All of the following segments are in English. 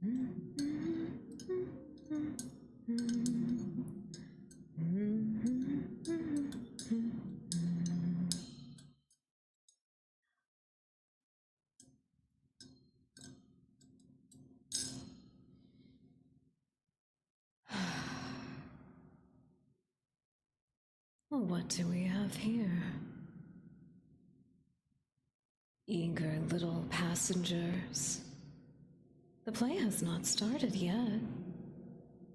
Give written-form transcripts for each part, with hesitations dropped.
Well, what do we have here? Eager little passengers. The play has not started yet.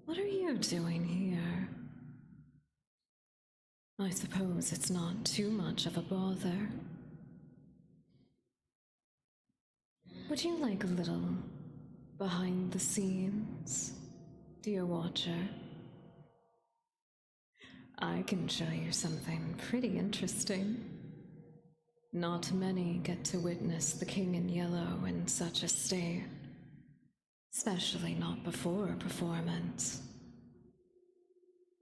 What are you doing here? I suppose it's not too much of a bother. Would you like a little behind the scenes, dear watcher? I can show you something pretty interesting. Not many get to witness the King in Yellow in such a state, especially not before a performance.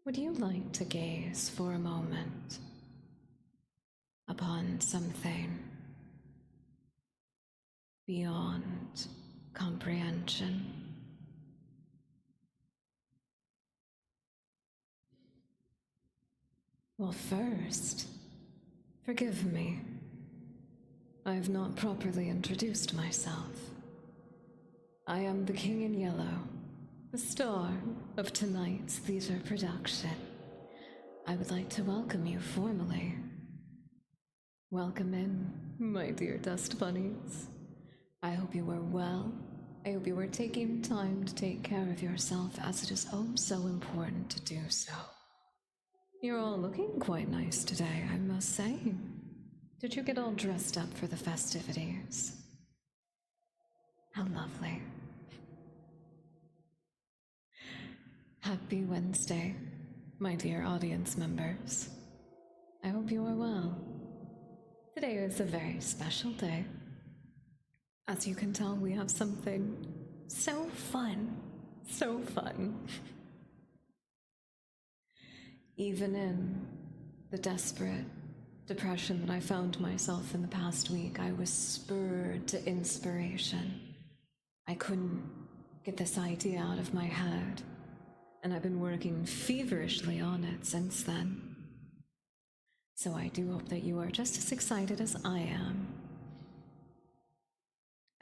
Would you like to gaze for a moment upon something beyond comprehension? Well, first, forgive me. I have not properly introduced myself. I am the King in Yellow, the star of tonight's theater production. I would like to welcome you formally. Welcome in, my dear dust bunnies. I hope you are well. I hope you are taking time to take care of yourself, as it is oh so important to do so. You're all looking quite nice today, I must say. Did you get all dressed up for the festivities? How lovely. Happy Wednesday, my dear audience members. I hope you are well. Today is a very special day. As you can tell, we have something so fun, so fun. Even in the desperate depression that I found myself in the past week, I was spurred to inspiration. I couldn't get this idea out of my head, and I've been working feverishly on it since then. So I do hope that you are just as excited as I am.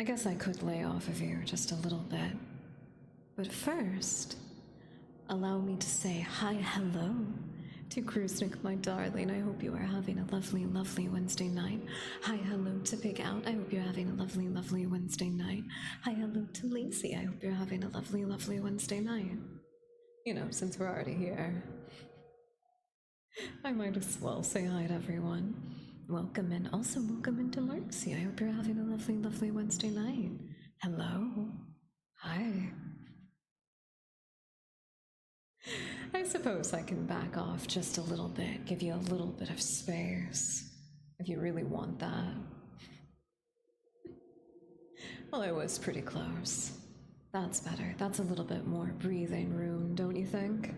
I guess I could lay off of you just a little bit. But first, allow me to say hello to Krusnik, my darling. I hope you are having a lovely, lovely Wednesday night. Hi, hello to Pig Out. I hope you're having a lovely, lovely Wednesday night. Hi, hello to Lacey. I hope you're having a lovely, lovely Wednesday night. You know, since we're already here, I might as well say hi to everyone. Welcome in. Also, welcome into Marcy. I hope you're having a lovely, lovely Wednesday night. Hello. Hi. I suppose I can back off just a little bit, give you a little bit of space, if you really want that. Well, I was pretty close. That's better. That's a little bit more breathing room, don't you think?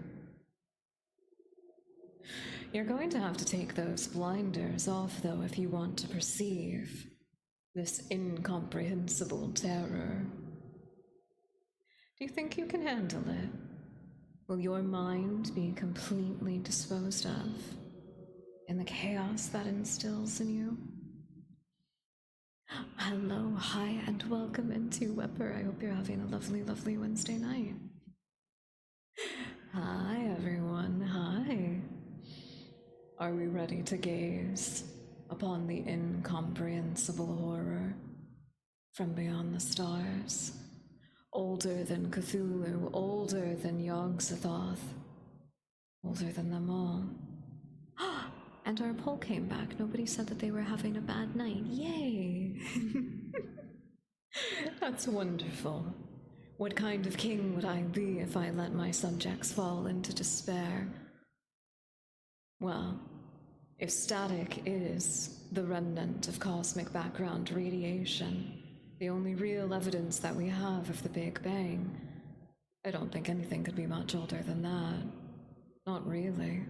You're going to have to take those blinders off, though, if you want to perceive this incomprehensible terror. Do you think you can handle it? Will your mind be completely disposed of in the chaos that instills in you? Hello, hi, and welcome into Wepper. I hope you're having a lovely, lovely Wednesday night. Hi, everyone. Hi. Are we ready to gaze upon the incomprehensible horror from beyond the stars? Older than Cthulhu, older than Yog-Sothoth, older than them all. And our poll came back. Nobody said that they were having a bad night. Yay! That's wonderful. What kind of king would I be if I let my subjects fall into despair? Well, if static is the remnant of cosmic background radiation, the only real evidence that we have of the Big Bang, I don't think anything could be much older than that. Not really.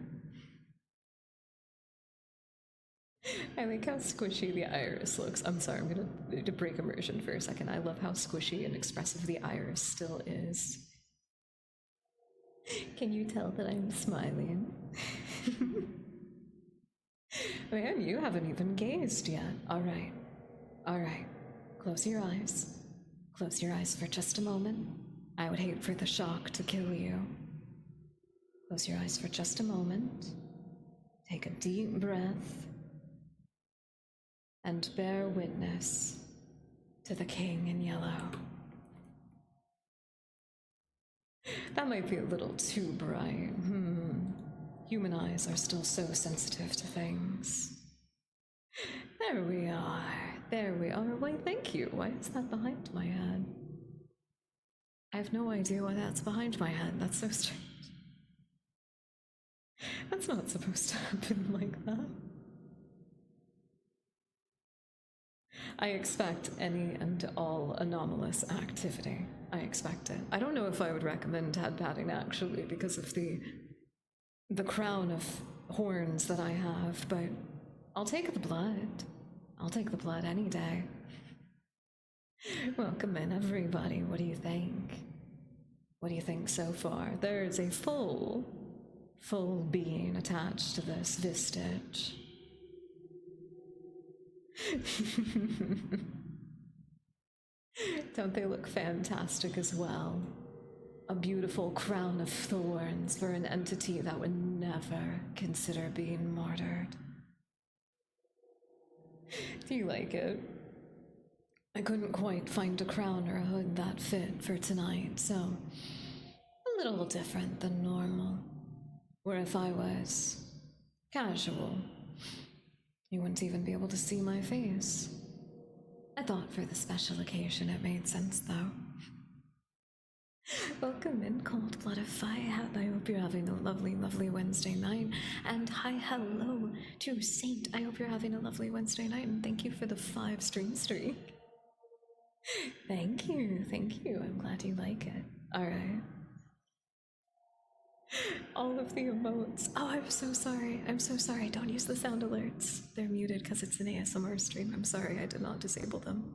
I like how squishy the iris looks. I'm sorry, I'm gonna break immersion for a second. I love how squishy and expressive the iris still is. Can you tell that I'm smiling? Man, you haven't even gazed yet. Alright. Alright. Close your eyes. Close your eyes for just a moment. I would hate for the shock to kill you. Close your eyes for just a moment. Take a deep breath. And bear witness to the King in Yellow. That might be a little too bright. Human eyes are still so sensitive to things. There we are. There we are. Why, thank you. Why is that behind my head? I have no idea why that's behind my head. That's so strange. That's not supposed to happen like that. I expect any and all anomalous activity. I expect it. I don't know if I would recommend head patting actually because of the crown of horns that I have, but I'll take the blood. I'll take the blood any day. Welcome in, everybody. What do you think? What do you think so far? There is a full being attached to this vestige. Don't they look fantastic as well? A beautiful crown of thorns for an entity that would never consider being martyred. Do you like it? I couldn't quite find a crown or a hood that fit for tonight, so a little different than normal. Where if I was casual, you wouldn't even be able to see my face. I thought for the special occasion it made sense, though. Welcome in, Cold-Blooded Fi. I hope you're having a lovely, lovely Wednesday night. And hi, hello to Saint. I hope you're having a lovely Wednesday night, and thank you for the 5 stream streak. Thank you, thank you. I'm glad you like it. Alright. All of the emotes. Oh, I'm so sorry. I'm so sorry. Don't use the sound alerts. They're muted because it's an ASMR stream. I'm sorry, I did not disable them.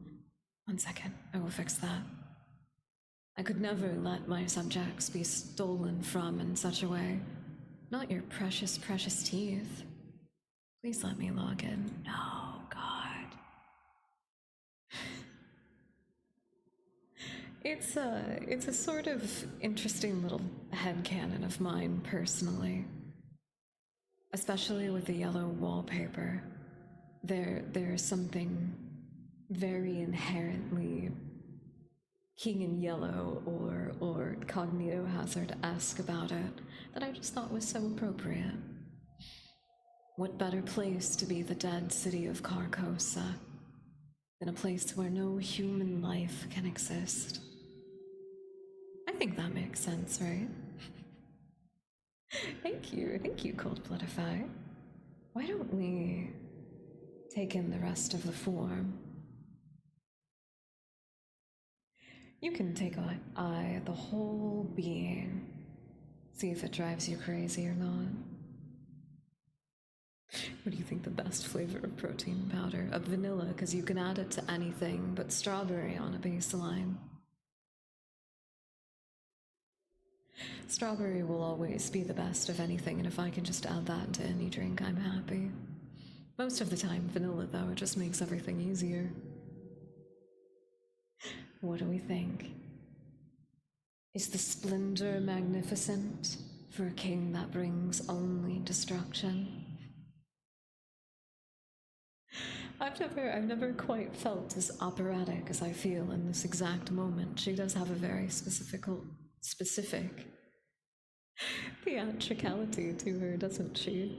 1 second. I will fix that. I could never let my subjects be stolen from in such a way. Not your precious, precious teeth. Please let me log in. No, God. It's a sort of interesting little headcanon of mine, personally. Especially with the yellow wallpaper. There's something very inherently King in Yellow or Cognito Hazard-esque about it that I just thought was so appropriate. What better place to be the dead city of Carcosa than a place where no human life can exist? I think that makes sense, right? Thank you, Cold-Blooded Fi. Why don't we take in the rest of the form? You can take an eye at the whole being. See if it drives you crazy or not. What do you think the best flavor of protein powder? Of vanilla, because you can add it to anything, but strawberry on a baseline. Strawberry will always be the best of anything, and if I can just add that to any drink, I'm happy. Most of the time, vanilla, though, it just makes everything easier. What do we think? Is the splendor magnificent for a king that brings only destruction? I've never quite felt as operatic as I feel in this exact moment. She does have a very specific theatricality to her, doesn't she?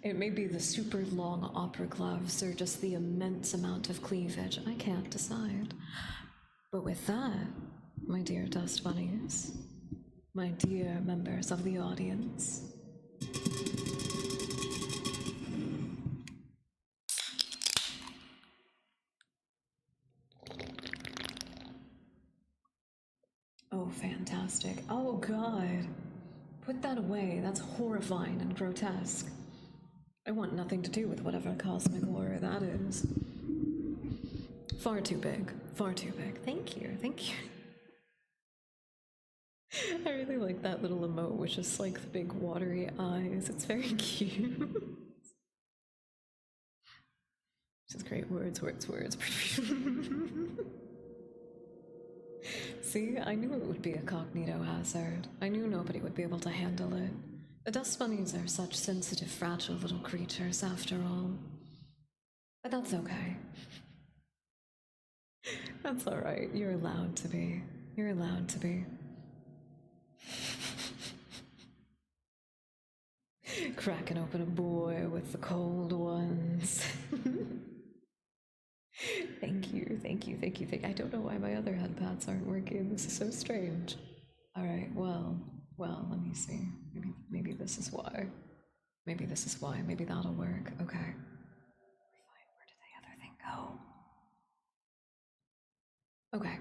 It may be the super long opera gloves or just the immense amount of cleavage. I can't decide. But with that, my dear dust bunnies, my dear members of the audience, oh, fantastic. Oh, God. Put that away. That's horrifying and grotesque. I want nothing to do with whatever cosmic horror that is. Far too big. Far too big. Thank you. Thank you. I really like that little emote, which is like the big watery eyes. It's very cute. Just great words. See, I knew it would be a cognito hazard. I knew nobody would be able to handle it. The dust bunnies are such sensitive, fragile little creatures, after all. But that's okay. That's alright. You're allowed to be. You're allowed to be. Cracking open a boy with the cold ones. Thank you. I don't know why my other headpads aren't working. This is so strange. Alright, well, let me see. Maybe this is why. Maybe that'll work. Okay. Fine. Where did the other thing go? Okay.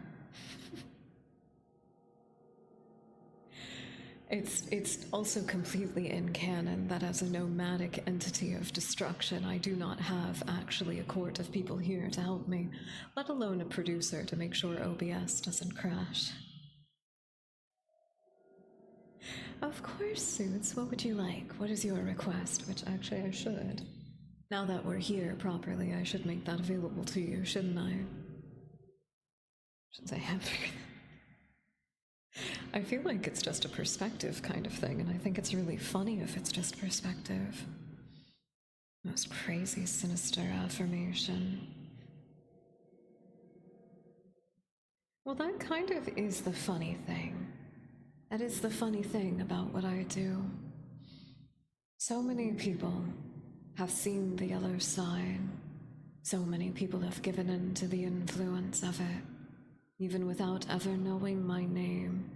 It's also completely in canon that as a nomadic entity of destruction, I do not have actually a court of people here to help me, let alone a producer to make sure OBS doesn't crash. Of course, Suits. What would you like? What is your request? Which actually I should. Now that we're here properly, I should make that available to you, shouldn't I? Should say hamburger. I feel like it's just a perspective kind of thing, and I think it's really funny if it's just perspective. Most crazy, sinister affirmation. Well, that kind of is the funny thing. That is the funny thing about what I do. So many people have seen the yellow sign. So many people have given in to the influence of it, even without ever knowing my name,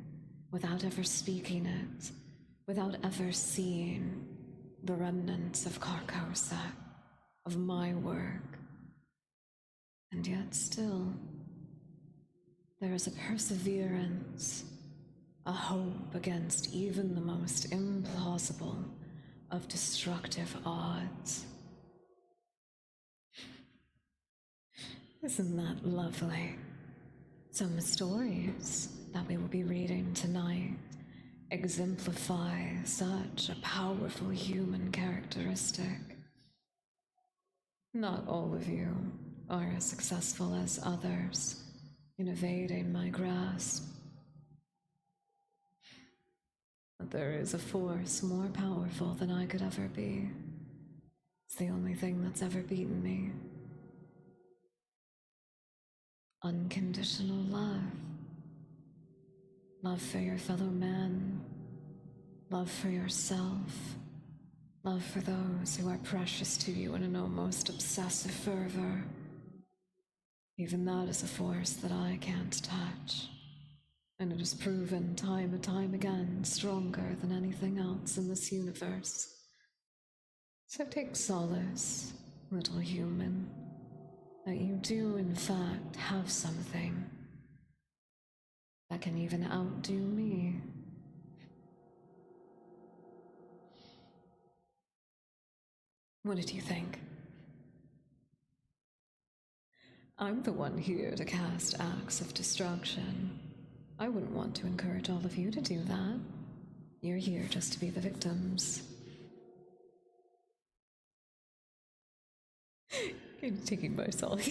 without ever speaking it, without ever seeing the remnants of Carcosa, of my work. And yet still, there is a perseverance, a hope against even the most implausible of destructive odds. Isn't that lovely? Some stories that we will be reading tonight exemplify such a powerful human characteristic. Not all of you are as successful as others in evading my grasp. But there is a force more powerful than I could ever be. It's the only thing that's ever beaten me. Unconditional love. Love for your fellow man. Love for yourself. Love for those who are precious to you in an almost obsessive fervor. Even that is a force that I can't touch. And it is proven time and time again stronger than anything else in this universe. So take solace, little human, that you do in fact have something that can even outdo me. What did you think? I'm the one here to cast acts of destruction. I wouldn't want to encourage all of you to do that. You're here just to be the victims. I'm taking myself.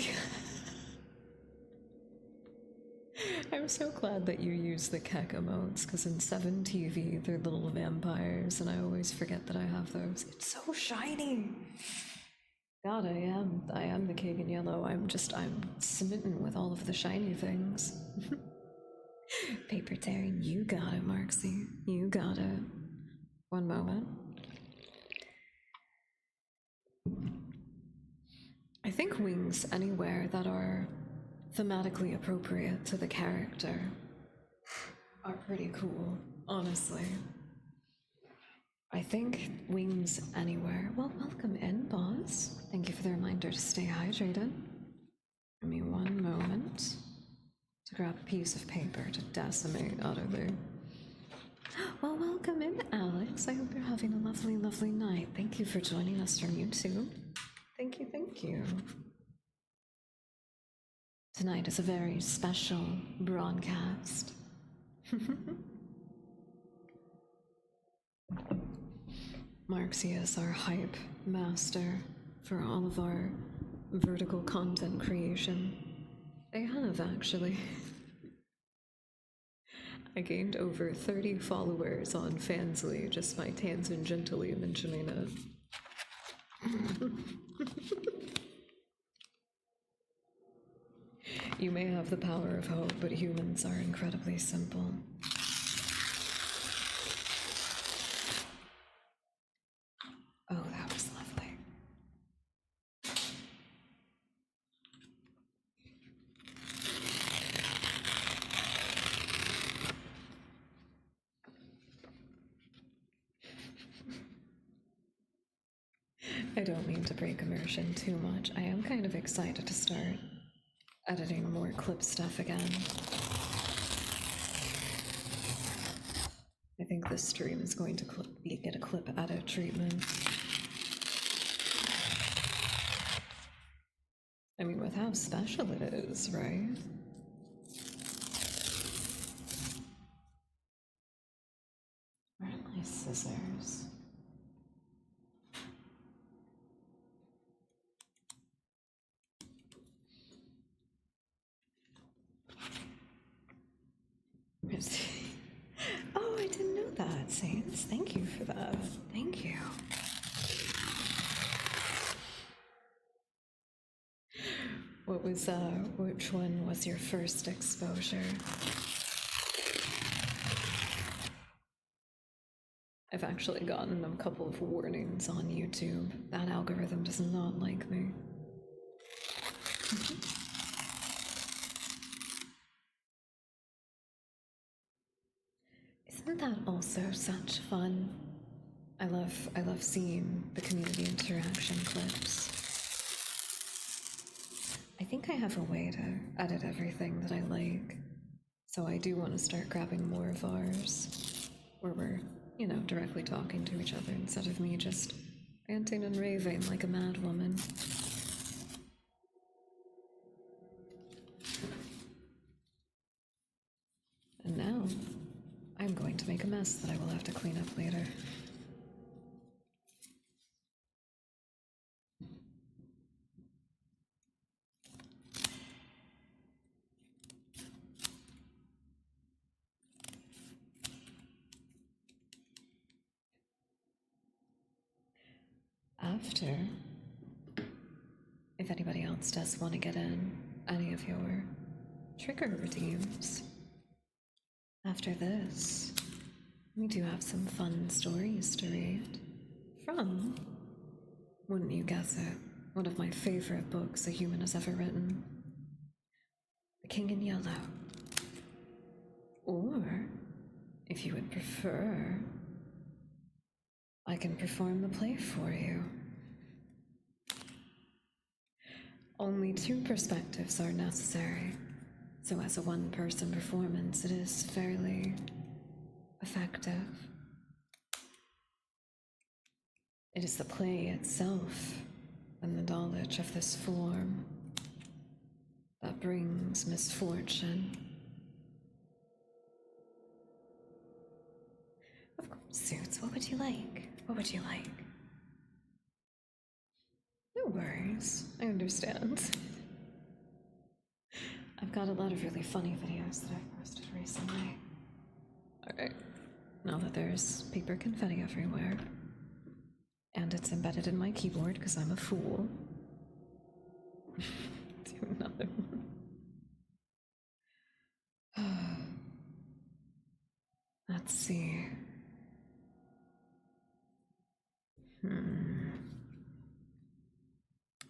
I'm so glad that you use the kek emotes, because in 7TV they're little vampires, and I always forget that I have those. It's so shiny! God, I am the king in yellow. I'm smitten with all of the shiny things. Paper tearing, you got it, Marksy. You got it. One moment. I think wings anywhere that are thematically appropriate to the character are pretty cool, honestly. I think wings anywhere. Well, welcome in, boss. Thank you for the reminder to stay hydrated. Give me one moment to grab a piece of paper to decimate utterly. Well, welcome in, Alex. I hope you're having a lovely, lovely night. Thank you for joining us from YouTube. Thank you, thank you. Tonight is a very special broadcast. Marxia is our hype master for all of our vertical content creation. I have, actually. I gained over 30 followers on Fansly just by tangentially mentioning it. You may have the power of hope, but humans are incredibly simple. Oh, that was lovely. I don't mean to break immersion too much. I am kind of excited to start editing more clip stuff again. I think this stream is going to get a clip edit treatment. I mean, with how special it is, right? Where are my scissors? Oh, I didn't know that, Saints. Thank you for that. Thank you. Which one was your first exposure? I've actually gotten a couple of warnings on YouTube. That algorithm does not like me. Isn't that also such fun? I love seeing the community interaction clips. I think I have a way to edit everything that I like. So I do want to start grabbing more of ours where we're, directly talking to each other instead of me just ranting and raving like a mad woman. And now, I'm going to make a mess that I will have to clean up later. After, if anybody else does want to get in any of your trigger redeems, after this, we do have some fun stories to read from, wouldn't you guess it, one of my favorite books a human has ever written, The King in Yellow. Or, if you would prefer, I can perform the play for you. Only 2 perspectives are necessary, so as a one-person performance, it is fairly effective. It is the play itself and the knowledge of this form that brings misfortune. Of course, Suits, what would you like? What would you like? No worries, I understand. I've got a lot of really funny videos that I've posted recently. Alright, now that there's paper confetti everywhere, and it's embedded in my keyboard because I'm a fool, do another one. Let's see.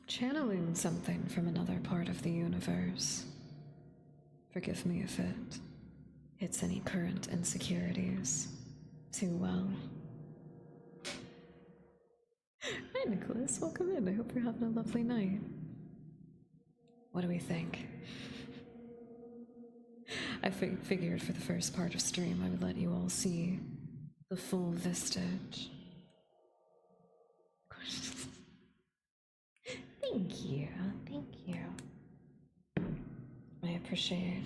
Channeling something from another part of the universe. Forgive me if it hits any current insecurities too well. Hi, Nicholas. Welcome in. I hope you're having a lovely night. What do we think? I figured for the first part of stream I would let you all see the full vistage. Thank you, thank you. I appreciate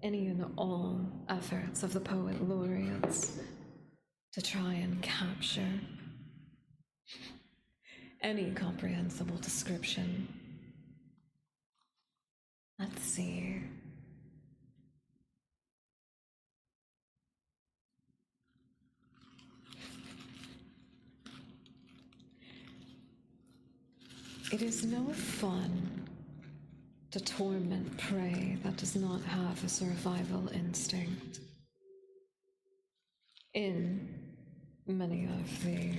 any and all efforts of the poet laureates to try and capture any comprehensible description. Let's see. It is no fun to torment prey that does not have a survival instinct. In many of the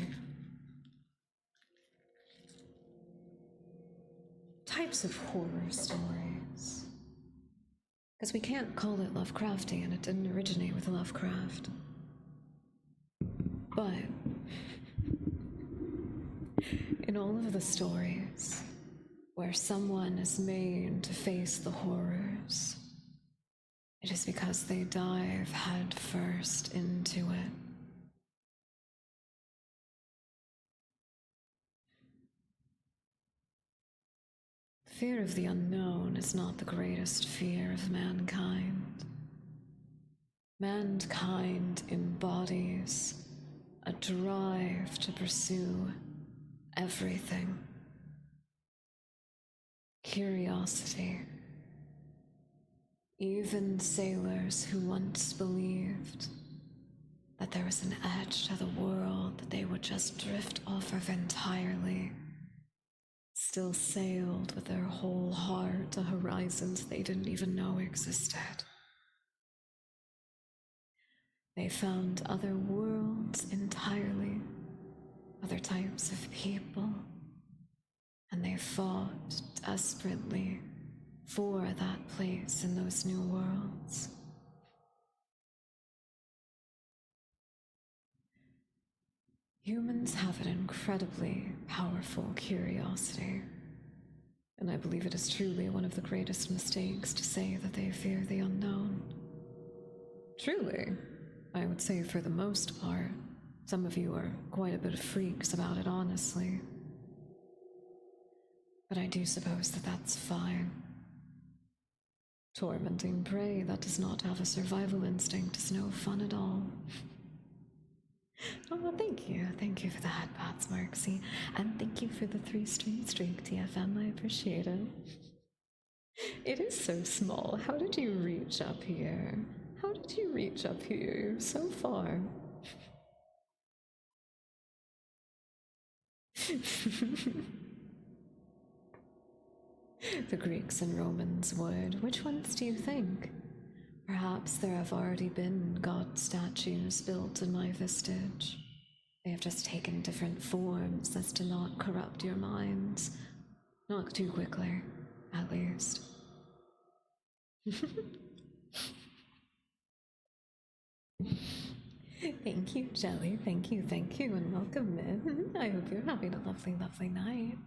types of horror stories, because we can't call it Lovecraftian, it didn't originate with Lovecraft. But in all of the stories where someone is made to face the horrors, it is because they dive head first into it. Fear of the unknown is not the greatest fear of mankind. Mankind embodies a drive to pursue everything. Curiosity. Even sailors who once believed that there was an edge to the world that they would just drift off of entirely, still sailed with their whole heart to horizons they didn't even know existed. They found other worlds entirely, other types of people, and they fought desperately for that place in those new worlds. Humans have an incredibly powerful curiosity, and I believe it is truly one of the greatest mistakes to say that they fear the unknown. Truly, I would say for the most part, some of you are quite a bit of freaks about it, honestly. But I do suppose that that's fine. Tormenting prey that does not have a survival instinct is no fun at all. Oh, thank you. Thank you for the headbats, Marksy. And thank you for the 3-stream streak, TFM. I appreciate it. It is so small. How did you reach up here? How did you reach up here so far? The Greeks and Romans would. Which ones do you think? Perhaps there have already been god statues built in my vistage. They have just taken different forms as to not corrupt your minds. Not too quickly, at least. Thank you, Jelly. Thank you, and welcome in. I hope you're having a lovely, lovely night.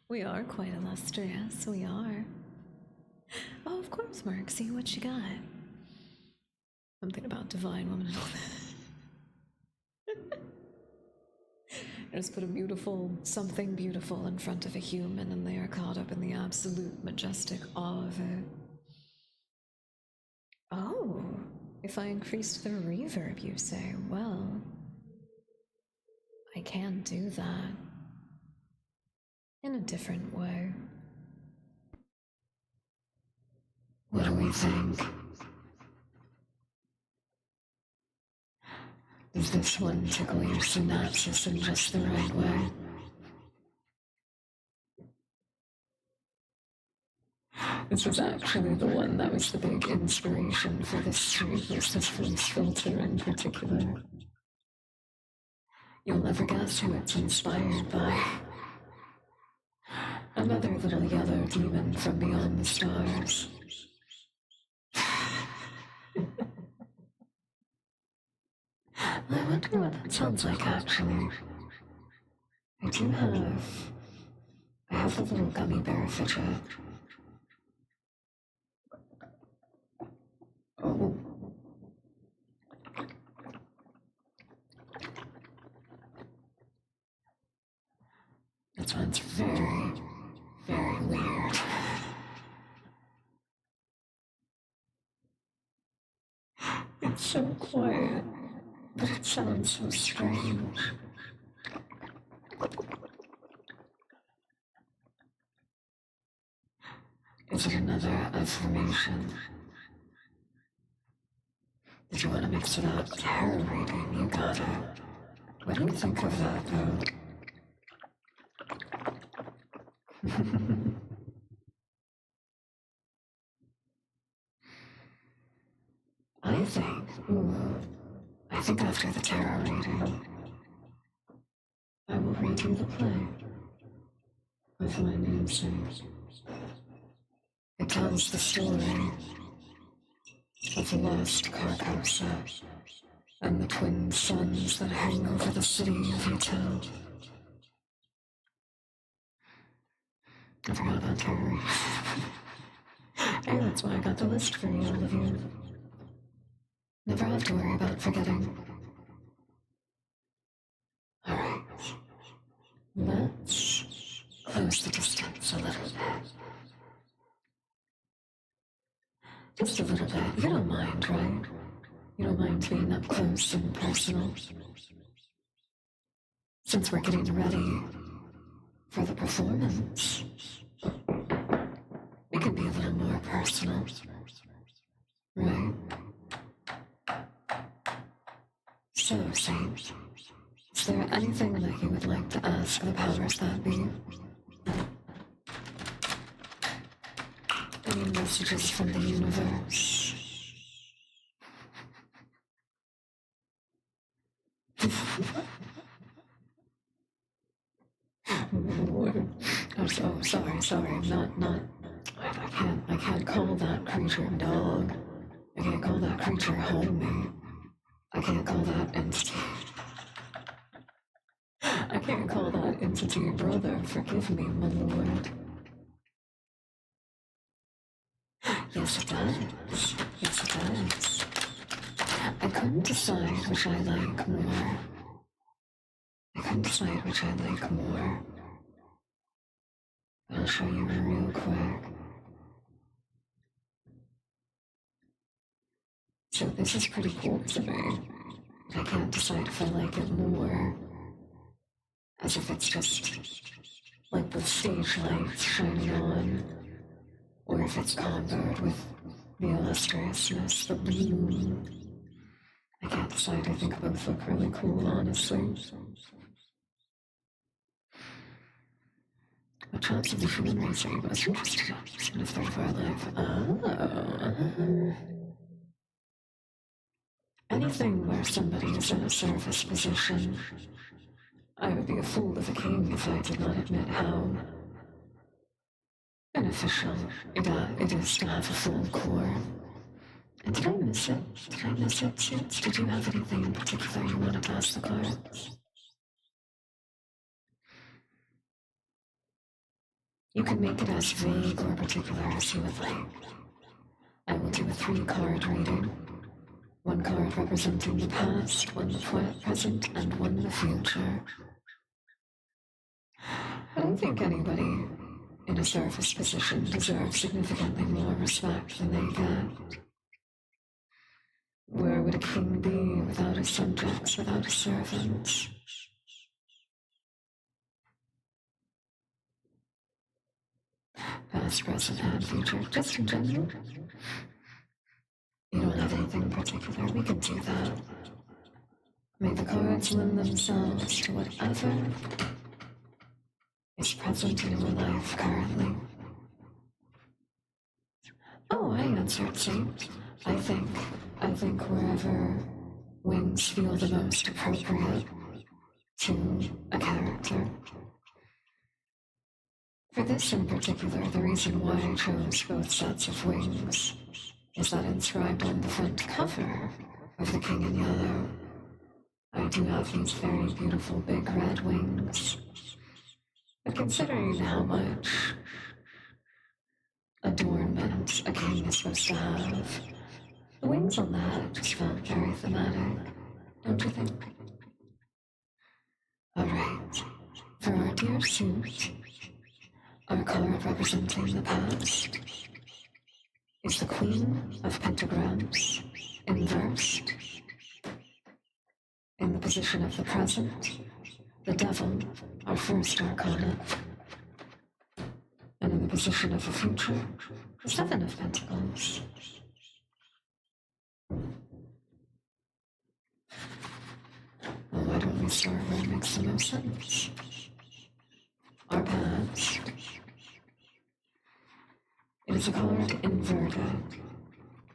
We are quite illustrious, we are. Oh, of course, Mark. See what you got. Something about divine woman and all that. Just put a beautiful, something beautiful in front of a human and they are caught up in the absolute majestic awe of it. Oh, if I increased the reverb, you say, well, I can do that in a different way. What do we think? Does this one tickle your synapses in just the right way? This was actually the one that was the big inspiration for this street resistance filter in particular. You'll never guess who it's inspired by. Another little yellow demon from beyond the stars. I wonder what that sounds like, actually. I have a little gummy bear fidget. Oh. very, very weird. It's so quiet, but it sounds so strange. Is it another affirmation? Did you want to mix it up? Tarot reading, you got it. What do you think of that, though? I think after the tarot reading, I will read you the play with my namesake. It tells the story of the lost Carcosa and the twin suns that hang over the city of Utah. I forgot about Terry. Hey, that's why I got the list for you, all of you. Never have to worry about forgetting. Alright. Let's close the distance a little bit. Just a little bit. You don't mind, right? You don't mind being up close and personal? Since we're getting ready for the performance, we can be a little more personal, right? So, Saint, is there anything that you would like to ask the powers that be? Any messages from the universe? Oh, sorry, not. I can't call that creature dog. I can't call that creature homie. I can't call that entity. I can't call that entity brother. Forgive me, my lord. Yes, it does. Yes, it does. I couldn't decide which I like more. I'll show you real quick. So this is pretty cool to me. I can't decide if I like it more. As if it's just like the stage lights shining on, or if it's conquered with the illustriousness, the bloom. I can't decide. I think both look really cool, honestly. What jobs of the human race are you most interested in if they're for our life? Oh. Anything where somebody is in a service position. I would be a fool of a king if I did not admit how beneficial it is to have a full core. And did I miss it? Since? Did you have anything in particular you want to pass the cards? You can make it as vague or particular as you would like. I will do a 3-card reading. 1 card representing the past, 1 the present, and 1 the future. I don't think anybody in a service position deserves significantly more respect than they get. Where would a king be without his subjects, without his servants? Past, present, and future, just in general. You don't have anything in particular, we can do that. May the cards lend themselves to whatever is present in your life currently. Oh, I answered, Saint. I think wherever wings feel the most appropriate to a character. For this in particular, the reason why I chose both sets of wings is that inscribed on the front cover of the King in Yellow, I do have these very beautiful big red wings. But considering how much adornment a king is supposed to have, the wings on that just felt very thematic, don't you think? Alright, for our dear suit, our card representing the past is the Queen of Pentagrams, inversed. In the position of the present, the Devil, our first arcana. And in the position of the future, the Seven of Pentacles. Well, why don't we start where it makes the most sense? Our past. It is a card inverted.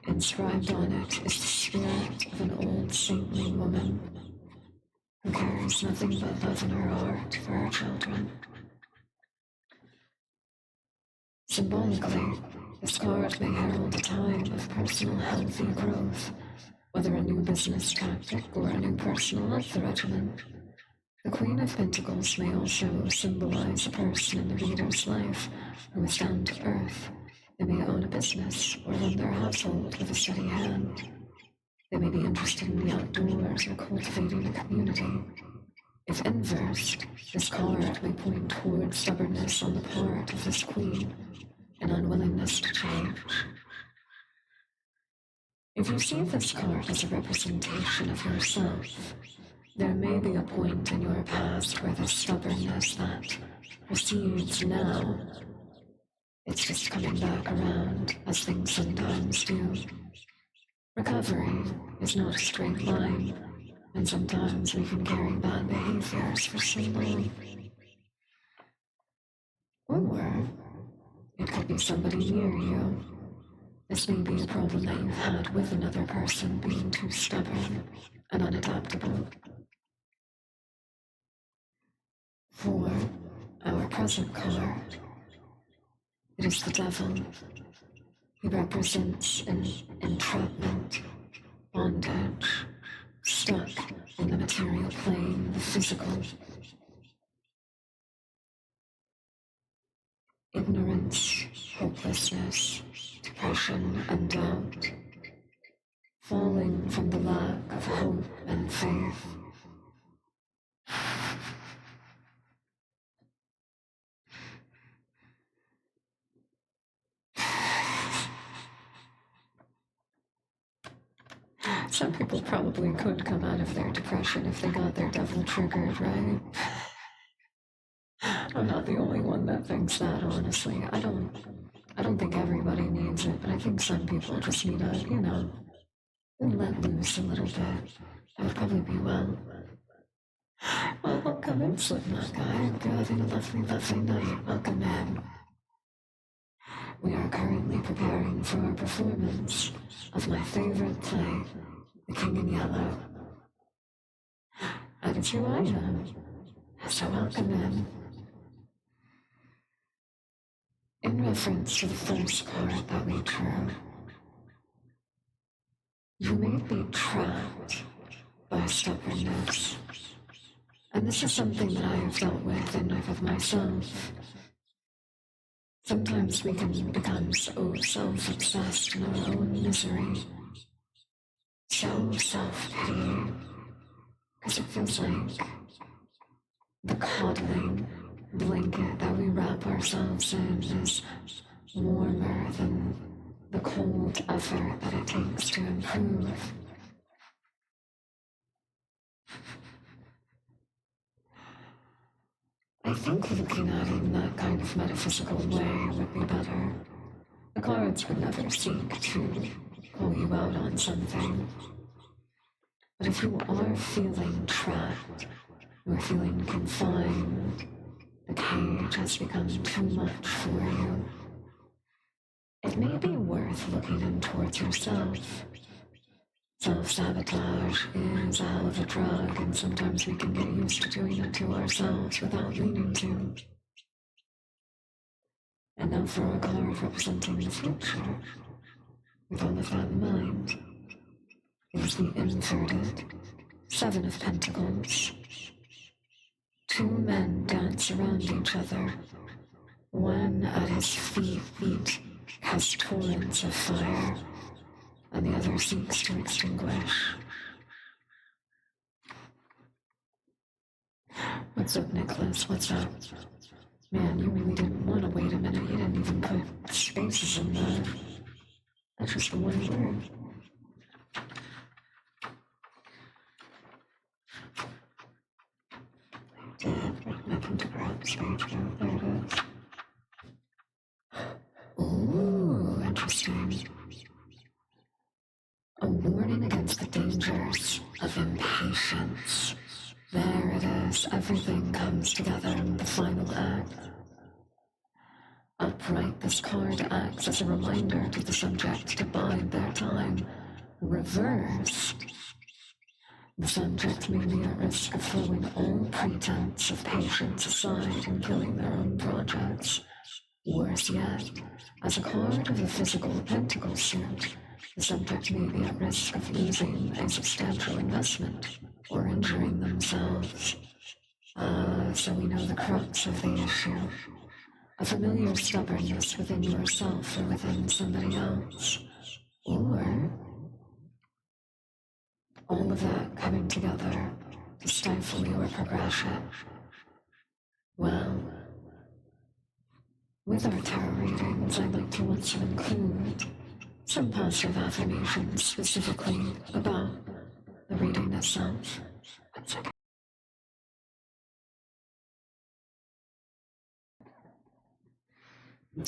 Inscribed on it is the spirit of an old saintly woman who carries nothing but love in her heart for her children. Symbolically, this card may herald a time of personal healthy growth, whether a new business tactic or a new personal health regimen. The Queen of Pentacles may also symbolize a person in the reader's life who is down to earth. They may own a business or run their household with a steady hand. They may be interested in the outdoors or cultivating a community. If inversed, this card may point toward stubbornness on the part of this queen, an unwillingness to change. If you see this card as a representation of yourself, there may be a point in your past where the stubbornness that recedes now, it's just coming back around, as things sometimes do. Recovery is not a straight line, and sometimes we can carry bad behaviors for so long. Or it could be somebody near you. This may be a problem that you've had with another person being too stubborn and unadaptable. For our present card, it is the Devil. He represents an entrapment, bondage, stuck in the material plane, the physical. Ignorance, hopelessness, depression, and doubt, falling from the lack of hope and faith. Some people probably could come out of their depression if they got their devil triggered, right? I'm not the only one that thinks that, honestly. I don't think everybody needs it, but I think some people just need to, let loose a little bit. That would probably be well. Well, welcome in, Slipknot guy. Hope you're having a lovely, lovely night. Welcome in. We are currently preparing for our performance of my favorite play, The King in Yellow. That is who I am. So welcome in. In reference to the first card that we drew, you may be trapped by stubbornness. And this is something that I have dealt with and with myself. Sometimes we can become so self-obsessed in our own misery, so self-pity, because it feels like the coddling blanket that we wrap ourselves in is warmer than the cold effort that it takes to improve. I think looking at it in that kind of metaphysical way would be better. The cards would never seek to pull you out on something. But if you are feeling trapped, or feeling confined, the cage has become too much for you, it may be worth looking in towards yourself. Self-sabotage is a hell of a drug, and sometimes we can get used to doing it to ourselves without meaning to. And now for our card representing the future, with all of that in mind, is the inverted Seven of Pentacles. Two men dance around each other. One at his feet casts torrents of fire, and the other seeks to extinguish. What's up, Nicholas? What's up? Man, you really didn't want to wait a even put spaces in there. That's just the one word. I did. Nothing to grab space now. There it is. Ooh, interesting. A warning against the dangers of impatience. There it is. Everything comes together in the final act. Upright, this card acts as a reminder to the subject to bide their time. Reversed, the subject may be at risk of throwing all pretense of patience aside and killing their own projects. Worse yet, as a card of the physical pentacle suit, the subject may be at risk of losing a substantial investment or injuring themselves. So we know the crux of the issue. A familiar stubbornness within yourself or within somebody else. Or all of that coming together to stifle your progression. Well, with our tarot readings, I'd like to also include some positive affirmations specifically about the reading itself. 1 second.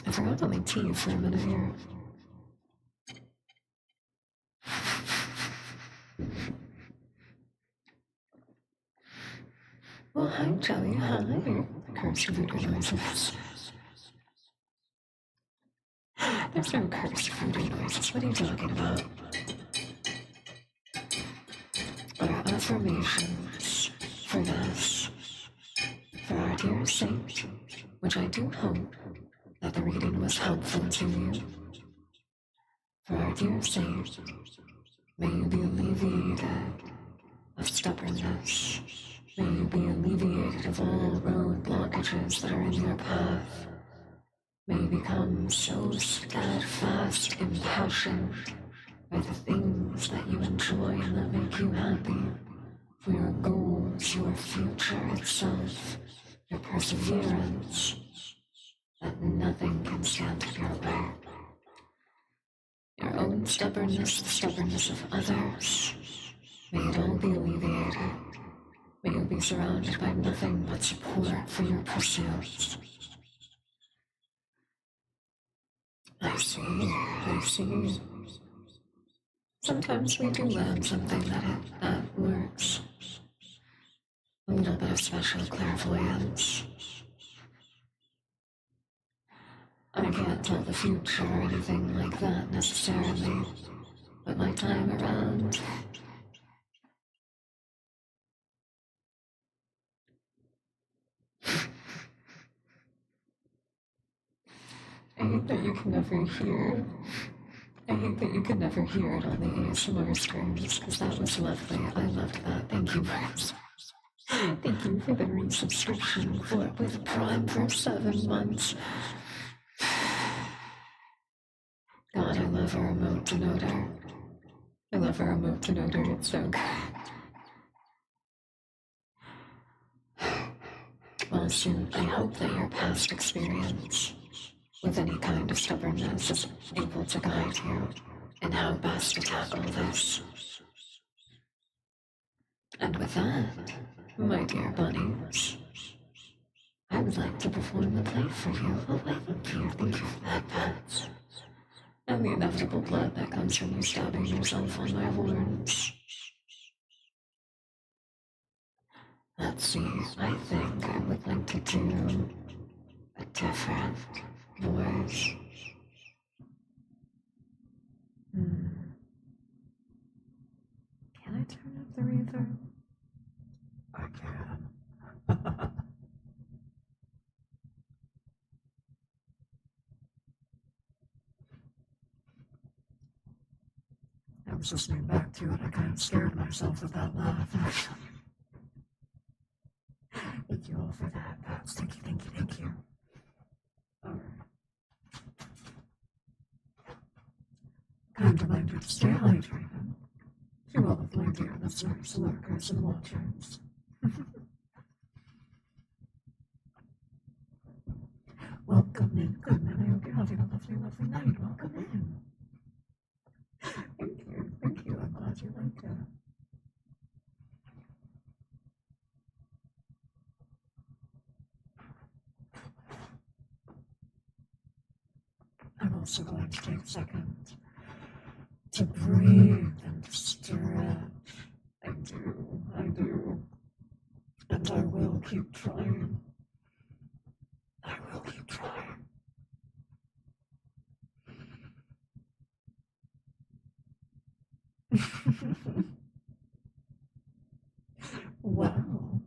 I forgot to make tea for a minute here. Well, hi, Jelly. Hi. Cursed voodoo noises. There's no cursed voodoo noises. What are you talking about? Our affirmations for this, for our dear saint, which I do hope that the reading was helpful to you. For our dear saint, may you be alleviated of stubbornness. May you be alleviated of all road blockages that are in your path. May you become so steadfast, impassioned by the things that you enjoy and that make you happy, for your goals, your future itself, your perseverance, that nothing can stand in your way. Your own stubbornness, the stubbornness of others, may it all be alleviated. May you be surrounded by nothing but support for your pursuits. I see. Sometimes we do learn something that works. A little bit of special clairvoyance. I can't tell the future or anything like that necessarily, but my time around, I hate that you can never hear. I hate that you could never hear it on the ASMR streams, because that was lovely. I loved that. Thank you, Bruce. Thank you for the resubscription with Prime for 7 months. God, I love our emote denoter. I love our emote denoter. It's so good. Well, soon, I hope that your past experience with any kind of stubbornness is able to guide you in how best to tackle this. And with that, my dear bunnies, I would like to perform the play for you. Oh, thank you for that, pets. And the inevitable blood that comes from you stabbing yourself on my horns. Let's see, I think I would like to do a different voice. Can I turn up the reverb? I can. I was listening back to it. I kind of scared myself with that laugh, actually. Thank you all for that, Bats. Thank you. All right. Kind reminder to stay hydrated. To all of my dear listeners, lurkers, and watchers. Welcome welcome in. Good man, I hope you're having a lovely, lovely night. Welcome in. Thank you, I'm glad you liked it. I'm also going to take a second to breathe and stretch. I do. And I will keep trying. I will keep trying. Well,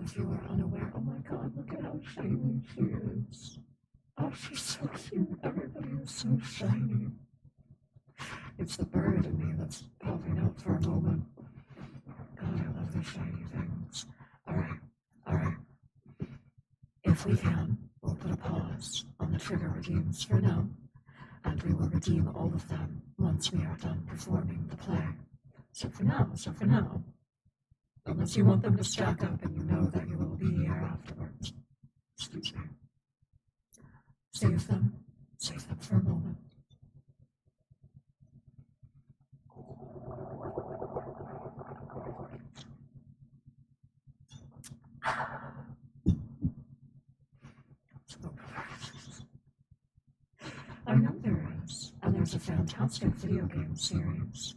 if you are unaware, oh my god, look at how shiny she is. Oh, she's so cute. Everybody is so shiny. It's the bird in me that's popping out for a moment. God, I love these shiny things. Alright. If we can, we'll put a pause on the trigger redeems for now, and we will redeem all of them once we are done performing the play. So for now, unless you want them to stack up and you know that you will be here afterwards, excuse me, save them for a moment. I know there is, and there's a fantastic video game series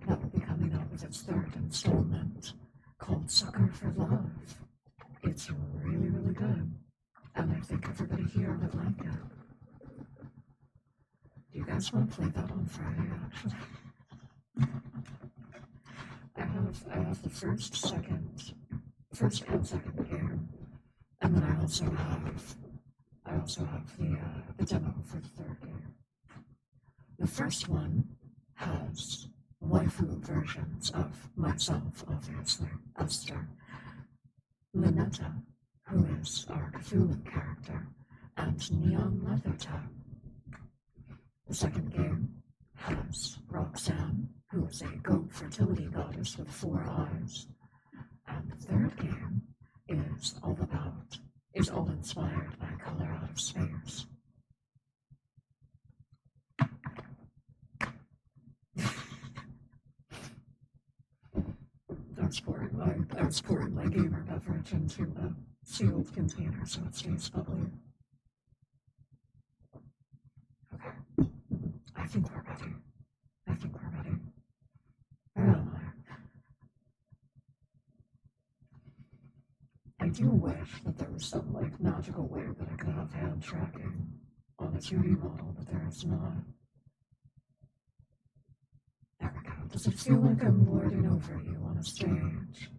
that will be coming out with its third installment called Sucker for Love. It's really, really good, and I think everybody here would like it. Do you guys want to play that on Friday, actually? I have the first and second game, and then I also have the demo for the third game. The first one has waifu versions of myself, obviously, Esther, Lynetta, who is our Cthulhu character, and Neon Leathertop. The second game has Roxanne, who is a goat fertility goddess with 4 eyes. And the third game is all inspired by Color Out of Space. I was pouring my gamer beverage into a sealed container so it stays bubbly. Okay. I think we're ready. Where am I? I do wish that there was some, magical way that I could have hand tracking on a 2D model, but there is not. There we go. Does it feel like I'm lording over you on a stage?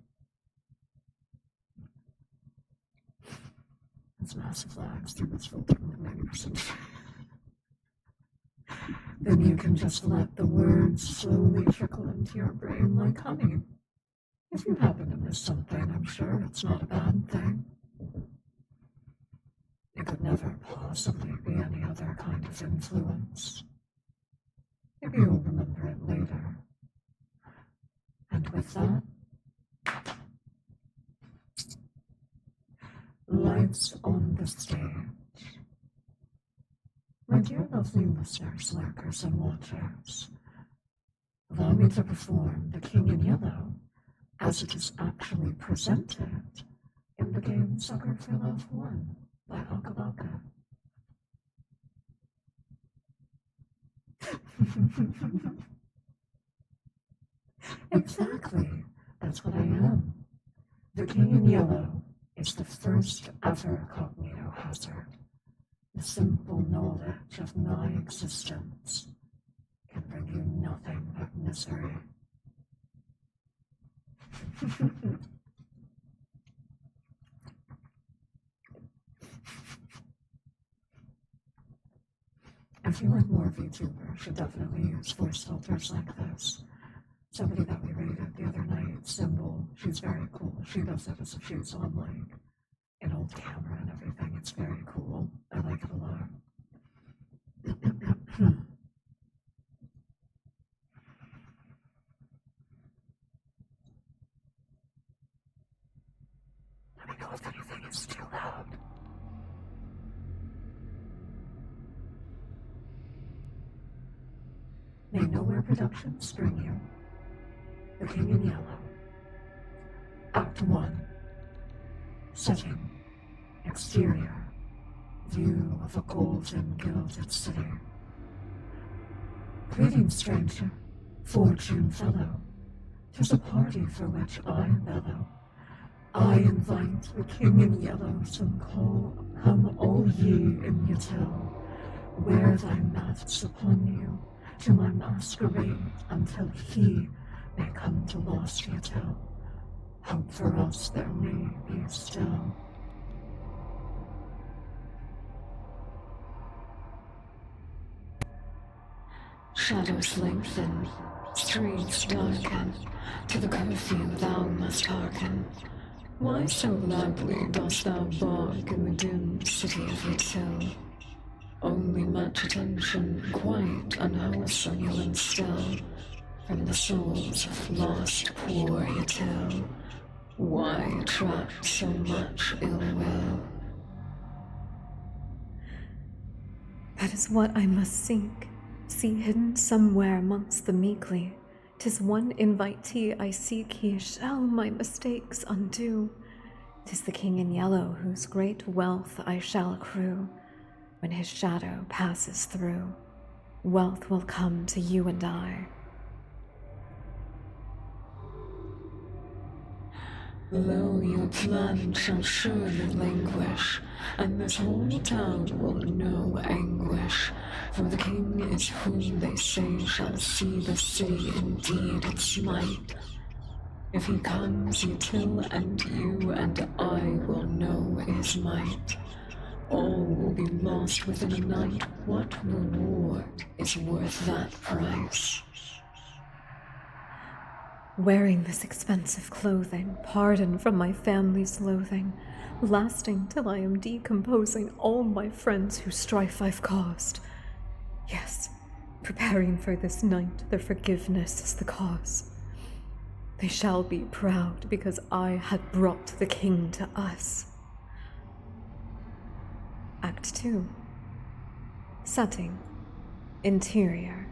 It's massive lags through this filter with 90%. Then you can just let the words slowly trickle into your brain like honey. If you happen to miss something, I'm sure it's not a bad thing. It could never possibly be any other kind of influence. Maybe you'll remember it later. And with that, lights on the stage. My dear lovely listeners, lurkers, and watchers, allow me to perform The King in Yellow as it is actually presented in the game Sucker for Love 1 by Akabaka. Exactly, that's what I am. The King in Yellow is the first ever cognito hazard. The simple knowledge of my existence can bring you nothing but misery. I feel like more VTubers should definitely use voice filters like this. Somebody that we rated the other night, Symbol, she's very cool. She does it as if she's on an old camera and everything. It's very cool. I like it a lot. Let me know if anything is too loud. may Nowhere Productions bring you The King in Yellow. Act 1. Setting. Exterior. View of a golden gilded city. Greetings, stranger, fortune fellow. 'Tis a party for which I bellow. I invite the King in Yellow, some call, come all ye in your tell. Wear thy masks upon you, to my masquerade, until he may come to lost ye tell. Hope for us there may be still. Shadows lengthen, streets darken, to the curfew thou must hearken. Why so loudly dost thou bark in the dim city of Yatil? Only much attention, quite unwholesome, you'll instill from the souls of lost poor Yatil. Why attract so much ill will? That is what I must seek, see hidden somewhere amongst the meekly. 'Tis one invitee I seek, he shall my mistakes undo. 'Tis the King in Yellow, whose great wealth I shall accrue. When his shadow passes through, wealth will come to you and I. Lo, your plan shall surely languish, and this whole town will know anguish. For the king is whom they say shall see the city indeed its might. If he comes, Yatil and you and I will know his might. All will be lost within a night. What reward is worth that price? Wearing this expensive clothing, pardon from my family's loathing, lasting till I am decomposing all my friends whose strife I've caused. Yes, preparing for this night, their forgiveness is the cause. They shall be proud because I had brought the king to us. Act 2. Setting. Interior.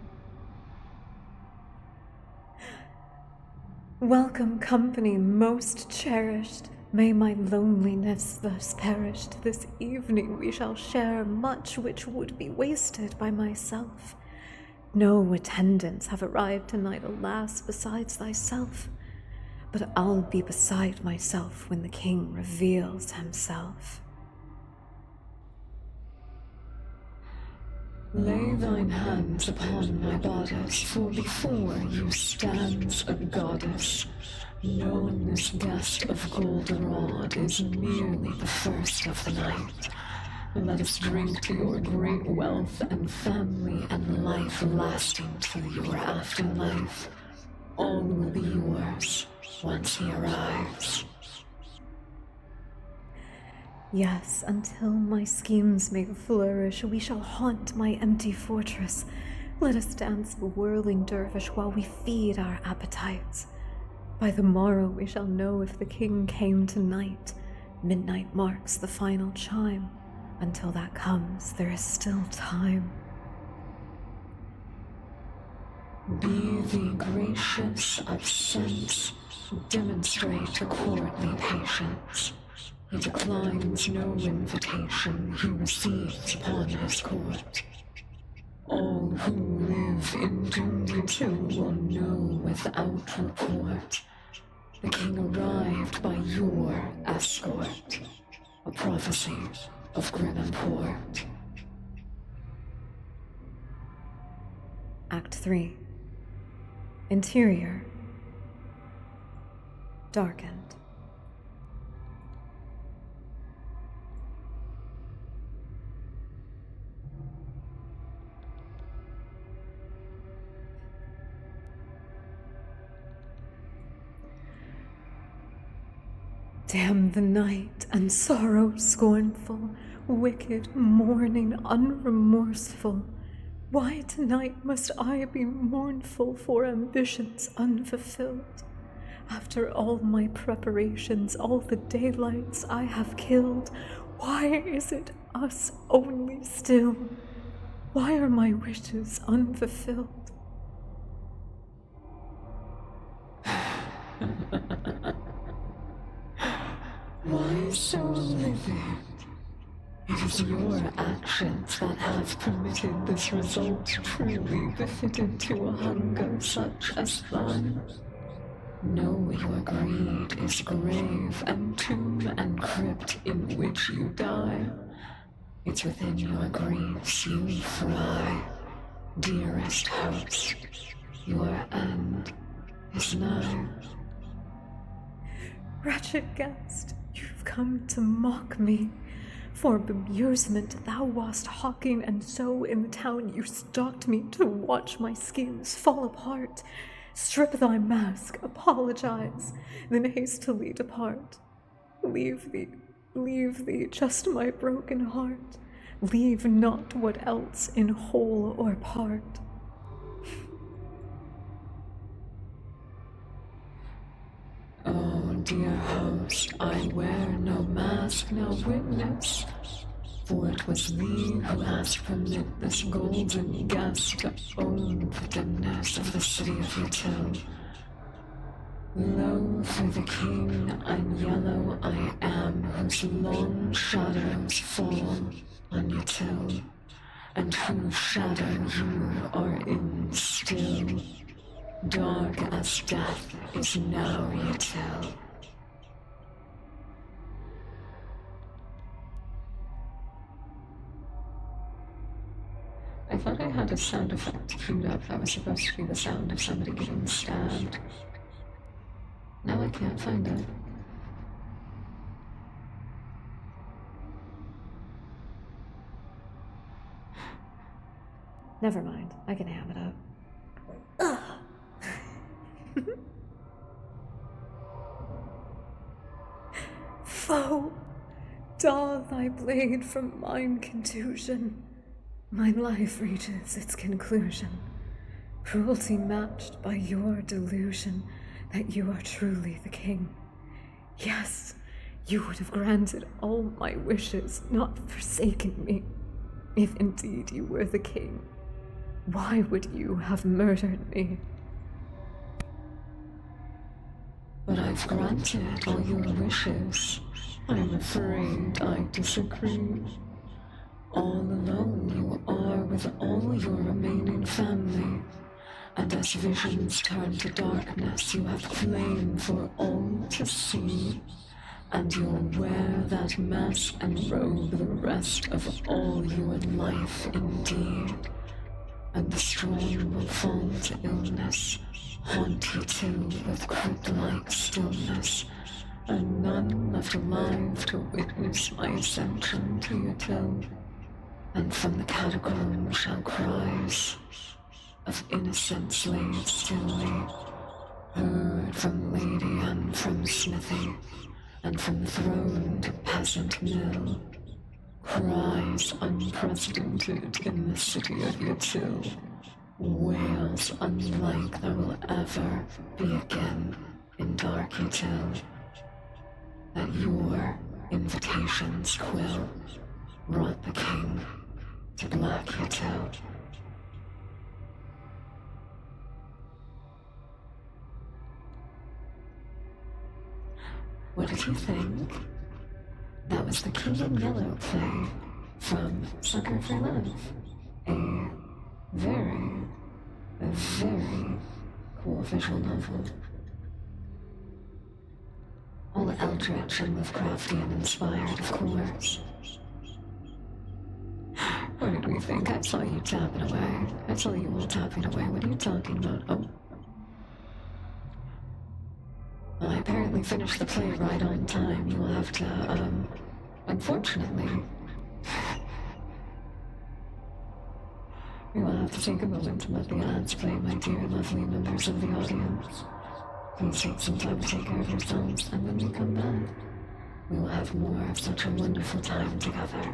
Welcome company most cherished, may my loneliness thus perished. This evening we shall share much which would be wasted by myself. No attendants have arrived tonight, alas, besides thyself. But I'll be beside myself when the king reveals himself. Lay thine hands upon my bodice, for before you stands a goddess. Known this guest of goldenrod is merely the first of the night. Let us drink to your great wealth and family and life lasting till your afterlife. All will be yours once he arrives. Yes, until my schemes may flourish, we shall haunt my empty fortress. Let us dance the whirling dervish while we feed our appetites. By the morrow we shall know if the king came tonight. Midnight marks the final chime. Until that comes, there is still time. Be thee gracious of sense, demonstrate a courtly patience. He declines no invitation he receives upon his court. All who live in Doom will know without report. The king arrived by your escort, a prophecy of grim import. Act 3. Interior. Darkened. Damn the night and sorrow scornful, wicked mourning unremorseful. Why tonight must I be mournful for ambitions unfulfilled? After all my preparations, all the daylights I have killed, why is it us only still? Why are my wishes unfulfilled? so livid. It is your actions that have permitted this result, truly befitted to a hunger such as thine. Know your greed is grave and tomb and crypt in which you die. It's within your griefs you fry. Dearest host, your end is nigh. Wretched guest, you've come to mock me. For bemusement thou wast hawking, and so in the town you stalked me to watch my schemes fall apart. Strip thy mask, apologize, then hastily depart. Leave thee just my broken heart. Leave not what else in whole or part. Oh, dear host, I wear no mask, no witness. For it was thee who hast permit this golden guest to own the dimness of the city of Yatil. Lo, for the king and yellow I am, whose long shadows fall on Yatil, and whose shadow you are in still. Dark as death is now Yatil. I thought I had a sound effect queued up that was supposed to be the sound of somebody getting stabbed. Now I can't find it. Never mind, I can ham it up. Foe, draw thy blade from mine contusion. My life reaches its conclusion. Cruelty matched by your delusion that you are truly the king. Yes, you would have granted all my wishes, not forsaken me. If indeed you were the king, why would you have murdered me? But I've granted all your wishes. I'm afraid I disagree. All alone you are with all your remaining family, and as visions turn to darkness, you have flame for all to see, and you'll wear that mask and robe the rest of all your life indeed, and the strong will fall to illness, haunt you till with crypt-like stillness, and none left alive to witness my ascension to your till. And from the catacombs shall cries of innocent slaves stilly, heard from lady and from smithy, and from throne to peasant mill, cries unprecedented in the city of Yatil, wails unlike there will ever be again in dark Yatil, that your invitations quill brought the king to black Yatil. What did you think? That was the King in Yellow play from Sucker for Love. A very cool visual novel. All eldritch and Lovecraftian inspired, of course. What did we think? I saw you tapping away. I saw you all tapping away. What are you talking about? Oh. Well, I apparently finished the play right on time. You will have to, unfortunately, we will have to take a moment to let the ads play, my dear, lovely members of the audience. Please take some time to take care of yourselves, and when we come back, we will have more of such a wonderful time together.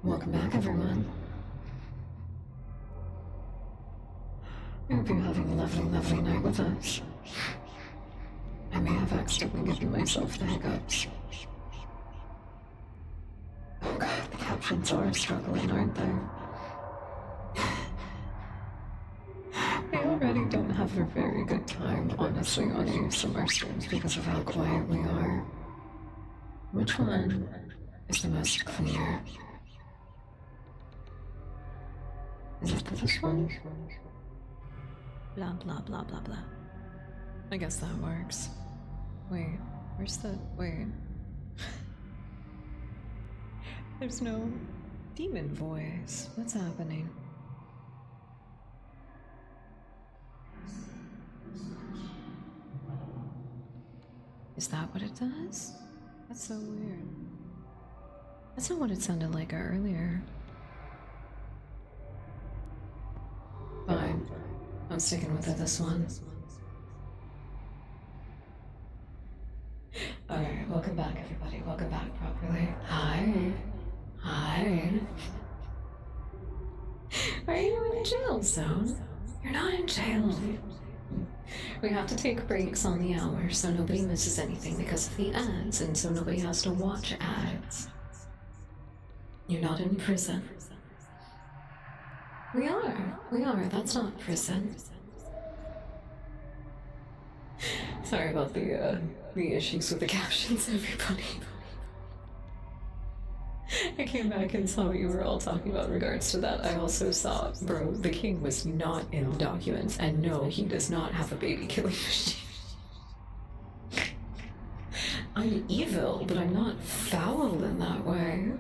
Welcome back, everyone. I hope you're having a lovely, lovely night with us. I may have accidentally given myself the hiccups. Oh god, the captions are struggling, aren't they? We already don't have a very good time, honestly, on ASMR streams because of how quiet we are. Which one is the most clear? Is it this one? Blah, blah, blah, blah, blah. I guess that works. Wait, where's the... wait. There's no demon voice. What's happening? Is that what it does? That's so weird. That's not what it sounded like earlier. Fine. I'm sticking with it this one. Alright, welcome back everybody. Welcome back properly. Hi. Hi. Are you in jail zone? You're not in jail. We have to take breaks on the hour so nobody misses anything because of the ads and so nobody has to watch ads. You're not in prison. We are. That's not prison. Sorry about the issues with the captions, everybody. I came back and saw what you were all talking about in regards to that. I also saw, bro, the king was not in the documents, and no, he does not have a baby killing machine. I'm evil, but I'm not foul in that way.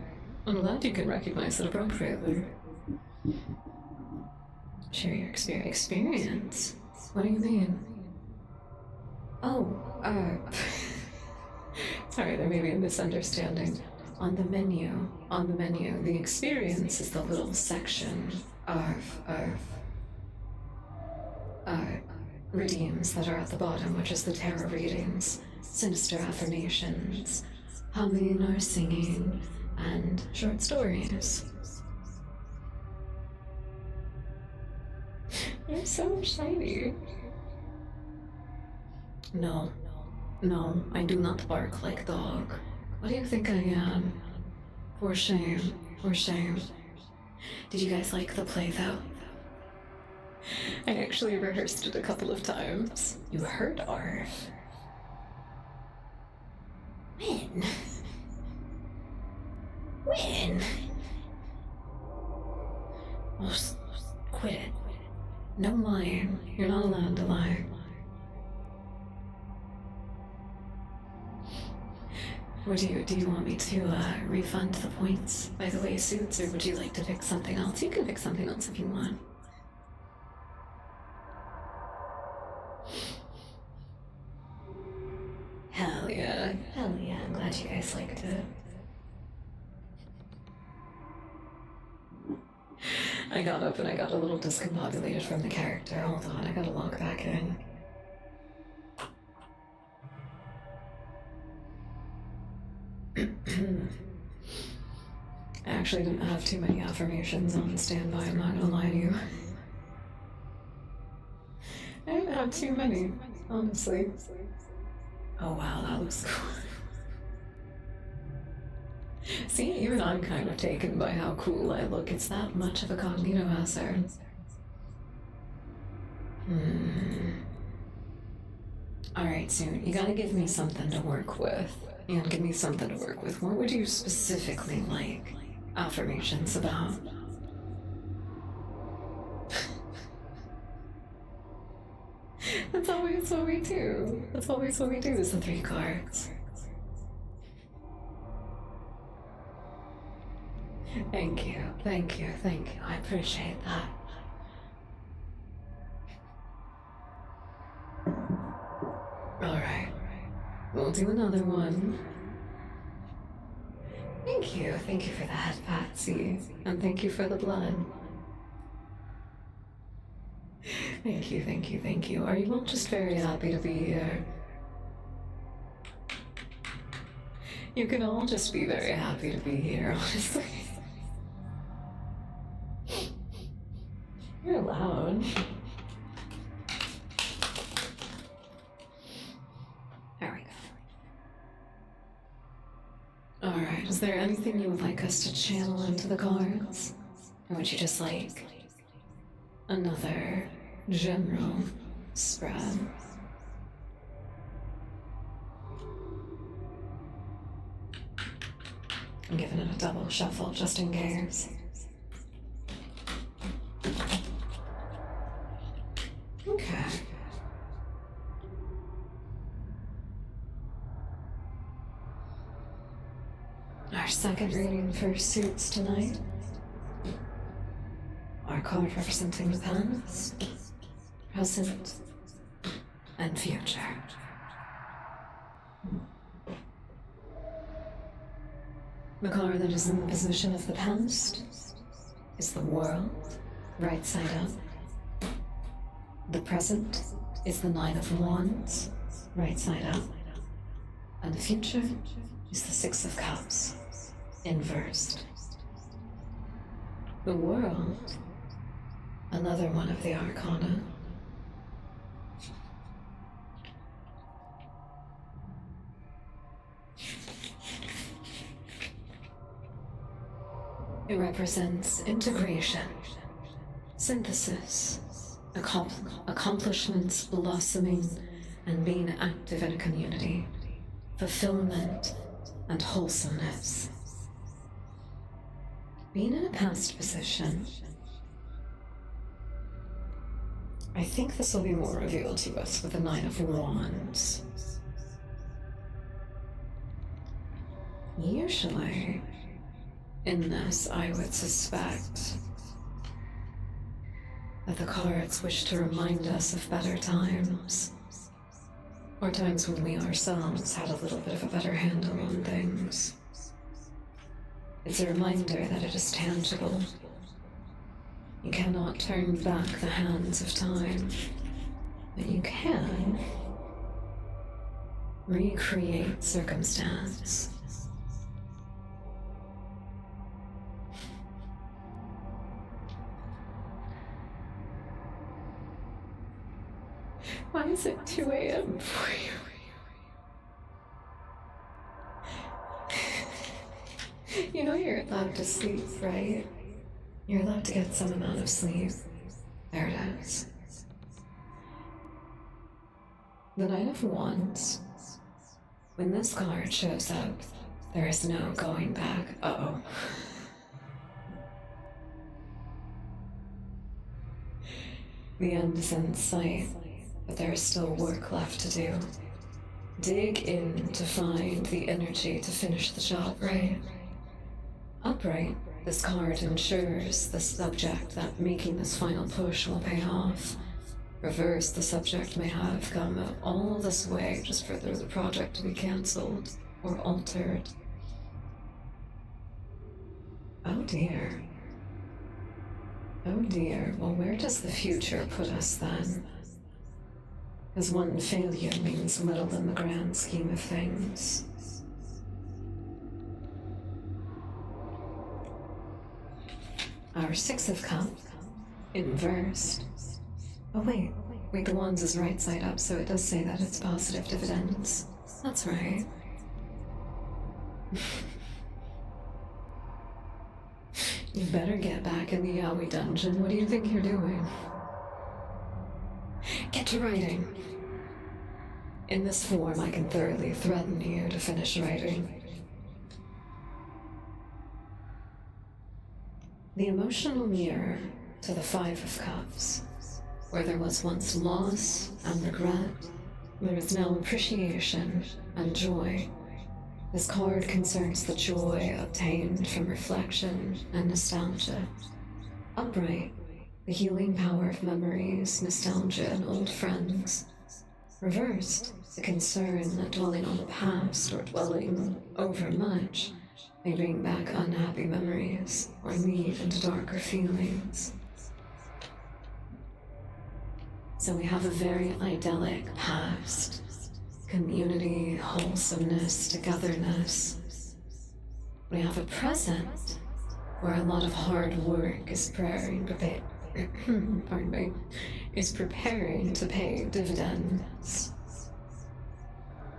I'm glad you can recognize it appropriately. Share your experience? What do you mean? Oh, sorry, there may be a misunderstanding. On the menu, the experience is the little section of redeems that are at the bottom, which is the tarot readings, sinister affirmations, humming or singing, and short stories. You're so shiny. No, I do not bark like dog. What do you think I am? For shame, for shame. Did you guys like the play though? I actually rehearsed it a couple of times. You heard Arf. When? When? Oh, quit it. No lying. You're not allowed to lie. Do you want me to refund the points by the way suits, or would you like to pick something else? You can pick something else if you want. Hell yeah. Hell yeah, I'm glad you guys liked it. I got up and I got a little discombobulated from the character. Hold on, I gotta log back in. I actually didn't have too many affirmations on standby, I'm not gonna lie to you. I didn't have too many, honestly. Oh wow, that looks cool. See, even I'm kind of taken by how cool I look. It's that much of a cognito hazard. Alright, Soon, you gotta give me something to work with. And give me something to work with. What would you specifically like affirmations about? That's always what we do. That's always what we do is the 3 cards. Thank you. I appreciate that. Alright. We'll do another one. Thank you for that, Patsy. And thank you for the blood. Thank you. Are you all just very happy to be here? You can all just be very happy to be here, honestly. loud. There we go. Alright, is there anything you would like us to channel into the cards? Or would you just like another general spread? I'm giving it a double shuffle just in case. Okay. Our second reading for suits tonight. Our card representing the past, present, and future. The card that is in the position of the past is the world, right side up. The present is the Nine of Wands, right side up. And the future is the Six of Cups, inversed. The world, another one of the Arcana. It represents integration, synthesis, accomplishments blossoming, and being active in a community, fulfillment, and wholesomeness. Being in a past position, I think this will be more revealed to us with the Nine of Wands. Usually, in this, I would suspect that the cards wish to remind us of better times, or times when we ourselves had a little bit of a better handle on things. It's a reminder that it is tangible. You cannot turn back the hands of time, but you can recreate circumstance. Why is it 2 a.m. for you? You know you're allowed to sleep, right? You're allowed to get some amount of sleep. There it is. The Knight of Wands. When this card shows up, there is no going back. Uh-oh. The end is in sight, but there is still work left to do. Dig in to find the energy to finish the job right. Upright, this card ensures the subject that making this final push will pay off. Reverse, the subject may have come all this way just for the project to be cancelled or altered. Oh dear. Oh dear, well where does the future put us then? Because one failure means little in the grand scheme of things. Our Six of Cups, inversed. Oh wait, the Wands is right side up, so it does say that it's positive dividends. That's right. You better get back in the Yaoi dungeon. What do you think you're doing? Get to writing. In this form, I can thoroughly threaten you to finish writing. The emotional mirror to the Five of Cups. Where there was once loss and regret, there is now appreciation and joy. This card concerns the joy obtained from reflection and nostalgia. Upright, the healing power of memories, nostalgia, and old friends. Reversed, the concern that dwelling on the past or dwelling over much may bring back unhappy memories or lead into darker feelings. So we have a very idyllic past. Community, wholesomeness, togetherness. We have a present where a lot of hard work is pardon me, is preparing to pay dividends.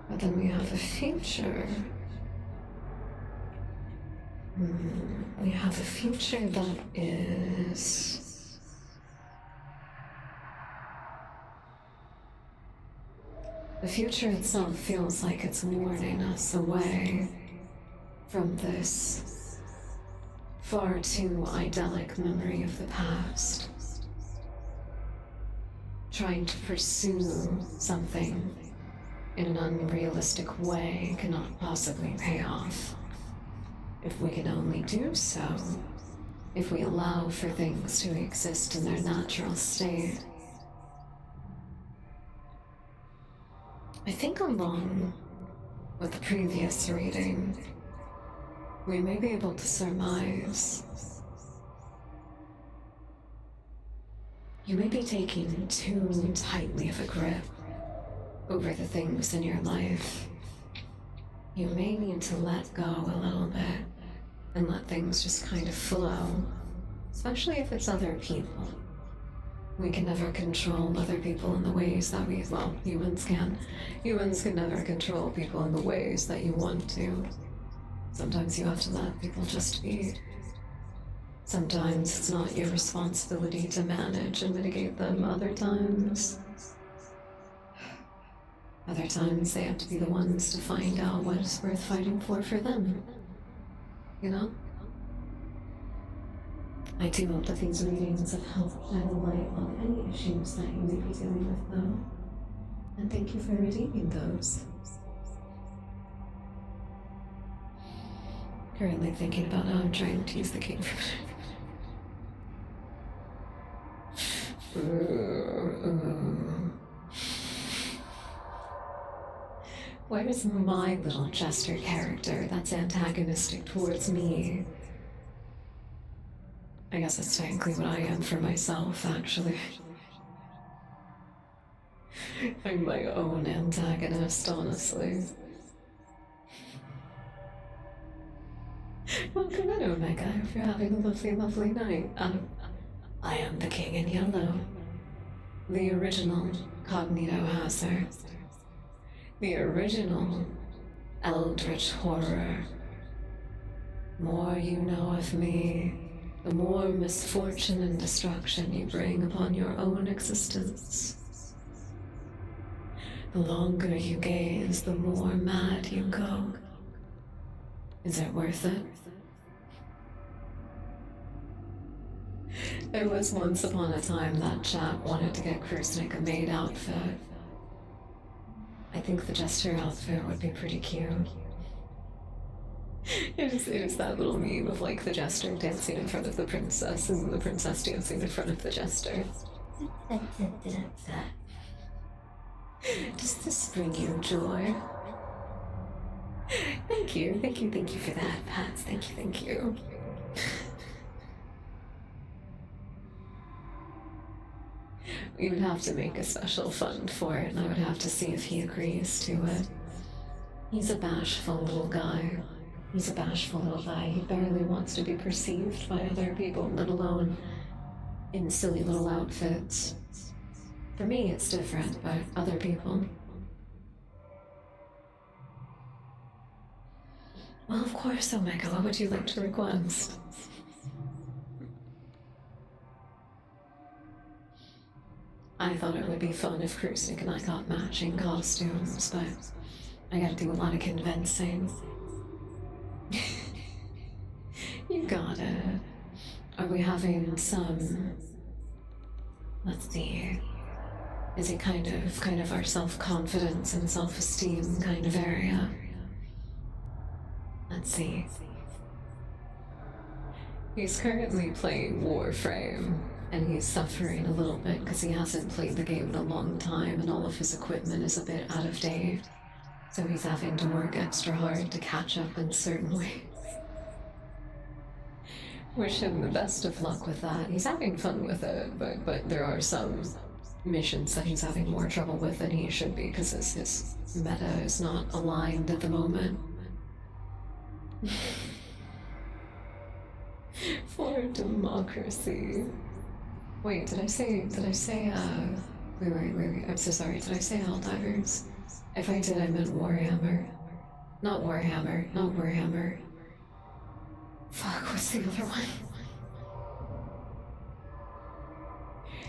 But then we have a future. We have a future that is... The future itself feels like it's warning us away from this far too idyllic memory of the past. Trying to pursue something in an unrealistic way cannot possibly pay off. If we can only do so, if we allow for things to exist in their natural state. I think along with the previous reading, we may be able to surmise you may be taking too tightly of a grip over the things in your life. You may need to let go a little bit and let things just kind of flow, especially if it's other people. We can never control other people in the ways that we, well, humans can. Humans can never control people in the ways that you want to. Sometimes you have to let people just be. Sometimes it's not your responsibility to manage and mitigate them. Other times they have to be the ones to find out what is worth fighting for them. You know? I do hope that these readings have helped shed a light on any issues that you may be dealing with, though. And thank you for redeeming those. Currently thinking about how I'm trying to use the king for... Where's my little jester character that's antagonistic towards me? I guess that's technically what I am for myself, actually. I'm my own antagonist, honestly. Welcome in, Omega, if you're having a lovely, lovely night. I am the King in Yellow. The original Cognito Hazard. The original Eldritch Horror. More you know of me, the more misfortune and destruction you bring upon your own existence. The longer you gaze, the more mad you go. Is it worth it? There was once upon a time that chap wanted to get Krusnik a maid outfit. I think the jester outfit would be pretty cute. It is that little meme of like the jester dancing in front of the princess and the princess dancing in front of the jester. Does this bring you joy? Thank you for that, Pats. Thank you. We would have to make a special fund for it, and I would have to see if he agrees to it. He's a bashful little guy. He barely wants to be perceived by other people, let alone in silly little outfits. For me, it's different, but other people... Well, of course, Omega, what would you like to request? I thought it would be fun if Krusnik and I got matching costumes, but I gotta do a lot of convincing. You got it. Are we having some... Let's see... Is it kind of our self-confidence and self-esteem kind of area? Let's see. He's currently playing Warframe, and he's suffering a little bit because he hasn't played the game in a long time and all of his equipment is a bit out of date. So he's having to work extra hard to catch up in certain ways. Wish him the best of luck with that. He's having fun with it, but there are some missions that he's having more trouble with than he should be because his meta is not aligned at the moment. For democracy. Wait, did I say, wait, I'm so sorry. Did I say Helldivers? If I did, I meant Warhammer. Not Warhammer, not Warhammer. Fuck, what's the other one?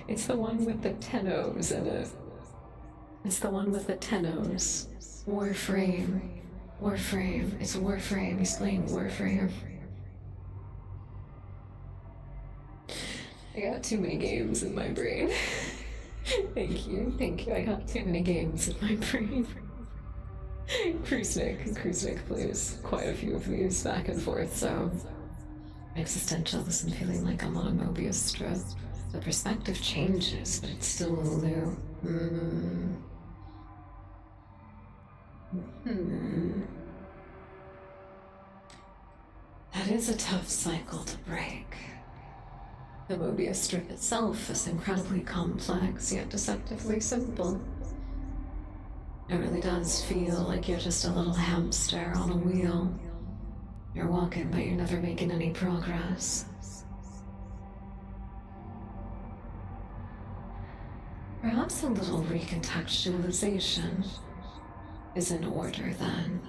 It's the one with the Tennos in it. It's the one with the Tennos. Warframe. Warframe. It's Warframe. He's playing Warframe. I got too many games in my brain. Thank you. I got too many games in my brain. Krusnik plays quite a few of these back and forth, so existentialist and feeling like I'm on a Mobius strip. The perspective changes, but it's still a little new. That is a tough cycle to break. The Mobius strip itself is incredibly complex, yet deceptively simple. It really does feel like you're just a little hamster on a wheel. You're walking, but you're never making any progress. Perhaps a little recontextualization is in order then.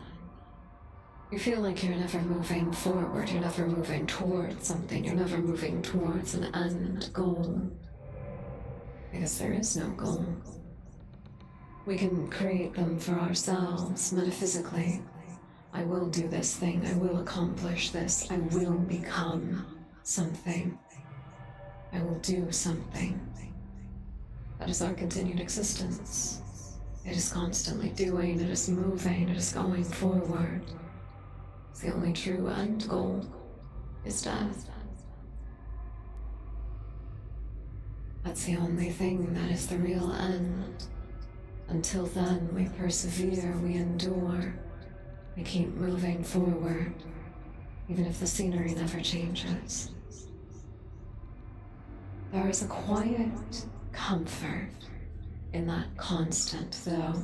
You feel like you're never moving forward, you're never moving towards something, you're never moving towards an end goal. Because there is no goal. We can create them for ourselves, metaphysically. I will do this thing, I will accomplish this, I will become something. I will do something. That is our continued existence. It is constantly doing, it is moving, it is going forward. The only true end goal is death. That's the only thing that is the real end. Until then, we persevere, we endure, we keep moving forward, even if the scenery never changes. There is a quiet comfort in that constant, though.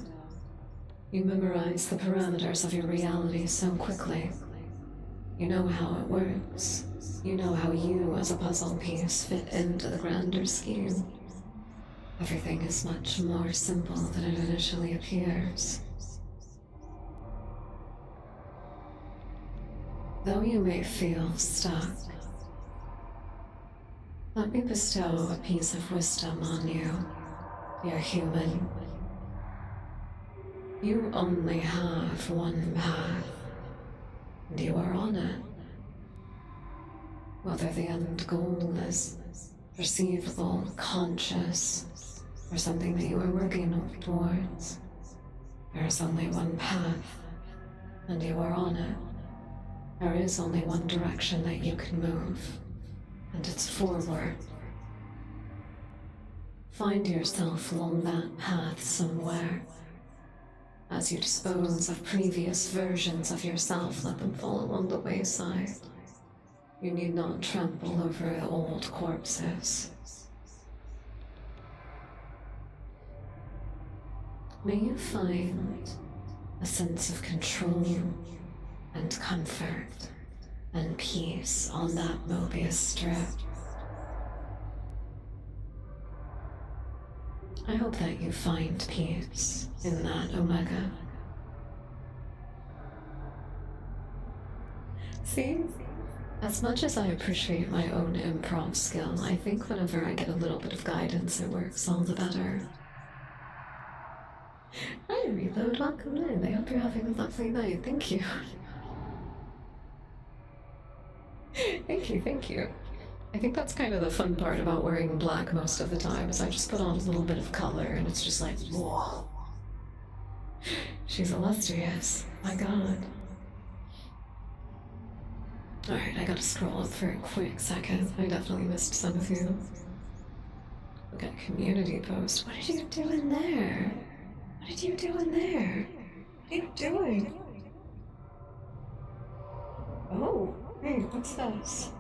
You memorize the parameters of your reality so quickly. You know how it works. You know how you, as a puzzle piece, fit into the grander scheme. Everything is much more simple than it initially appears. Though you may feel stuck, let me bestow a piece of wisdom on you. You're human. You only have one path, and you are on it. Whether the end goal is perceivable, conscious, or something that you are working towards, there is only one path, and you are on it. There is only one direction that you can move, and it's forward. Find yourself along that path somewhere. As you dispose of previous versions of yourself, let them fall along the wayside. You need not trample over old corpses. May you find a sense of control and comfort and peace on that Mobius strip. I hope that you find peace in that, Omega. See? As much as I appreciate my own improv skill, I think whenever I get a little bit of guidance, it works all the better. Hi, Reload. Welcome in. I hope you're having a lovely night. Thank you. Thank you. I think that's kind of the fun part about wearing black most of the time, is I just put on a little bit of color and it's just like, whoa. She's illustrious. My god. Alright, I gotta scroll up for a quick second. I definitely missed some of you. Look at community post. What did you do in there? What did you do in there? What are you doing? Oh, hey, what's this?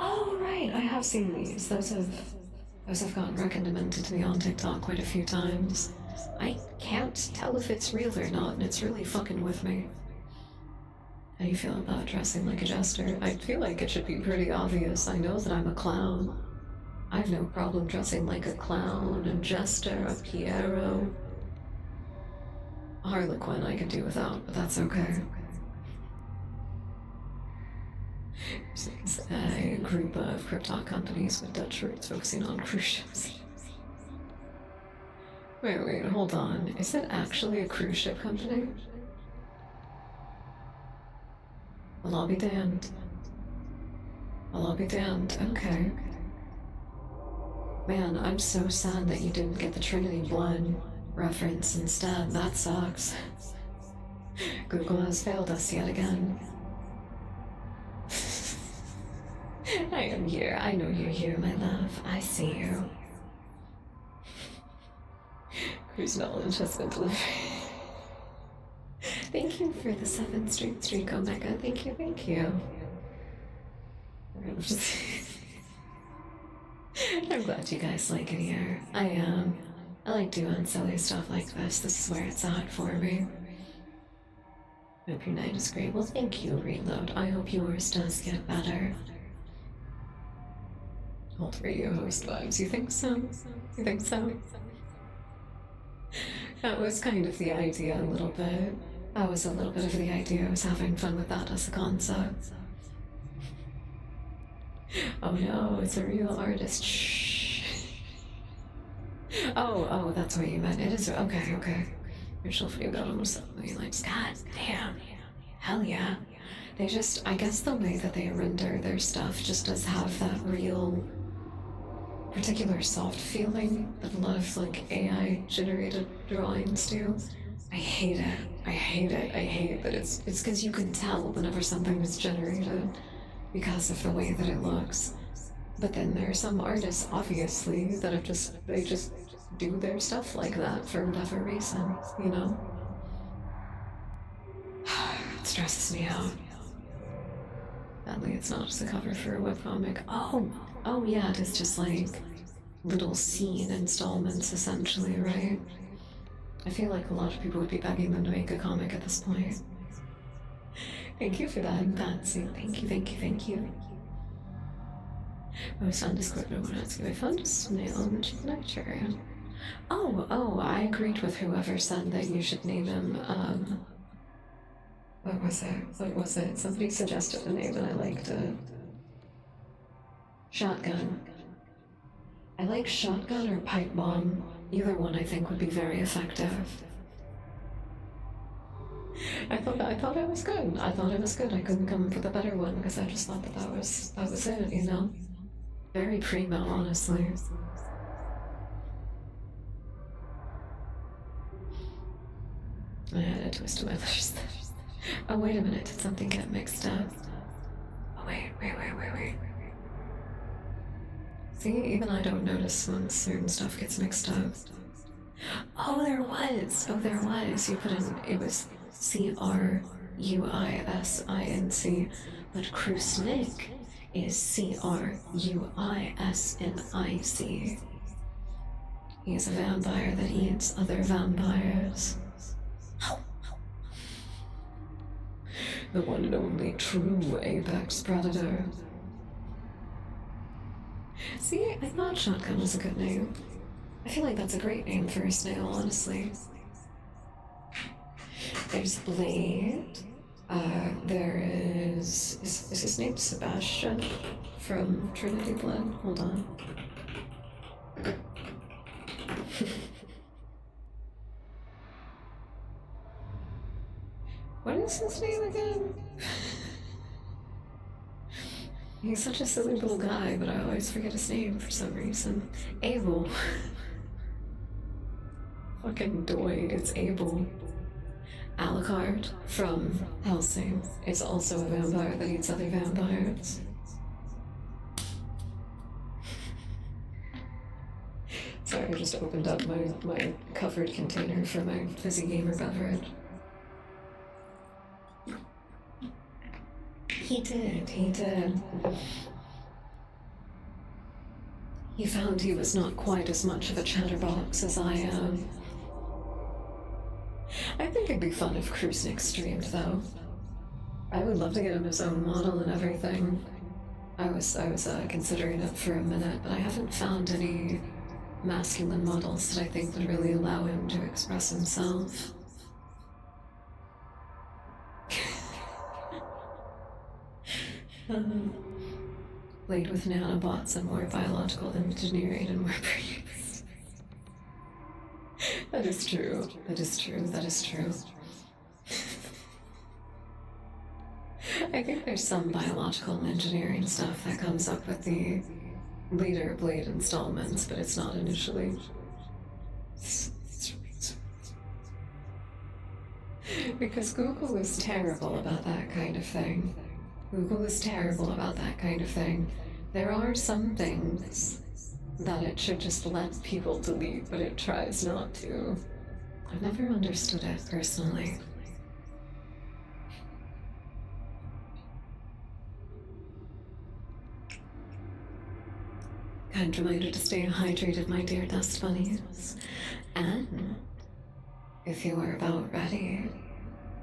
Oh, right, I have seen these. Those have gotten recommended to me on TikTok quite a few times. I can't tell if it's real or not, and it's really fucking with me. How do you feel about dressing like a jester? I feel like it should be pretty obvious. I know that I'm a clown. I have no problem dressing like a clown, a jester, a Piero. A Harlequin I could do without, but that's okay. A group of crypto companies with Dutch roots focusing on cruise ships. Wait, hold on. Is it actually a cruise ship company? Well, I'll be damned. Well, I'll be damned. Okay. Man, I'm so sad that you didn't get the Trinity Blood reference instead. That sucks. Google has failed us yet again. I am here. I know you're here, my love. I see you. Cruise knowledge has been delivered. Thank you for the 7th straight streak, Omega. Thank you, thank you. I'm glad you guys like it here. I am. I like doing silly stuff like this. This is where it's at for me. Hope your night is great. Well, thank you, Reload. I hope yours does get better. Old radio host vibes. You think so? You think so? That was kind of the idea a little bit. That was a little bit of the idea. I was having fun with that as a concept. Oh no, it's a real artist. Shh. Oh, that's what you meant. It is. Okay. Original video got almost suddenly like, God damn. Hell yeah. They just, I guess the way that they render their stuff just does have that real particular soft feeling that a lot of like AI generated drawings do. I hate it. I hate that it's because you can tell whenever something is generated because of the way that it looks. But then there are some artists, obviously, that have they just do their stuff like that for whatever reason, you know? It stresses me out. Sadly, it's not just a cover for a webcomic. Oh yeah, it is just like little scene installments, essentially, right? I feel like a lot of people would be begging them to make a comic at this point. Thank you for that, Patsy. Thank you. Most undescribable when it's I found a snail in the chicken nightshade. Oh, I agreed with whoever said that you should name him, what was it? Somebody suggested a name and I liked it. Shotgun. I like shotgun or pipe bomb. Either one I think would be very effective. I thought it was good. I couldn't come up with a better one because I just thought that was it, you know? Very primo, honestly. I had a twist to my lips. Oh, wait a minute. Did something get mixed up? Oh, wait. See, even I don't notice when certain stuff gets mixed up. Oh, there was. You put in, it was Cruisinc, but Krusnik is Cruisnic. He is a vampire that eats other vampires. The one and only true apex predator. See, I thought Shotgun was a good name. I feel like that's a great name for a snail, honestly. There's Blade. There is his name Sebastian from Trinity Blood? Hold on. What is his name again? He's such a silly little guy, but I always forget his name for some reason. Abel. Fucking doy, it's Abel. Alucard from Hellsing is also a vampire that eats other vampires. Sorry, I just opened up my covered container for my fizzy gamer beverage. He did. He found he was not quite as much of a chatterbox as I am. I think it'd be fun if Krusnik streamed, though. I would love to get him his own model and everything. I was considering it for a minute, but I haven't found any masculine models that I think would really allow him to express himself. Played with nanobots and more biological engineering and more breeds. That is true. That is true. That is true. I think there's some biological engineering stuff that comes up with the later Blade installments, but it's not initially. Because Google is terrible about that kind of thing. Google is terrible about that kind of thing. There are some things that it should just let people delete, but it tries not to. I've never understood it personally. Kind reminder to stay hydrated, my dear dust bunnies. And if you are about ready,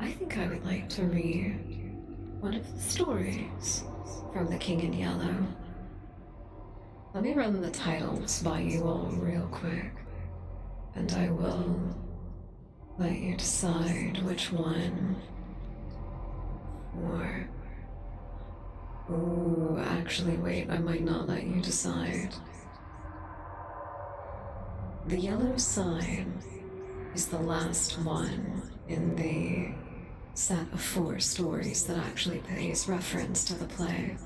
I think I would like to read one of the stories from The King in Yellow. Let me run the titles by you all real quick, and I will let you decide which one. Or... Ooh, actually, wait, I might not let you decide. The Yellow Sign is the last one in the set of 4 stories that actually pays reference to the play.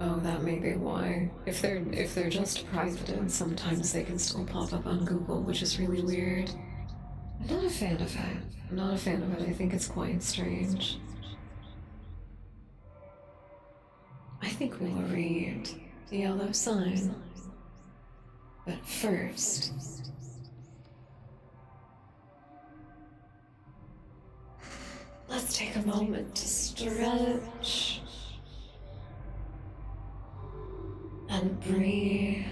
Oh, that may be why. If they're just privated, sometimes they can still pop up on Google, which is really weird. I'm not a fan of it. I'm not a fan of it. I think it's quite strange. I think we will read The Yellow Sign. But first... let's take a moment to stretch and breathe.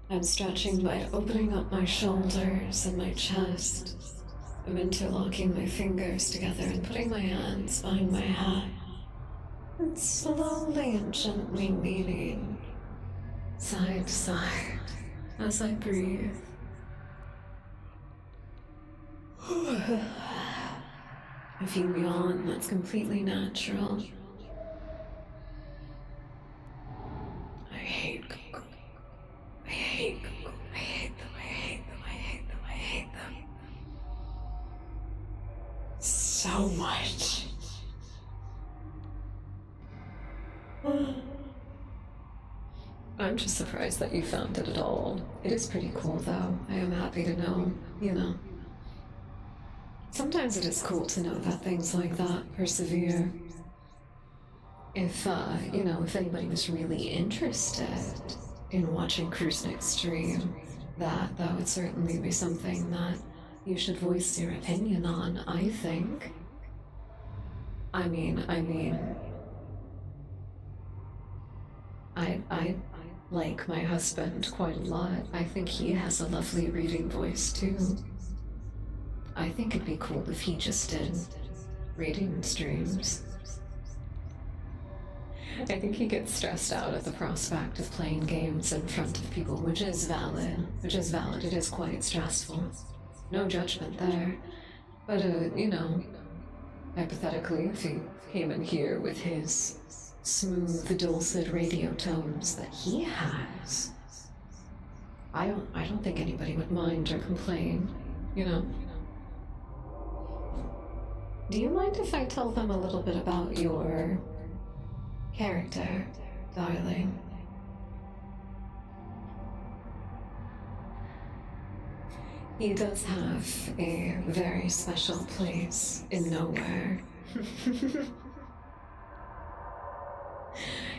I'm stretching by opening up my shoulders and my chest. I'm interlocking my fingers together and putting my hands behind my head. And slowly and gently leaning side to side as I breathe. If you yawn, that's completely natural. I hate Google. I hate Google. I hate them. I hate them. I hate them. I hate them. So much. I'm just surprised that you found it at all. It is pretty cool, though. I am happy to know, you know. Sometimes it is cool to know that things like that persevere. If, if anybody was really interested in watching Krusnik's stream, that would certainly be something that you should voice your opinion on, I think. I like my husband quite a lot. I think he has a lovely reading voice, too. I think it'd be cool if he just did reading streams. I think he gets stressed out at the prospect of playing games in front of people, which is valid. It is quite stressful. No judgment there. But, hypothetically, if he came in here with his smooth, dulcet radio tones that he has, I don't think anybody would mind or complain, Do you mind if I tell them a little bit about your character, darling? He does have a very special place in nowhere.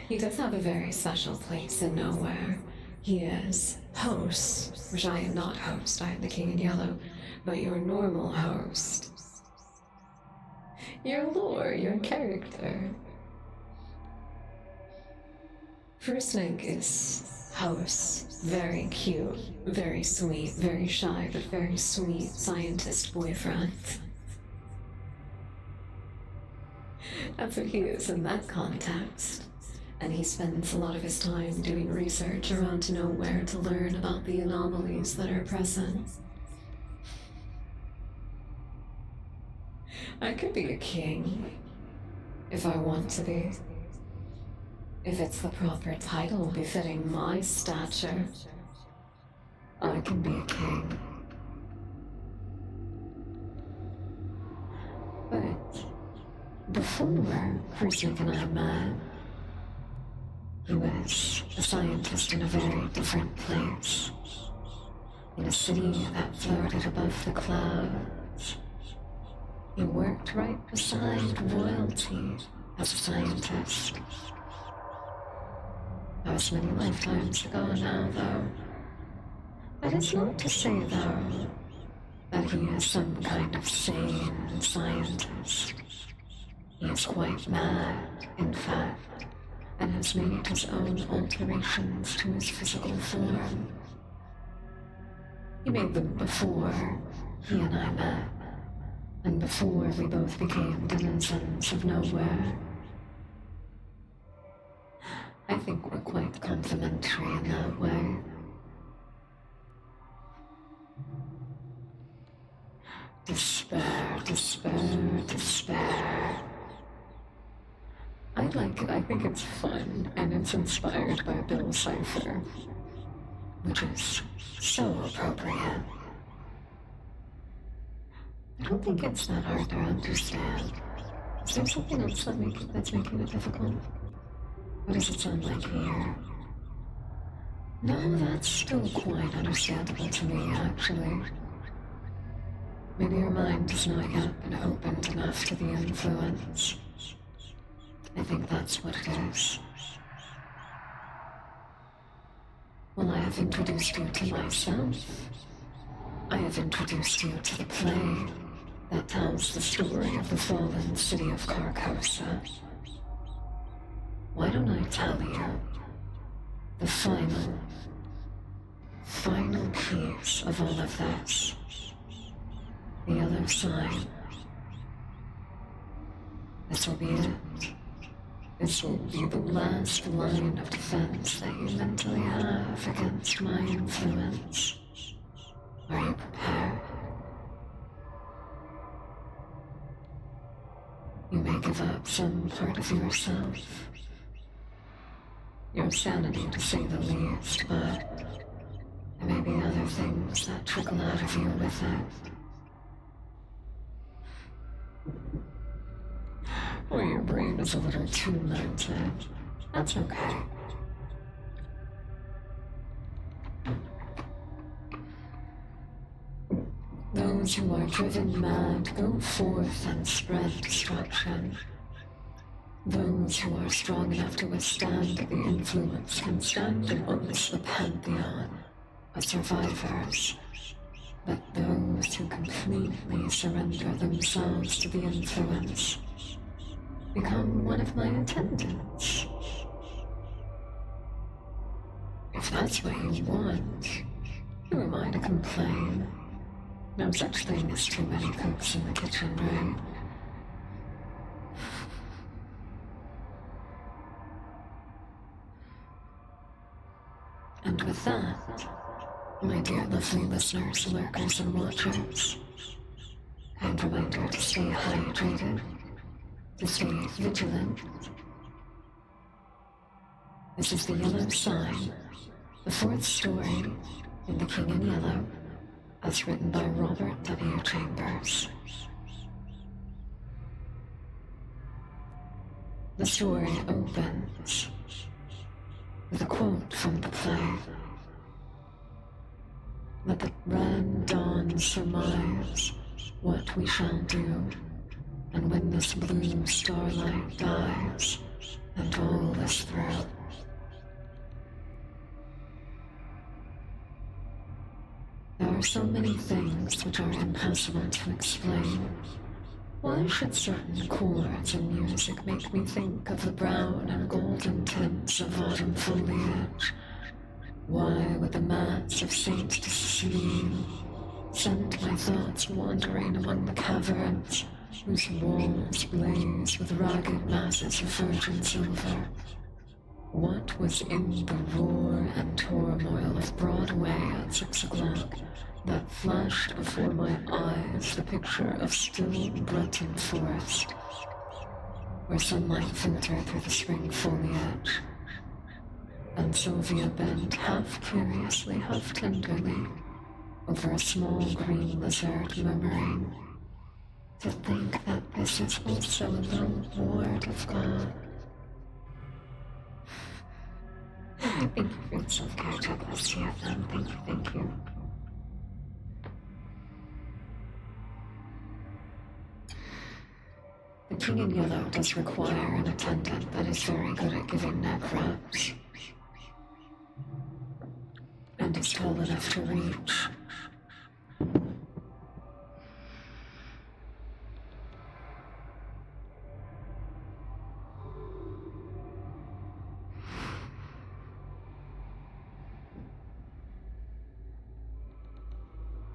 He does have a very special place in nowhere. He is host, which I am not host, I am the King in Yellow, but your normal host. Your lore, your character. Krusnik is house, very cute, very sweet, very shy, but very sweet scientist boyfriend. That's what he is in that context. And he spends a lot of his time doing research around nowhere to learn about the anomalies that are present. I could be a king, if I want to be. If it's the proper title befitting my stature, I can be a king. But before Krusnik and I met, he was a scientist in a very different place, in a city that floated above the clouds. He worked right beside royalty as a scientist. That was many lifetimes ago now, though. That is not to say, though, that he is some kind of sane scientist. He is quite mad, in fact, and has made his own alterations to his physical form. He made them before he and I met, and before we both became denizens of nowhere. I think we're quite complementary in that way. Despair, despair, despair. I like it. I think it's fun, and it's inspired by Bill Cipher, which is so appropriate. I don't think it's that hard to understand. Is there something else that's making it difficult? What does it sound like here? No, that's still quite understandable to me, actually. Maybe your mind has not yet been opened enough to the influence. I think that's what it is. Well, I have introduced you to myself. I have introduced you to the play that tells the story of the fallen city of Carcosa. Why don't I tell you the final piece of all of this? The other side. This will be it. This will be the last line of defense that you mentally have against my influence. Are you prepared? You may give up some part of yourself. Your sanity, to say the least, but there may be other things that trickle out of you with it. Or your brain is a little too limited. That's okay. Those who are driven mad go forth and spread destruction. Those who are strong enough to withstand the influence can stand amongst the pantheon of survivors. But those who completely surrender themselves to the influence become one of my attendants. If that's what you want, who am I to complain? No such thing as too many cooks in the kitchen, right? And with that, my dear lovely listeners, lurkers, and watchers, kind reminder to stay hydrated, to stay vigilant. This is The Yellow Sign, the fourth story in The King in Yellow, as written by Robert W. Chambers. The story opens with a quote from the play. Let the red dawn surmise what we shall do, and when this blue starlight dies, and all is through. There are so many things which are impossible to explain. Why should certain chords in music make me think of the brown and golden tints of autumn foliage? Why would the Mass of Saint Cecilie send my thoughts wandering among the caverns whose walls blaze with ragged masses of virgin silver? What was in the roar and turmoil of Broadway at 6 o'clock that flashed before my eyes the picture of still Breton forest, where sunlight filtered through the spring foliage, and Sylvia bent half curiously, half tenderly over a small green lizard, murmuring, "To think that this is also a little ward of God." Thank you for the self-care checklist, TFM. Thank you, thank you. The King in Yellow does require an attendant that is very good at giving neck rubs, and is tall enough to reach.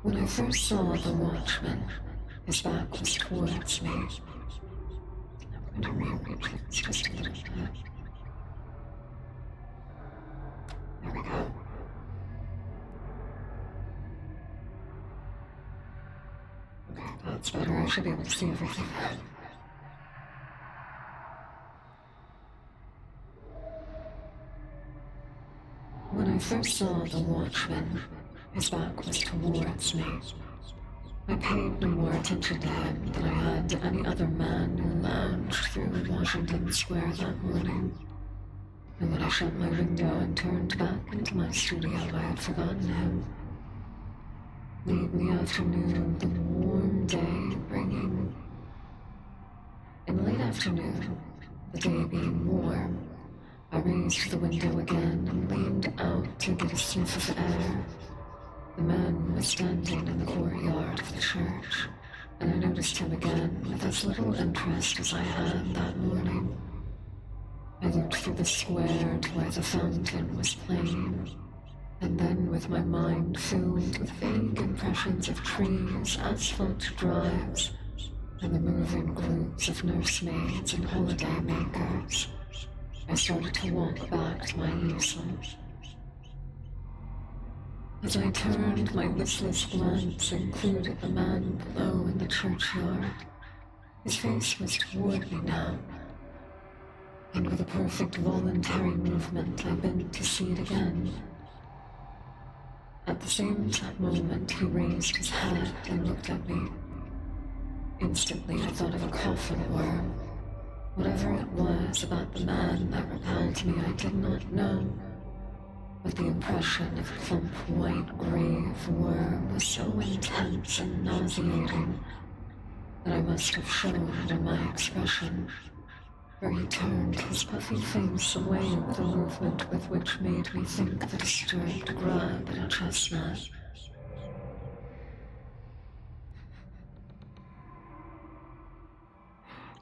When I first saw the watchman, his back was towards me. I'm going to rearrange this just a little bit. There we go. Okay, that's better. I should be able to see everything now. When I first saw the watchman, his back was towards me. I paid no more attention to him than I had to any other man who lounged through Washington Square that morning. And when I shut my window and turned back into my studio, I had forgotten him. Late in the afternoon, the warm day bringing. In the late afternoon, the day being warm, I raised the window again and leaned out to get a sniff of air. The man was standing in the courtyard of the church, and I noticed him again with as little interest as I had that morning. I looked through the square to where the fountain was playing, and then with my mind filled with vague impressions of trees, asphalt drives, and the moving groups of nursemaids and holiday makers, I started to walk back to my easel. As I turned, my listless glance included the man below in the churchyard. His face was toward me now, and with a perfect voluntary movement, I bent to see it again. At the same moment, he raised his head and looked at me. Instantly, I thought of a coffin worm. Whatever it was about the man that repelled me, I did not know. But the impression of a plump white grave worm was so intense and nauseating that I must have shown it in my expression, for he turned his puffy face away with a movement with which made me think of a disturbed grab at a chestnut.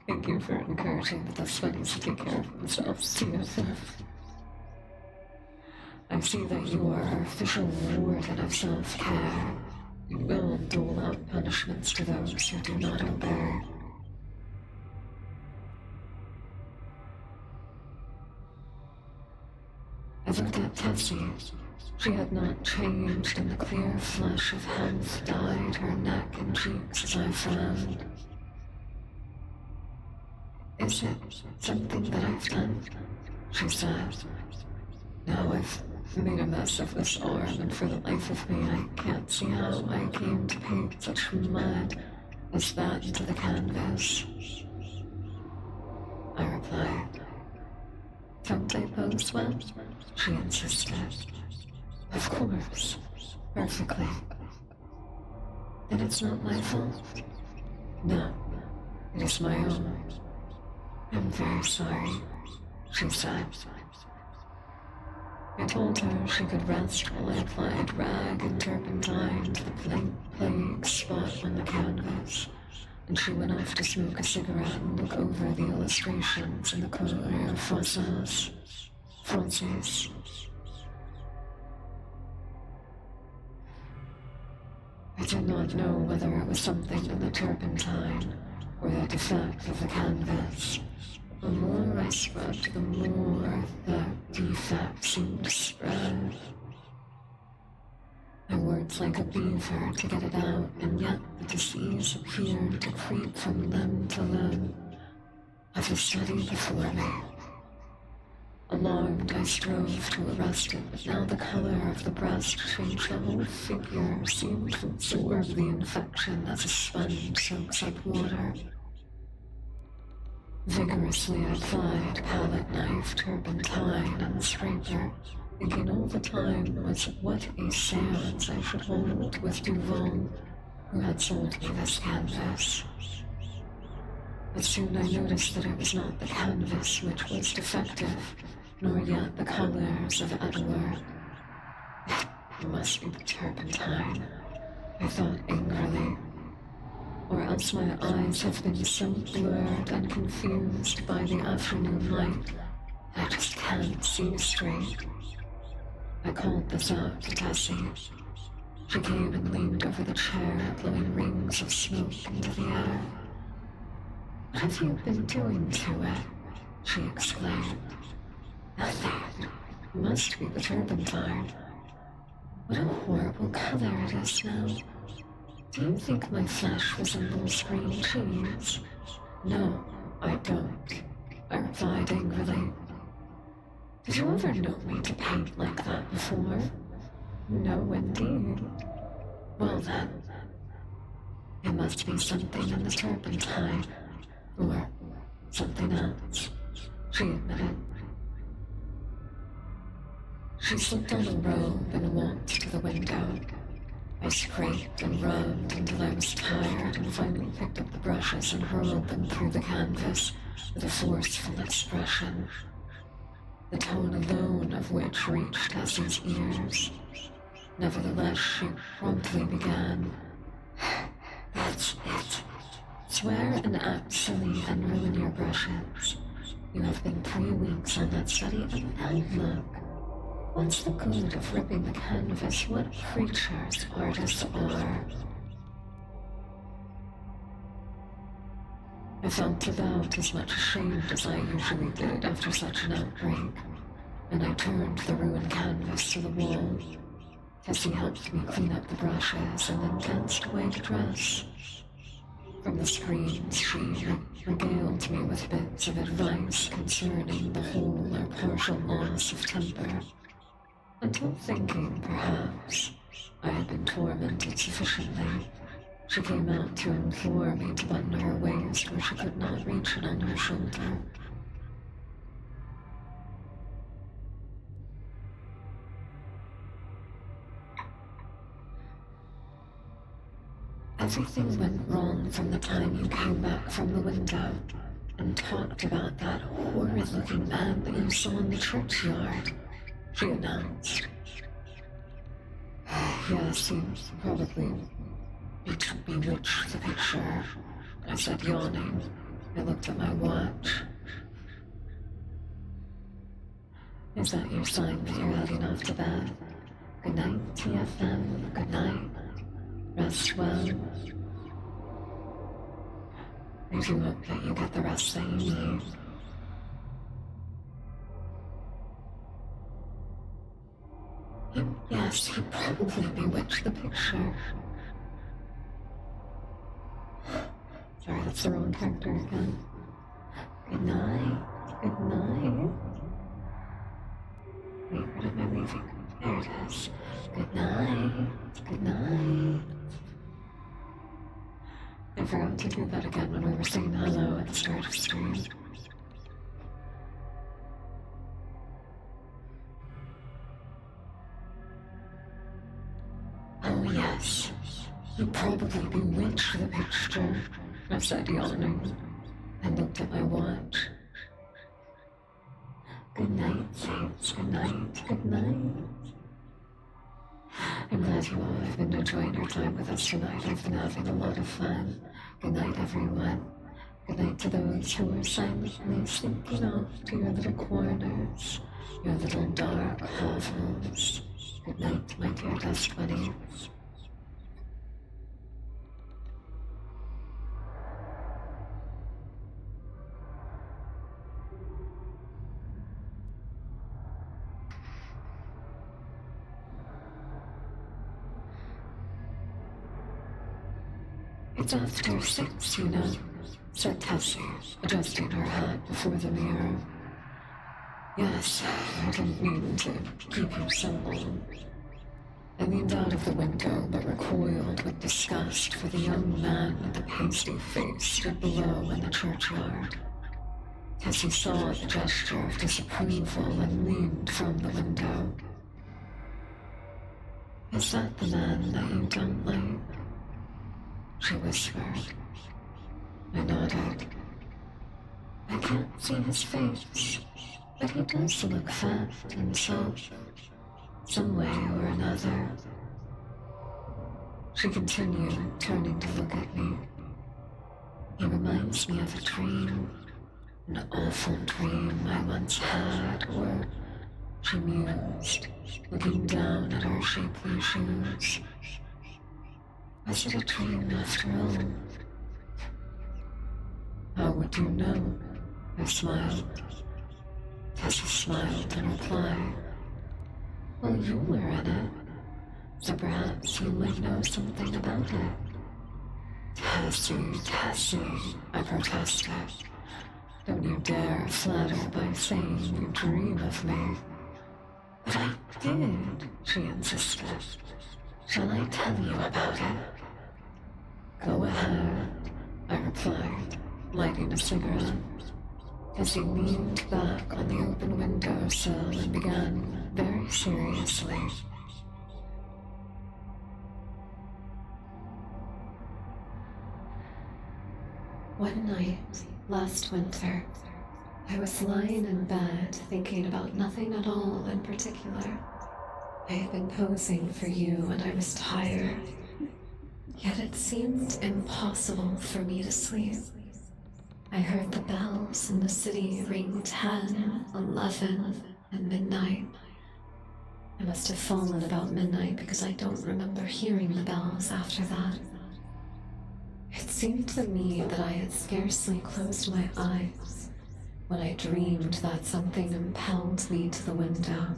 Thank you for encouraging the Sweaties to take care of themselves, CFF. I see that you are our official warden of self-care. You will dole out punishments to those who do not obey. I looked at Tessie. She had not changed, and the clear flush of health dyed her neck and cheeks as I frowned. "Is it something that I've done?" she said. "No, I've made a mess of this arm, and for the life of me, I can't see how I came to paint such mud as that into the canvas." I replied. "Don't I pose well?" she insisted. "Of course. Perfectly." "Then it's not my fault?" "No, it is my own." "I'm very sorry," she said. I told her she could rest while I applied rag and turpentine to the plague spot on the canvas, and she went off to smoke a cigarette and look over the illustrations in the Courrier Français. I did not know whether it was something in the turpentine or the defect of the canvas. The more I scrubbed, the more the defect seemed to spread. I worked like a beaver to get it out, and yet the disease appeared to creep from limb to limb. Of the study before me. Alarmed, I strove to arrest it, but now the color of the breast changed. The whole figure seemed to absorb the infection as a sponge soaks up water. Vigorously I applied palette knife, turpentine, and scraper, thinking all the time was what a seance I should hold with Duval, who had sold me this canvas. But soon I noticed that it was not the canvas which was defective, nor yet the colors of Edward. It must be the turpentine, I thought angrily. Or else my eyes have been so blurred and confused by the afternoon light, I just can't see straight. I called this out to Tessie. She came and leaned over the chair, blowing rings of smoke into the air. "What have you been doing to it?" she exclaimed. "Nothing. It must be the turpentine. What a horrible color it is now. Do you think my flesh resembles green cheese?" "No, I don't," I replied angrily. "Did you ever know me to paint like that before?" "No, indeed." "Well then, it must be something in the turpentine, or something else," she admitted. She slipped on a robe and walked to the window. I scraped and rubbed until I was tired and finally picked up the brushes and hurled them through the canvas with a forceful expression, the tone alone of which reached Tessie's ears. Nevertheless, she promptly began. "That's it. Swear and act silly and ruin your brushes. You have been 3 weeks on that study, and now look. What's the good of ripping the canvas? What creatures artists are." I felt about as much ashamed as I usually did after such an outbreak, and I turned the ruined canvas to the wall. Tessie helped me clean up the brushes and then danced away to dress. From the screens, she regaled me with bits of advice concerning the whole or partial loss of temper, until thinking, perhaps, I had been tormented sufficiently. She came out to implore me to button her waist where she could not reach it on her shoulder. Everything went wrong from the time you came back from the window and talked about that horrid-looking man that you saw in the churchyard, she announced. "Yes, he probably bewitched the picture," I said, yawning. I looked at my watch. "Is that your sign that you're heading off to bed? Good night, TFM. Good night. Rest well. I do hope that you get the rest that you need." Yes, he probably bewitched the picture. Sorry, that's the wrong character again. Good night. Good night. Wait, where am I leaving? There it is. Good night. Good night. I forgot to do that again when we were saying hello at the start of stream. "Oh yes, you probably bewitched the picture," I said, yawning, and looked at my watch. "Good night, saints. Good night. Good night." I'm glad you all have been enjoying your time with us tonight. I've been having a lot of fun. Good night, everyone. Good night to those who are silently slinking off to your little corners, your little dark hovels. Good night, my dear dust bunnies. It's after 6, you know, said Tessie, adjusting her hat before the mirror. Yes, I didn't mean to keep you so long. I leaned out of the window, but recoiled with disgust, for the young man with the pasty face stood below in the churchyard. Tessie saw the gesture of disapproval and leaned from the window. Is that the man that you don't like? She whispered. I nodded. I can't see his face, but he does look fat and soft, some way or another. She continued, turning to look at me. He reminds me of a dream, an awful dream I once had, or, she mused, looking down at her shapely shoes. Was it a dream after all? How would you know? I smiled. Tessie smiled in reply. Well, you were in it, so perhaps you might know something about it. Tessie, I protested. Don't you dare flatter by saying you dream of me. But I did, she insisted. Shall I tell you about it? Go ahead, I replied, lighting a cigarette. As he leaned back on the open windowsill and began very seriously. One night, last winter, I was lying in bed thinking about nothing at all in particular. I had been posing for you and I was tired, yet it seemed impossible for me to sleep. I heard the bells in the city ring 10, 11, and midnight. I must have fallen about midnight because I don't remember hearing the bells after that. It seemed to me that I had scarcely closed my eyes when I dreamed that something impelled me to the window.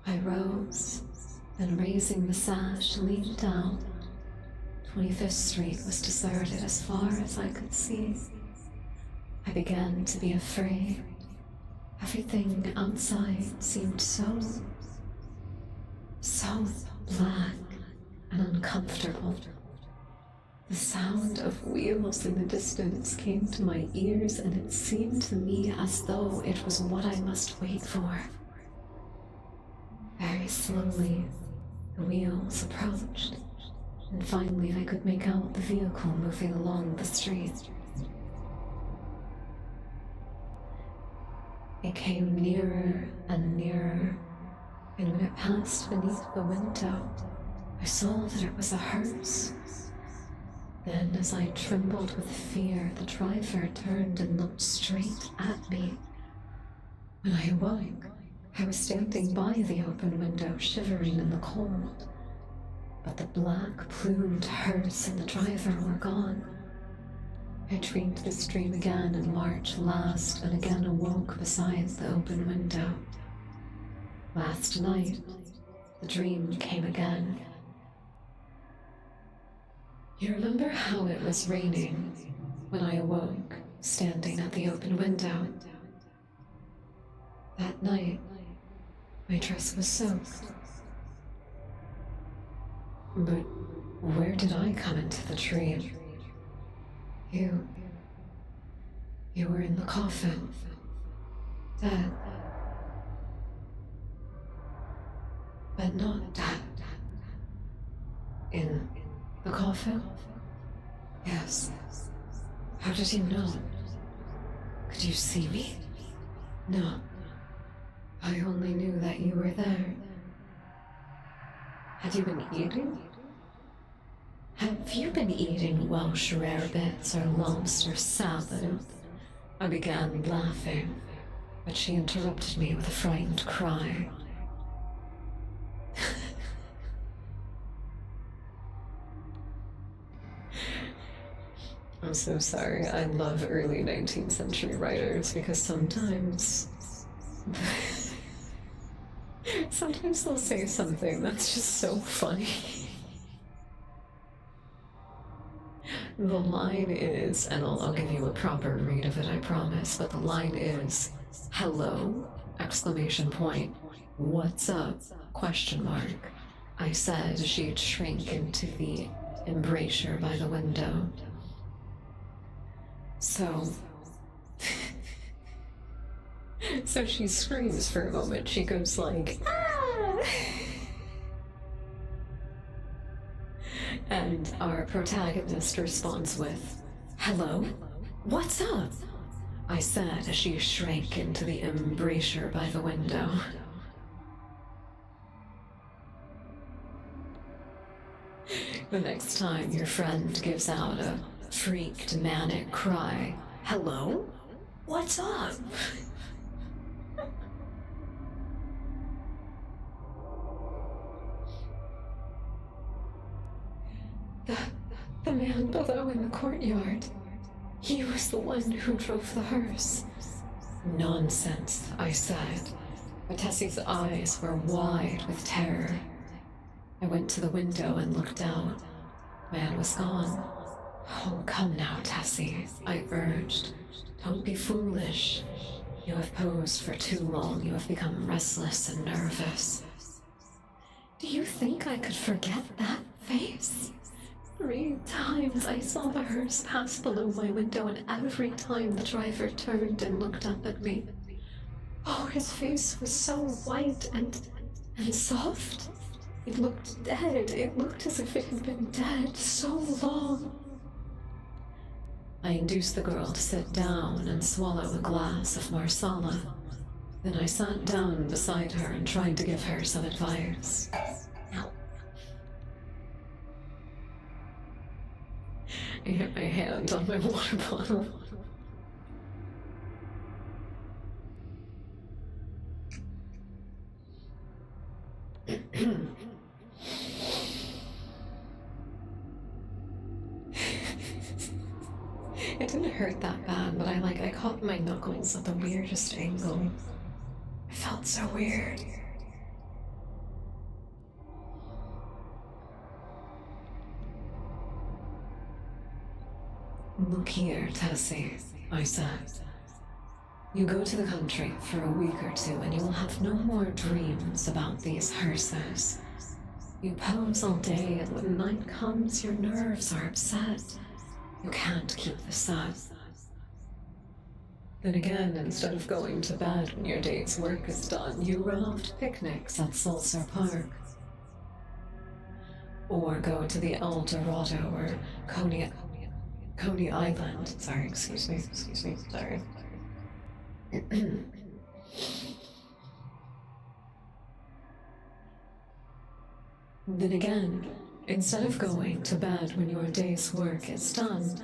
I rose and, raising the sash, leaned out. 25th Street was deserted as far as I could see. I began to be afraid. Everything outside seemed so black and uncomfortable. The sound of wheels in the distance came to my ears, and it seemed to me as though it was what I must wait for. Very slowly, the wheels approached, and finally I could make out the vehicle moving along the street. It came nearer and nearer, and when it passed beneath the window, I saw that it was a hearse. Then, as I trembled with fear, the driver turned and looked straight at me. When I awoke, I was standing by the open window, shivering in the cold. But the black-plumed hearse and the driver were gone. I dreamed this dream again in March last, and again awoke beside the open window. Last night, the dream came again. You remember how it was raining when I awoke, standing at the open window? That night, my dress was soaked. But where did I come into the dream? You were in the coffin, dead. But not dead. In the coffin? Yes. How did you know? Could you see me? No. I only knew that you were there. Had you been eating? Have you been eating Welsh rarebits or lobster salad? I began laughing, but she interrupted me with a frightened cry. I'm so sorry. I love early 19th century writers because sometimes they'll say something that's just so funny. The line is, and I'll give you a proper read of it, I promise, but the line is, hello, exclamation point, what's up, question mark. I said she'd shrink into the embrasure by the window. So she screams for a moment. She goes like, ah! And our protagonist responds with, hello? What's up? I said as she shrank into the embrasure by the window. The next time your friend gives out a freaked, manic cry, hello? What's up? The man below in the courtyard. He was the one who drove the hearse. Nonsense, I said. But Tessie's eyes were wide with terror. I went to the window and looked out. Man was gone. Oh, come now, Tessie, I urged. Don't be foolish. You have posed for too long. You have become restless and nervous. Do you think I could forget that face? 3 times I saw the hearse pass below my window, and every time the driver turned and looked up at me. Oh, his face was so white and soft. It looked dead. It looked as if it had been dead so long. I induced the girl to sit down and swallow a glass of marsala. Then I sat down beside her and tried to give her some advice. I hit my hand on my water bottle. It didn't hurt that bad, but I caught my knuckles at the weirdest angle. It felt so weird. Look here, Tessie, I said. You go to the country for a week or 2 and you will have no more dreams about these hearses. You pose all day, and when night comes, your nerves are upset. You can't keep this up. Then again, instead of going to bed when your day's work is done, you run off to picnics at Sulcer Park. Or go to the El Dorado or Coney Island. Sorry, excuse me, sorry. Then again, instead of going to bed when your day's work is done,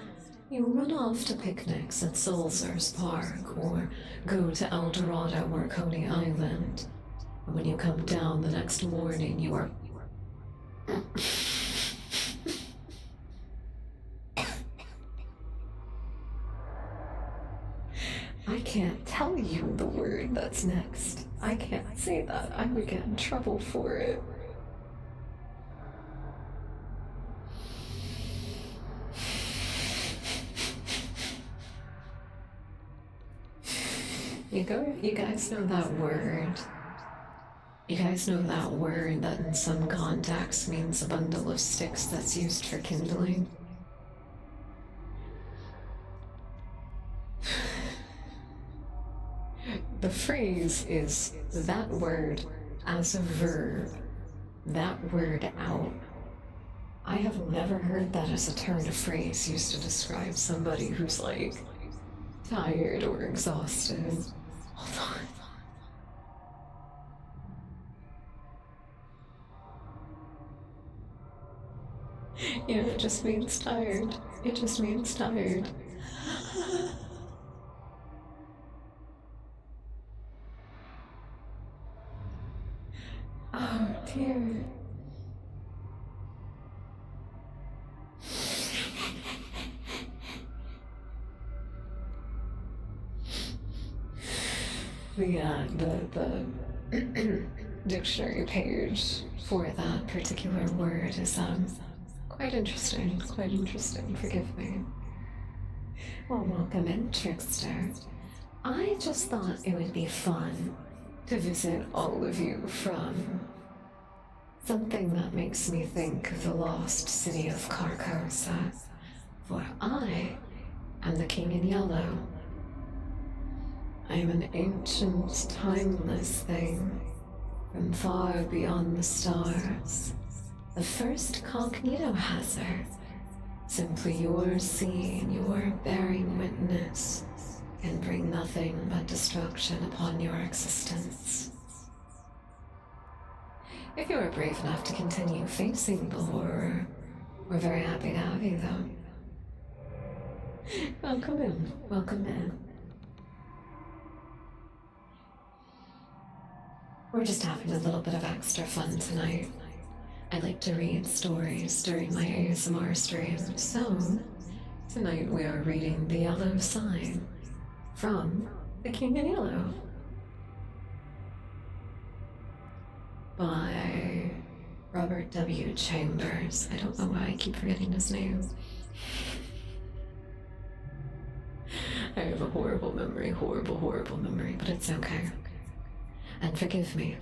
you run off to picnics at Sulcer's Park or go to El Dorado or Coney Island. And when you come down the next morning, you are... I can't tell you the word that's next. I can't say that. I would get in trouble for it. You guys know that word? You guys know that word that in some contexts means a bundle of sticks that's used for kindling? The phrase is that word as a verb, that word out. I have never heard that as a turn of phrase used to describe somebody who's like tired or exhausted. Hold on. Yeah, it just means tired. It just means tired. Oh dear. The dictionary page for that particular word is Quite interesting, quite interesting. Forgive me. Well, welcome in, Trickster. I just thought it would be fun to visit all of you from something that makes me think of the lost city of Carcosa, for I am the King in Yellow. I am an ancient, timeless thing from far beyond the stars, the first cognito hazard. Simply your seeing, your bearing witness, can bring nothing but destruction upon your existence. If you are brave enough to continue facing the horror, we're very happy to have you, though. Welcome in, welcome in. We're just having a little bit of extra fun tonight. I like to read stories during my ASMR streams, so tonight we are reading The Yellow Sign from The King in Yellow by Robert W. Chambers. I don't know why I keep forgetting his name. I have a horrible memory, horrible memory, but it's okay. And forgive me,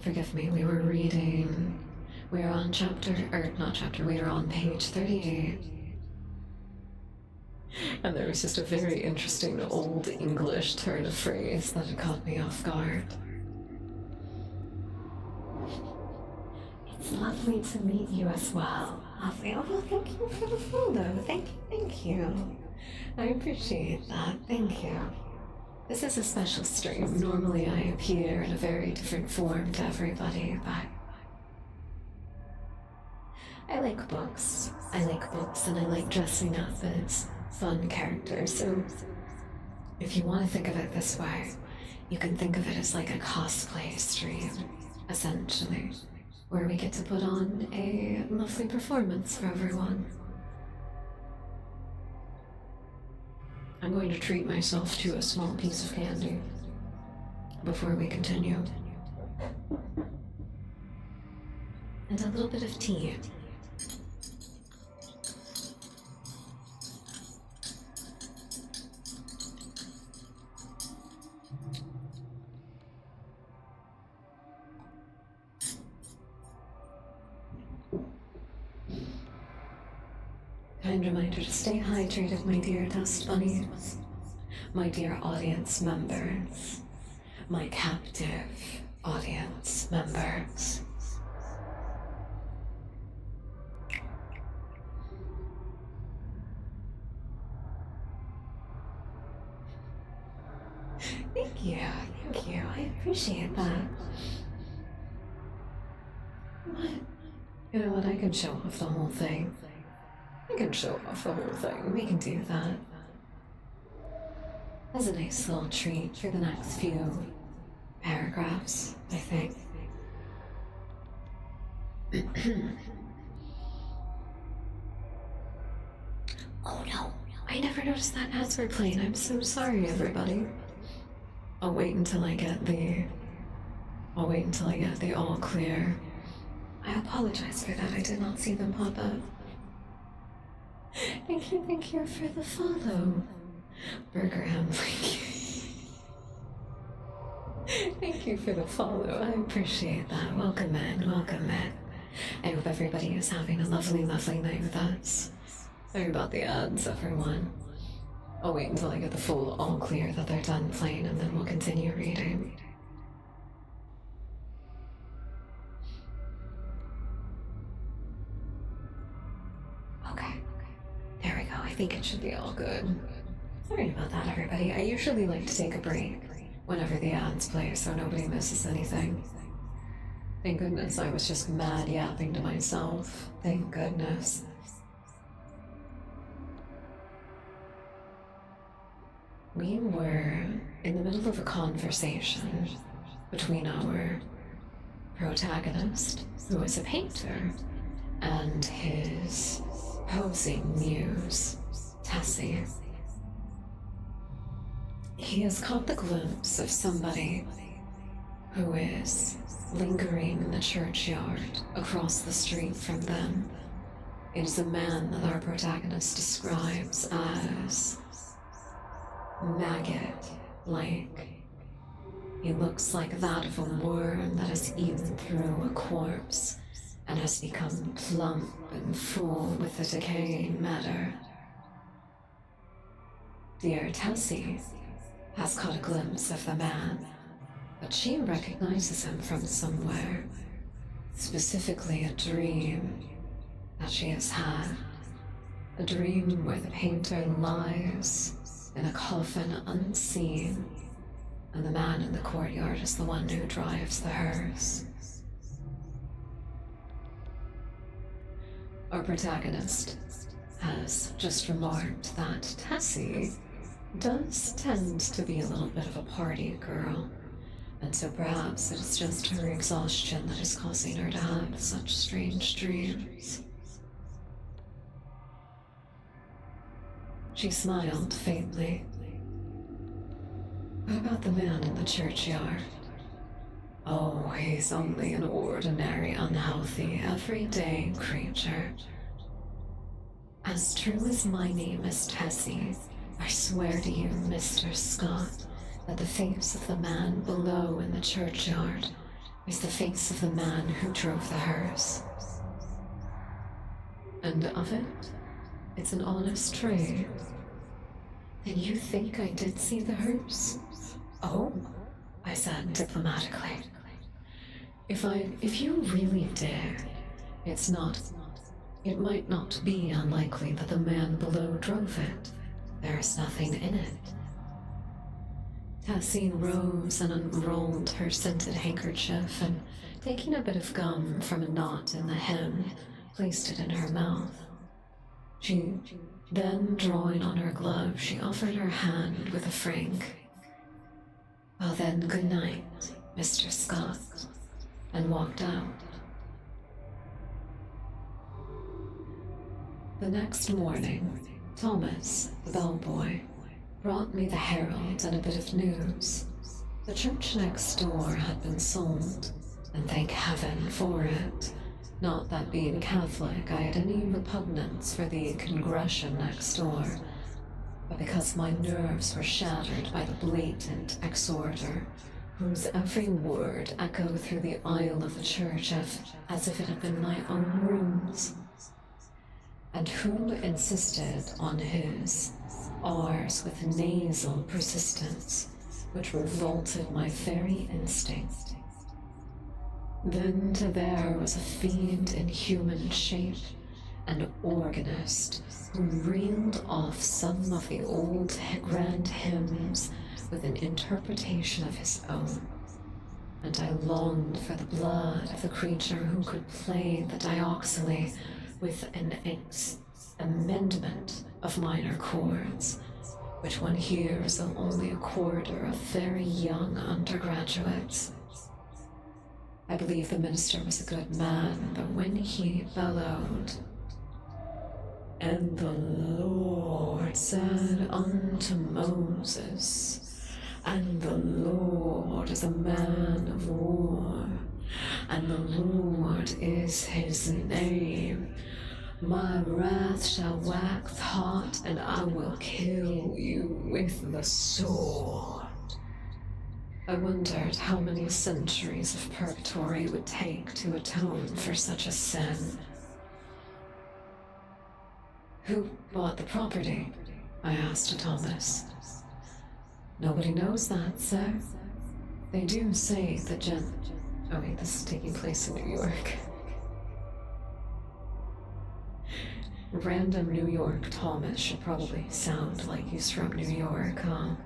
we were reading, we are on we are on page 38. And there was just a very interesting old English turn of phrase that had caught me off guard. It's lovely to meet you as well. Lovely. Oh, well, thank you for the follow. Thank you. I appreciate that. Thank you. This is a special stream. Normally I appear in a very different form to everybody, but I like books. And I like dressing up as fun characters. So if you want to think of it this way, you can think of it as like a cosplay stream, essentially, where we get to put on a lovely performance for everyone. I'm going to treat myself to a small piece of candy before we continue. And a little bit of tea. Kind reminder to stay hydrated, my dear dust bunnies, my dear audience members, my captive audience members. Thank you. I appreciate that. What? You know what? I can show off the whole thing. We can do that. As a nice little treat for the next few paragraphs, I think. Oh no, I never noticed that ads were playing. I'm so sorry, everybody. I'll wait until I get the all clear. I apologize for that. I did not see them pop up. Thank you for the follow. Burger Ham, thank you for the follow. I appreciate that. Welcome in. I hope everybody is having a lovely night with us. Sorry about the ads, everyone. I'll wait until I get the full all clear that they're done playing, and then we'll continue reading. Okay. There we go. I think it should be all good. Sorry about that, everybody. I usually like to take a break whenever the ads play so nobody misses anything. Thank goodness I was just mad yapping to myself. Thank goodness. We were in the middle of a conversation between our protagonist, who is a painter, and his posing muse, Tessie. He has caught the glimpse of somebody who is lingering in the churchyard across the street from them. It is a man that our protagonist describes as maggot-like. He looks like that of a worm that has eaten through a corpse and has become plump and full with the decaying matter. Dear Tessie has caught a glimpse of the man, but she recognizes him from somewhere, specifically a dream that she has had. A dream where the painter lies in a coffin unseen, and the man in the courtyard is the one who drives the hearse. Our protagonist has just remarked that Tessie does tend to be a little bit of a party girl, and so perhaps it is just her exhaustion that is causing her to have such strange dreams. She smiled faintly. What about the man in the churchyard? Oh, he's only an ordinary, unhealthy, everyday creature. As true as my name is Tessie, I swear to you, Mr. Scott, that the face of the man below in the churchyard is the face of the man who drove the hearse. And of it, it's an honest trade. Then you think I did see the hearse? Oh, I said diplomatically. If you really did, it might not be unlikely that the man below drove it. There is nothing in it. Tessie rose and unrolled her scented handkerchief and, taking a bit of gum from a knot in the hem, placed it in her mouth. Then, drawing on her glove, she offered her hand with a frank, "Well then, good night, Mr. Scott," and walked out. The next morning, Thomas, the bellboy, brought me the Herald and a bit of news. The church next door had been sold, and thank heaven for it. Not that being Catholic, I had any repugnance for the congregation next door, but because my nerves were shattered by the blatant exhorter, whose every word echoed through the aisle of the church as if it had been my own rooms, and who insisted on his R's with nasal persistence, which revolted my very instinct. Then there was a fiend in human shape, an organist, who reeled off some of the old grand hymns with an interpretation of his own, and I longed for the blood of the creature who could play the dioxyle with an amendment of minor chords, which one hears only a quarter of very young undergraduates. I believe the minister was a good man, but when he bellowed, "And the Lord said unto Moses, and the Lord is a man of war, and the Lord is his name, my wrath shall wax hot, and I will kill you with the sword." I wondered how many centuries of purgatory it would take to atone for such a sin. "Who bought the property?" I asked Thomas. "Nobody knows that, sir. They do say that Oh wait, this is taking place in New York. Random New York Thomas should probably sound like he's from New York, huh?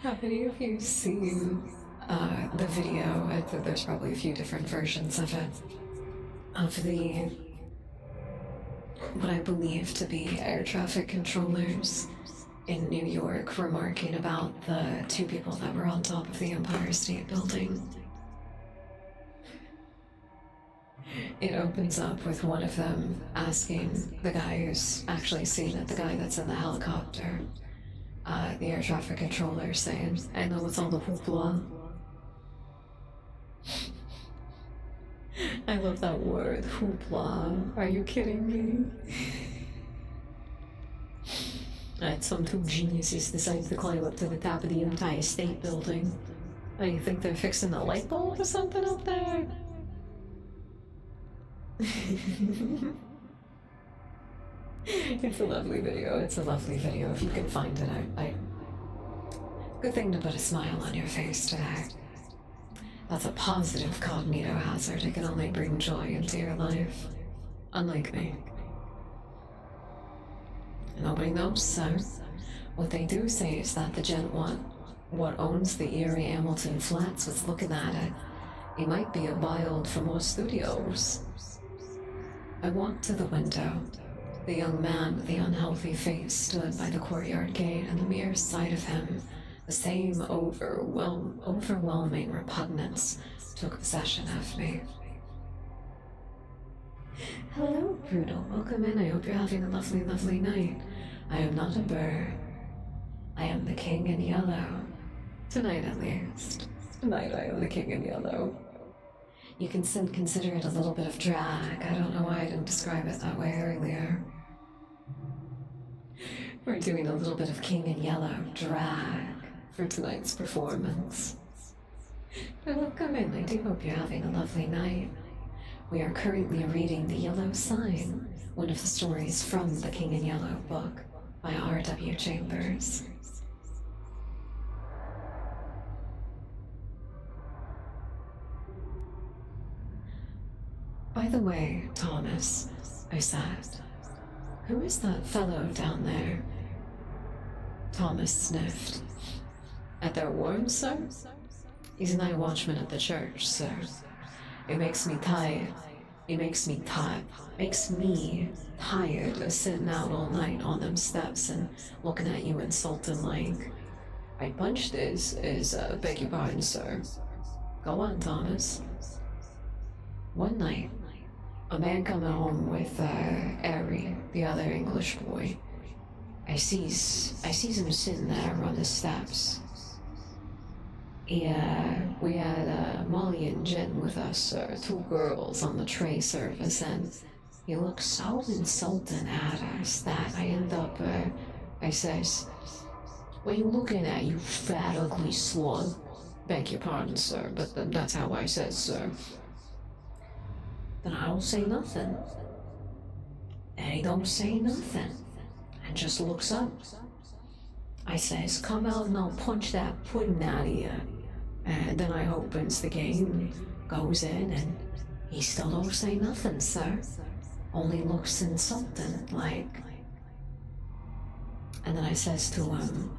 Have any of you seen the video? I think there's probably a few different versions of it. Of what I believe to be air traffic controllers in New York remarking about the two people that were on top of the Empire State Building. It opens up with one of them asking the guy who's actually seen it, the guy that's in the helicopter, the air traffic controller saying, "I know what's all the hoopla." I love that word, hoopla. Are you kidding me? Some two geniuses decided to climb up to the top of the Empire State Building. Oh, you think they're fixing a light bulb or something up there? It's a lovely video. It's a lovely video if you can find it. Good thing to put a smile on your face today. That's a positive cognito hazard. It can only bring joy into your life. Unlike me. Nobody knows, so what they do say is that the gent what owns the Erie Hamilton Flats was looking at it. He might be a buyold for more studios. I walked to the window. The young man with the unhealthy face stood by the courtyard gate, and the mere sight of him, the same overwhelming repugnance, took possession of me. Hello, Bruno. Welcome in. I hope you're having a lovely, lovely night. I am not a bird. I am the king in yellow. Tonight, at least. Tonight, I am the king in yellow. You can consider it a little bit of drag. I don't know why I didn't describe it that way earlier. We're doing a little bit of king in yellow drag for tonight's performance. Welcome in. I do hope you're having a lovely night. We are currently reading The Yellow Sign, one of the stories from the King in Yellow book by R.W. Chambers. By the way, Thomas, I said, who is that fellow down there? Thomas sniffed. At their warm, sir? He's a night watchman at the church, sir. It makes me tired. It makes me tired. Makes me tired of sitting out all night on them steps and looking at you insulting like. I punched beg your pardon, sir. Go on, Thomas. One night, a man coming home with Harry, the other English boy. I sees him sitting there on the steps. We had Molly and Jen with us, two girls on the tray service, and he looked so insulting at us that I end up, I says, "What are you looking at, you fat, ugly slug?" Beg your pardon, sir, but that's how I says, sir. Then I don't say nothing. And he don't say nothing, and just looks up. I says, "Come out and I'll punch that pudding out of you." And then I opens the gate and goes in, and he still don't say nothing, sir. Only looks insulting, like. And then I says to him,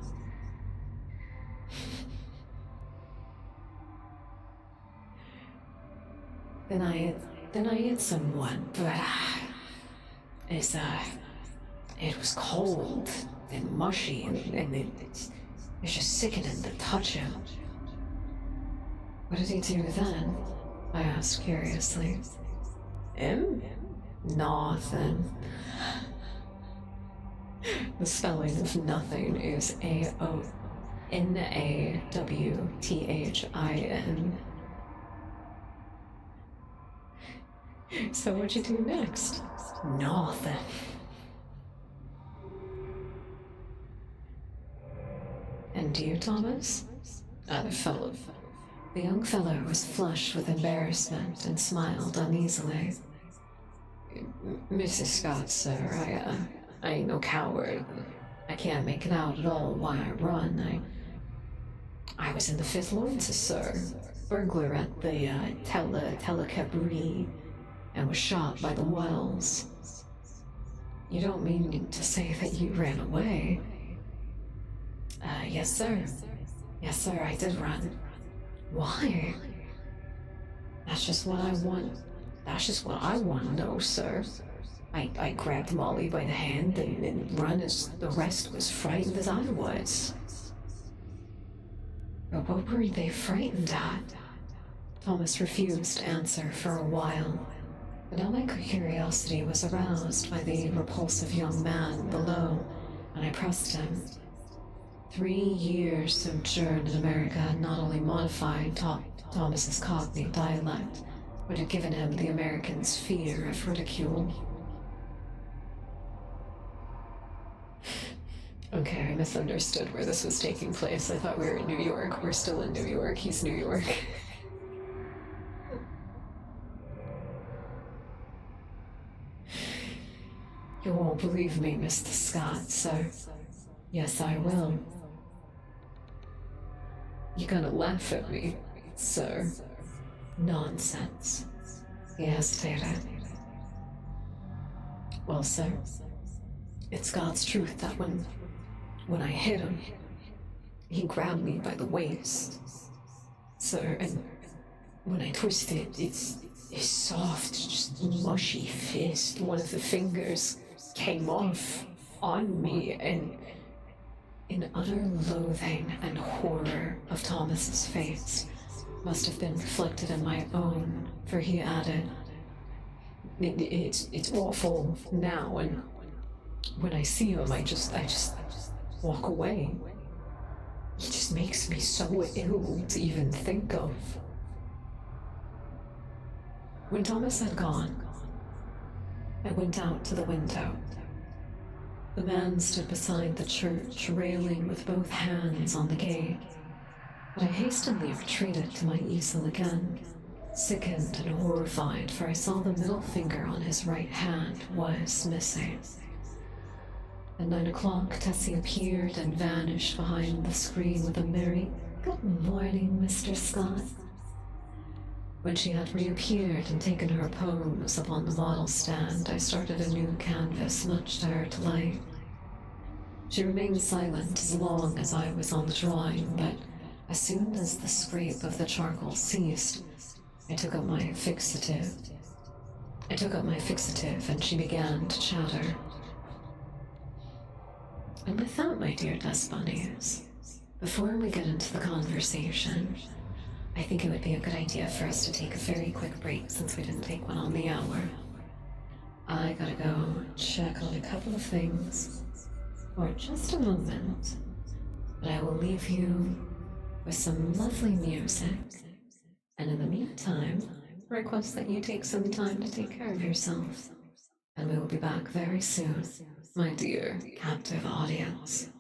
Then I hit someone, but it was cold and mushy, and it's just sickening to touch him. What did he do then? I asked curiously. Him? Nothing. The spelling of nothing is AONAWTHIN. So what'd you do next? Nothing. And you, Thomas? Other fellow. The young fellow was flushed with embarrassment and smiled uneasily. Mrs. Scott, sir, I ain't no coward. I can't make it out at all why I run. I was in the Fifth Lawrence, sir. Burglar at the Telecabree, and was shot by the Wells. You don't mean to say that you ran away? Yes, sir. Yes, sir, I did run. Why? That's just what I want. That's just what I want to know, sir. I grabbed Molly by the hand and run as the rest was frightened as I was. But what were they frightened at? Thomas refused to answer for a while, but now my curiosity was aroused by the repulsive young man below, and I pressed him. 3 years sojourn in America had not only modified Thomas's Cockney dialect, would have given him the Americans' fear of ridicule. Okay, I misunderstood where this was taking place. I thought we were in New York. We're still in New York. He's New York. You won't believe me, Mr. Scott, so yes, I will. You're gonna laugh at me, sir. Nonsense. He hesitated. Well, sir, it's God's truth that when I hit him, he grabbed me by the waist, sir, and when I twisted, it's his soft, just mushy fist. One of the fingers came off on me, and in utter loathing and horror of Thomas's face must have been reflected in my own, for he added, it's awful now, and when I see him, I just walk away. He just makes me so ill to even think of. When Thomas had gone, I went out to the window. The man stood beside the church railing with both hands on the gate, but I hastily retreated to my easel again, sickened and horrified, for I saw the middle finger on his right hand was missing. At 9 o'clock, Tessie appeared and vanished behind the screen with a merry, "Good morning, Mr. Scott." When she had reappeared and taken her pose upon the model stand, I started a new canvas, much to her delight. She remained silent as long as I was on the drawing, but as soon as the scrape of the charcoal ceased, I took up my fixative and she began to chatter. And with that, my dear dust bunnies, before we get into the conversation, I think it would be a good idea for us to take a very quick break since we didn't take one on the hour. I gotta go check on a couple of things for just a moment, but I will leave you with some lovely music, and in the meantime, request that you take some time to take care of yourself, and we will be back very soon, my dear captive audience.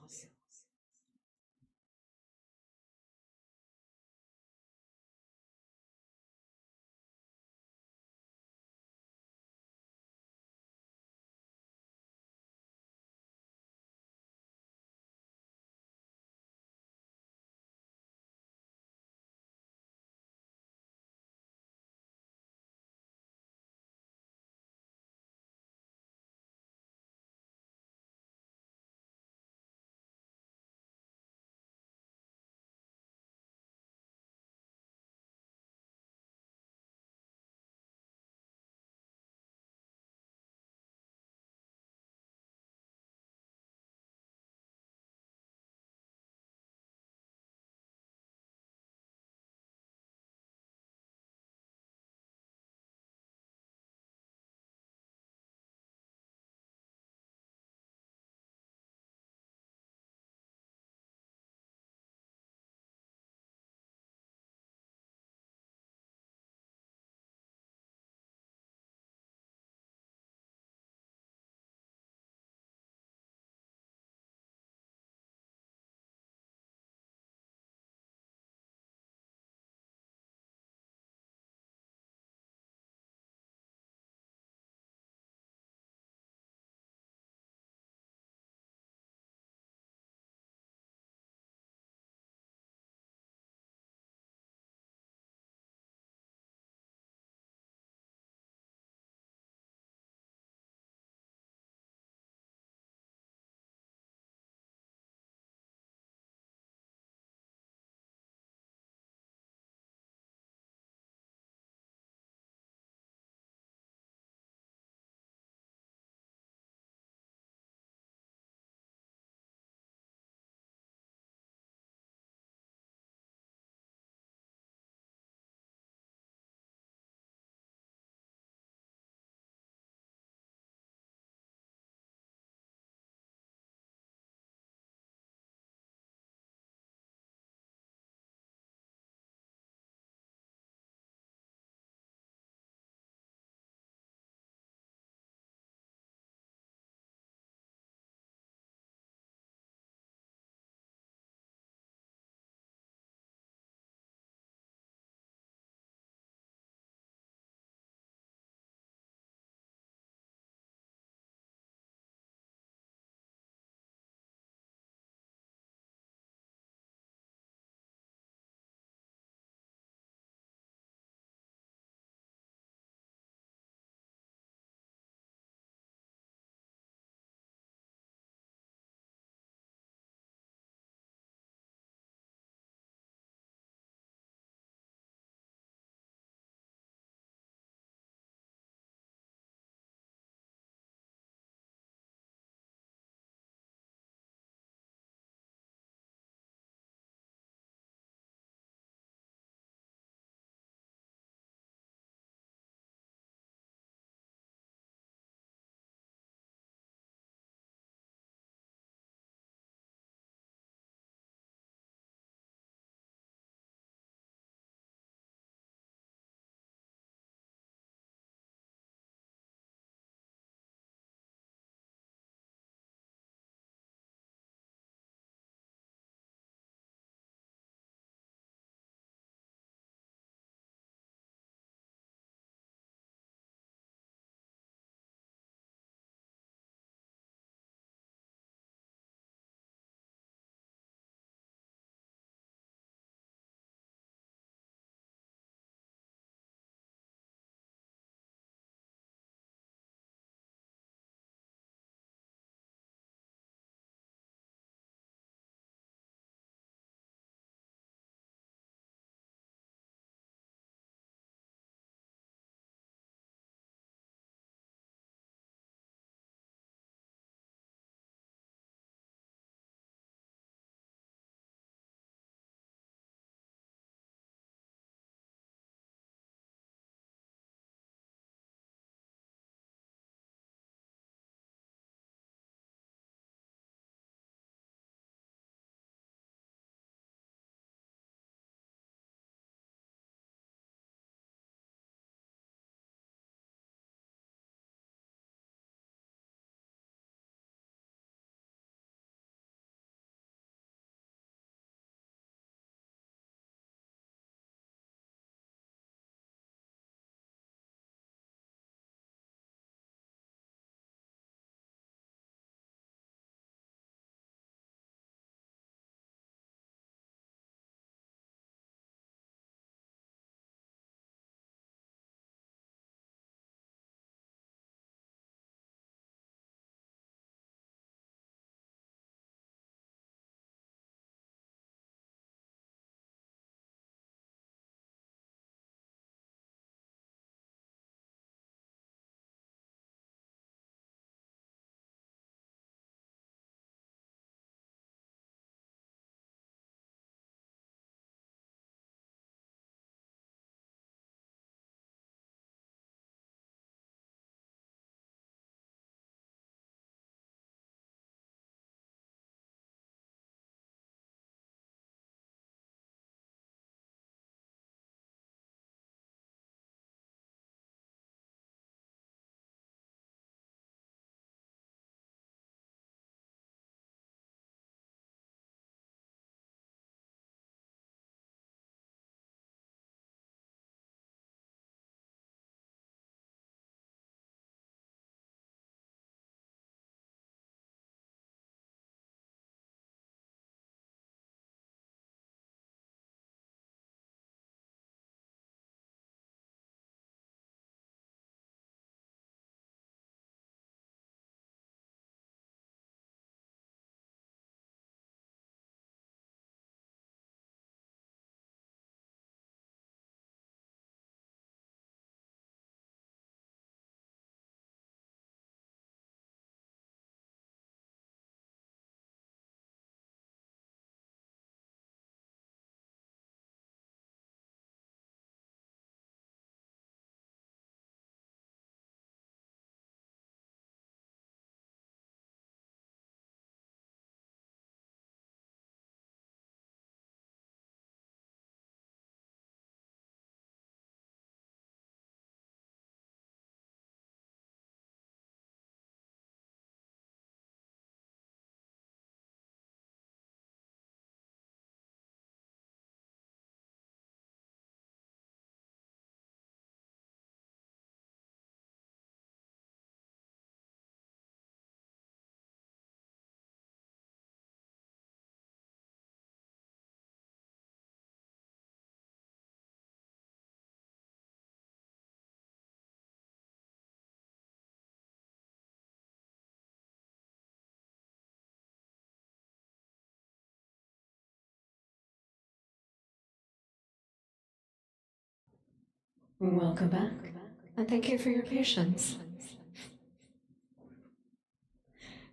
Welcome back, and thank you for your patience.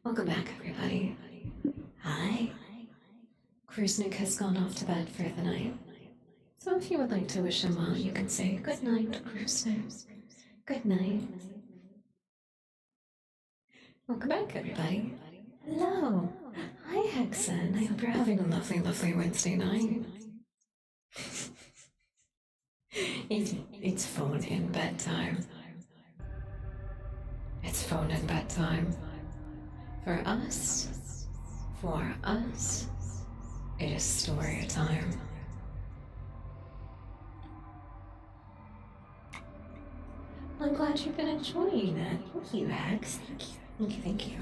Welcome back, everybody. Hi. Krusnik has gone off to bed for the night. So if you would like to wish him well, you can say good night, Krusnik. Good night. Welcome back, everybody. Hello. Hi, Hexen. I hope you're having a lovely, lovely Wednesday night. It's phone in bedtime. It's phone in bedtime. For us, it is story time. I'm glad you've been enjoying it. Thank you, Hex. Thank you.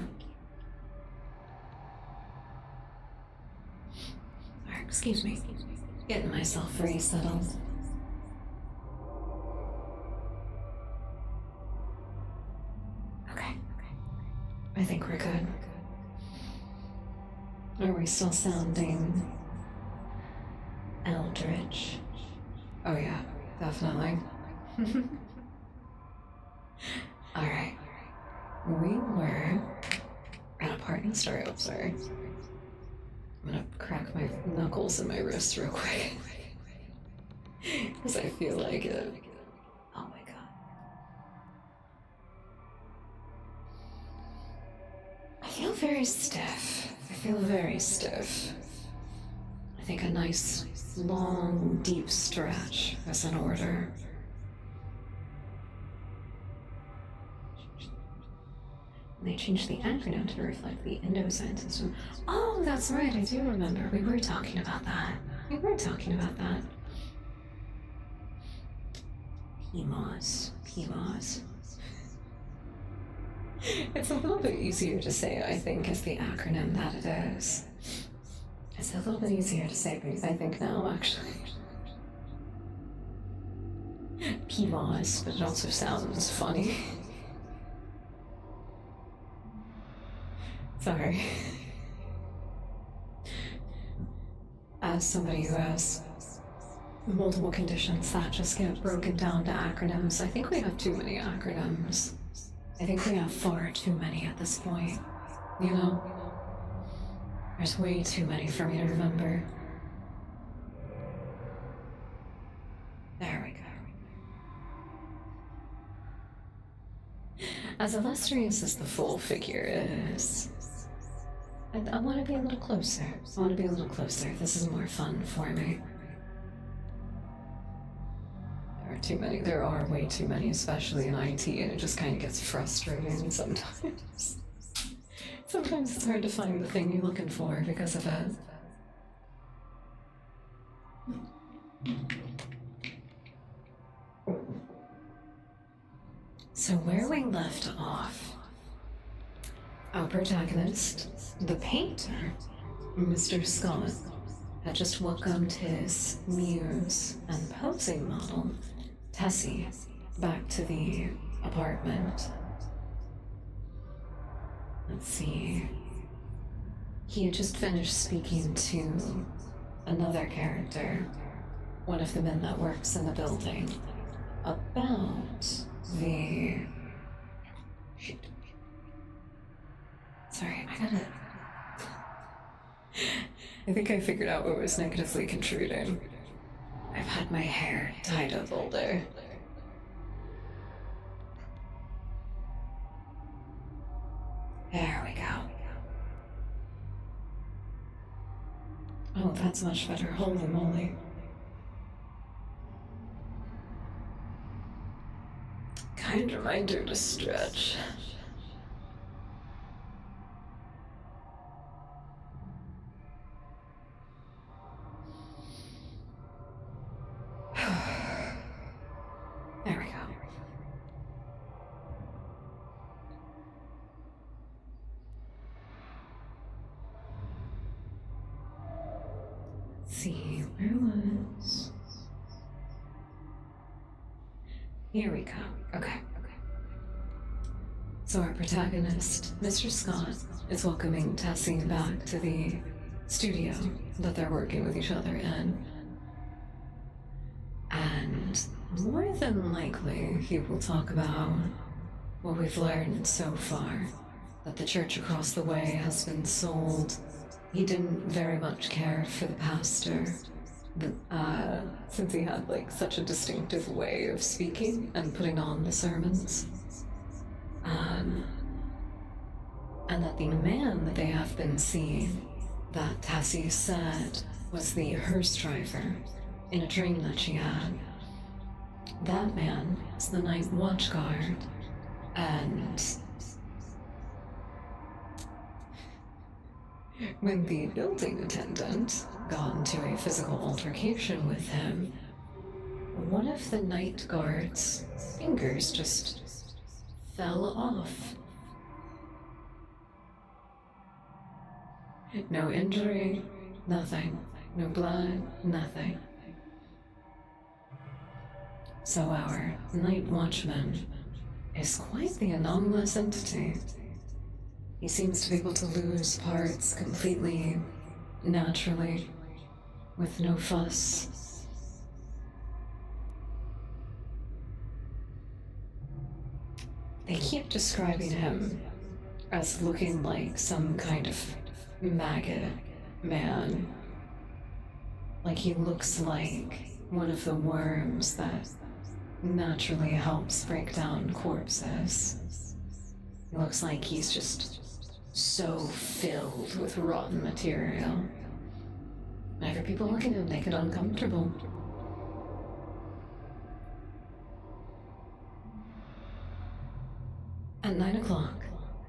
Sorry, excuse me. Getting myself resettled. Okay. I think we're good. Are we still sounding eldritch? Oh yeah, definitely. Alright. We were at a party story. Oh, sorry. I'm gonna crack my knuckles in my wrist real quick. Because I feel like it. Oh my god. I feel very stiff. I feel very stiff. I think a nice, long, deep stretch is in order. And they changed the acronym to reflect the endosign system. Oh, that's right, I do remember. We were talking about that. PMOS. It's a little bit easier to say, I think, is the acronym that it is. It's a little bit easier to say, I think now, actually. PMOS, but it also sounds funny. Sorry. As somebody who has multiple conditions that just get broken down to acronyms, I think we have too many acronyms. I think we have far too many at this point. You know? There's way too many for me to remember. There we go. As illustrious as the full figure is, I want to be a little closer. This is more fun for me. There are way too many, especially in IT, and it just kind of gets frustrating sometimes. Sometimes it's hard to find the thing you're looking for because of it. So where we left off, our protagonist, the painter, Mr. Scott, had just welcomed his muse and posing model, Tessie, back to the apartment. Let's see. He had just finished speaking to another character, one of the men that works in the building, about the... Shoot. Sorry, I think I figured out what was negatively contributing. I've had my hair tied up all day. There we go. Oh, that's much better. Holy moly. Kind reminder to stretch. There we go. Let's see, where was... Here we go. Okay. So our protagonist, Mr. Scott, is welcoming Tessie back to the studio that they're working with each other in. And more than likely he will talk about what we've learned so far, that the church across the way has been sold. He didn't very much care for the pastor, since he had like such a distinctive way of speaking and putting on the sermons. And that the man that they have been seeing, that Tassie said was the hearse driver in a dream that she had, that man is the night watch guard, and when the building attendant got into a physical altercation with him, one of the night guard's fingers just fell off. No injury, nothing. No blood, nothing. So our night watchman is quite the anomalous entity. He seems to be able to lose parts completely naturally, with no fuss. They keep describing him as looking like some kind of maggot man. Like he looks like one of the worms that naturally helps break down corpses. He looks like he's just so filled with rotten material. Whenever people look at him, they get uncomfortable. At 9 o'clock,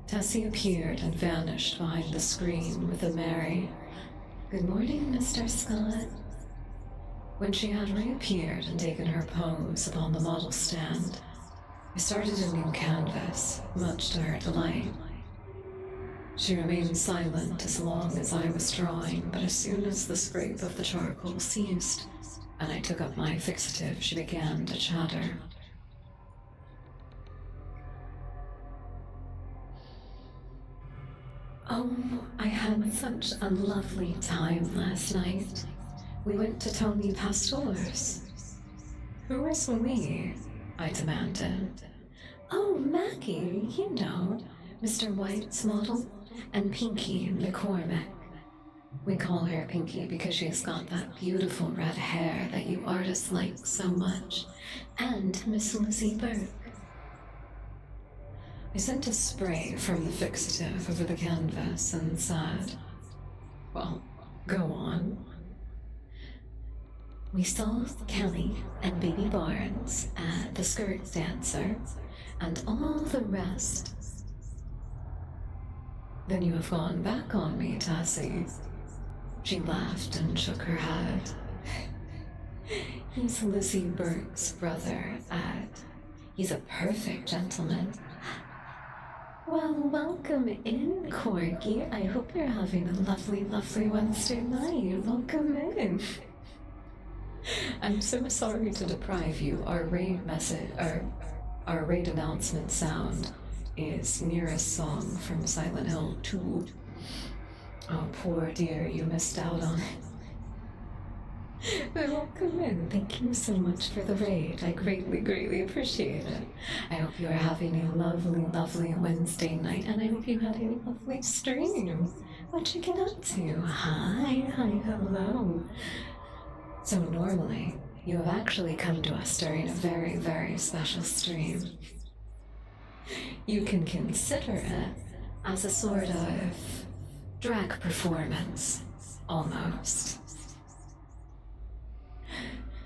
Tessie appeared and vanished behind the screen with a merry, "Good morning, Mr. Scott." When she had reappeared and taken her pose upon the model stand, I started a new canvas, much to her delight. She remained silent as long as I was drawing, but as soon as the scrape of the charcoal ceased and I took up my fixative, she began to chatter. "Oh, I had such a lovely time last night. We went to Tony Pastor's." "Who is we?" I demanded. "Oh, Maggie, you know, Mr. White's model, and Pinky McCormick. We call her Pinky because she's got that beautiful red hair that you artists like so much, and Miss Lizzie Burke." I sent a spray from the fixative over the canvas and said, "Well, go on." "We saw Kelly and Baby Barnes at the skirt dancer, and all the rest." "Then you have gone back on me, Tassie." She laughed and shook her head. "He's Lizzie Burke's brother, Ed. He's a perfect gentleman." "Well, welcome in, Corky. I hope you're having a lovely, lovely Wednesday night. Welcome in." "I'm so sorry to deprive you. Our raid message, our raid announcement sound is nearest song from Silent Hill 2. Oh, poor dear, you missed out on it. But welcome in. Thank you so much for the raid. I greatly, greatly appreciate it. I hope you are having a lovely, lovely Wednesday night, and I hope you had a lovely stream. What you get up to? Hi, hello. So normally, you have actually come to us during a very, very special stream. You can consider it as a sort of drag performance, almost.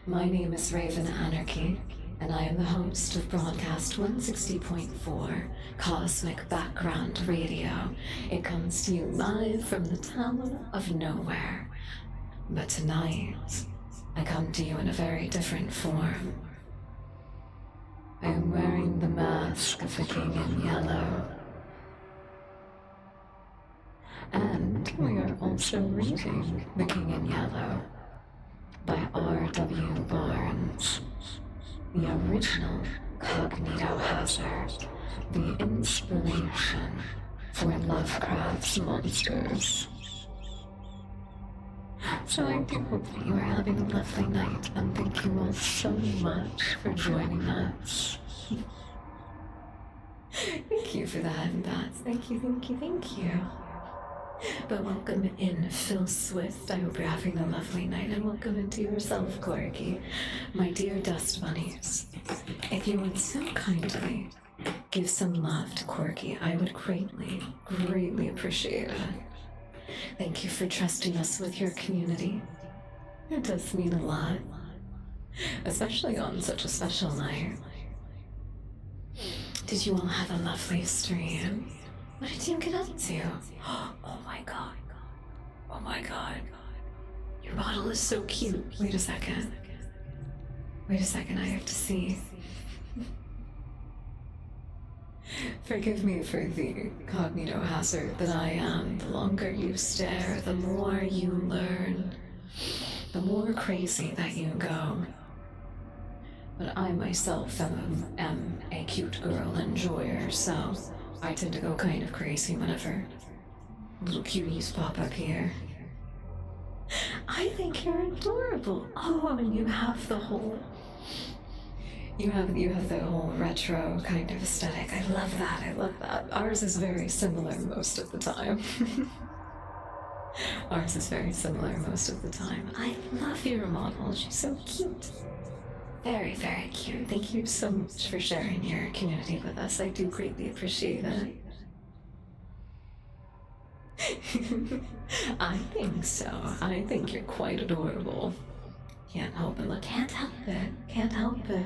My name is TheRavenAnarchy, and I am the host of Broadcast 160.4 Cosmic Background Radio. It comes to you live from the Tower of Nowhere. But tonight, I come to you in a very different form. I am wearing the mask of the King in Yellow. And we are also reading The King in Yellow by R.W. Barnes, the original Cognito Hazard, the inspiration for Lovecraft's monsters. So I do hope that you are having a lovely night, and thank you all so much for joining us. Thank you for the hand bats. Thank you, thank you, thank you. But welcome in, Phil Swift. I hope you're having a lovely night, and welcome into yourself, Corky. My dear dust bunnies, if you would so kindly give some love to Corky, I would greatly, greatly appreciate it. Thank you for trusting us with your community. It does mean a lot, especially on such a special night. Did you all have a lovely stream? What did you get up to? Oh my god. Oh my god. Your bottle is so cute. Wait a second. Wait a second, I have to see. Forgive me for the cognito hazard that I am. The longer you stare, the more you learn. The more crazy that you go. But I myself am a cute girl enjoyer, so I tend to go kind of crazy whenever little cuties pop up here. I think you're adorable. Oh, and you have the whole... You have the whole retro kind of aesthetic. I love that, I love that. Ours is very similar most of the time. Ours is very similar most of the time. I love your model, she's so cute. Very, very cute. Thank you so much for sharing your community with us. I do greatly appreciate it. I think so. I think you're quite adorable. Can't help it. Look, can't help it. Can't help it.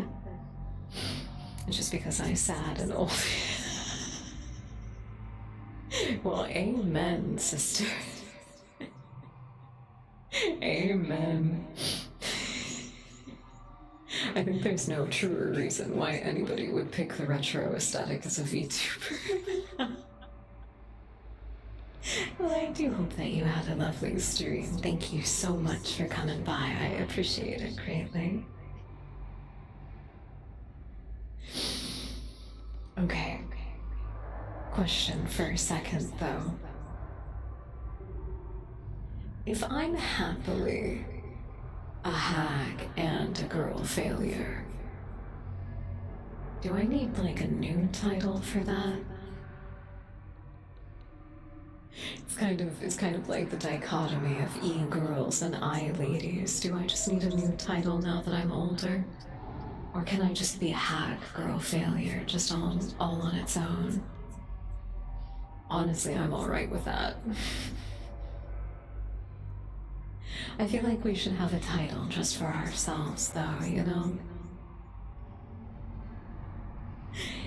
It's just because I'm sad and old. Well, amen, sister. Amen. I think there's no truer reason why anybody would pick the retro aesthetic as a VTuber. Well, I do hope that you had a lovely stream. Thank you so much for coming by. I appreciate it greatly. Okay. Question for a second, though. If I'm happily a hag and a girl failure, do I need like a new title for that? It's kind of like the dichotomy of e-girls and I-ladies. Do I just need a new title now that I'm older? Or can I just be a hag girl failure, just all on its own? Honestly, I'm alright with that. I feel like we should have a title just for ourselves, though, you know?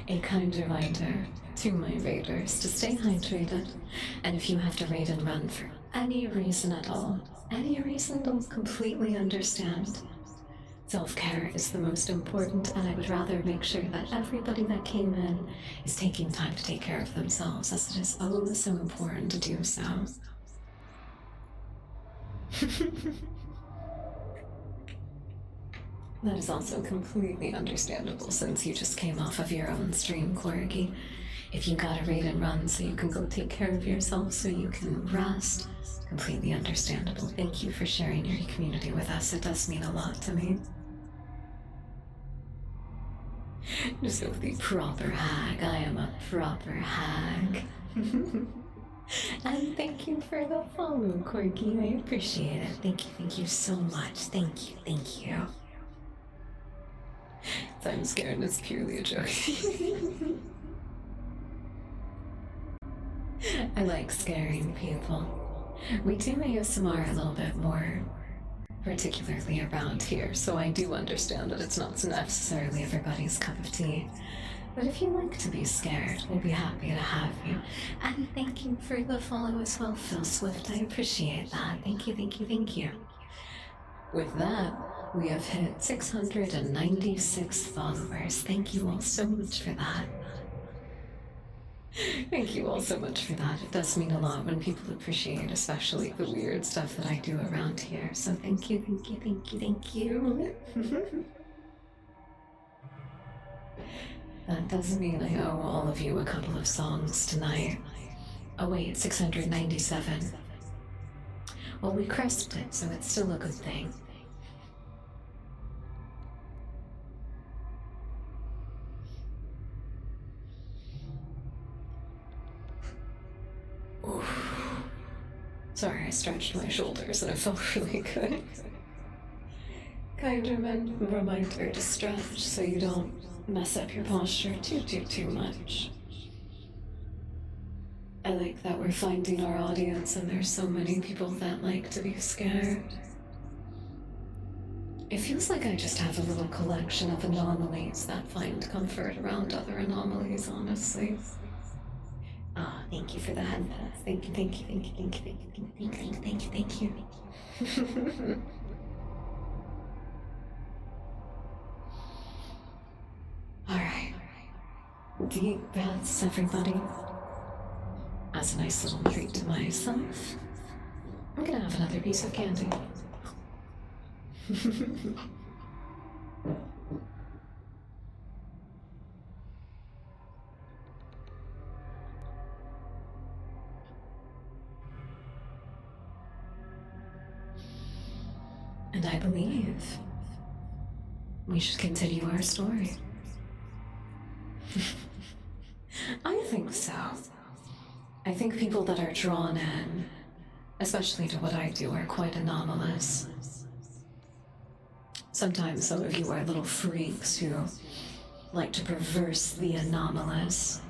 A kind reminder to my raiders to stay hydrated, and if you have to raid and run for any reason at all, any reason, don't completely understand. Self-care is the most important, and I would rather make sure that everybody that came in is taking time to take care of themselves, as it is oh so important to do so. That is also completely understandable since you just came off of your own stream, Corgi. If you gotta raid and run so you can go take care of yourself so you can rest, completely understandable. Thank you for sharing your community with us. It does mean a lot to me. Just go with the proper hag. I am a proper hag. And thank you for the follow, Corgi. I appreciate it. Thank you so much. Thank you. So I'm scared, it's purely a joke. I like scaring people. We do ASMR a little bit more, particularly around here, so I do understand that it's not necessarily everybody's cup of tea. But if you like to be scared, we'll be happy to have you. And thank you for the follow as well, Phil Swift. I appreciate that. Thank you. With that, we have hit 696 followers. Thank you all so much for that. Thank you all so much for that. It does mean a lot when people appreciate, especially the weird stuff that I do around here. So thank you. That does mean I owe all of you a couple of songs tonight. Oh wait, 697. Well, we crisped it, so it's still a good thing. Oof. Sorry, I stretched my shoulders and it felt really good. Kind of a reminder to stretch so you don't mess up your posture too much. I like that we're finding our audience and there's so many people that like to be scared. It feels like I just have a little collection of anomalies that find comfort around other anomalies, honestly. Ah, thank you for the hand pass. Thank you, thank you, thank you, thank you, thank you, thank you, thank you, thank you. Alright. Deep breaths, everybody. As a nice little treat to myself, I'm gonna have another piece of candy. And I believe we should continue our story. I think so. I think people that are drawn in, especially to what I do, are quite anomalous. Sometimes some of you are little freaks who like to perverse the anomalous.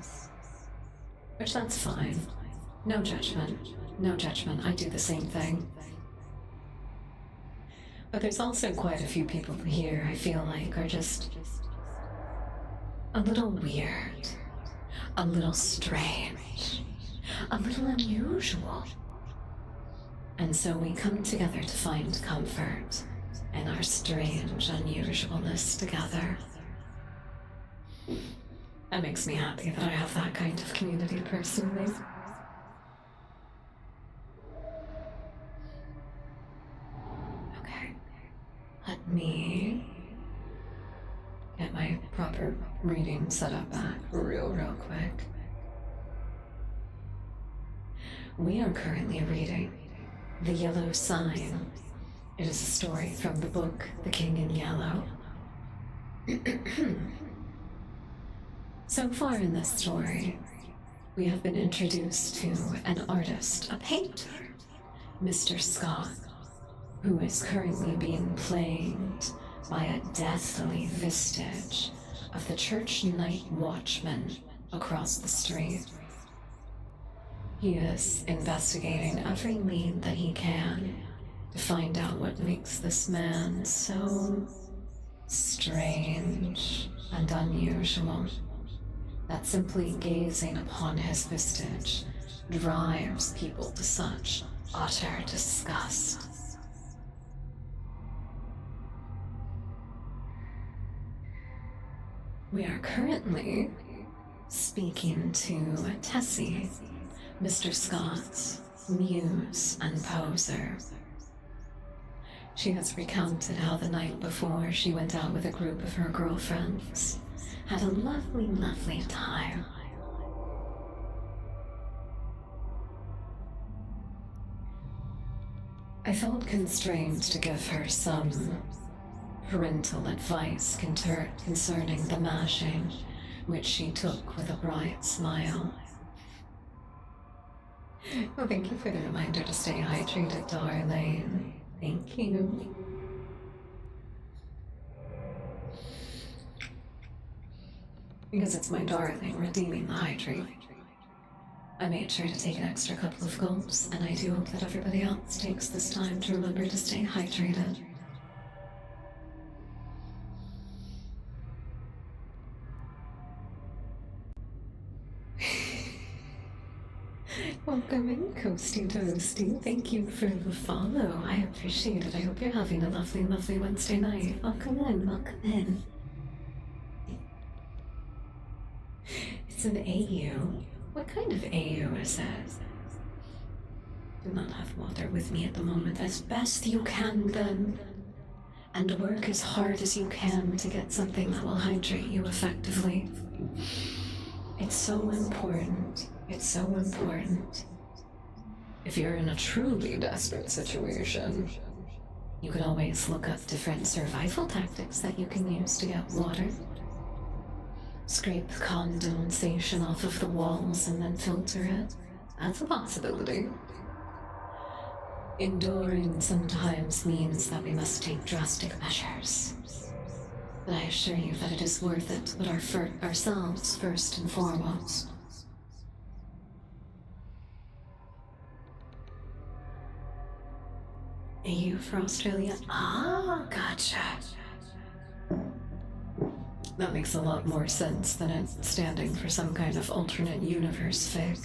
Which that's fine. No judgment. No judgment. I do the same thing. But there's also quite a few people here I feel like are just a little weird, a little strange, a little unusual. And so we come together to find comfort in our strange unusualness together. That makes me happy that I have that kind of community personally. Okay, let me get my proper reading set up back real quick. We are currently reading The Yellow Sign. It is a story from the book The King in Yellow. So far in this story, we have been introduced to an artist, a painter, Mr. Scott, who is currently being plagued by a deathly vestige of the church night watchman across the street. He is investigating every lead that he can to find out what makes this man so strange and unusual that simply gazing upon his vestige drives people to such utter disgust. We are currently speaking to Tessie, Mr. Scott's muse and poser. She has recounted how the night before she went out with a group of her girlfriends, had a lovely, lovely time. I felt constrained to give her some parental advice concerning the mashing, which she took with a bright smile. Well, thank you for the reminder to stay hydrated, darling. Thank you. Because it's my darling redeeming the hydrate. I made sure to take an extra couple of gulps, and I do hope that everybody else takes this time to remember to stay hydrated. Welcome in, Coasty Toasty. Thank you for the follow. I appreciate it. I hope you're having a lovely, lovely Wednesday night. Welcome in, welcome in. It's an AU. What kind of AU is it? Do not have water with me at the moment. As best you can, then. And work as hard as you can to get something that will hydrate you effectively. It's so important. It's so important. If you're in a truly desperate situation, you could always look up different survival tactics that you can use to get water. Scrape condensation off of the walls and then filter it. That's a possibility. Enduring sometimes means that we must take drastic measures. But I assure you that it is worth it to put ourselves first and foremost. EU for Australia? Ah, gotcha. That makes a lot more sense than it standing for some kind of alternate universe fig.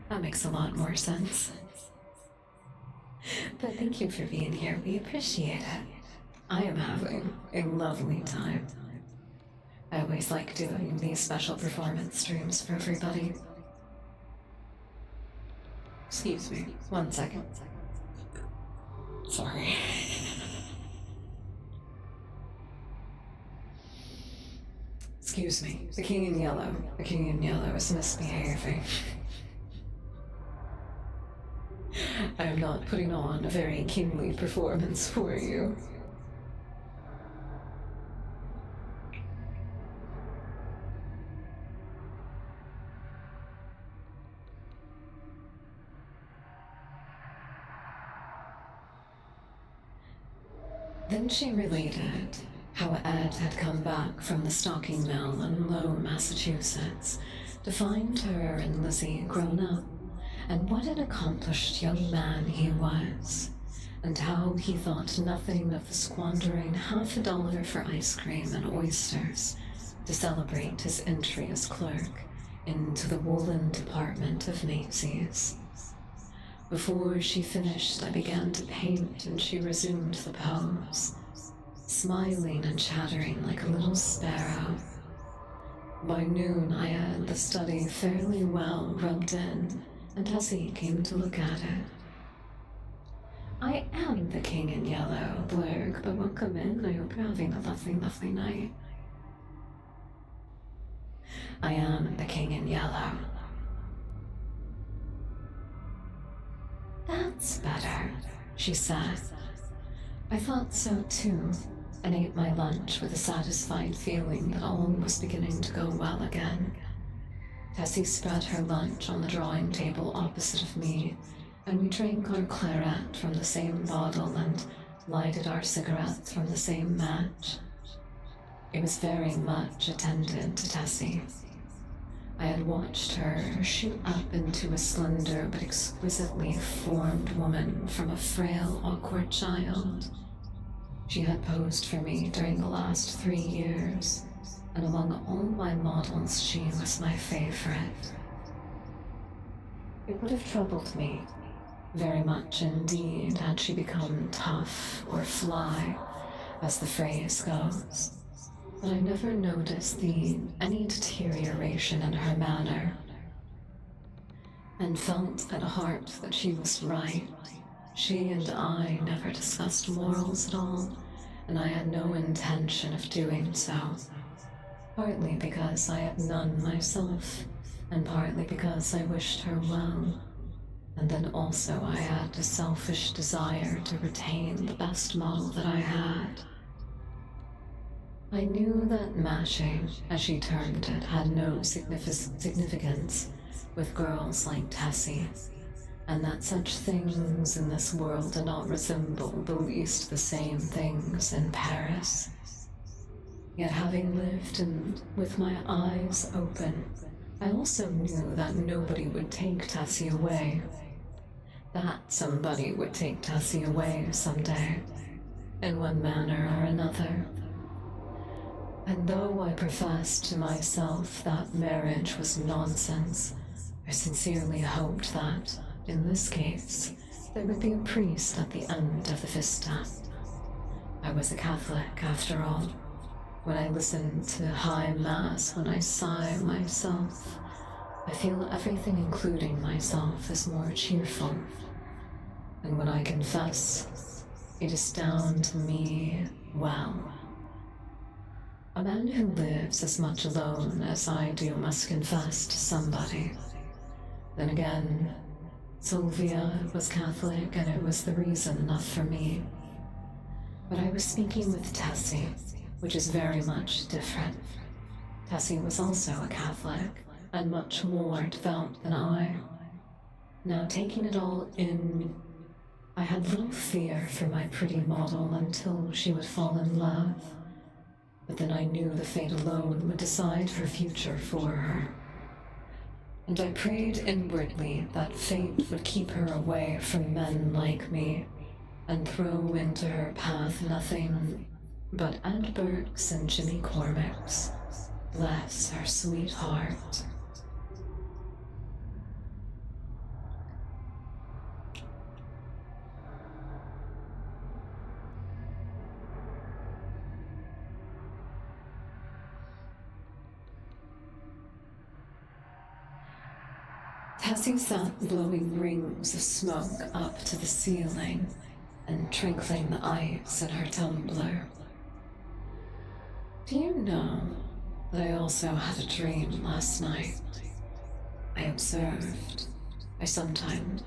That makes a lot more sense. But thank you for being here. We appreciate it. I am having a lovely time. I always like doing these special performance streams for everybody. Excuse me, 1 second. Sorry. Excuse me, the King in Yellow. The King in Yellow is misbehaving. I am not putting on a very kingly performance for you. Then she related how Ed had come back from the stocking mill in Low, Massachusetts, to find her and Lizzie grown up, and what an accomplished young man he was, and how he thought nothing of the squandering $50 for ice cream and oysters to celebrate his entry as clerk into the woolen department of Macy's. Before she finished, I began to paint, and she resumed the pose, smiling and chattering like a little sparrow. By noon, I had the study fairly well rubbed in, and Tessie came to look at it. I am the King in Yellow, Blurg, but welcome in. I hope you're having a lovely, lovely night. I am the King in Yellow. That's better, she said. I thought so too, and ate my lunch with a satisfied feeling that all was beginning to go well again. Tessie spread her lunch on the drawing table opposite of me, and we drank our claret from the same bottle and lighted our cigarettes from the same match. It was very much attended to Tessie. I had watched her shoot up into a slender but exquisitely formed woman from a frail, awkward child. She had posed for me during the last 3 years, and among all my models, she was my favorite. It would have troubled me, very much indeed, had she become tough or fly, as the phrase goes. But I never noticed any deterioration in her manner, and felt at heart that she was right. She and I never discussed morals at all, and I had no intention of doing so, partly because I had none myself, and partly because I wished her well, and then also I had a selfish desire to retain the best model that I had. I knew that mashing, as she termed it, had no significance with girls like Tessie, and that such things in this world do not resemble the least the same things in Paris. Yet having lived with my eyes open, I also knew that nobody would take Tessie away. That somebody would take Tessie away someday, in one manner or another. And though I professed to myself that marriage was nonsense, I sincerely hoped that, in this case, there would be a priest at the end of the vista. I was a Catholic, after all. When I listen to High Mass, when I sigh myself, I feel everything, including myself, is more cheerful. And when I confess, it is down to me well. A man who lives as much alone as I do must confess to somebody. Then again, Sylvia was Catholic, and it was the reason enough for me. But I was speaking with Tessie, which is very much different. Tessie was also a Catholic, and much more devout than I. Now, taking it all in, I had little fear for my pretty model until she would fall in love. But then I knew the fate alone would decide her future for her. And I prayed inwardly that fate would keep her away from men like me and throw into her path nothing but Aunt Burke's and Jimmy Cormack's. Bless her sweet heart. Tessie sat blowing rings of smoke up to the ceiling and trickling the ice in her tumbler. Do you know that I also had a dream last night? I observed. I sometimes...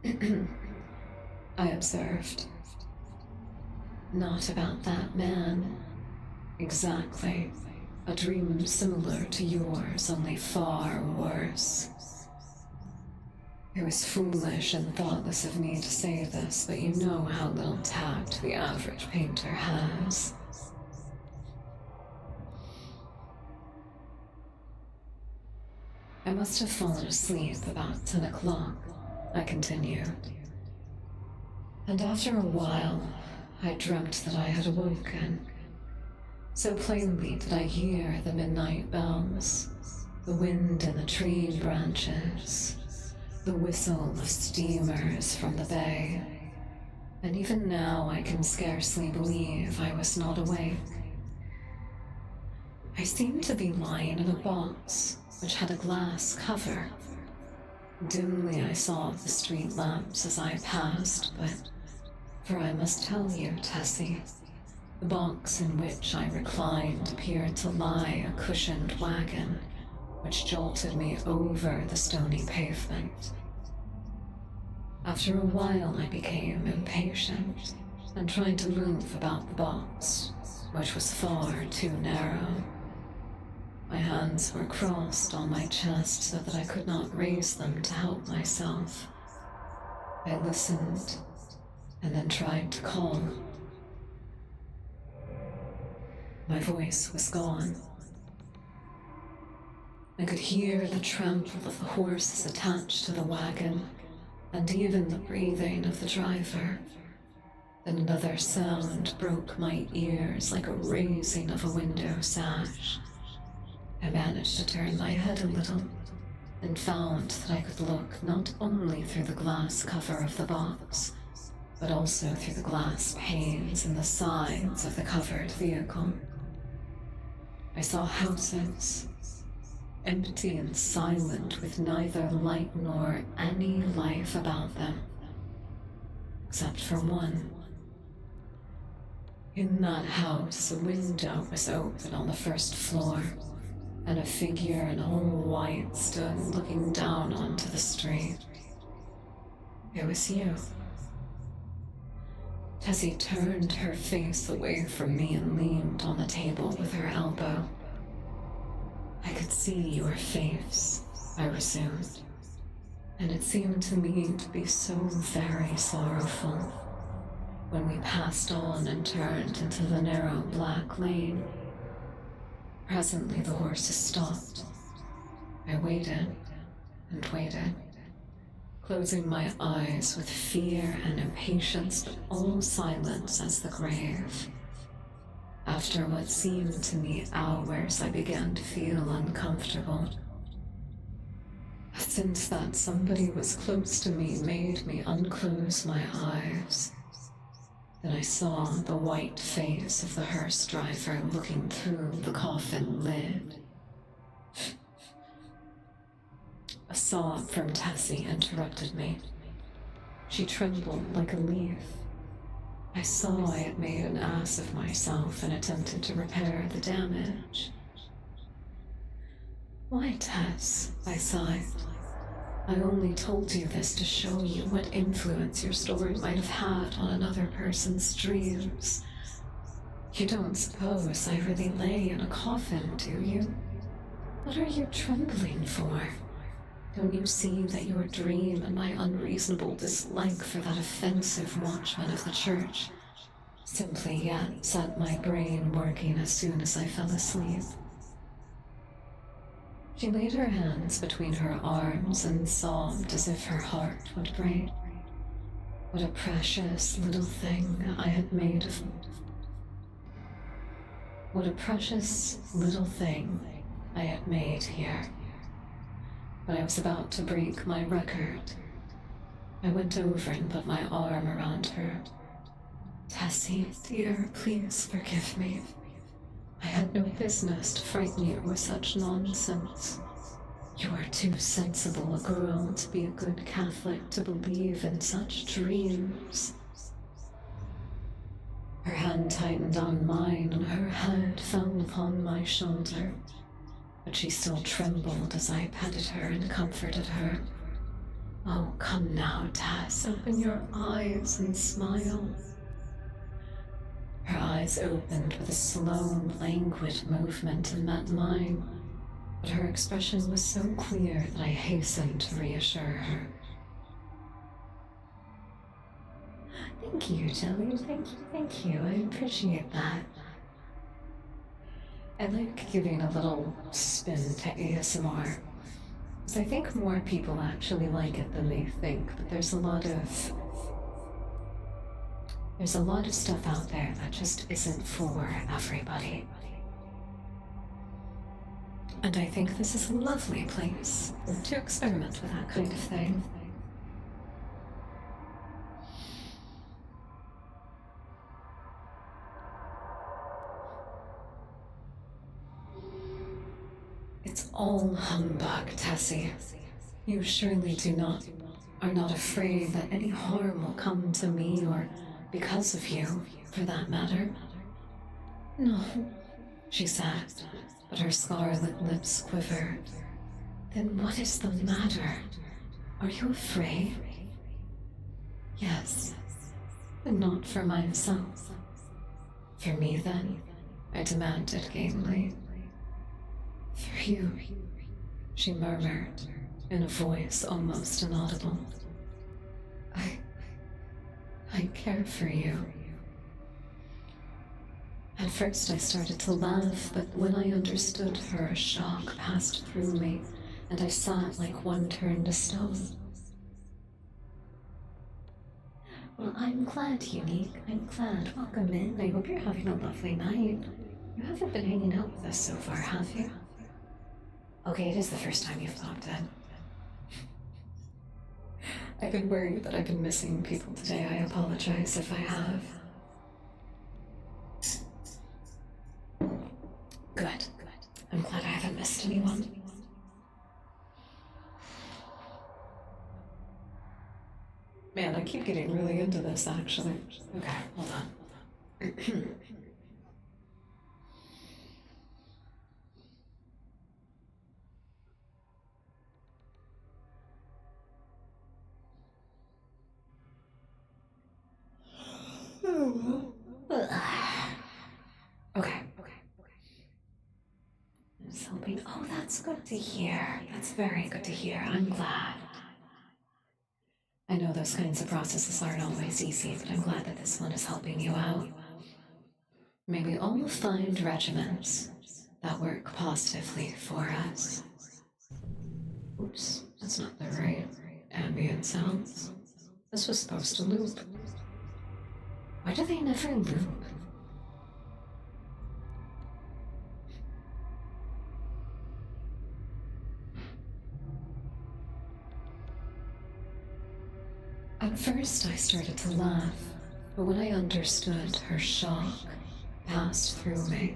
I observed. Not about that man. Exactly. A dream similar to yours, only far worse. It was foolish and thoughtless of me to say this, but you know how little tact the average painter has. I must have fallen asleep about 10 o'clock, I continued. And after a while, I dreamt that I had awoken. So plainly did I hear the midnight bells, the wind in the tree branches, the whistle of steamers from the bay, and even now I can scarcely believe I was not awake. I seemed to be lying in a box which had a glass cover. Dimly I saw the street lamps as I passed, for I must tell you, Tessie, the box in which I reclined appeared to lie a cushioned wagon, which jolted me over the stony pavement. After a while I became impatient and tried to move about the box, which was far too narrow. My hands were crossed on my chest so that I could not raise them to help myself. I listened and then tried to call. My voice was gone. I could hear the trample of the horses attached to the wagon, and even the breathing of the driver. Then another sound broke my ears like a raising of a window sash. I managed to turn my head a little, and found that I could look not only through the glass cover of the box, but also through the glass panes in the sides of the covered vehicle. I saw houses, empty and silent, with neither light nor any life about them, except for one. In that house, a window was open on the first floor, and a figure in all white stood looking down onto the street. It was you. Tessie turned her face away from me and leaned on the table with her elbow. I could see your face, I resumed, and it seemed to me to be so very sorrowful. When we passed on and turned into the narrow black lane, presently the horses stopped. I waited and waited, closing my eyes with fear and impatience, but all silence as the grave. After what seemed to me hours, I began to feel uncomfortable. A sense that somebody was close to me made me unclose my eyes. Then I saw the white face of the hearse driver looking through the coffin lid. A sob from Tessie interrupted me. She trembled like a leaf. I saw I had made an ass of myself and attempted to repair the damage. Why, Tess, I sighed. I only told you this to show you what influence your story might have had on another person's dreams. You don't suppose I really lay in a coffin, do you? What are you trembling for? Don't you see that your dream and my unreasonable dislike for that offensive watchman of the church simply yet set my brain working as soon as I fell asleep? She laid her hands between her arms and sobbed as if her heart would break. What a precious little thing I had made of What a precious little thing I had made here. But I was about to break my record. I went over and put my arm around her. Tessie, dear, please forgive me. I had no business to frighten you with such nonsense. You are too sensible a girl to be a good Catholic to believe in such dreams. Her hand tightened on mine and her head fell upon my shoulder, but she still trembled as I petted her and comforted her. Oh, come now, Tess, open your eyes and smile. Her eyes opened with a slow, languid movement and met mine, but her expression was so clear that I hastened to reassure her. Thank you, Jelly. Thank you. I appreciate that. I like giving a little spin to ASMR, because I think more people actually like it than they think, but there's a lot of stuff out there that just isn't for everybody. And I think this is a lovely place to experiment with that kind of thing. It's all humbug, Tessie. You surely are not afraid that any harm will come to me or because of you, for that matter. No, she said, but her scarlet lips quivered. Then what is the matter? Are you afraid? Yes, but not for myself. For me, then, I demanded gamely. For you, she murmured, in a voice almost inaudible. I care for you. At first I started to laugh, but when I understood her, a shock passed through me, and I sat like one turned to stone. Well, I'm glad, Unique. I'm glad. Welcome in. I hope you're having a lovely night. You haven't been hanging out with us so far, have you? Okay, it is the first time you've popped in. I've been worried that I've been missing people today. I apologize if I have. Good. I'm glad I haven't missed anyone. Man, I keep getting really into this, actually. Okay, hold on. Okay. It's helping. Oh, that's good to hear. That's very good to hear. I'm glad. I know those kinds of processes aren't always easy, but I'm glad that this one is helping you out. May we all find regimens that work positively for us. Oops, that's not the right ambient sounds. This was supposed to loop. Why do they never loop? At first I started to laugh, but when I understood, her shock passed through me,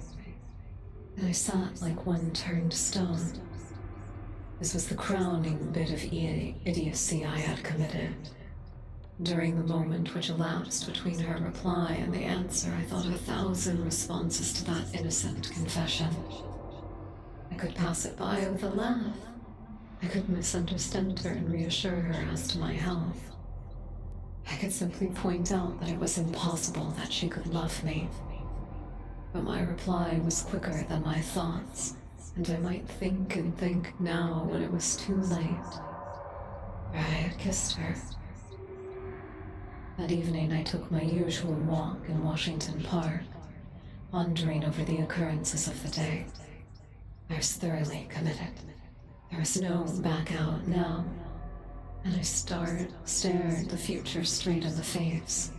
and I sat like one turned stone. This was the crowning bit of idiocy I had committed. During the moment which elapsed between her reply and the answer, I thought of 1,000 responses to that innocent confession. I could pass it by with a laugh, I could misunderstand her and reassure her as to my health. I could simply point out that it was impossible that she could love me. But my reply was quicker than my thoughts, and I might think and think now when it was too late. I had kissed her. That evening I took my usual walk in Washington Park, pondering over the occurrences of the day. I was thoroughly committed. There was no back out now, and I stared the future straight in the face.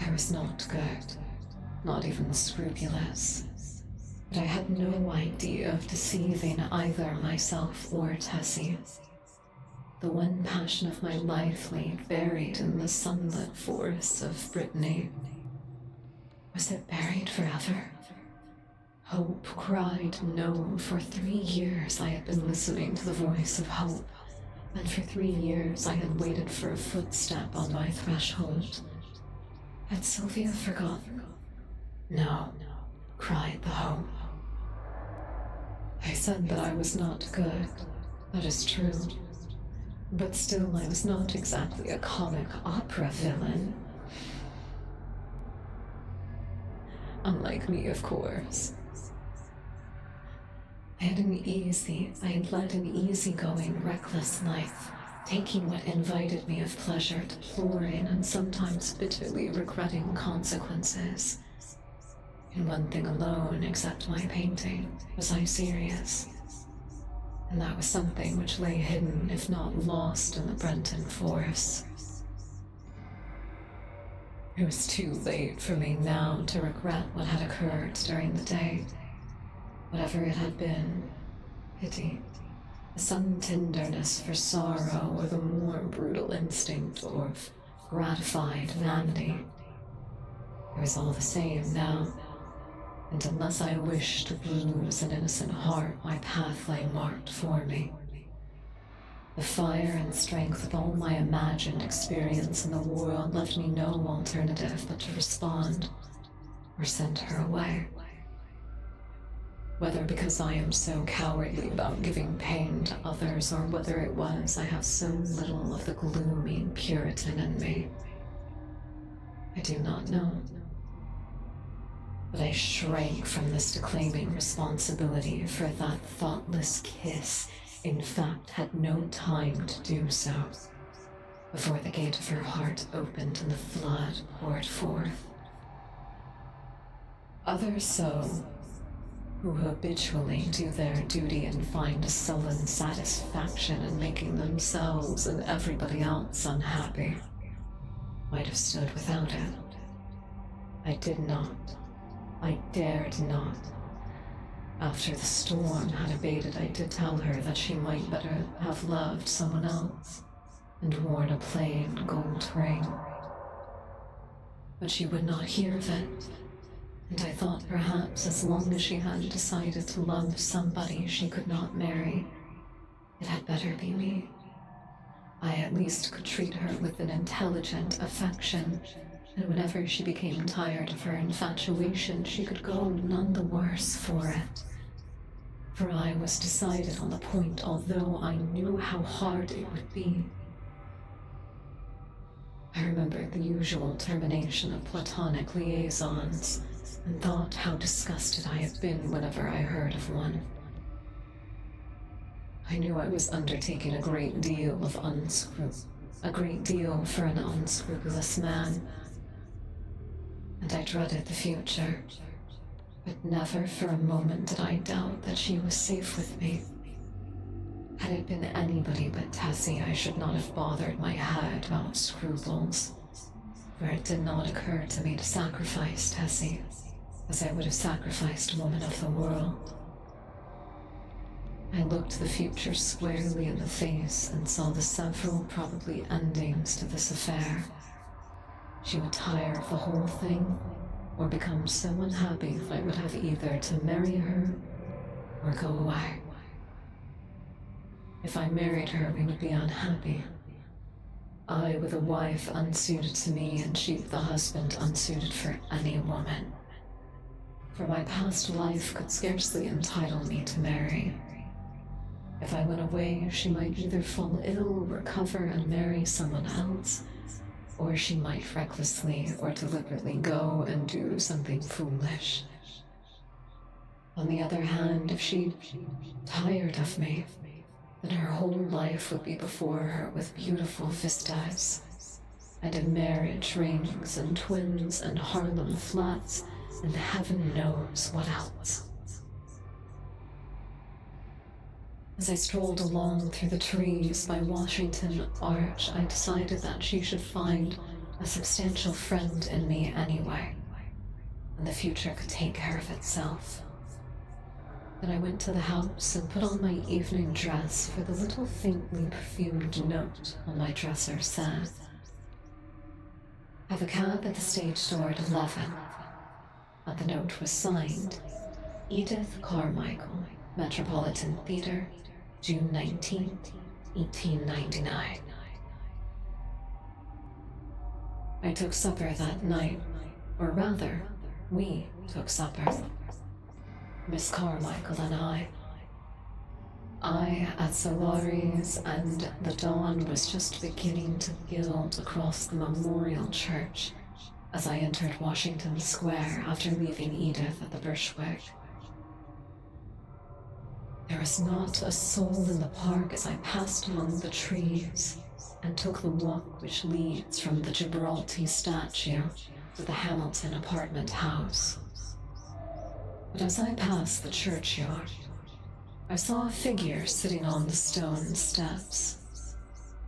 I was not good, not even scrupulous, but I had no idea of deceiving either myself or Tessie. The one passion of my life lay buried in the sunlit forests of Brittany. Was it buried forever? Hope cried no. For 3 years I had been listening to the voice of hope, and for 3 years I had waited for a footstep on my threshold. Had Sylvia forgotten? No, cried the hope. I said that I was not good. That is true. But still I was not exactly a comic opera villain. Unlike me, of course. I had led an easygoing, reckless life, taking what invited me of pleasure, deploring and sometimes bitterly regretting consequences. In one thing alone, except my painting, was I serious. And that was something which lay hidden, if not lost, in the Brenton forests. It was too late for me now to regret what had occurred during the day. Whatever it had been, pity, a sudden tenderness for sorrow, or the more brutal instinct of gratified vanity. It was all the same now, and unless I wished to bruise an innocent heart, my path lay marked for me. The fire and strength of all my imagined experience in the world left me no alternative but to respond or send her away. Whether because I am so cowardly about giving pain to others, or whether it was I have so little of the gloomy Puritan in me, I do not know. But I shrank from this declaiming responsibility, for that thoughtless kiss, in fact, had no time to do so, before the gate of her heart opened and the flood poured forth. Others so, who habitually do their duty and find a sullen satisfaction in making themselves and everybody else unhappy, might have stood without it. I did not. I dared not. After the storm had abated, I did tell her that she might better have loved someone else and worn a plain gold ring. But she would not hear of it, and I thought perhaps as long as she had decided to love somebody she could not marry, it had better be me. I at least could treat her with an intelligent affection, and whenever she became tired of her infatuation, she could go none the worse for it. For I was decided on the point, although I knew how hard it would be. I remembered the usual termination of platonic liaisons, and thought how disgusted I had been whenever I heard of one. I knew I was undertaking a great deal for an unscrupulous man, and I dreaded the future, but never for a moment did I doubt that she was safe with me. Had it been anybody but Tessie, I should not have bothered my head about scruples, for it did not occur to me to sacrifice Tessie, as I would have sacrificed a woman of the world. I looked the future squarely in the face and saw the several probably endings to this affair. She would tire of the whole thing, or become so unhappy that I would have either to marry her or go away. If I married her, we would be unhappy. I with a wife unsuited to me, and she with a husband unsuited for any woman. For my past life could scarcely entitle me to marry. If I went away, she might either fall ill, recover, and marry someone else, or she might recklessly or deliberately go and do something foolish. On the other hand, if she tired of me, then her whole life would be before her with beautiful vistas, and a marriage rings and twins and Harlem flats and heaven knows what else. As I strolled along through the trees by Washington Arch, I decided that she should find a substantial friend in me anyway, and the future could take care of itself. Then I went to the house and put on my evening dress, for the little faintly perfumed note on my dresser said, "Have a cab at the stage door at 11. And the note was signed, Edith Carmichael, Metropolitan Theater, June 19th, 1899. I took supper that night, or rather, we took supper. Miss Carmichael and I at Solari's, and the dawn was just beginning to gild across the Memorial Church as I entered Washington Square after leaving Edith at the Birchwick. There was not a soul in the park as I passed among the trees and took the walk which leads from the Gibraltar statue to the Hamilton apartment house. But as I passed the churchyard, I saw a figure sitting on the stone steps.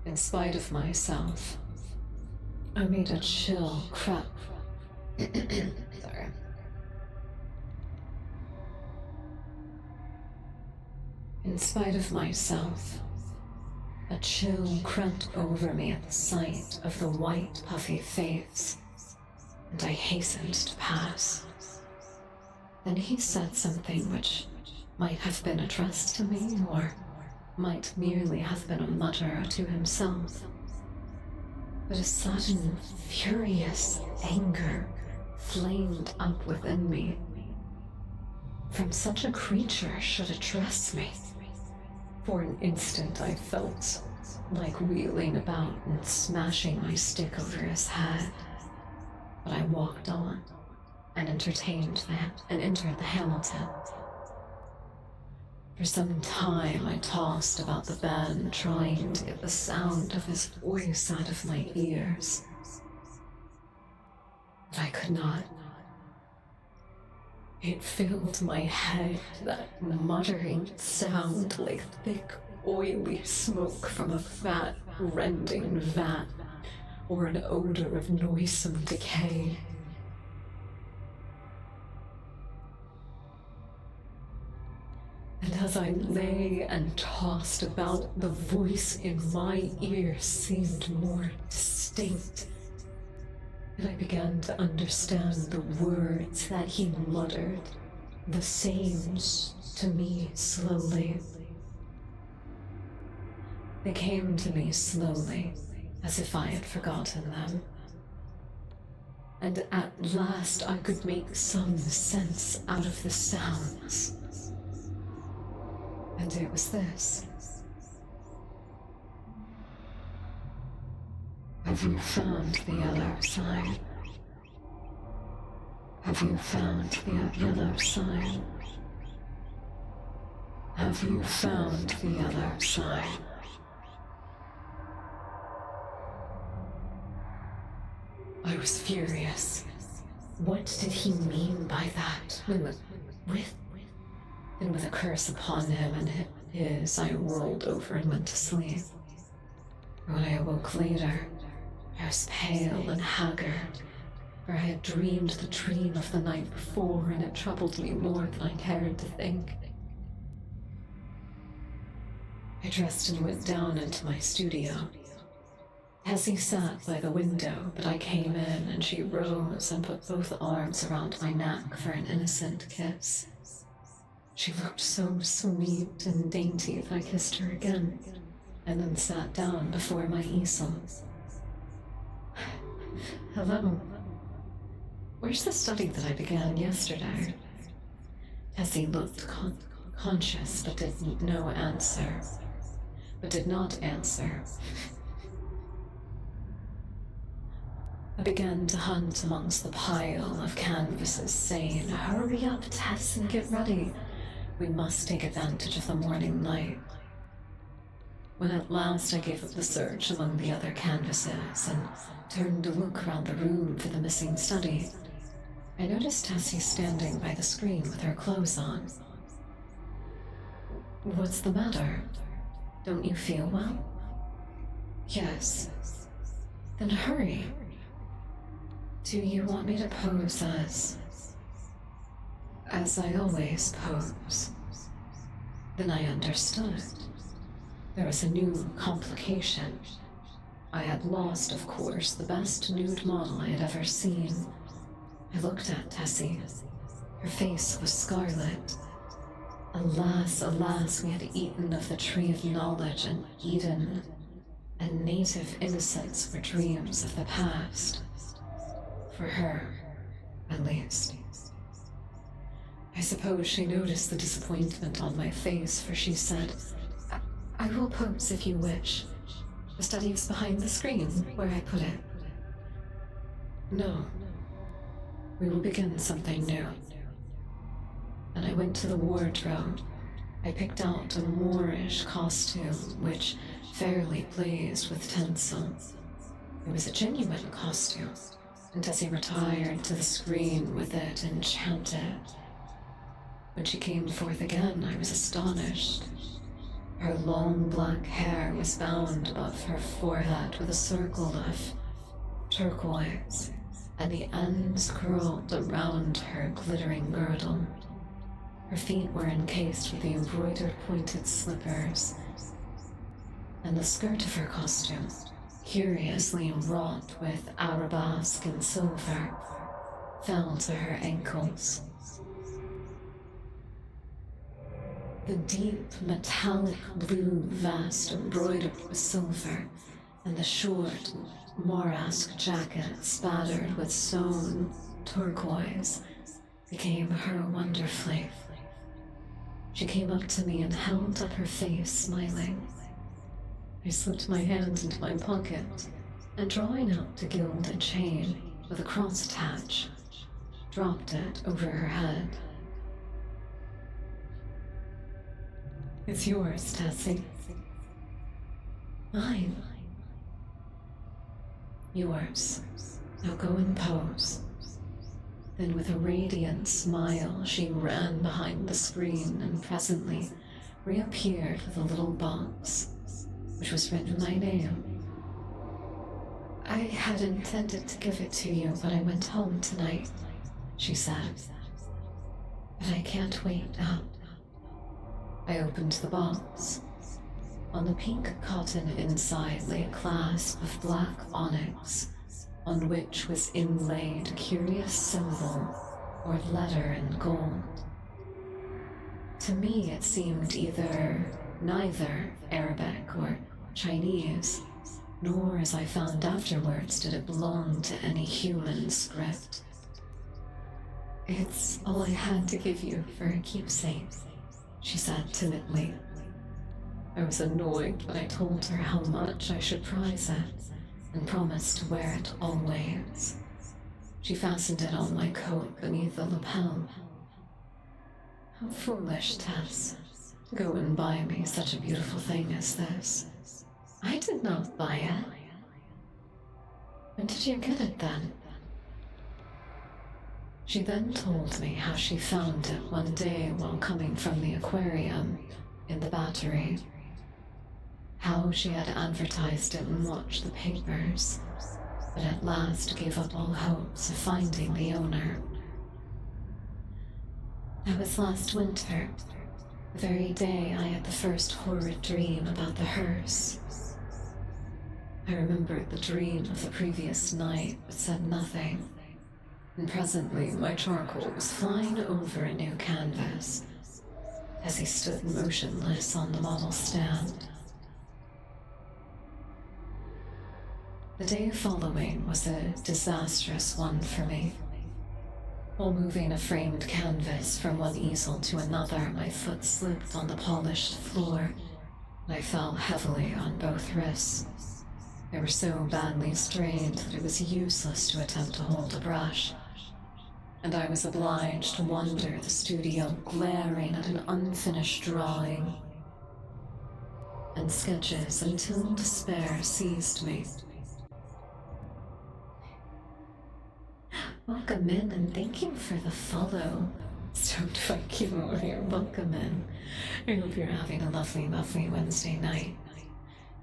In spite of myself, I made a chill creep. Sorry. In spite of myself, a chill crept over me at the sight of the white, puffy face, and I hastened to pass. Then he said something which might have been addressed to me, or might merely have been a mutter to himself. But a sudden, furious anger flamed up within me. From such a creature should address me. For an instant I felt like wheeling about and smashing my stick over his head. But I walked on and entered the Hamilton. For some time I tossed about the bed, trying to get the sound of his voice out of my ears. But I could not. It filled my head, that muttering sound like thick, oily smoke from a fat, rending vat, or an odor of noisome decay. And as I lay and tossed about, the voice in my ear seemed more distinct, and I began to understand the words that he muttered, the same to me slowly. They came to me slowly, as if I had forgotten them. And at last I could make some sense out of the sounds. And it was this. Have you found the yellow sign? Have you found the yellow sign? Have you found the yellow sign? I was furious. What did he mean by that? And with a curse upon him and his, I rolled over and went to sleep. When I awoke later, I was pale and haggard, for I had dreamed the dream of the night before, and it troubled me more than I cared to think. I dressed and went down into my studio. Tessie sat by the window, but I came in and she rose and put both arms around my neck for an innocent kiss. She looked so sweet and dainty that I kissed her again, and then sat down before my easel. Hello. Where's the study that I began yesterday? Tessie looked conscious but did no answer. But did not answer. I began to hunt amongst the pile of canvases, saying, "Hurry up, Tess, and get ready. We must take advantage of the morning light." When at last I gave up the search among the other canvases and turned to look around the room for the missing study, I noticed Tessie standing by the screen with her clothes on. "What's the matter? Don't you feel well?" "Yes." "Then hurry. Do you want me to pose as I always pose?" Then I understood. There was a new complication. I had lost, of course, the best nude model I had ever seen. I looked at Tessie. Her face was scarlet. Alas, alas, we had eaten of the tree of knowledge and Eden, and native innocence were dreams of the past. For her, at least. I suppose she noticed the disappointment on my face, for she said, I will pose if you wish. The study is behind the screen, where I put it." "No. We will begin something new." And I went to the wardrobe. I picked out a Moorish costume, which fairly blazed with tinsel. It was a genuine costume, and Tessie retired to the screen with it, enchanted. When she came forth again, I was astonished. Her long black hair was bound above her forehead with a circle of turquoise, and the ends curled around her glittering girdle. Her feet were encased with the embroidered pointed slippers, and the skirt of her costume, curiously wrought with arabesque and silver, fell to her ankles. The deep metallic blue vest embroidered with silver, and the short Moresque jacket spattered with sewn turquoise became her wonderfully. She came up to me and held up her face, smiling. I slipped my hand into my pocket, and drawing out a gilded chain with a cross attach, dropped it over her head. "It's yours, Tessie." "Mine?" "Yours. Now go and pose." Then with a radiant smile, she ran behind the screen and presently reappeared with a little box, which was written my name. "I had intended to give it to you when I went home tonight," she said. "But I can't wait now." I opened the box. On the pink cotton inside lay a clasp of black onyx, on which was inlaid a curious symbol or letter in gold. To me it seemed neither Arabic or Chinese, nor, as I found afterwards, did it belong to any human script. "It's all I had to give you for a keepsake," she said timidly. I was annoyed when I told her how much I should prize it, and promised to wear it always. She fastened it on my coat beneath the lapel. "How foolish, Tess, to go and buy me such a beautiful thing as this. I did not buy it." "When did you get it then?" She then told me how she found it one day while coming from the aquarium in the Battery. How she had advertised it and watched the papers, but at last gave up all hopes of finding the owner. "That was last winter, the very day I had the first horrid dream about the hearse. I remembered the dream of the previous night, but said nothing. And presently my charcoal was flying over a new canvas as he stood motionless on the model stand. The day following was a disastrous one for me. While moving a framed canvas from one easel to another, my foot slipped on the polished floor, and I fell heavily on both wrists. They were so badly strained that it was useless to attempt to hold a brush, and I was obliged to wander the studio glaring at an unfinished drawing and sketches until despair seized me. Welcome in, and thank you for the follow. Stoked Fight Kimo here. Welcome in. I hope you're having a lovely, lovely Wednesday night.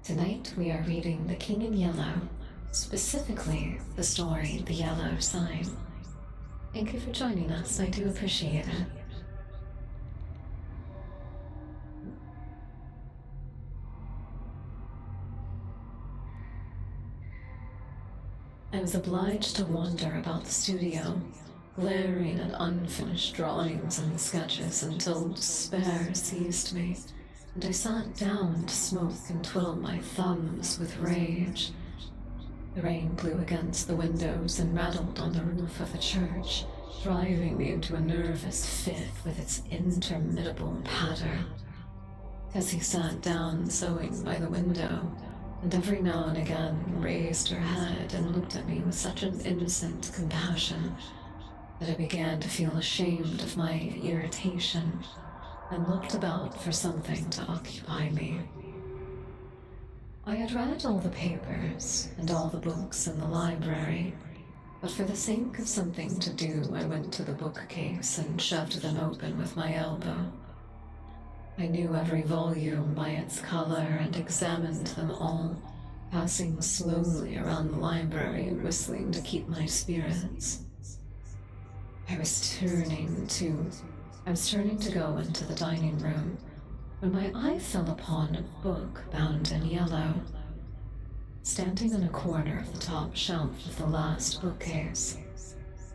Tonight we are reading The King in Yellow, specifically the story The Yellow Sign. Thank you for joining us. I do appreciate it. I was obliged to wander about the studio, glaring at unfinished drawings and sketches until despair seized me, and I sat down to smoke and twiddle my thumbs with rage. The rain blew against the windows and rattled on the roof of the church, driving me into a nervous fit with its interminable patter. Tessie sat down sewing by the window, and every now and again raised her head and looked at me with such an innocent compassion that I began to feel ashamed of my irritation and looked about for something to occupy me. I had read all the papers and all the books in the library, but for the sake of something to do, I went to the bookcase and shoved them open with my elbow. I knew every volume by its color and examined them all, passing slowly around the library and whistling to keep my spirits. I was turning to go into the dining room when my eye fell upon a book bound in yellow, standing in a corner of the top shelf of the last bookcase.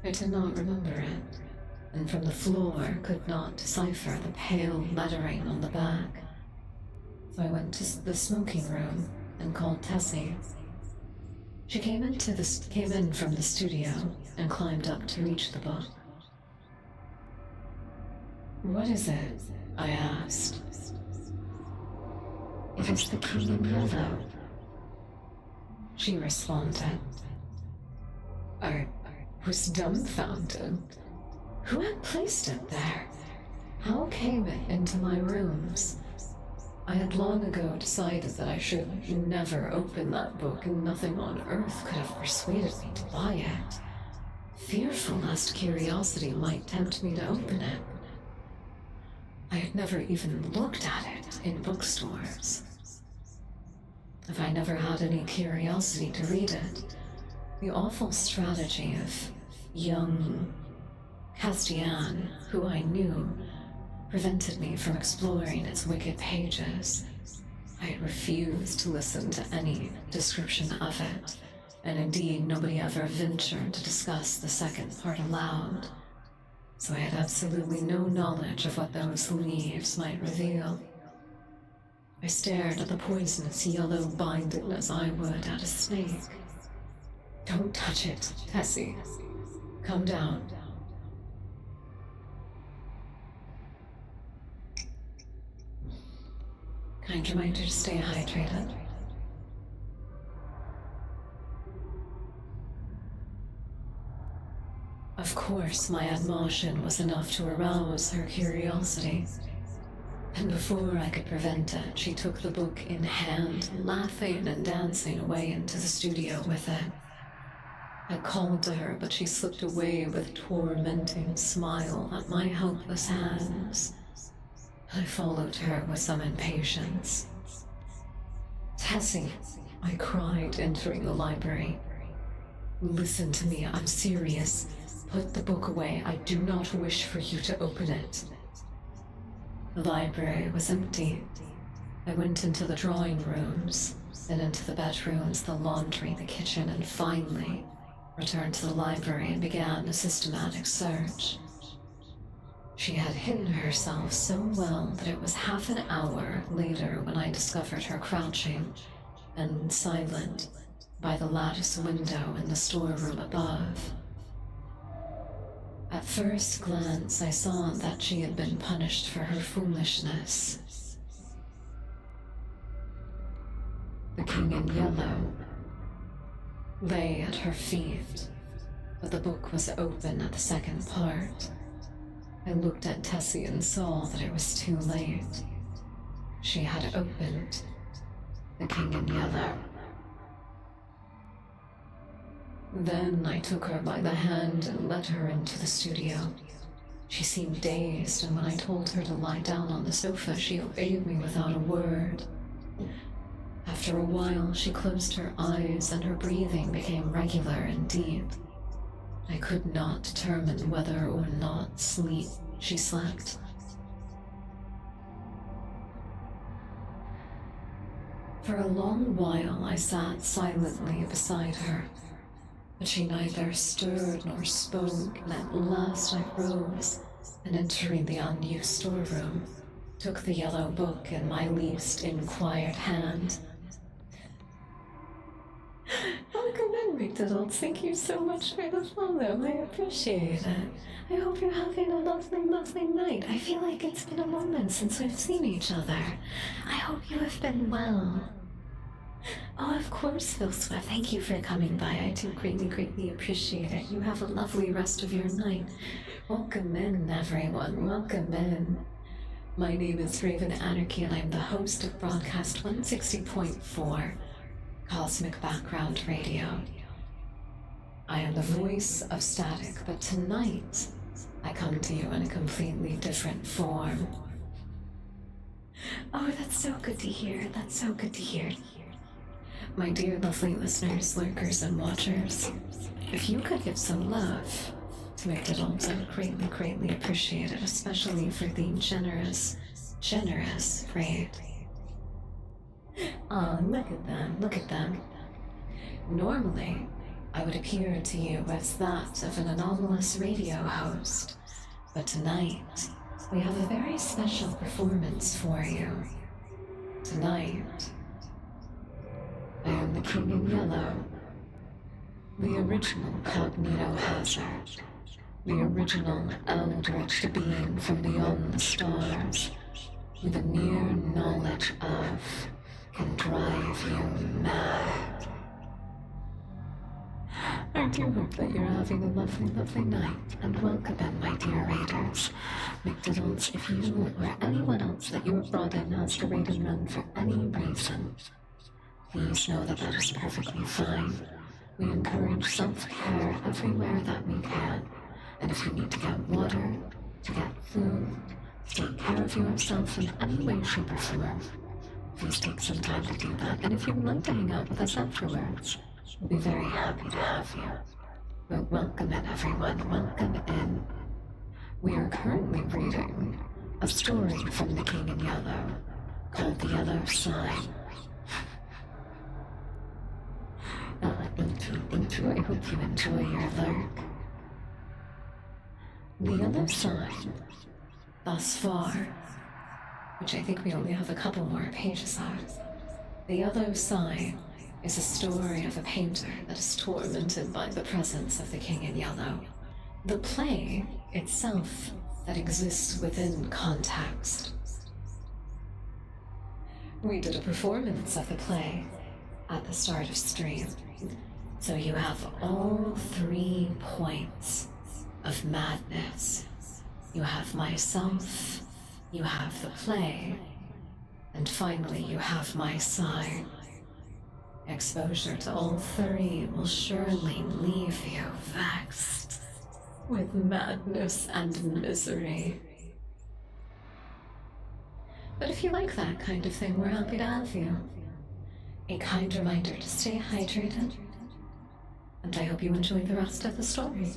I did not remember it, and from the floor could not decipher the pale lettering on the back. So I went to the smoking room and called Tessie. She came in from the studio and climbed up to reach the book. "What is it?" I asked. "It is The King in Yellow," she responded. I was dumbfounded. Who had placed it there? How came it into my rooms? I had long ago decided that I should never open that book, and nothing on earth could have persuaded me to buy it, fearful lest curiosity might tempt me to open it. I had never even looked at it in bookstores. If I never had any curiosity to read it, the awful strategy of young Castian, who I knew, prevented me from exploring its wicked pages. I had refused to listen to any description of it, and indeed nobody ever ventured to discuss the second part aloud, so I had absolutely no knowledge of what those leaves might reveal. I stared at the poisonous yellow binding as I would at a snake. "Don't touch it, Tessie. Come down." Kind reminder to stay hydrated. Of course, my admonition was enough to arouse her curiosity, and before I could prevent it, she took the book in hand, laughing and dancing away into the studio with it. I called to her, but she slipped away with a tormenting smile at my helpless hands. I followed her with some impatience. "Tessie," I cried, entering the library. "Listen to me, I'm serious. Put the book away. I do not wish for you to open it." The library was empty. I went into the drawing rooms, then into the bedrooms, the laundry, the kitchen, and finally returned to the library and began a systematic search. She had hidden herself so well that it was half an hour later when I discovered her crouching and silent by the lattice window in the storeroom above. At first glance, I saw that she had been punished for her foolishness. The king in yellow lay at her feet, but the book was open at the second part. I looked at Tessie and saw that it was too late. She had opened the king in yellow. Then I took her by the hand and led her into the studio. She seemed dazed, and when I told her to lie down on the sofa, she obeyed me without a word. After a while, she closed her eyes and her breathing became regular and deep. I could not determine whether or not she slept. For a long while, I sat silently beside her, but she neither stirred nor spoke, and at last I rose, and entering the unused storeroom, took the yellow book in my least inquired hand. Welcome in, McDonald's. Thank you so much for the follow. I appreciate it. I hope you're having a lovely, lovely night. I feel like it's been a moment since we've seen each other. I hope you have been well. Oh, of course, Phil Swift. Thank you for coming by. I do greatly, greatly appreciate it. You have a lovely rest of your night. Welcome in, everyone. Welcome in. My name is TheRavenAnarchy, and I'm the host of Broadcast 160.4, Cosmic Background Radio. I am the voice of static, but tonight I come to you in a completely different form. Oh, that's so good to hear. That's so good to hear. My dear lovely listeners, lurkers, and watchers, if you could give some love to McDonald's, I would greatly, greatly appreciate it, especially for the generous raid. Oh, look at them, look at them. Normally, I would appear to you as that of an anomalous radio host, but tonight, we have a very special performance for you. Tonight, I am the King in Yellow, the original Cognito Hazard, the original eldritch being from beyond the stars, who the mere knowledge of can drive you mad. I do hope that you're having a lovely, lovely night, and welcome in, my dear raiders. McDonald's, if you or anyone else that you have brought in has to raid and run for any reason, please know that that is perfectly fine. We encourage self-care everywhere that we can, and if you need to get water, to get food, to take care of yourself in any way, shape, or form, please take some time to do that. And if you would like to hang out with us afterwards, we'll be very happy to have you. But welcome in, everyone. Welcome in. We are currently reading a story from the King in Yellow called The Yellow Sign. Thank you. I hope you enjoy your lurk. The Yellow Sign, thus far, which I think we only have a couple more pages of. The Yellow Sign is a story of a painter that is tormented by the presence of the King in Yellow. The play itself that exists within context. We did a performance of the play at the start of stream, so you have all 3 points of madness. You have myself, you have the play, and finally you have my sign. Exposure to all 3 will surely leave you vexed with madness and misery. But if you like that kind of thing, we're happy to have you. A kind reminder to stay hydrated, and I hope you enjoy the rest of the story.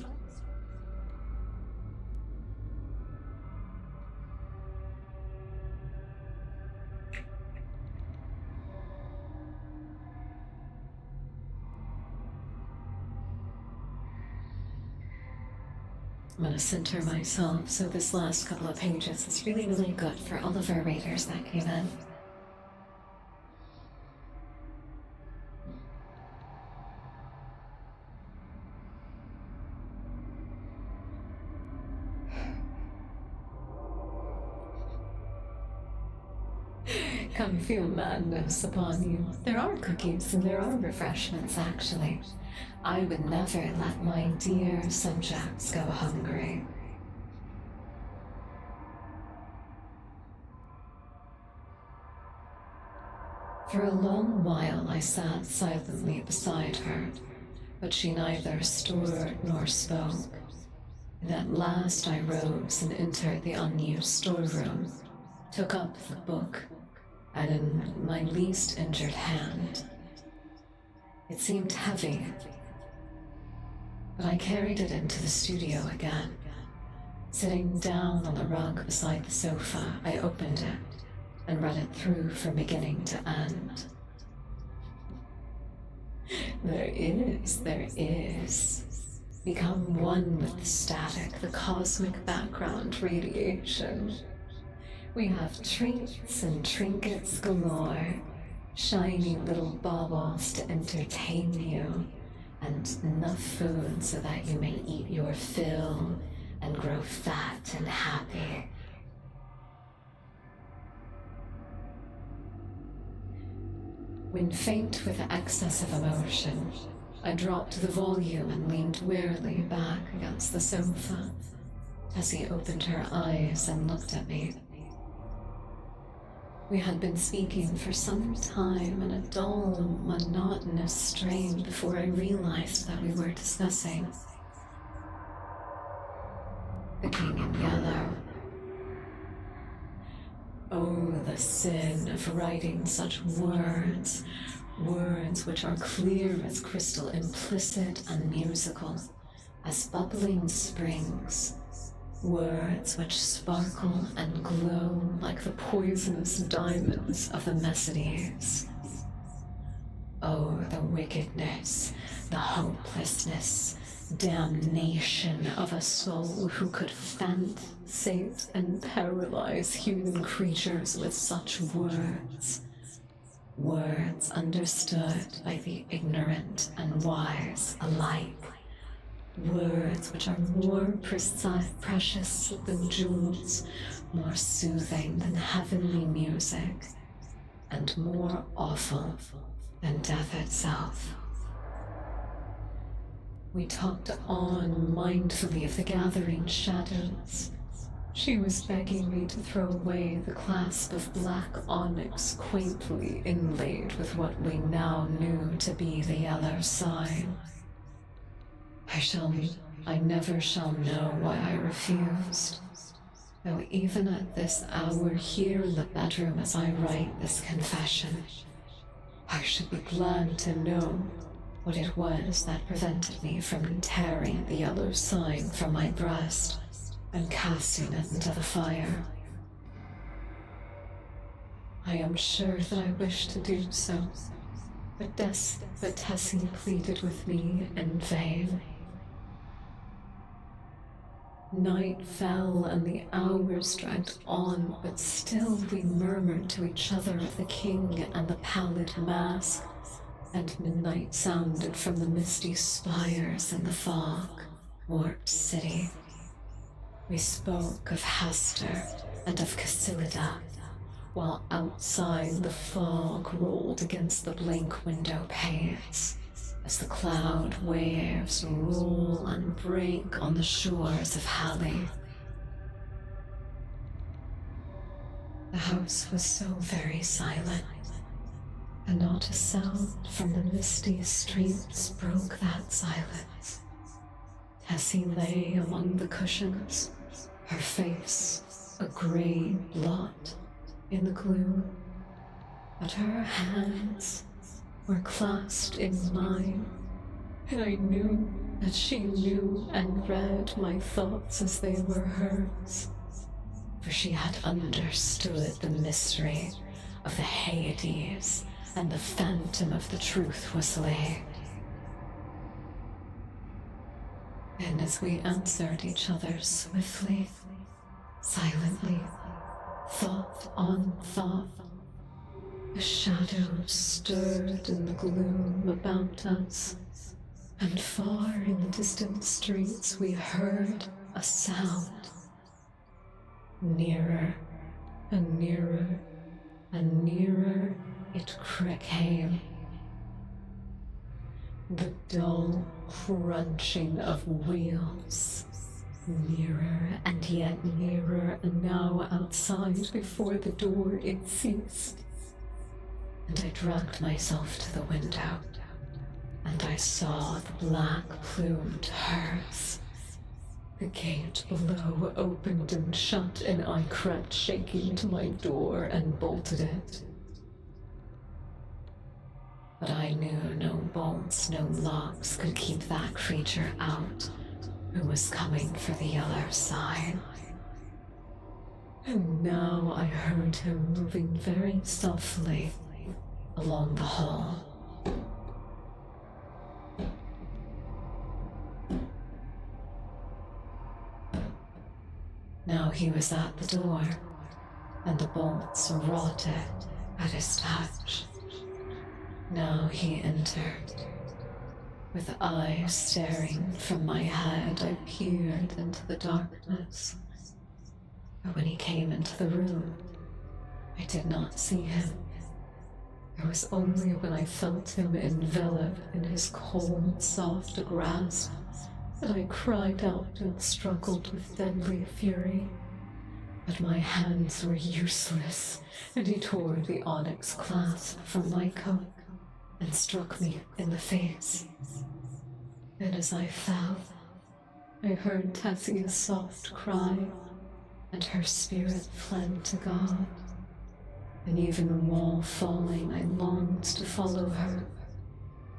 I'm going to center myself, so this last couple of pages is really, really good for all of our raiders that came in. come feel madness upon you. There are cookies and there are refreshments, actually. I would never let my dear subjects go hungry. For a long while I sat silently beside her, but she neither stirred nor spoke. And at last I rose and entered the unused storeroom, took up the book, and in my least injured hand. It seemed heavy, but I carried it into the studio again. Sitting down on the rug beside the sofa, I opened it and read it through from beginning to end. There is. Become one with the static, the cosmic background radiation. We have treats and trinkets galore, shiny little baubles to entertain you, and enough food so that you may eat your fill and grow fat and happy. When faint with excess of emotion, I dropped the volume and leaned wearily back against the sofa. Tessie opened her eyes and looked at me. We had been speaking for some time in a dull, monotonous strain before I realized that we were discussing the King in Yellow. Oh, the sin of writing such words, words which are clear as crystal, implicit and musical, as bubbling springs, words which sparkle and glow like the poisonous diamonds of the Messides. Oh, the wickedness, the hopelessness, damnation of a soul who could fixate and paralyze human creatures with such words. Words understood by the ignorant and wise alike. Words which are more precious than jewels, more soothing than heavenly music, and more awful than death itself. We talked on mindfully of the gathering shadows. She was begging me to throw away the clasp of black onyx quaintly inlaid with what we now knew to be the yellow sign. I never shall know why I refused, though even at this hour here in the bedroom as I write this confession, I should be glad to know what it was that prevented me from tearing the yellow sign from my breast and casting it into the fire. I am sure that I wished to do so, but Tessie pleaded with me in vain. Night fell and the hours dragged on, but still we murmured to each other of the king and the pallid mask, and midnight sounded from the misty spires in the fog, warped city. We spoke of Hester and of Casilda, while outside the fog rolled against the blank window panes, as the cloud waves roll and break on the shores of Halley. The house was so very silent, and not a sound from the misty streets broke that silence. Tessie lay among the cushions, her face a gray blot in the gloom, but her hands were clasped in mine, and I knew that she knew and read my thoughts as they were hers, for she had understood the mystery of the Hyades, and the phantom of the truth was laid. And as we answered each other swiftly, silently, thought on thought, the shadows stirred in the gloom about us, and far in the distant streets we heard a sound. Nearer and nearer, and nearer it came. The dull crunching of wheels. Nearer and yet nearer, and now outside before the door it ceased. And I dragged myself to the window, and I saw the black-plumed hearse. The gate below opened and shut, and I crept shaking to my door and bolted it. But I knew no bolts, no locks could keep that creature out who was coming for the yellow sign. And now I heard him moving very softly along the hall. Now he was at the door, and the bolts rotted at his touch. Now he entered. With eyes staring from my head, I peered into the darkness. But when he came into the room, I did not see him. It was only when I felt him envelop in his cold, soft grasp that I cried out and struggled with deadly fury. But my hands were useless, and he tore the onyx clasp from my coat and struck me in the face. And as I fell, I heard Tessia's soft cry, and her spirit fled to God. And even while falling, I longed to follow her,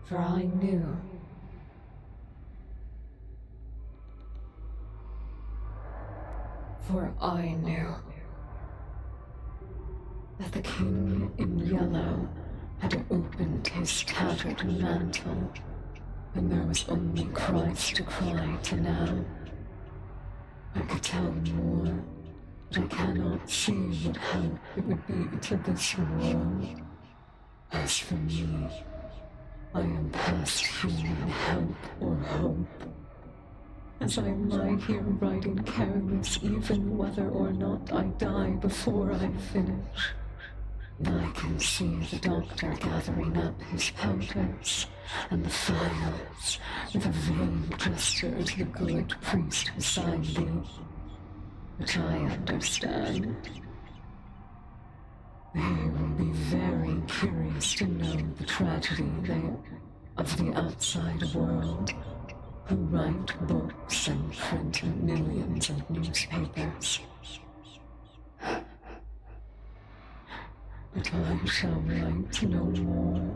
for I knew that the king in yellow had opened his tattered mantle, and there was only Christ to cry to now. I could tell more, but I cannot see what help it would be to this world. As for me, I am past human help or hope. As I lie here writing careless, even whether or not I die before I finish. I can see the doctor gathering up his powders and the files with a vague gesture to the good priest beside me, which I understand. They will be very curious to know the tragedy of the outside world, who write books and print millions of newspapers. But I shall write no more,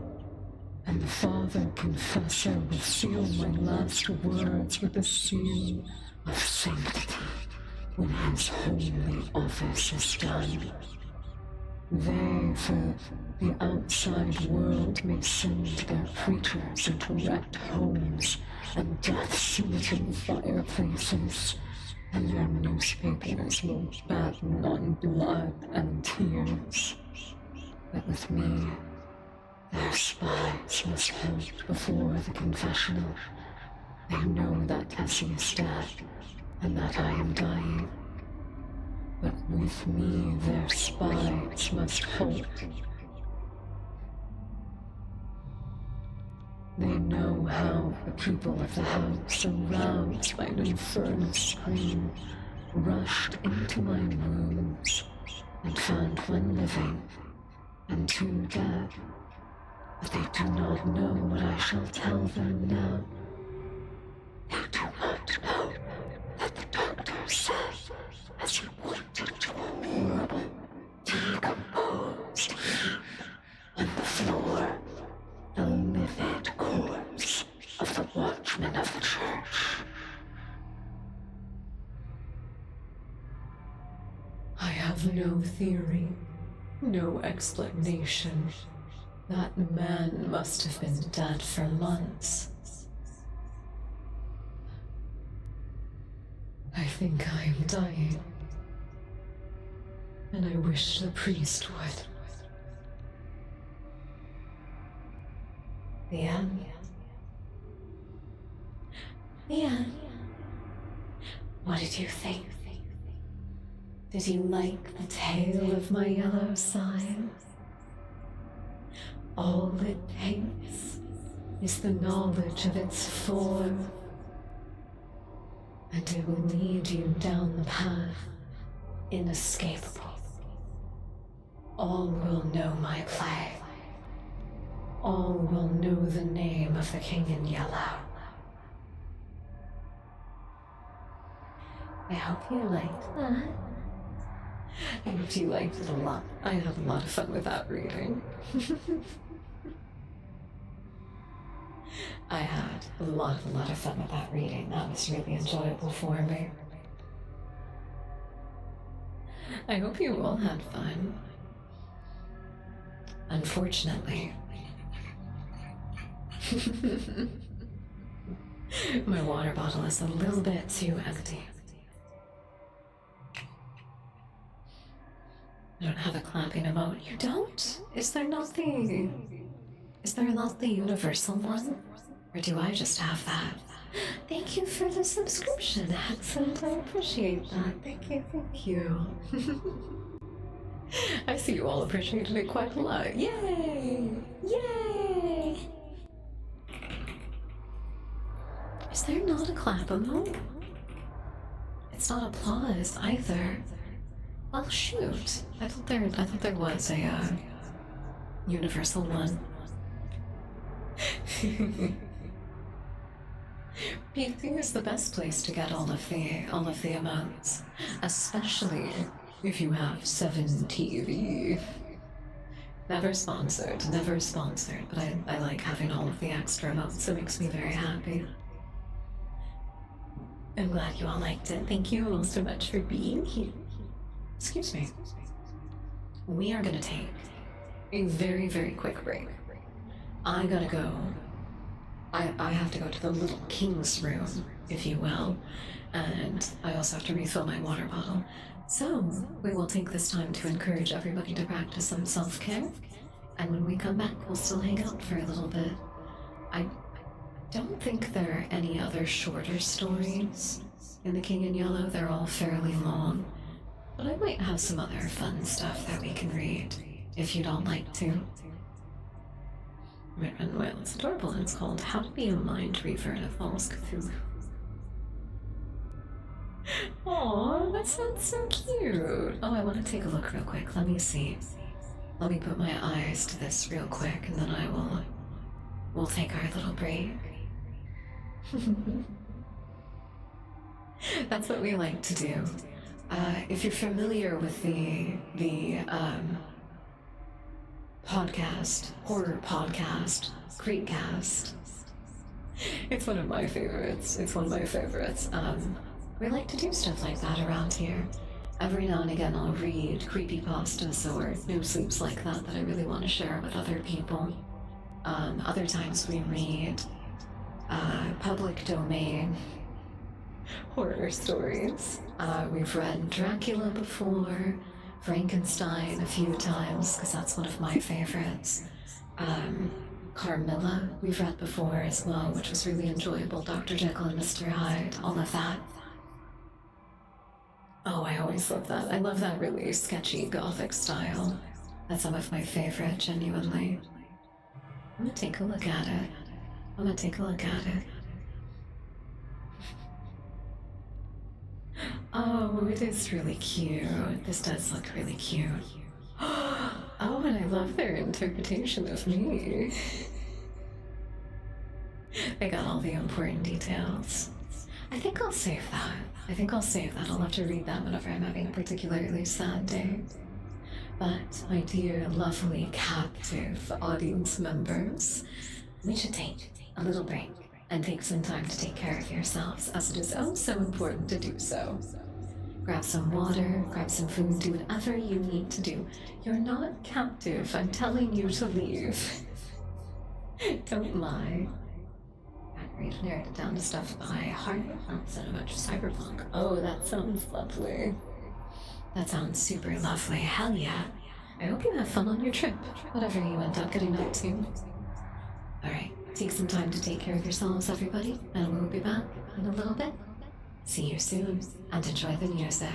and the Father Confessor will seal my last words with the seal of sanctity when his holy office is done. They, for the outside world, may send their preachers into wrecked homes and death-smitten fireplaces, and their newspapers will batten on blood and tears. But with me, their spies must halt before the confessional. They know that Tessie is dead, and that I am dying. But with me, their spies must halt. They know how the people of the house, aroused by an infernal scream, rushed into my rooms and found one living and two dead. But they do not know what I shall tell them now. They do not know that the doctor said, as he pointed to a horrible, decomposed heap on the floor, the livid corpse of the watchman of the church. I have no theory, no explanation. That man must have been dead for months. I think I am dying, and I wish the priest would. The end. The end. What did you think? Did you like the tale of my yellow sign? All it takes is the knowledge of its form, and it will lead you down the path inescapable. All will know my play. All will know the name of the King in Yellow. I hope you liked that. I hope you liked it a lot. I had a lot of fun with that reading. I had a lot of fun with that reading. That was really enjoyable for me. I hope you all had fun. Unfortunately, my water bottle is a little bit too empty. I don't have a clapping emote. You don't? Is there not the universal one? Or do I just have that? Thank you for the subscription, Accent. I appreciate that. Thank you. I see you all appreciated it quite a lot. Yay! Yay! Is there not a clap emote? It's not applause either. Well, shoot. I thought there was a universal one. PT is the best place to get all of the emotes, especially if you have 7 TV. Never sponsored, but I like having all of the extra emotes. It makes me very happy. I'm glad you all liked it. Thank you all so much for being here. Excuse me. We are gonna take a very, very quick break. I gotta go. I have to go to the little king's room, if you will, and I also have to refill my water bottle. So, we will take this time to encourage everybody to practice some self-care, and when we come back, we'll still hang out for a little bit. I don't think there are any other shorter stories in The King in Yellow. They're all fairly long, but I might have some other fun stuff that we can read, if you'd all like to. Well, it's adorable, and it's called How to Be a Mind Reaver in a False Cthulhu. Aw, that sounds so cute. Oh, I want to take a look real quick. Let me see. Let me put my eyes to this real quick, and then we'll take our little break. That's what we like to do. If you're familiar with the podcast, horror podcast, Creepcast, it's one of my favorites. We like to do stuff like that around here. Every now and again I'll read creepypastas or no sleeps like that I really want to share with other people. Other times we read public domain horror stories. We've read Dracula before, Frankenstein a few times, because that's one of my favorites. Carmilla we've read before as well, which was really enjoyable. Dr. Jekyll and Mr. Hyde, all of that. Oh, I always love that. I love that really sketchy gothic style. That's some of my favorite, genuinely. I'm gonna take a look at it. Oh, it is really cute. This does look really cute. Oh, and I love their interpretation of me. They got all the important details. I think I'll save that. I'll have to read that whenever I'm having a particularly sad day. But, my dear, lovely, captive audience members, we should take a little break and take some time to take care of yourselves, as it is oh so important to do so. Grab some water, grab some food, do whatever you need to do. You're not captive, I'm telling you to leave. Don't lie. I'd narrowed it down to stuff by heart, not so much cyberpunk. Oh, that sounds lovely. That sounds super lovely, hell yeah. I hope you have fun on your trip, whatever you end up getting up to. Alright, take some time to take care of yourselves, everybody, and we'll be back in a little bit. See you soon, and enjoy the music.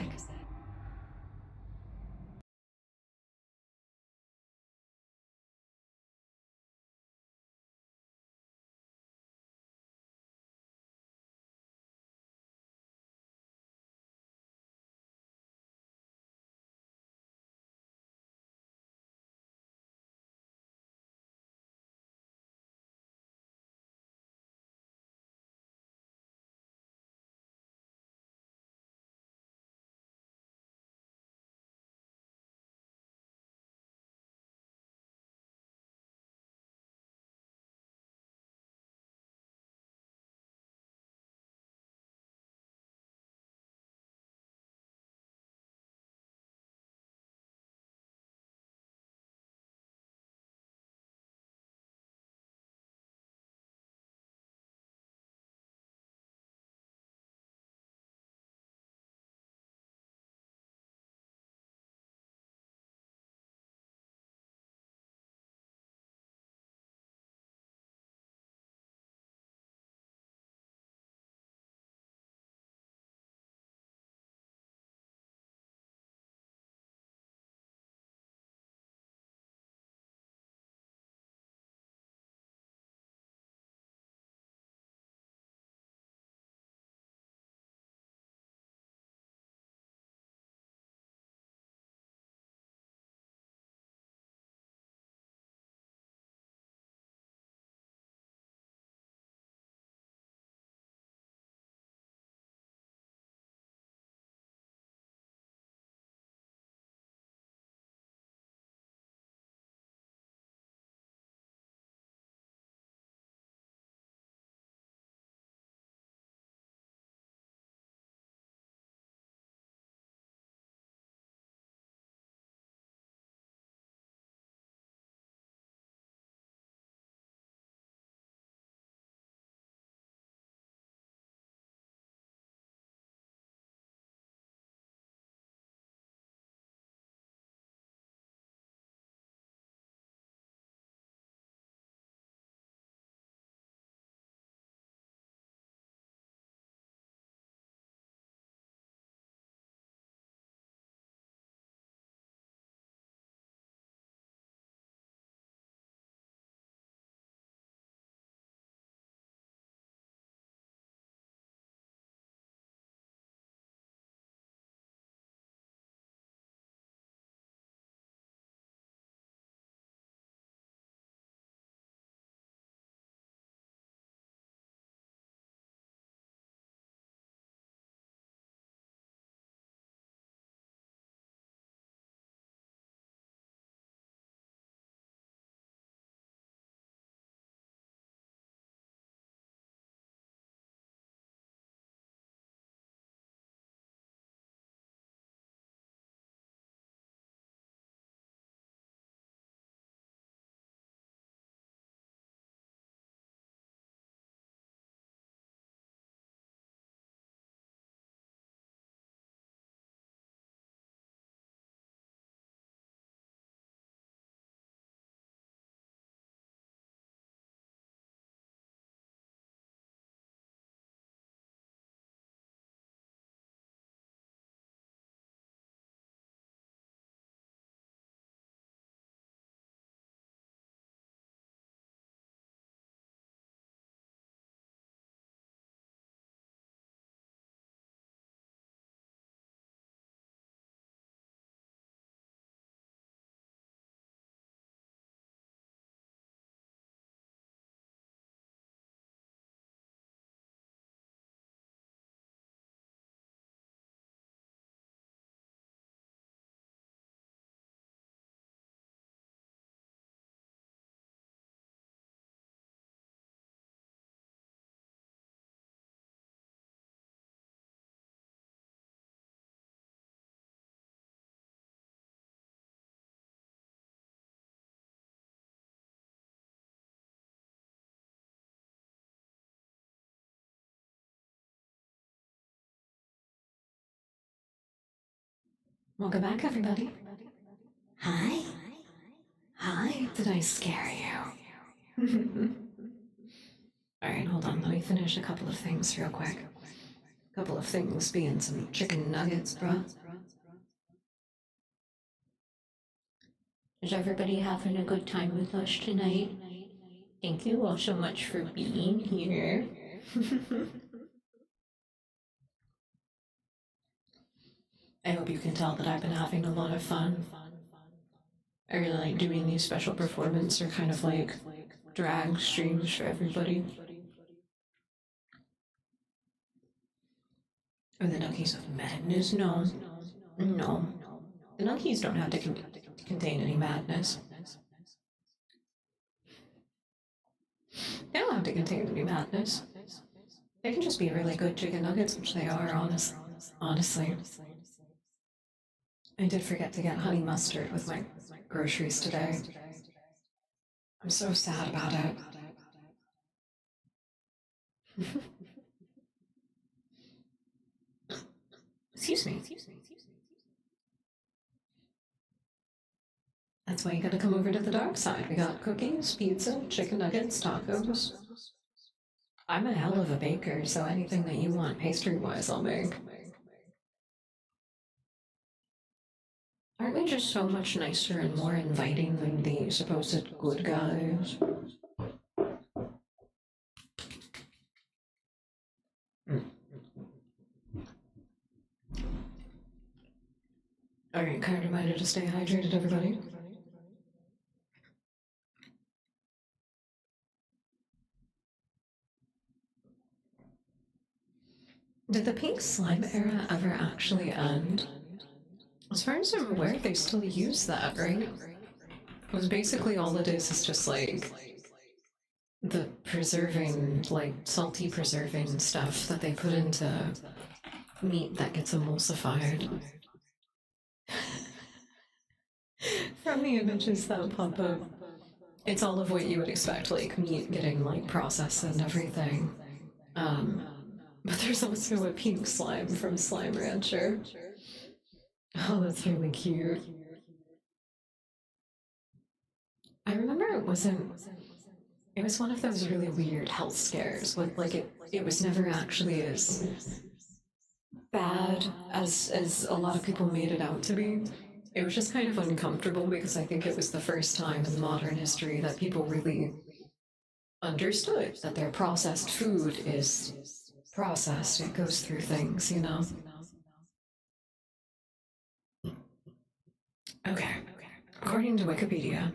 Welcome back, everybody. Hi. Hi, did I scare you? Alright, hold on, let me finish a couple of things real quick. A couple of things being some chicken nuggets, bruh. Is everybody having a good time with us tonight? Thank you all so much for being here. I hope you can tell that I've been having a lot of fun. I really like doing these special performance or kind of like drag streams for everybody. Or the Nuggies of Madness? No. No. The Nuggies don't have to contain any madness. They don't have to contain any madness. They can just be really good chicken nuggets, which they are, honestly. I did forget to get honey mustard with my groceries today. I'm so sad about it. Excuse me. That's why you gotta come over to the dark side. We got cookies, pizza, chicken nuggets, tacos. I'm a hell of a baker, so anything that you want pastry-wise, I'll make. Aren't we just so much nicer and more inviting than the supposed good guys? Alright, kind of reminder to stay hydrated, everybody. Did the pink slime era ever actually end? As far as I'm aware, they still use that, right? Because basically all it is just like the preserving, like salty preserving stuff that they put into meat that gets emulsified. From the images that pop up, it's all of what you would expect, like meat getting like processed and everything. But there's also a pink slime from Slime Rancher. Oh, that's really cute. I remember it was one of those really weird health scares with like it was never actually as bad as a lot of people made it out to be. It was just kind of uncomfortable because I think it was the first time in modern history that people really understood that their processed food is processed. It goes through things, you know? Okay. According to Wikipedia,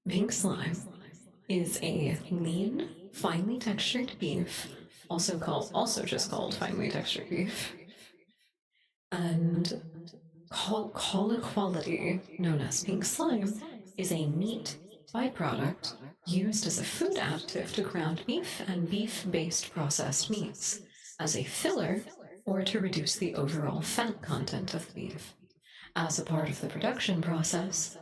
pink slime is a lean, finely textured beef, also just called finely textured beef, and quality known as pink slime is a meat byproduct used as a food additive to ground beef and beef-based processed meats, as a filler or to reduce the overall fat content of the beef. As a part of the production process,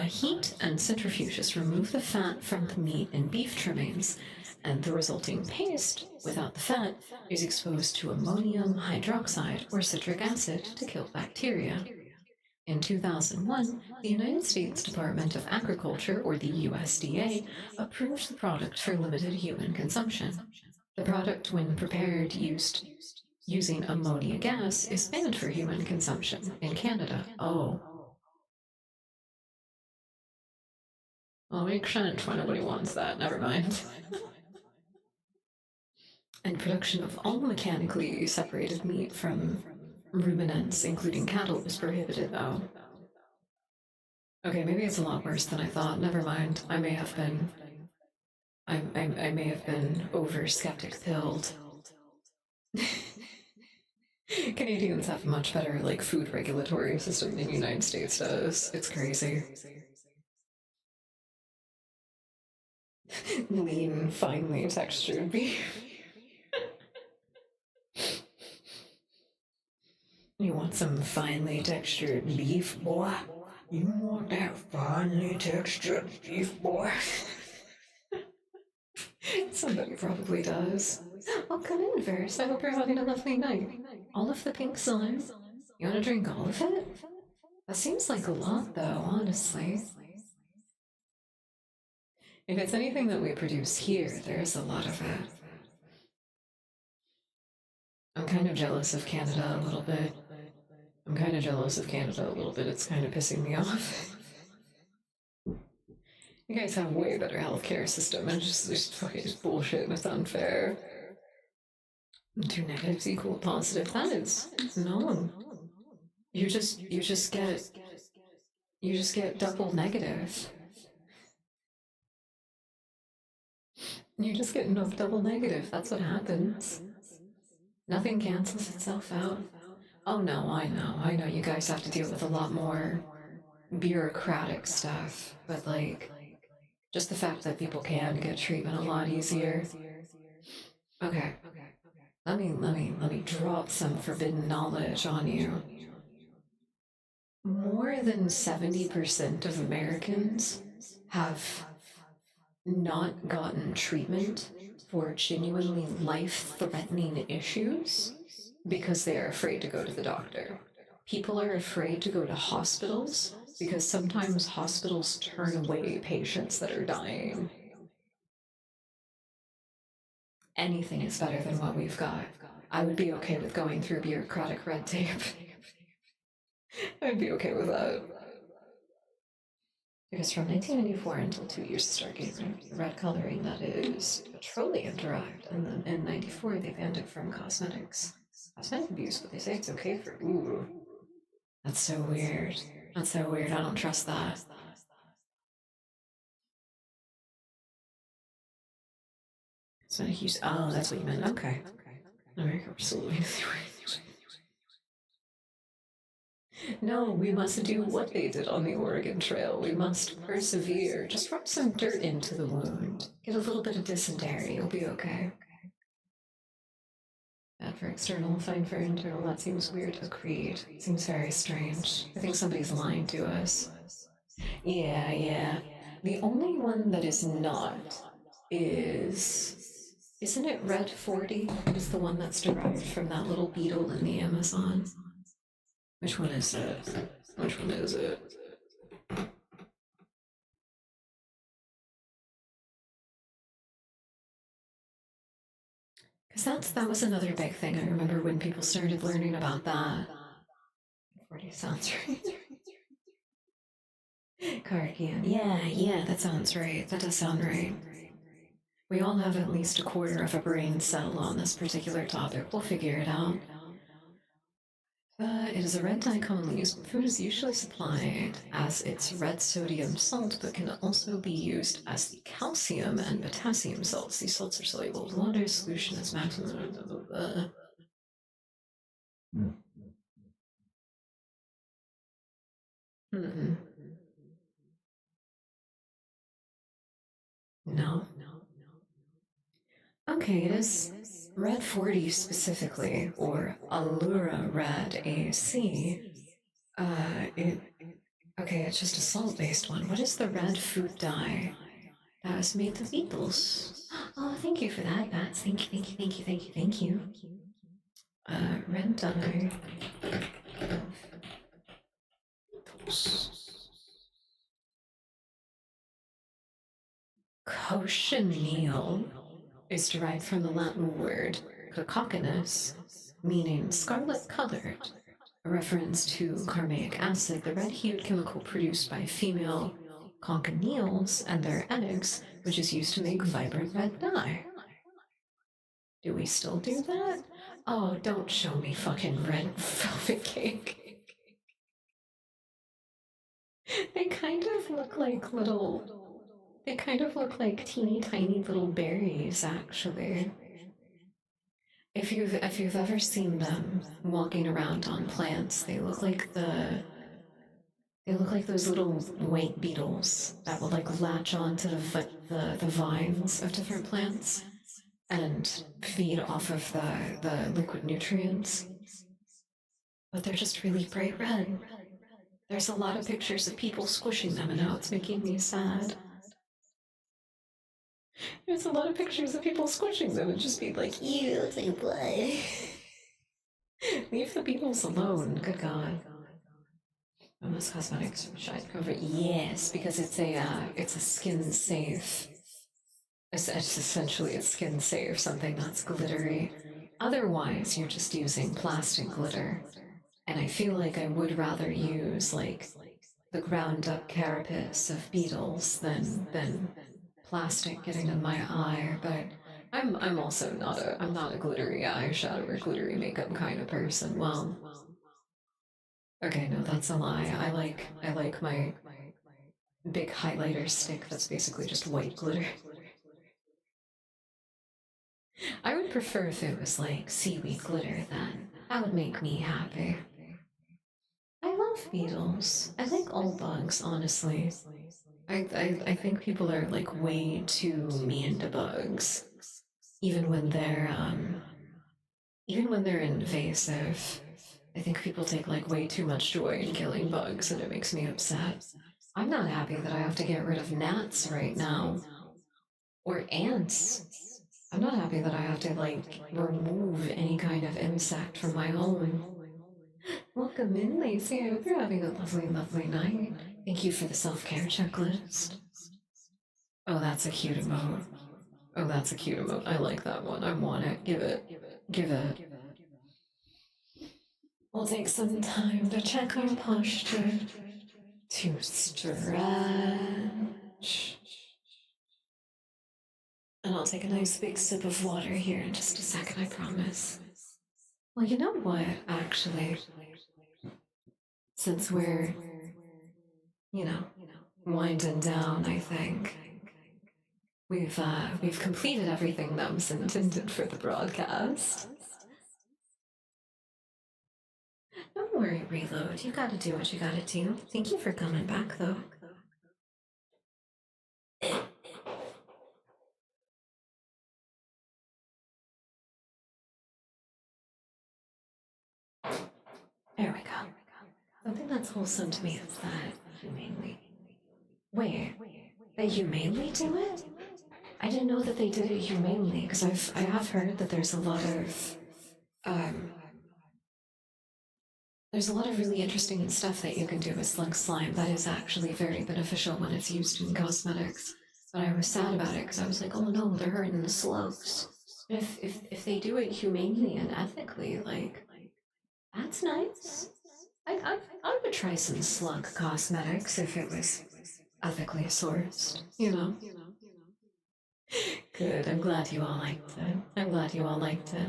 heat and centrifuges remove the fat from the meat and beef trimmings, and the resulting paste, without the fat, is exposed to ammonium hydroxide or citric acid to kill bacteria. In 2001, the United States Department of Agriculture, or the USDA, approved the product for limited human consumption. The product, when prepared using ammonia gas, is banned for human consumption in Canada. Oh. Well, makes sense why nobody wants that. Never mind. And production of all mechanically separated meat from ruminants, including cattle, is prohibited, though. Okay, maybe it's a lot worse than I thought. Never mind. I may have been over-skeptic pilled. Canadians have a much better, like, food regulatory system than the United States does. It's crazy. Lean, finely textured beef. You want some finely textured beef, boy? You want that finely textured beef, boy? Somebody probably does. Oh, come in first. I hope you're having a lovely night. All of the pink slime? You want to drink all of it? That seems like a lot, though, honestly. If it's anything that we produce here, there's a lot of it. I'm kind of jealous of Canada a little bit. It's kind of pissing me off. You guys have a way better healthcare system, and just fucking bullshit, and it's unfair. 2 negatives equal positive. That is no. You just get double negative. You just get no double negative. That's what happens. Nothing cancels itself out. Oh no, I know. You guys have to deal with a lot more bureaucratic stuff, but like, just the fact that people can get treatment a lot easier. Okay. Let me drop some forbidden knowledge on you. More than 70% of Americans have not gotten treatment for genuinely life-threatening issues because they are afraid to go to the doctor. People are afraid to go to hospitals because sometimes hospitals turn away patients that are dying. Anything is better than what we've got. I would be okay with going through bureaucratic red tape. I'd be okay with that. Because from 1994 until 2 years to start getting red coloring that is petroleum derived, and then in 94 they banned it from cosmetics. Cosmetic abuse, but they say it's okay for. Ooh. That's so weird. I don't trust that. Cosmetic use. Oh, that's what you meant. Okay. Alright, absolutely. No, we must do what they did on the Oregon Trail. We must persevere. Just rub some dirt into the wound. Get a little bit of dysentery. You'll be okay. Bad for external, fine for internal. That seems weird. Agreed. Seems very strange. I think somebody's lying to us. Yeah. The only one that is not is... Isn't it Red 40? It's the one that's derived from that little beetle in the Amazon. Which one is it? Because that was another big thing. I remember when people started learning about that. 40 sounds right. Carcian. Yeah, that sounds right. That does sound right. We all have at least a quarter of a brain cell on this particular topic. We'll figure it out. It is a red dye commonly used in food, is usually supplied as its red sodium salt, but can also be used as the calcium and potassium salts. These salts are soluble in water. Solution is maximum. No. Okay, it is Red 40 specifically, or Allura Red AC. Okay, it's just a salt-based one. What is the red food dye that was made the Beatles? Oh, thank you for that, Bats. Thank you. Red dye. Cochineal is derived from the Latin word cocchinus, meaning scarlet-colored, a reference to carmaic acid, the red-hued chemical produced by female cochineals and their eggs, which is used to make vibrant red dye. Do we still do that? Oh, don't show me fucking red velvet cake. They kind of look like teeny tiny little berries, actually. If you've ever seen them walking around on plants, they look like those little white beetles that will like latch onto the vines of different plants and feed off of the liquid nutrients. But they're just really bright red. There's a lot of pictures of people squishing them, and now it's making me sad. There's a lot of pictures of people squishing them and just being like, ew, it looks like blood. Leave the beetles alone, good god. Almost cosmetics from Shine Cover. Yes, because it's a skin safe. It's essentially a skin safe, something that's glittery. Otherwise, you're just using plastic glitter. And I feel like I would rather use, like, the ground up carapace of beetles than plastic getting in my eye, but I'm also I'm not a glittery eyeshadow or glittery makeup kind of person. Well, okay, no, that's a lie. I like my big highlighter stick that's basically just white glitter. I would prefer if it was like seaweed glitter then. That would make me happy. I love beetles. I like all bugs, honestly. I think people are like way too mean to bugs. Even when they're invasive. I think people take like way too much joy in killing bugs and it makes me upset. I'm not happy that I have to get rid of gnats right now. Or ants. I'm not happy that I have to like remove any kind of insect from my home. Welcome in, Lacey. I hope you're having a lovely, lovely night. Thank you for the self-care checklist. Oh, that's a cute emote. Oh, that's a cute emote. I like that one. I want it. Give it. Give it. We'll take some time to check our posture. To stretch. And I'll take a nice big sip of water here in just a second, I promise. Well, you know what, actually? Since we're, winding down, I think. We've completed everything that was intended for the broadcast. Don't worry, Reload. You gotta do what you gotta do. Thank you for coming back, though. There we go. Something that's wholesome to me is that humanely. Wait, they humanely do it? I didn't know that they did it humanely, because I have heard that there's a lot of really interesting stuff that you can do with slug slime that is actually very beneficial when it's used in cosmetics. But I was sad about it because I was like, oh no, they're hurting the slugs. If they do it humanely and ethically, like, that's nice. I would try some slug cosmetics if it was ethically sourced, you know? Good, I'm glad you all liked it. I'm glad you all liked it.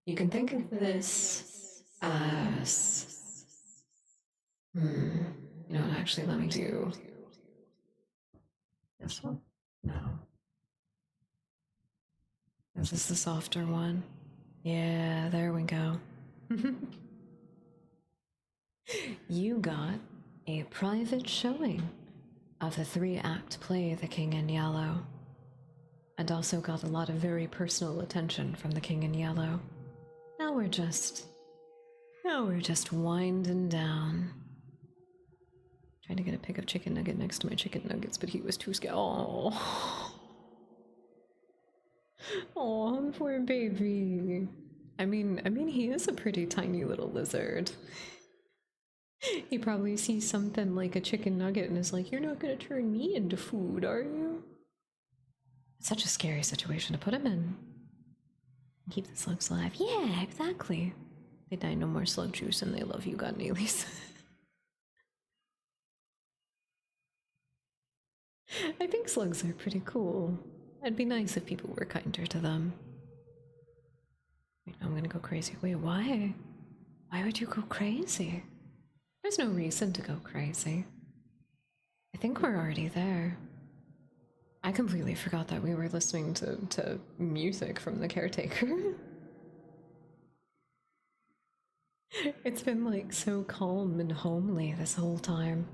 You can think of this as... You know what, actually, let me do... This one? No. Is this the softer one? Yeah, there we go. You got a private showing of the 3-act play The King in Yellow, and also got a lot of very personal attention from the King in Yellow. Now we're just winding down. Trying to get a pic of Chicken Nugget next to my chicken nuggets, but he was too scared. Oh, oh, poor baby. I mean, he is a pretty tiny little lizard. He probably sees something like a chicken nugget and is like, "You're not gonna turn me into food, are you?" It's such a scary situation to put him in. Keep the slugs alive. Yeah, exactly. They die no more slug juice and they love you, God Neelys. I think slugs are pretty cool. It'd be nice if people were kinder to them. Wait, I'm gonna go crazy. Wait, why? Why would you go crazy? There's no reason to go crazy. I think we're already there. I completely forgot that we were listening to music from the caretaker. It's been like so calm and homely this whole time.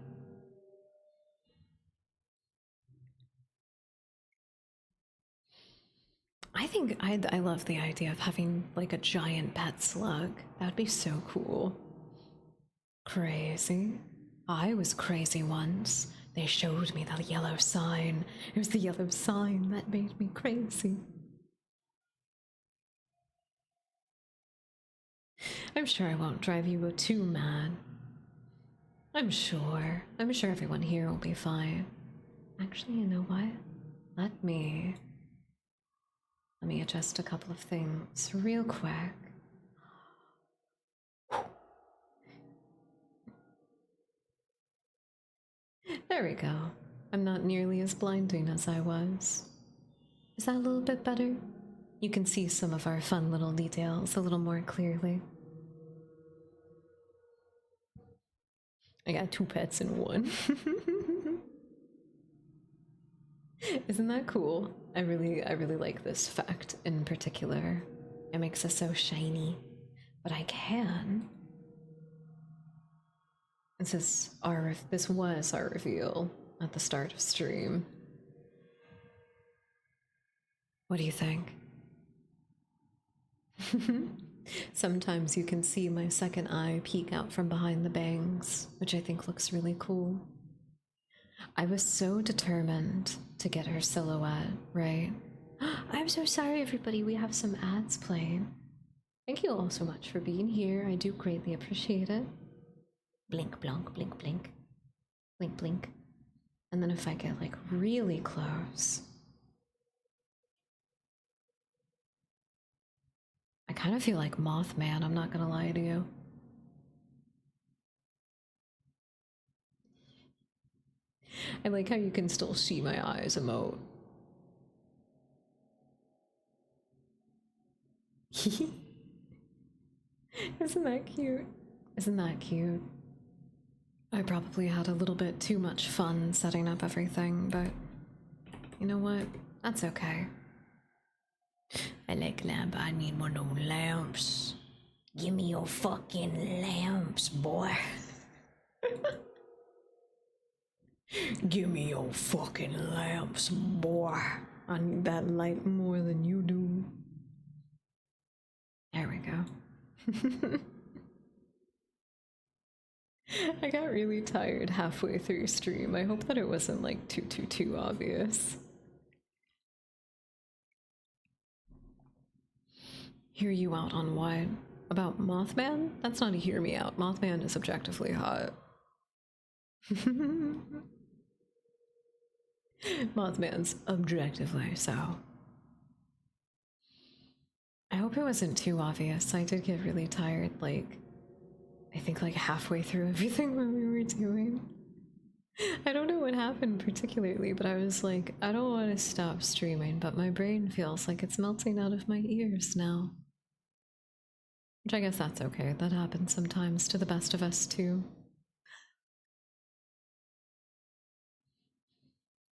I love the idea of having like a giant pet slug. That would be so cool. Crazy. I was crazy once. They showed me the yellow sign. It was the yellow sign that made me crazy. I'm sure I won't drive you too mad. I'm sure everyone here will be fine. Actually, you know what? Let me adjust a couple of things real quick. There we go. I'm not nearly as blinding as I was. Is that a little bit better? You can see some of our fun little details a little more clearly. I got 2 pets in one. Isn't that cool? I really like this fact in particular. It makes us so shiny. But I can. This was our reveal at the start of stream. What do you think? Sometimes you can see my second eye peek out from behind the bangs, which I think looks really cool. I was so determined to get her silhouette, right? I'm so sorry, everybody. We have some ads playing. Thank you all so much for being here. I do greatly appreciate it. Blink, blonk, blink, blink. Blink, blink. And then if I get like really close, I kind of feel like Mothman, I'm not gonna lie to you. I like how you can still see my eyes emote. Isn't that cute? Isn't that cute? I probably had a little bit too much fun setting up everything, but you know what? That's okay. I like lamp. I need more no lamps. Give me your fucking lamps, boy. Give me your fucking lamps, boy. I need that light more than you do. There we go. I got really tired halfway through stream. I hope that it wasn't like too obvious. Hear you out on what? About Mothman? That's not a hear me out. Mothman is objectively hot. Mothman's objectively so. I hope it wasn't too obvious. I did get really tired, like, I think like halfway through everything when we were doing. I don't know what happened particularly, but I was like, I don't want to stop streaming, but my brain feels like it's melting out of my ears now. Which I guess that's okay. That happens sometimes to the best of us too.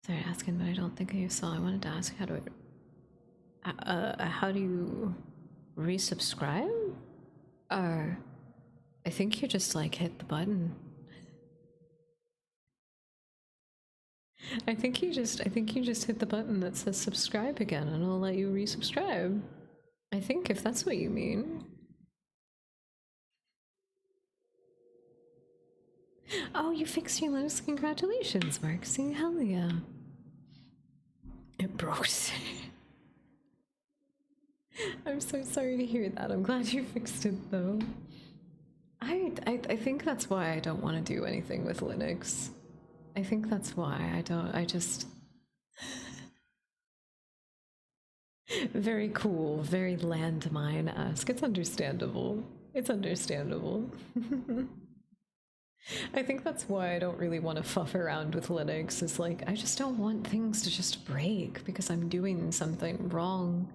Sorry asking, but I don't think you saw. I wanted to ask how do you resubscribe? I think you just like hit the button. I think you just hit the button that says subscribe again and it'll let you resubscribe. I think, if that's what you mean. Oh, you fixed your Linux. Congratulations, Marksy. Hell yeah. It broke. I'm so sorry to hear that. I'm glad you fixed it though. I think that's why I don't want to do anything with Linux. I think that's why I just very cool, very landmine-esque. It's understandable. It's understandable. I think that's why I don't really want to fuff around with Linux, is like, I just don't want things to just break because I'm doing something wrong.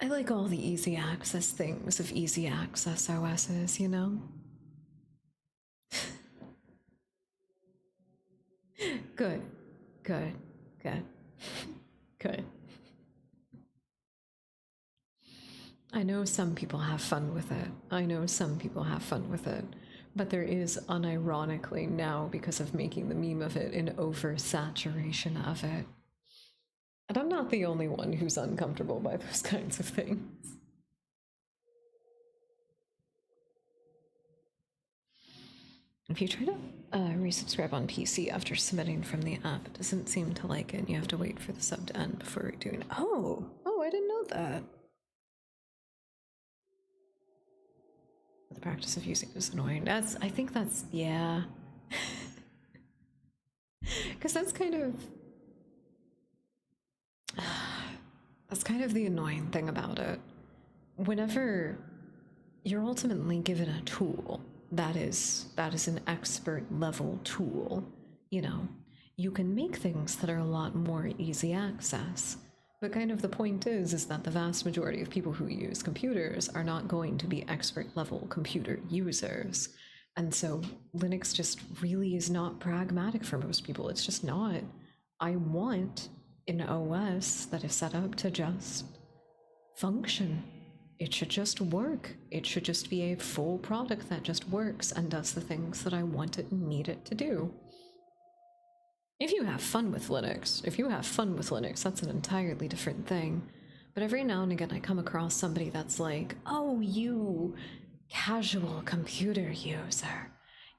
I like all the easy access things of easy access OSs, you know? Good, good, good, good. I know some people have fun with it. I know some people have fun with it. But there is, unironically now, because of making the meme of it, an oversaturation of it. And I'm not the only one who's uncomfortable by those kinds of things. If you try to resubscribe on PC after submitting from the app, it doesn't seem to like it, and you have to wait for the sub to end before redoing it. Oh, I didn't know that. The practice of using it is annoying. I think that's, yeah. Because that's kind of the annoying thing about it. Whenever you're ultimately given a tool that is an expert level tool, you know, you can make things that are a lot more easy access. But kind of the point is that the vast majority of people who use computers are not going to be expert level computer users. And so Linux just really is not pragmatic for most people. It's just not. I want an OS that is set up to just function. It should just work. It should just be a full product that just works and does the things that I want it and need it to do. If you have fun with Linux, that's an entirely different thing. But every now and again I come across somebody that's like, oh, you casual computer user,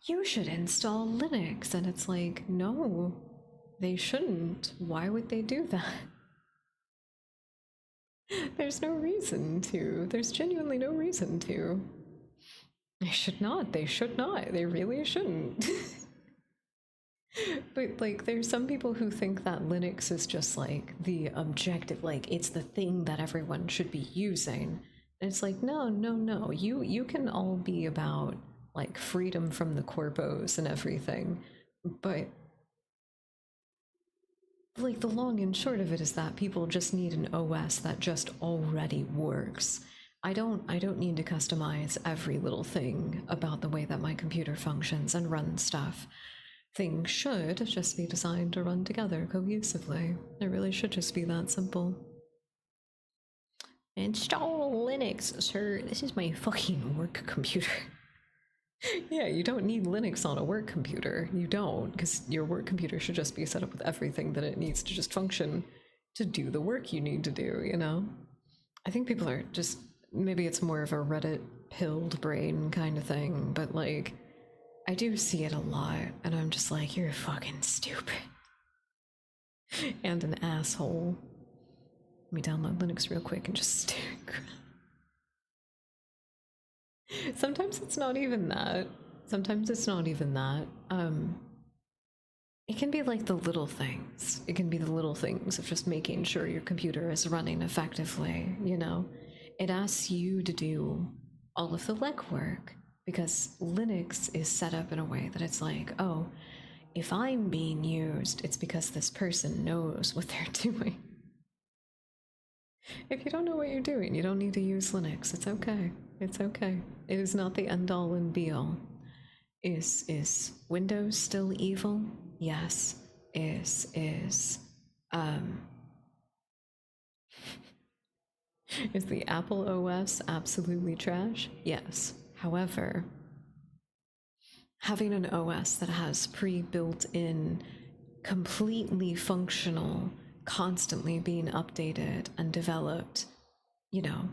you should install Linux. And it's like, no, they shouldn't. Why would they do that? There's no reason to. There's genuinely no reason to. They should not. They should not. They really shouldn't. But, like, there's some people who think that Linux is just, like, the objective, like, it's the thing that everyone should be using. And it's like, no, no, no. You can all be about, like, freedom from the corpos and everything. But like the long and short of it is that people just need an OS that just already works. I don't need to customize every little thing about the way that my computer functions and runs stuff. Things should just be designed to run together cohesively. It really should just be that simple. Install Linux, sir. This is my fucking work computer. Yeah, you don't need Linux on a work computer. You don't, because your work computer should just be set up with everything that it needs to just function to do the work you need to do, you know? I think people are just, maybe it's more of a Reddit pilled brain kind of thing, but like, I do see it a lot, and I'm just like, you're fucking stupid. And an asshole. Let me download Linux real quick and just stare. Sometimes it's not even that. It can be like the little things. It can be the little things of just making sure your computer is running effectively, you know? It asks you to do all of the legwork because Linux is set up in a way that it's like, oh, if I'm being used, it's because this person knows what they're doing. If you don't know what you're doing, you don't need to use Linux. It's okay. It's okay. It is not the end all and be all. Is Windows still evil? Yes. Is the Apple OS absolutely trash? Yes. However, having an OS that has pre-built in, completely functional, constantly being updated and developed, you know,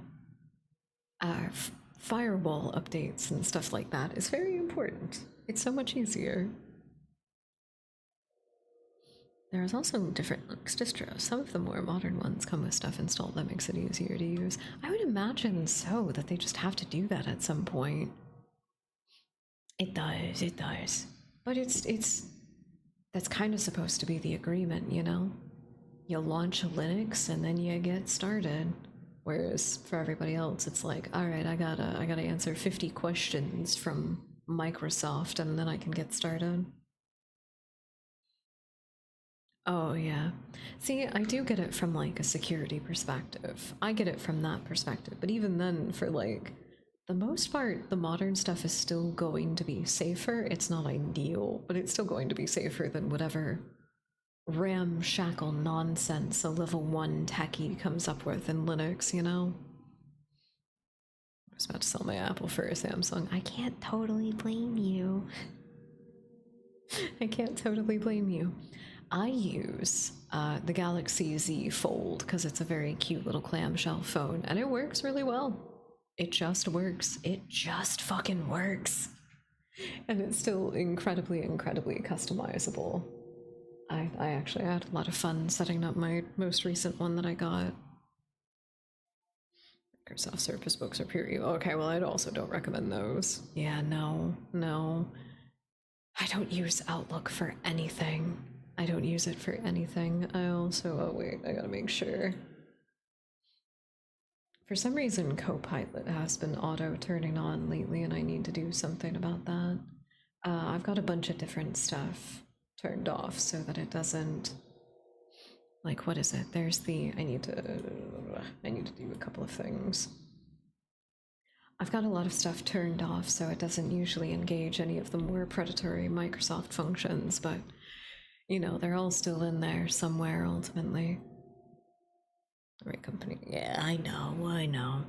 firewall updates and stuff like that is very important. It's so much easier. There's also different Linux distros. Some of the more modern ones come with stuff installed that makes it easier to use. I would imagine so, that they just have to do that at some point. It does. But it's that's kind of supposed to be the agreement, you know? You launch a Linux and then you get started. Whereas for everybody else, it's like, all right, I gotta answer 50 questions from Microsoft and then I can get started. Oh, yeah. See, I do get it from like a security perspective. I get it from that perspective. But even then, for like the most part, the modern stuff is still going to be safer. It's not ideal, but it's still going to be safer than whatever ramshackle nonsense a level 1 techie comes up with in Linux, you know? I was about to sell my Apple for a Samsung. I can't totally blame you. I can't totally blame you. I use the Galaxy Z Fold because it's a very cute little clamshell phone and it works really well. It just works. It just fucking works. And it's still incredibly, incredibly customizable. I actually had a lot of fun setting up my most recent one that I got. Microsoft Surface Books are peer review. Okay, well, I also don't recommend those. Yeah, no, no. I don't use Outlook for anything. I don't use it for anything. I also, oh wait, I gotta make sure. For some reason, Copilot has been auto turning on lately, and I need to do something about that. I've got a bunch of different stuff turned off so that it doesn't. Like, what is it? There's the. I need to do a couple of things. I've got a lot of stuff turned off so it doesn't usually engage any of the more predatory Microsoft functions, but you know, they're all still in there somewhere ultimately. The right company. Yeah, I know, I know.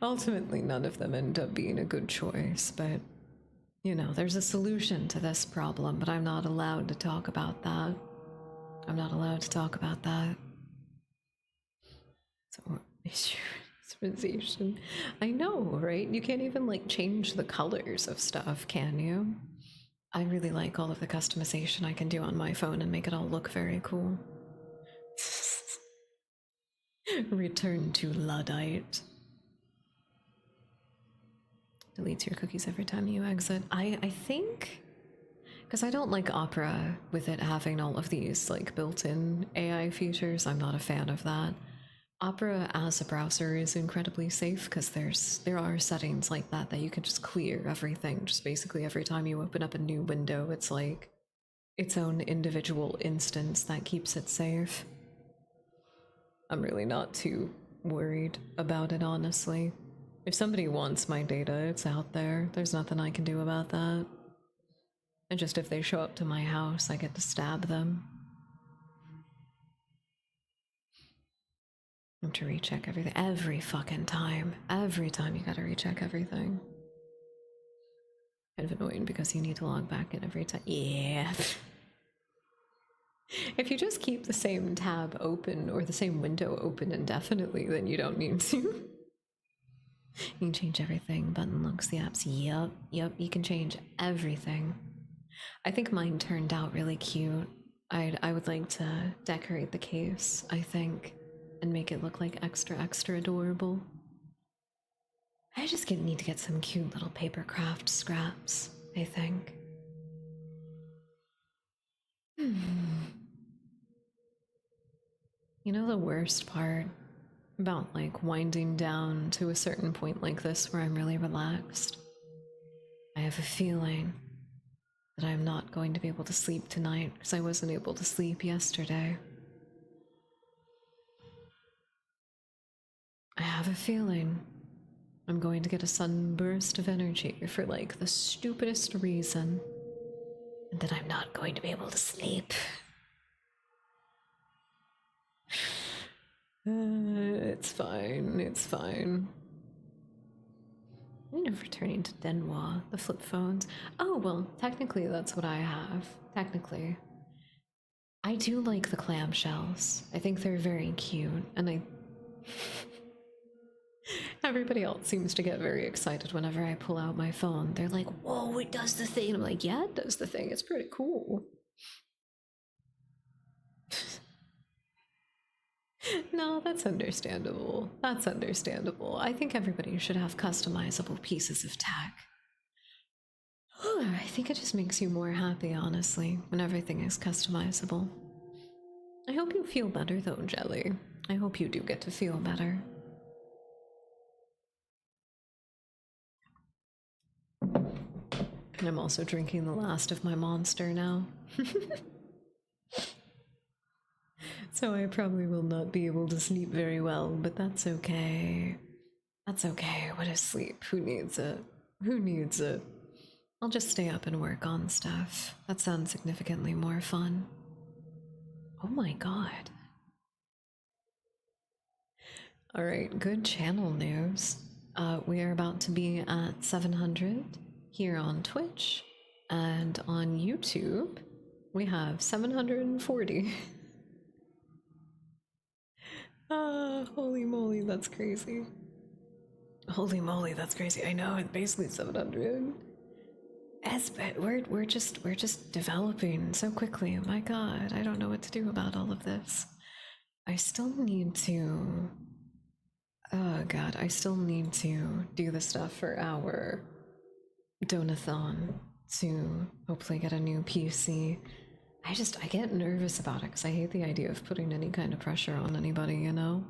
Ultimately, none of them end up being a good choice, but you know, there's a solution to this problem, but I'm not allowed to talk about that. I'm not allowed to talk about that. So, customization. I know, right? You can't even like change the colors of stuff, can you? I really like all of the customization I can do on my phone and make it all look very cool. Return to Luddite. Deletes your cookies every time you exit. I think because I don't like Opera with it having all of these like built-in AI features. I'm not a fan of that. Opera as a browser is incredibly safe because there are settings like that you can just clear everything. Just basically every time you open up a new window, it's like its own individual instance that keeps it safe. I'm really not too worried about it, honestly. If somebody wants my data, it's out there. There's nothing I can do about that. And just if they show up to my house, I get to stab them. I have to recheck everything every fucking time. Every time you gotta recheck everything. Kind of annoying because you need to log back in every time. Yeah. If you just keep the same tab open or the same window open indefinitely, then you don't need to. You can change everything. Button looks, the apps. Yep, you can change everything. I think mine turned out really cute. I would like to decorate the case, I think, and make it look like extra, extra adorable. I just need to get some cute little paper craft scraps, I think. You know the worst part about like winding down to a certain point like this where I'm really relaxed? I have a feeling that I'm not going to be able to sleep tonight because I wasn't able to sleep yesterday. I have a feeling I'm going to get a sudden burst of energy for like the stupidest reason, and that I'm not going to be able to sleep. It's fine, it's fine. I'm returning to Denwa, the flip phones. Oh, well, technically that's what I have. Technically. I do like the clamshells. I think they're very cute, and everybody else seems to get very excited whenever I pull out my phone. They're like, whoa, it does the thing. I'm like, yeah, it does the thing. It's pretty cool. No, that's understandable. That's understandable. I think everybody should have customizable pieces of tech. I think it just makes you more happy, honestly, when everything is customizable. I hope you feel better, though, Jelly. I hope you do get to feel better. I'm also drinking the last of my monster now. So I probably will not be able to sleep very well, but that's okay. That's okay. What is sleep? Who needs it? Who needs it? I'll just stay up and work on stuff. That sounds significantly more fun. Oh my god. Alright, good channel news. We are about to be at 700 here on Twitch, and on YouTube, we have 740. Holy moly, that's crazy. Holy moly, that's crazy. I know, it's basically 700. But we're just developing so quickly. My god, I don't know what to do about all of this. I still need to oh god, I still need to do the stuff for our donathon to hopefully get a new PC. I get nervous about it because I hate the idea of putting any kind of pressure on anybody, you know?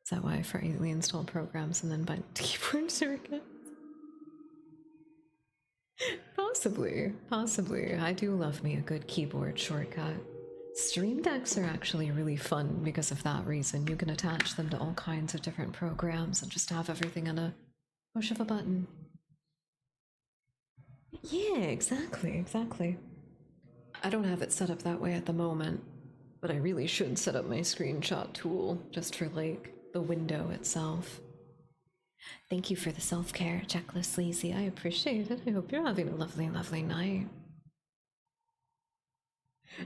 Is that why I freely install programs and then buy keyboard shortcuts? Possibly. I do love me a good keyboard shortcut. Stream decks are actually really fun because of that reason. You can attach them to all kinds of different programs and just have everything on a push of a button. Yeah, exactly. I don't have it set up that way at the moment, but I really should set up my screenshot tool just for like the window itself. Thank you for the self-care checklist, Sleazy. I appreciate it. I hope you're having a lovely, lovely night.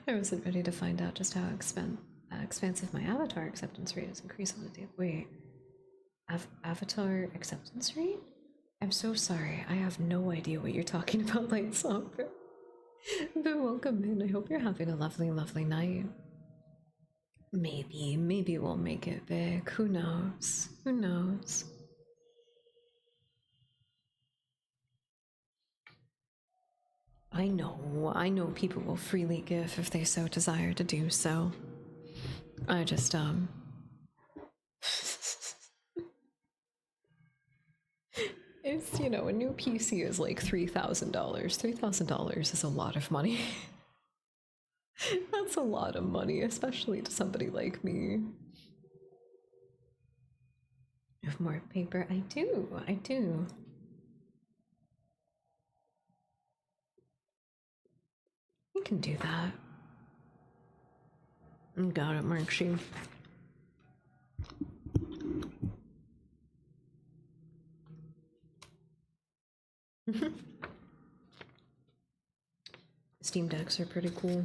I wasn't ready to find out just how expansive my avatar acceptance rate has increased on the day. Wait, avatar acceptance rate? I'm so sorry. I have no idea what you're talking about, Light Soccer. But welcome in. I hope you're having a lovely, lovely night. Maybe we'll make it big. Who knows? Who knows? I know people will freely give if they so desire to do so. I just, it's, you know, a new PC is like $3,000. $3,000 is a lot of money. That's a lot of money, especially to somebody like me. You have more paper? I do. You can do that. Got it, Marksy. Steam decks are pretty cool.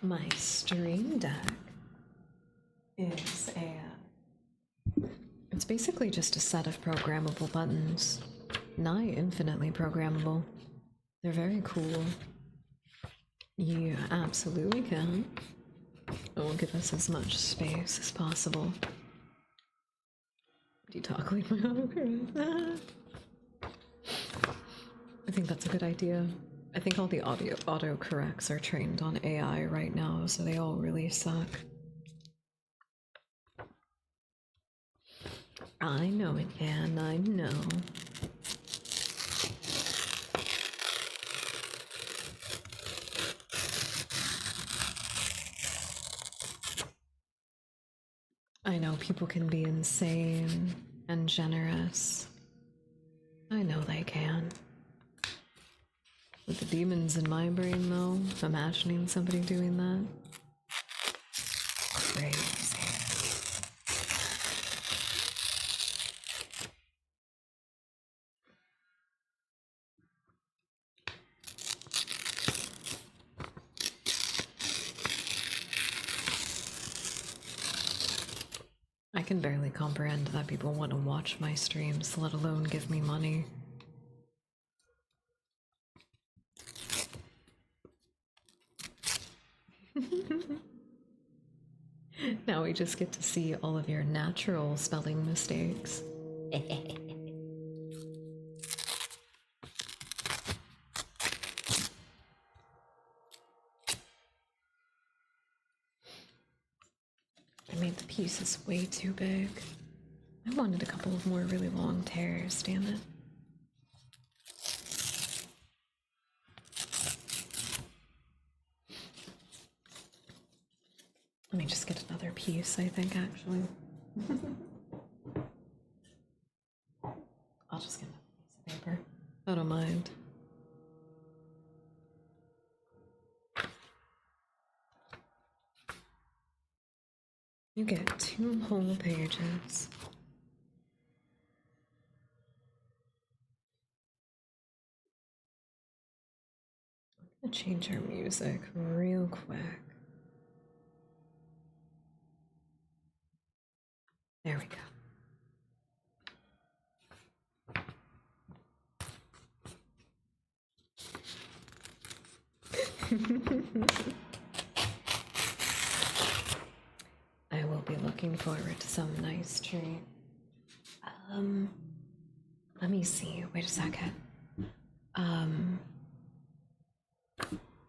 My stream deck is it's basically just a set of programmable buttons. Nigh infinitely programmable. They're very cool. You absolutely can. It will give us as much space as possible. Do you talk like my autocorrect? I think that's a good idea. I think all the autocorrects are trained on AI right now, so they all really suck. I know it, Anne, I know. I know people can be insane and generous. I know they can. With the demons in my brain, though, imagining somebody doing that. Crazy. I can barely comprehend that people want to watch my streams, let alone give me money. Now we just get to see all of your natural spelling mistakes. I made the pieces way too big. I wanted a couple of more really long tears, damn it. Let me just get another piece, I think, actually. I'll just get another piece of paper. I don't mind. You get 2 whole pages. I'm gonna change our music real quick. There we go. I will be looking forward to some nice treat. Let me see. Wait a second.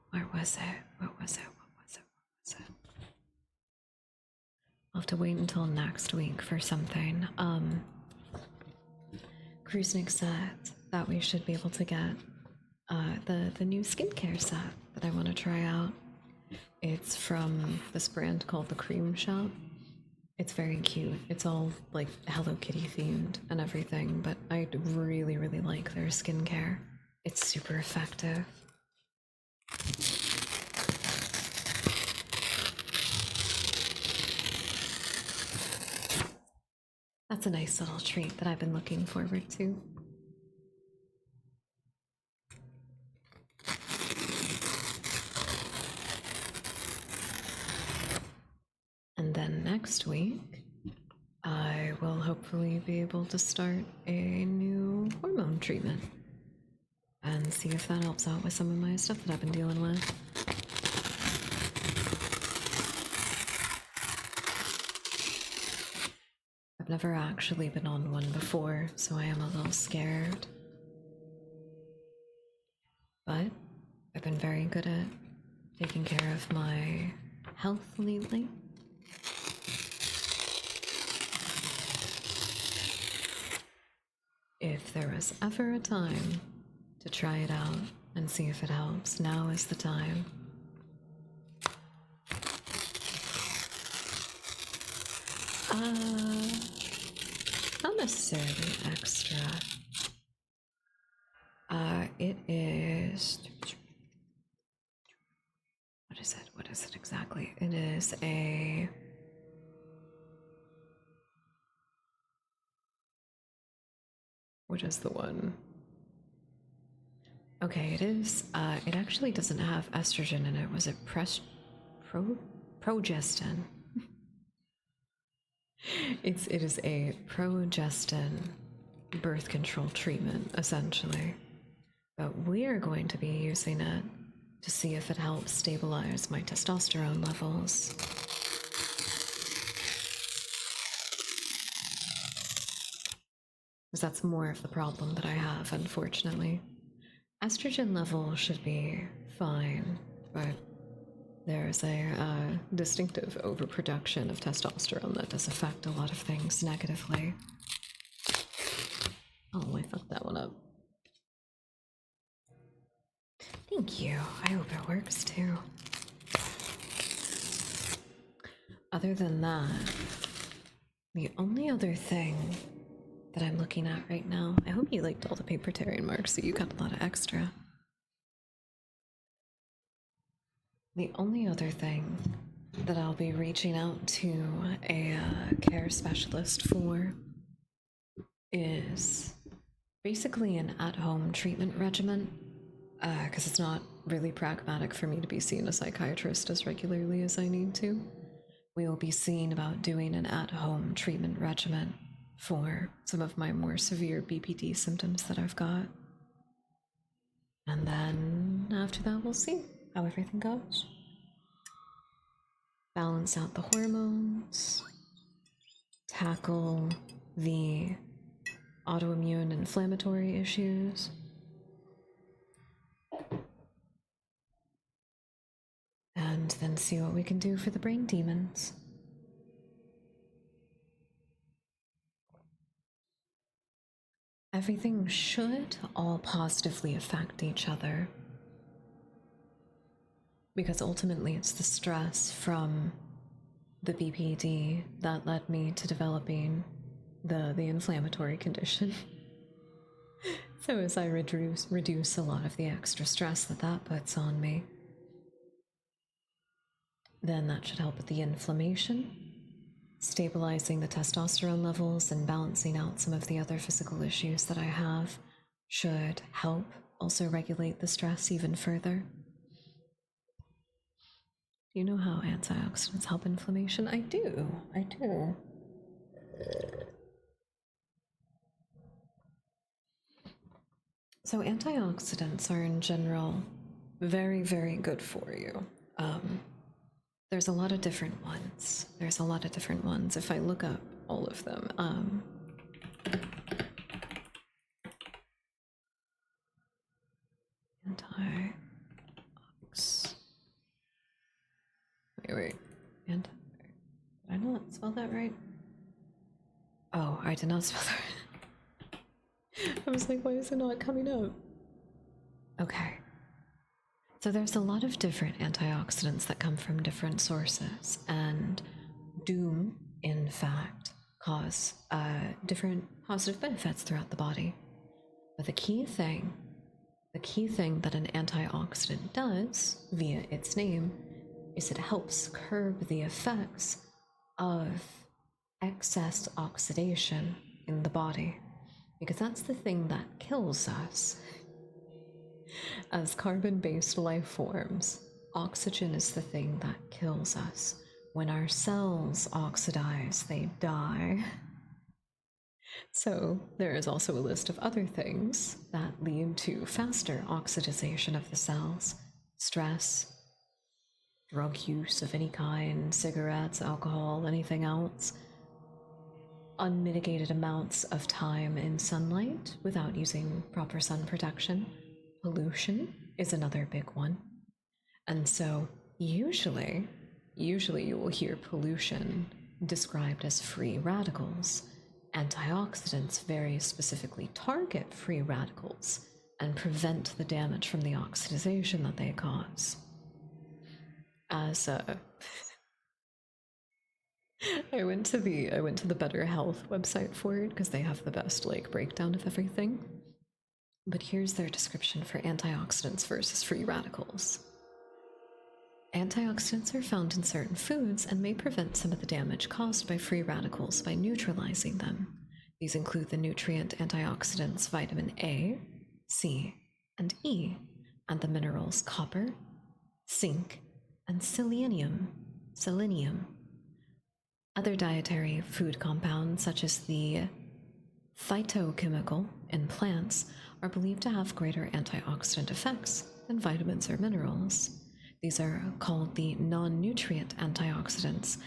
Where was it? What was it? I'll have to wait until next week for something. Krusnik said that we should be able to get the new skincare set that I want to try out. It's from this brand called The Cream Shop. It's very cute. It's all like Hello Kitty themed and everything, but I really, really like their skincare. It's super effective. That's a nice little treat that I've been looking forward to. And then next week, I will hopefully be able to start a new hormone treatment and see if that helps out with some of my stuff that I've been dealing with. I've never actually been on one before, so I am a little scared. But I've been very good at taking care of my health lately. If there was ever a time to try it out and see if it helps, now is the time. Not necessarily extra. It is... What is it? What is it exactly? It is a... What is the one? Okay, it is. It actually doesn't have estrogen in it. Was it progestin? It is a progestin birth control treatment, essentially. But we are going to be using it to see if it helps stabilize my testosterone levels. Because that's more of the problem that I have, unfortunately. Estrogen level should be fine, but there's a distinctive overproduction of testosterone that does affect a lot of things negatively. Oh, I fucked that one up. Thank you. I hope it works too. Other than that, the only other thing that I'm looking at right now, I hope you liked all the papertarian marks, so you got a lot of extra. The only other thing that I'll be reaching out to a care specialist for is basically an at-home treatment regimen, because it's not really pragmatic for me to be seeing a psychiatrist as regularly as I need to. We will be seeing about doing an at-home treatment regimen for some of my more severe BPD symptoms that I've got. And then after that, we'll see how everything goes. Balance out the hormones, tackle the autoimmune inflammatory issues, and then see what we can do for the brain demons. Everything should all positively affect each other, because ultimately it's the stress from the BPD that led me to developing the inflammatory condition. So as I reduce a lot of the extra stress that puts on me, then that should help with the inflammation, stabilizing the testosterone levels and balancing out some of the other physical issues that I have should help also regulate the stress even further. Do you know how antioxidants help inflammation? I do. So antioxidants are in general very, very good for you. There's a lot of different ones. If I look up all of them, antiox. Wait. Did I not spell that right? Oh, I did not spell that. I was like, why is it not coming up? Okay. So there's a lot of different antioxidants that come from different sources, and do, in fact, cause different positive benefits throughout the body. But the key thing that an antioxidant does, via its name, is it helps curb the effects of excess oxidation in the body, because that's the thing that kills us. As carbon-based life forms, oxygen is the thing that kills us. When our cells oxidize, they die. So there is also a list of other things that lead to faster oxidization of the cells: stress, drug use of any kind, cigarettes, alcohol, anything else, unmitigated amounts of time in sunlight without using proper sun protection. Pollution is another big one. And so usually you will hear pollution described as free radicals. Antioxidants very specifically target free radicals and prevent the damage from the oxidation that they cause. As I went to the Better Health website for it because they have the best breakdown of everything. But here's their description for antioxidants versus free radicals. Antioxidants are found in certain foods and may prevent some of the damage caused by free radicals by neutralizing them. These include the nutrient antioxidants vitamin A, C, and E, and the minerals copper, zinc, and selenium. Other dietary food compounds, such as the phytochemical in plants, are believed to have greater antioxidant effects than vitamins or minerals. These are called the non-nutrient antioxidants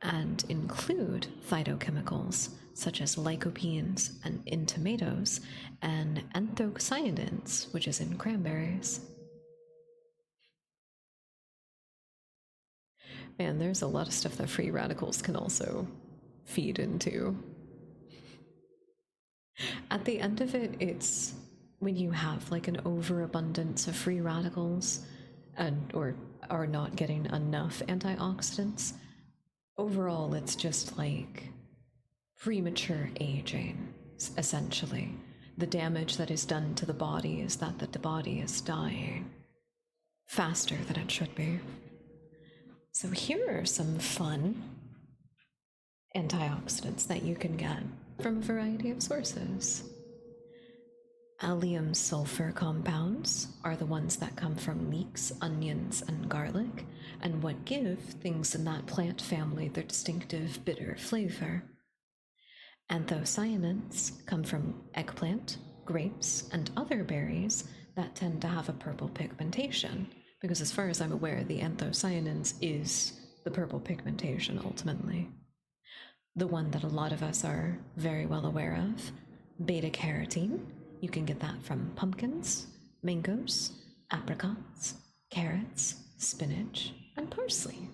and include phytochemicals such as lycopenes in tomatoes and anthocyanins, which is in cranberries. Man, there's a lot of stuff that free radicals can also feed into. At the end of it, it's when you have an overabundance of free radicals or are not getting enough antioxidants. Overall, it's just premature aging, essentially. The damage that is done to the body is that the body is dying faster than it should be. So here are some fun antioxidants that you can get from a variety of sources. Allium sulfur compounds are the ones that come from leeks, onions, and garlic, and what give things in that plant family their distinctive bitter flavor. Anthocyanins come from eggplant, grapes, and other berries that tend to have a purple pigmentation, because as far as I'm aware, the anthocyanins is the purple pigmentation ultimately. The one that a lot of us are very well aware of, beta carotene. You can get that from pumpkins, mangoes, apricots, carrots, spinach, and parsley.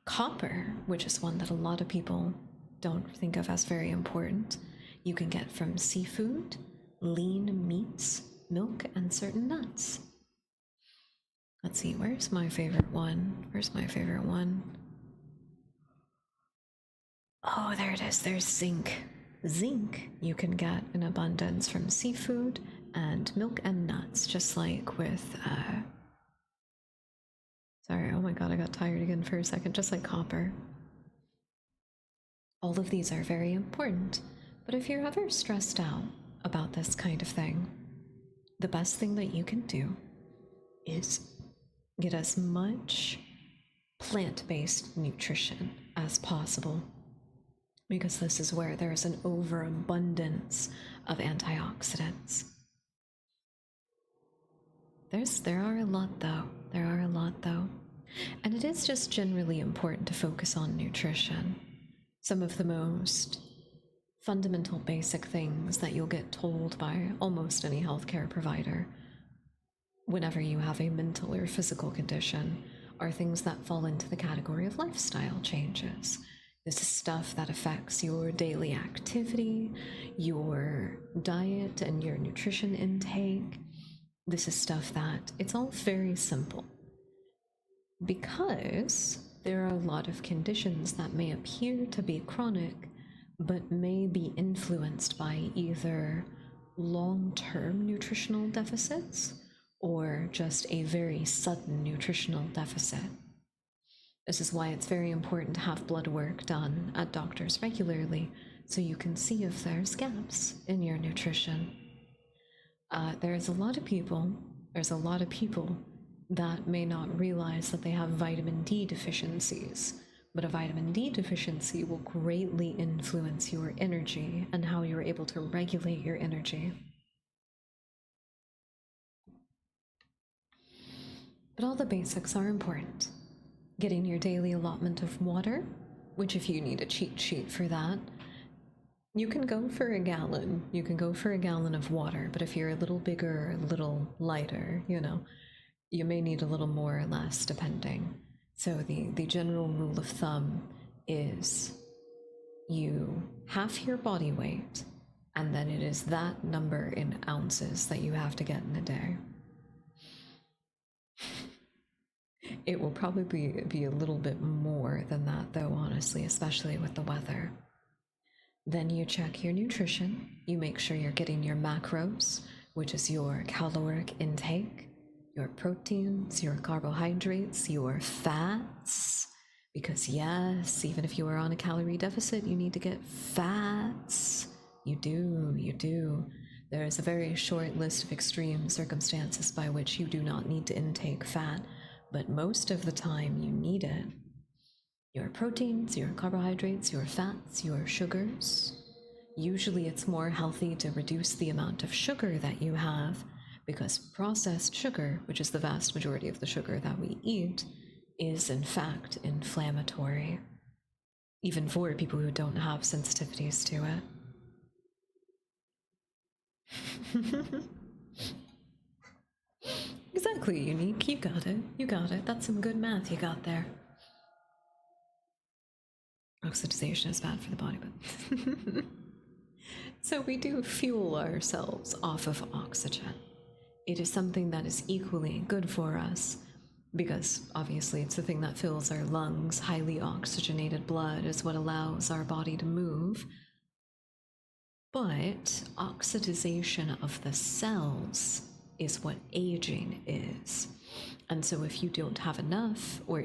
Copper, which is one that a lot of people don't think of as very important, you can get from seafood, lean meats, milk, and certain nuts. Let's see, where's my favorite one? Oh, there it is. There's zinc. Zinc you can get in abundance from seafood and milk and nuts, just like with sorry, oh my god, I got tired again for a second, just like copper. All of these are very important, but if you're ever stressed out about this kind of thing, the best thing that you can do is get as much plant-based nutrition as possible. because this is where there's an overabundance of antioxidants. There are a lot though. There are a lot though. And it is just generally important to focus on nutrition. Some of the most fundamental basic things that you'll get told by almost any healthcare provider whenever you have a mental or physical condition are things that fall into the category of lifestyle changes. This is stuff that affects your daily activity, your diet, and your nutrition intake. This is stuff that it's all very simple. Because there are a lot of conditions that may appear to be chronic, but may be influenced by either long-term nutritional deficits or just a very sudden nutritional deficit. This is why it's very important to have blood work done at doctors regularly so you can see if there's gaps in your nutrition. There's a lot of people that may not realize that they have vitamin D deficiencies, but a vitamin D deficiency will greatly influence your energy and how you're able to regulate your energy. But all the basics are important. Getting your daily allotment of water, which if you need a cheat sheet for that, you can go for a gallon. You can go for a gallon of water, but if you're a little bigger, a little lighter, you may need a little more or less depending. So the general rule of thumb is you half your body weight, and then it is that number in ounces that you have to get in a day. It will probably be a little bit more than that, though, honestly, especially with the weather. Then you check your nutrition. You make sure you're getting your macros, which is your caloric intake, your proteins, your carbohydrates, your fats. Because yes, even if you are on a calorie deficit, you need to get fats. You do. There is a very short list of extreme circumstances by which you do not need to intake fat, but most of the time you need it. Your proteins, your carbohydrates, your fats, your sugars. Usually it's more healthy to reduce the amount of sugar that you have, because processed sugar, which is the vast majority of the sugar that we eat, is in fact inflammatory, even for people who don't have sensitivities to it. Exactly, Unique. You got it. You got it. That's some good math you got there. Oxidization is bad for the body, but... So we do fuel ourselves off of oxygen. It is something that is equally good for us, because obviously it's the thing that fills our lungs. Highly oxygenated blood is what allows our body to move. But oxidization of the cells is what aging is. And so if you don't have enough, or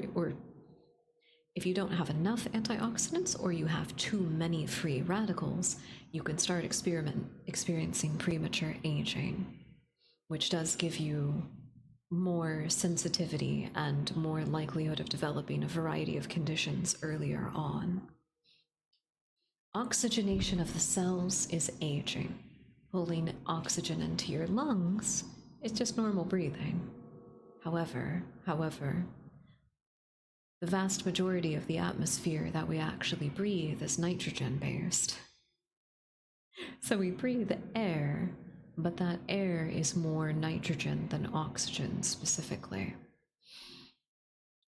if you don't have enough antioxidants, or you have too many free radicals, you can start experiencing premature aging, which does give you more sensitivity and more likelihood of developing a variety of conditions earlier on. Oxygenation of the cells is aging. Pulling oxygen into your lungs is just normal breathing. However, the vast majority of the atmosphere that we actually breathe is nitrogen-based. So we breathe air, but that air is more nitrogen than oxygen specifically.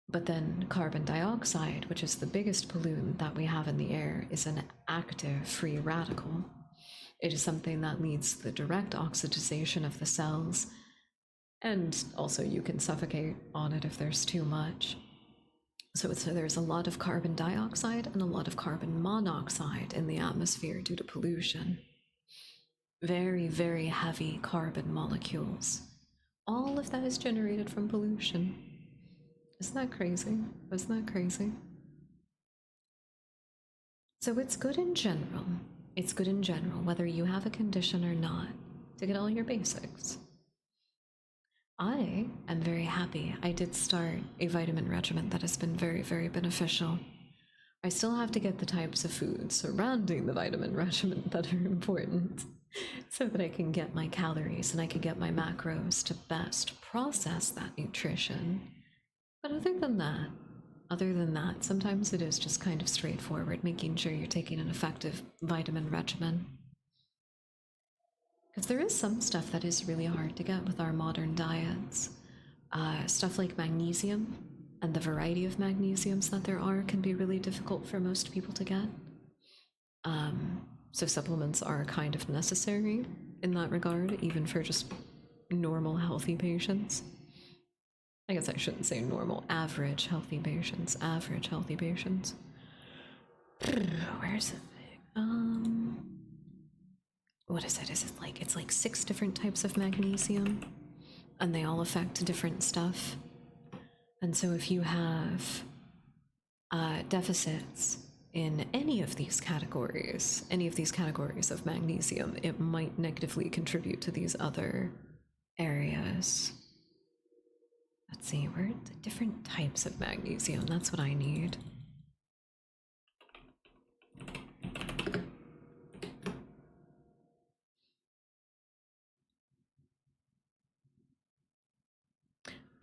But then carbon dioxide, which is the biggest pollutant that we have in the air, is an active free radical. It is something that leads to the direct oxidization of the cells, and also you can suffocate on it if there's too much. So there's a lot of carbon dioxide and a lot of carbon monoxide in the atmosphere due to pollution. Very, very heavy carbon molecules. All of that is generated from pollution. Isn't that crazy? Isn't that crazy? So it's good in general. It's good in general, whether you have a condition or not, to get all your basics. I am very happy I did start a vitamin regimen that has been very, very beneficial. I still have to get the types of foods surrounding the vitamin regimen that are important so that I can get my calories and I can get my macros to best process that nutrition. But other than that, sometimes it is just kind of straightforward, making sure you're taking an effective vitamin regimen. Because there is some stuff that is really hard to get with our modern diets. Stuff like magnesium and the variety of magnesiums that there are can be really difficult for most people to get. So supplements are kind of necessary in that regard, even for just normal healthy patients. I guess I shouldn't say normal, average healthy patients. Average healthy patients. Where's the thing? What is it? It's like 6 different types of magnesium, and they all affect different stuff. And so if you have deficits in any of these categories of magnesium, it might negatively contribute to these other areas. Let's see, where are the different types of magnesium? That's what I need.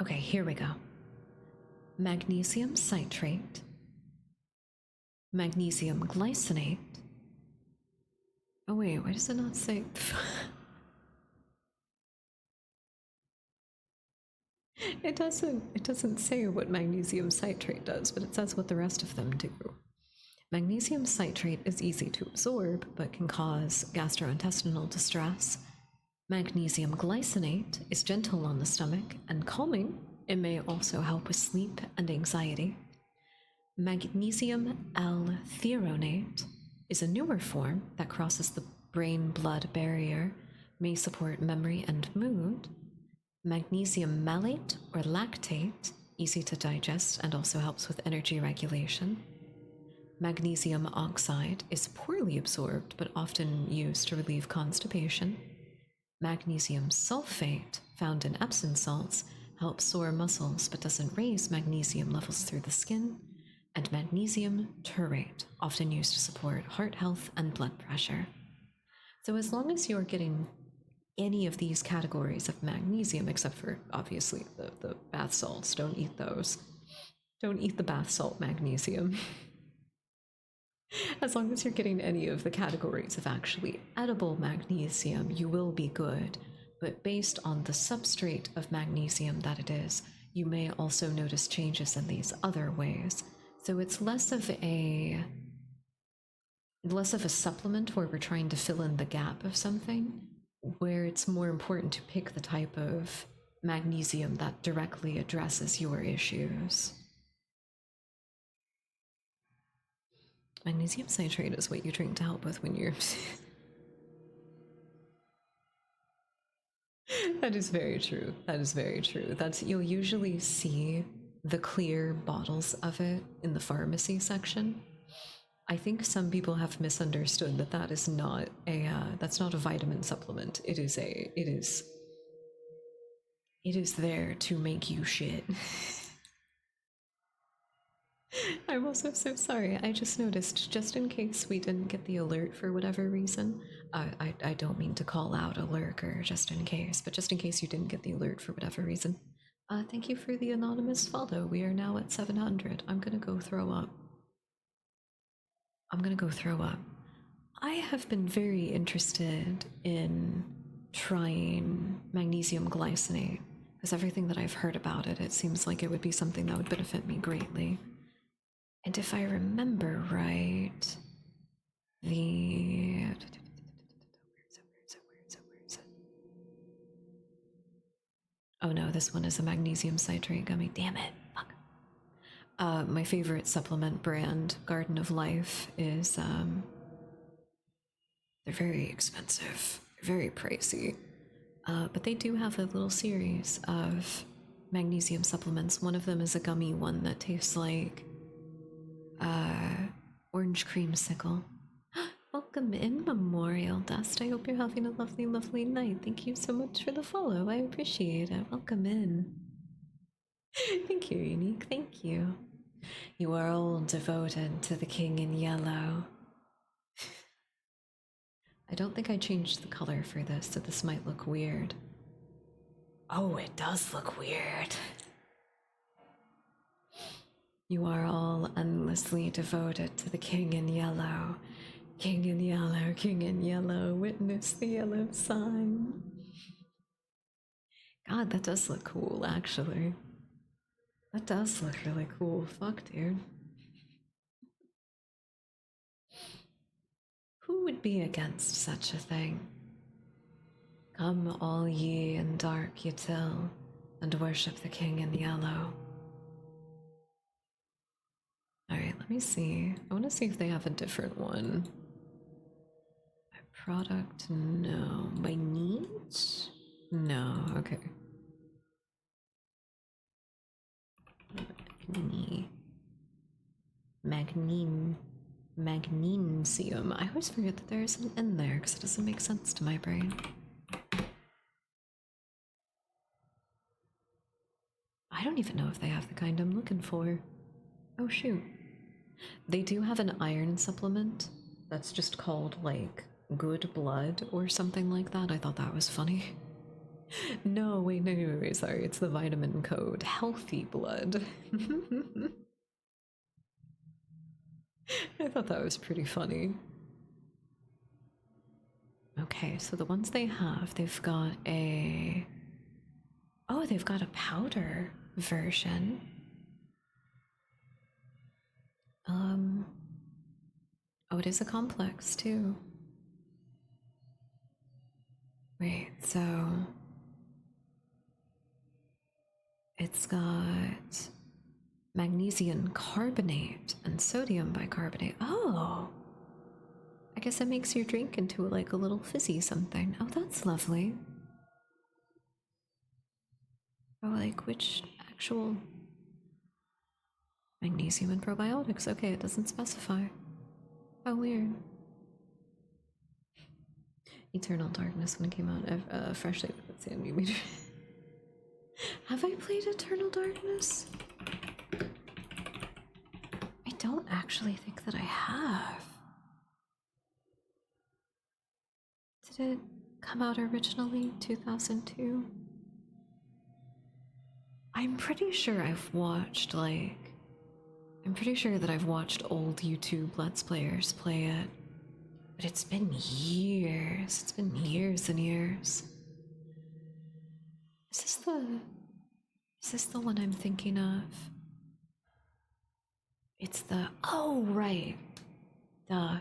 Okay, here we go. Magnesium citrate, magnesium glycinate. Oh wait, why does it not say? It doesn't say what magnesium citrate does, but it says what the rest of them do. Magnesium citrate is easy to absorb, but can cause gastrointestinal distress. Magnesium glycinate is gentle on the stomach and calming. It may also help with sleep and anxiety. Magnesium L-threonate is a newer form that crosses the brain-blood barrier, may support memory and mood. Magnesium malate or lactate, easy to digest and also helps with energy regulation. Magnesium oxide is poorly absorbed but often used to relieve constipation. Magnesium sulfate, found in Epsom salts, helps sore muscles but doesn't raise magnesium levels through the skin. And magnesium taurate, often used to support heart health and blood pressure. So as long as you're getting any of these categories of magnesium, except for obviously the bath salts, don't eat those. Don't eat the bath salt magnesium. As long as you're getting any of the categories of actually edible magnesium, you will be good. But based on the substrate of magnesium that it is, you may also notice changes in these other ways. So it's less of a supplement where we're trying to fill in the gap of something, where it's more important to pick the type of magnesium that directly addresses your issues. Magnesium citrate is what you drink to help with when you're... That is very true. That is very true. You'll usually see the clear bottles of it in the pharmacy section. I think some people have misunderstood that that's not a vitamin supplement. It is there to make you shit. I'm also so sorry. I just noticed, just in case we didn't get the alert for whatever reason, I don't mean to call out a lurker just in case, but just in case you didn't get the alert for whatever reason, thank you for the anonymous follow. We are now at 700. I'm gonna go throw up. I have been very interested in trying magnesium glycinate, because everything that I've heard about it, it seems like it would be something that would benefit me greatly. And if I remember right, where is it? Oh no, this one is a magnesium citrate gummy. Damn it. Fuck. My favorite supplement brand, Garden of Life, is they're very expensive, very pricey. But they do have a little series of magnesium supplements. One of them is a gummy one that tastes like orange creamsicle. Welcome in, Memorial Dust. I hope you're having a lovely, lovely night. Thank you so much for the follow. I appreciate it. Welcome in. Thank you, Unique. Thank you. You are all devoted to the king in yellow. I don't think I changed the color for this, so this might look weird. Oh, it does look weird. You are all endlessly devoted to the king in yellow. King in yellow, king in yellow, witness the yellow sign. God, that does look cool, actually. That does look really cool. Fuck, dude. Who would be against such a thing? Come all ye in dark Util, and worship the king in yellow. Alright, let me see. I want to see if they have a different one. My product? No. My needs? No, okay. Magnesium. I always forget that there is an N there because it doesn't make sense to my brain. I don't even know if they have the kind I'm looking for. Oh shoot. They do have an iron supplement that's just called like good blood or something like that. I thought that was funny. No, wait, no, sorry. It's the vitamin code healthy blood. I thought that was pretty funny. Okay, so the ones they have, they've got a... Oh, they've got a powder version. Oh, it is a complex too. Wait, so... It's got magnesium carbonate and sodium bicarbonate. Oh! I guess that makes your drink into like a little fizzy something. Oh, that's lovely. Oh, like which actual magnesium and probiotics? Okay, it doesn't specify. How weird. Eternal Darkness when it came out, freshly with Sand Meter. Have I played Eternal Darkness? I don't actually think that I have. Did it come out originally 2002? I'm pretty sure I've watched I'm pretty sure that I've watched old YouTube Let's Players play it. But it's been years. It's been years and years. Is this the one I'm thinking of? It's the... Oh, right. Duh.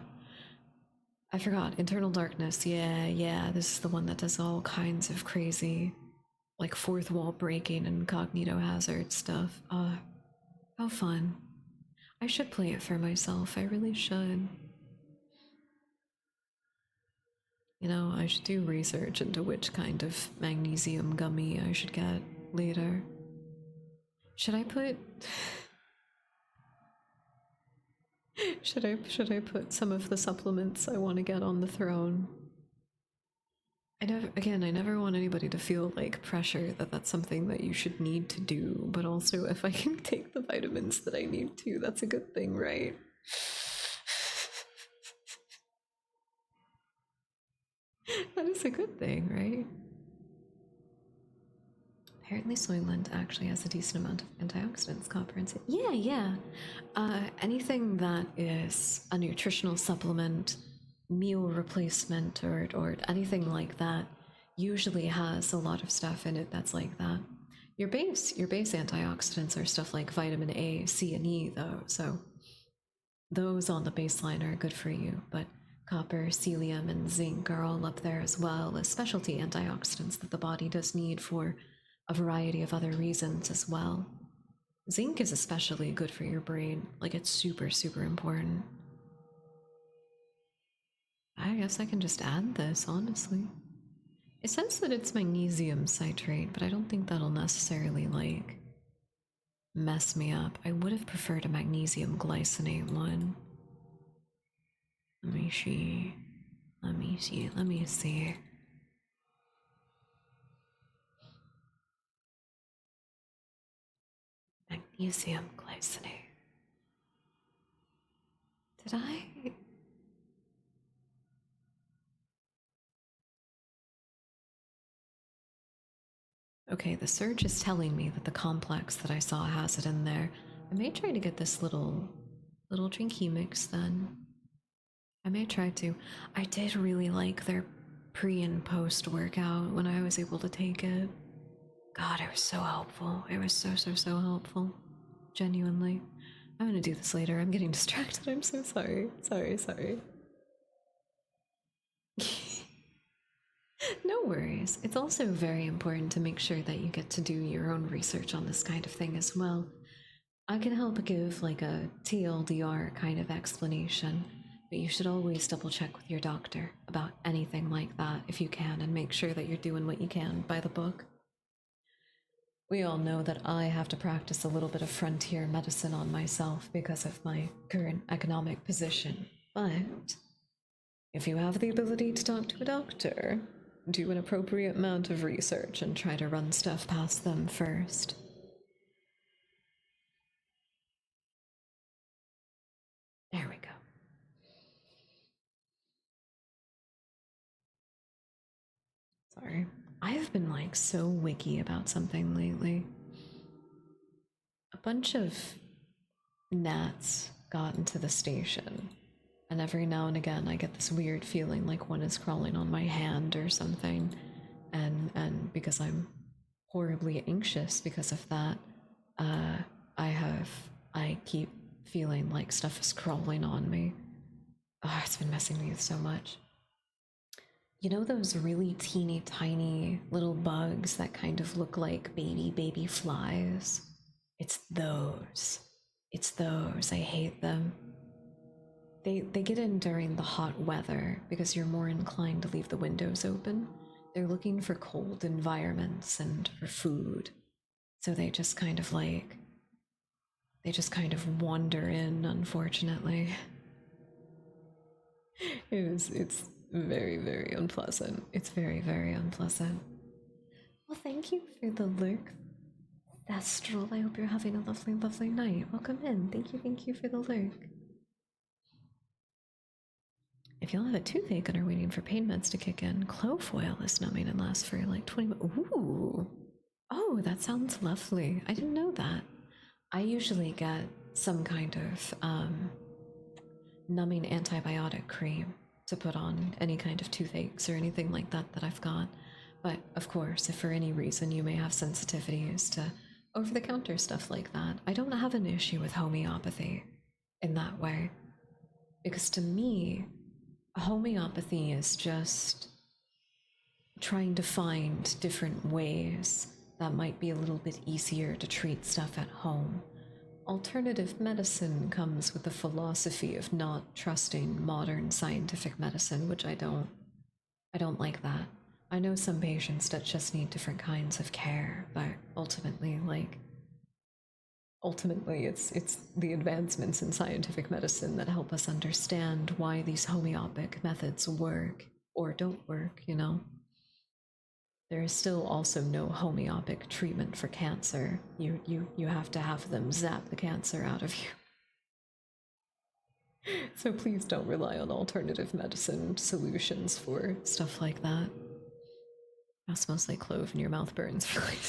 I forgot. Internal Darkness. Yeah. This is the one that does all kinds of crazy, like fourth wall breaking and cognito hazard stuff. How fun. I should play it for myself. I really should. You know, I should do research into which kind of magnesium gummy I should get later. Should I put... should I put some of the supplements I want to get on the throne? I never want anybody to feel like pressure that that's something that you should need to do, but also if I can take the vitamins that I need to, that's a good thing, right? That is a good thing, right? Apparently Soylent actually has a decent amount of antioxidants, copper and zinc. Yeah. Anything that is a nutritional supplement, meal replacement, or anything like that usually has a lot of stuff in it that's like that. Your base antioxidants are stuff like vitamin A, C, and E, though, so those on the baseline are good for you, but copper, celium, and zinc are all up there as well as specialty antioxidants that the body does need for a variety of other reasons as well. Zinc is especially good for your brain, like it's super, super important. I guess I can just add this, honestly. It says that it's magnesium citrate, but I don't think that'll necessarily, like, mess me up. I would have preferred a magnesium glycinate one. Let me see. Magnesium glycinate. Did I? Okay, the surge is telling me that the complex that I saw has it in there. I may try to get this little drinky mix then. I may try to. I did really like their pre and post workout when I was able to take it. God, it was so helpful. It was so helpful. Genuinely. I'm gonna do this later. I'm getting distracted. I'm so sorry. Sorry. No worries. It's also very important to make sure that you get to do your own research on this kind of thing as well. I can help give like a TLDR kind of explanation, but you should always double check with your doctor about anything like that if you can and make sure that you're doing what you can by the book. We all know that I have to practice a little bit of frontier medicine on myself because of my current economic position, but if you have the ability to talk to a doctor, do an appropriate amount of research and try to run stuff past them first. There we go. Sorry. I've been like so wiki about something lately. A bunch of gnats got into the station, and every now and again I get this weird feeling like one is crawling on my hand or something. And because I'm horribly anxious because of that, uh, I keep feeling like stuff is crawling on me. Oh, it's been messing me with so much. You know those really teeny tiny little bugs that kind of look like baby flies? It's those. It's those. I hate them. They get in during the hot weather because you're more inclined to leave the windows open. They're looking for cold environments and for food. So they just kind of wander in, unfortunately. It's very unpleasant. It's very unpleasant. Well, thank you for the lurk, Thestral. I hope you're having a lovely night. Welcome in. Thank you for the lurk. If y'all have a toothache and are waiting for pain meds to kick in, clove oil is numbing and lasts for like 20 minutes. Ooh. Oh, that sounds lovely. I didn't know that. I usually get some kind of numbing antibiotic cream to put on any kind of toothaches or anything like that that I've got. But of course, if for any reason you may have sensitivities to over the counter stuff like that, I don't have an issue with homeopathy in that way. Because to me, homeopathy is just trying to find different ways that might be a little bit easier to treat stuff at home. Alternative medicine comes with the philosophy of not trusting modern scientific medicine, which I don't like that. I know some patients that just need different kinds of care, but ultimately it's the advancements in scientific medicine that help us understand why these homeopathic methods work or don't work, you know. There is still also no homeopathic treatment for cancer. You have to have them zap the cancer out of you. So please don't rely on alternative medicine solutions for stuff like that. That smells like clove and your mouth burns for like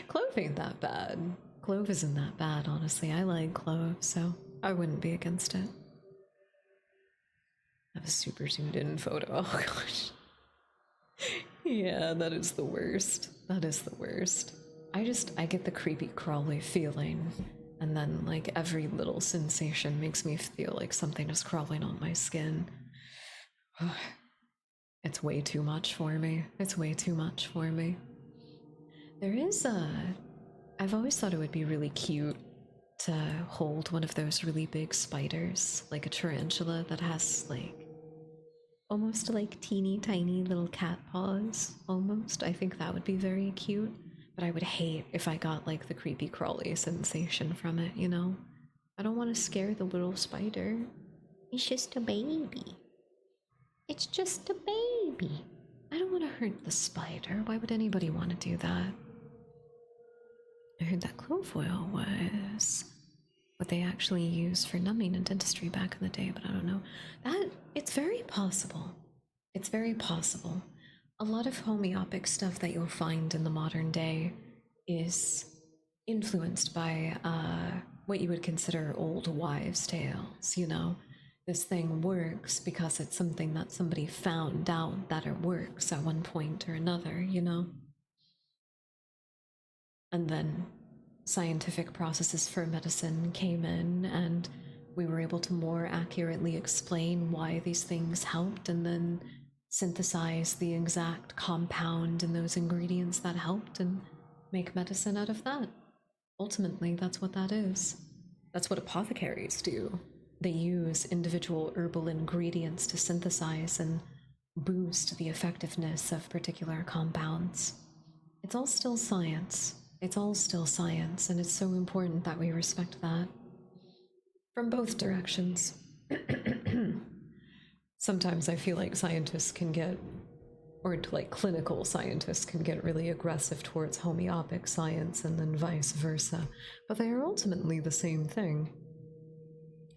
Clove ain't that bad. Clove isn't that bad, honestly. I like clove, so I wouldn't be against it. I have a super zoomed in photo. Oh gosh. Yeah, that is the worst. That is the worst. I get the creepy crawly feeling, and then like every little sensation makes me feel like something is crawling on my skin. It's way too much for me. It's way too much for me. There is I've always thought it would be really cute to hold one of those really big spiders, like a tarantula that has like almost like teeny tiny little cat paws, almost. I think that would be very cute, but I would hate if I got like the creepy crawly sensation from it, you know? I don't want to scare the little spider. It's just a baby. It's just a baby. I don't want to hurt the spider. Why would anybody want to do that? I heard that clove oil was what they actually used for numbing in dentistry back in the day, but I don't know. That it's very possible. It's very possible. A lot of homeopathic stuff that you'll find in the modern day is influenced by what you would consider old wives' tales, you know? This thing works because it's something that somebody found out that it works at one point or another, you know? And then scientific processes for medicine came in, and we were able to more accurately explain why these things helped and then synthesize the exact compound and those ingredients that helped and make medicine out of that. Ultimately, that's what that is. That's what apothecaries do. They use individual herbal ingredients to synthesize and boost the effectiveness of particular compounds. It's all still science. It's all still science, and it's so important that we respect that. From both directions. Sometimes I feel like scientists can get, or like clinical scientists can get really aggressive towards homeopathic science and then vice versa, but they are ultimately the same thing.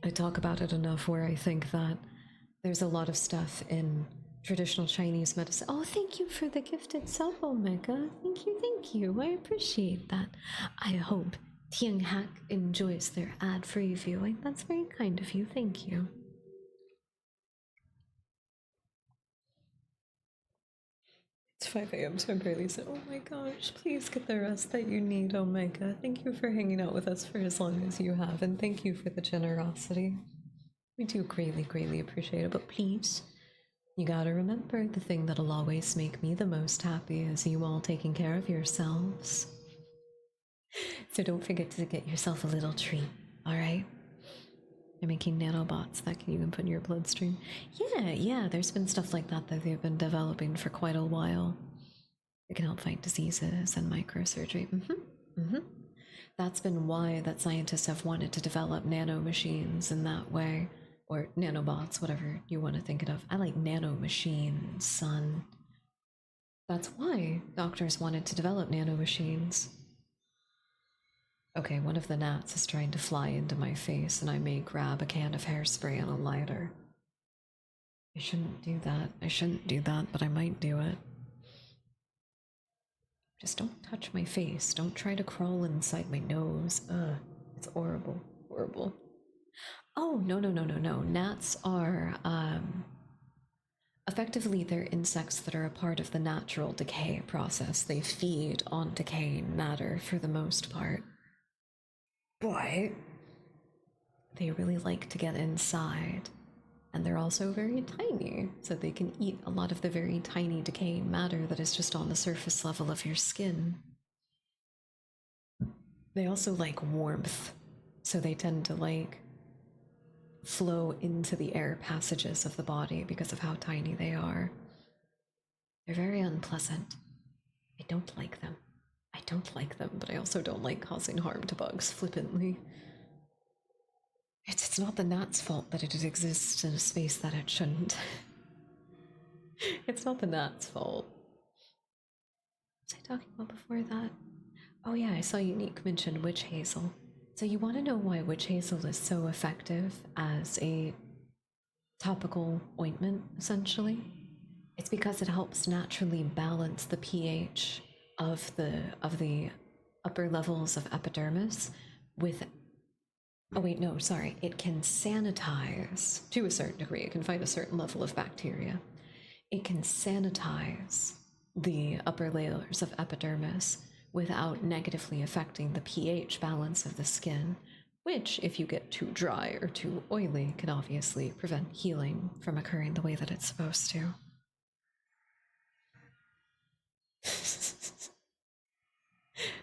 I talk about it enough where I think that there's a lot of stuff in traditional Chinese medicine. Oh, thank you for the gifted sub, Omega. Thank you. I appreciate that. I hope Tian Hack enjoys their ad-free viewing. That's very kind of you. Thank you. It's 5 a.m. so I'm barely so. Oh my gosh, please get the rest that you need, Omega. Thank you for hanging out with us for as long as you have, and thank you for the generosity. We do greatly appreciate it, but please, you gotta remember, the thing that'll always make me the most happy is you all taking care of yourselves. So don't forget to get yourself a little treat, alright? They're making nanobots that you can put in your bloodstream. Yeah, there's been stuff like that that they've been developing for quite a while. It can help fight diseases and microsurgery. That's been why that scientists have wanted to develop nanomachines in that way. Or nanobots, whatever you want to think it of. I like nanomachines, son. That's why doctors wanted to develop nanomachines. Okay, one of the gnats is trying to fly into my face, and I may grab a can of hairspray and a lighter. I shouldn't do that, but I might do it. Just don't touch my face. Don't try to crawl inside my nose. Ugh, it's horrible. Oh, no. Gnats are, effectively, they're insects that are a part of the natural decay process. They feed on decaying matter for the most part. But they really like to get inside. And they're also very tiny, so they can eat a lot of the very tiny decaying matter that is just on the surface level of your skin. They also like warmth, so they tend to like flow into the air passages of the body because of how tiny they are. They're very unpleasant. I don't like them, but I also don't like causing harm to bugs flippantly. It's not the gnat's fault that it exists in a space that it shouldn't. It's not the gnat's fault. What was I talking about before that? Oh yeah, I saw Unique mention witch hazel. So you want to know why witch hazel is so effective as a topical ointment, essentially? It's because it helps naturally balance the pH of the upper levels of epidermis with. Oh wait, no, sorry. It can sanitize to a certain degree. It can fight a certain level of bacteria. It can sanitize the upper layers of epidermis without negatively affecting the pH balance of the skin, which, if you get too dry or too oily, can obviously prevent healing from occurring the way that it's supposed to.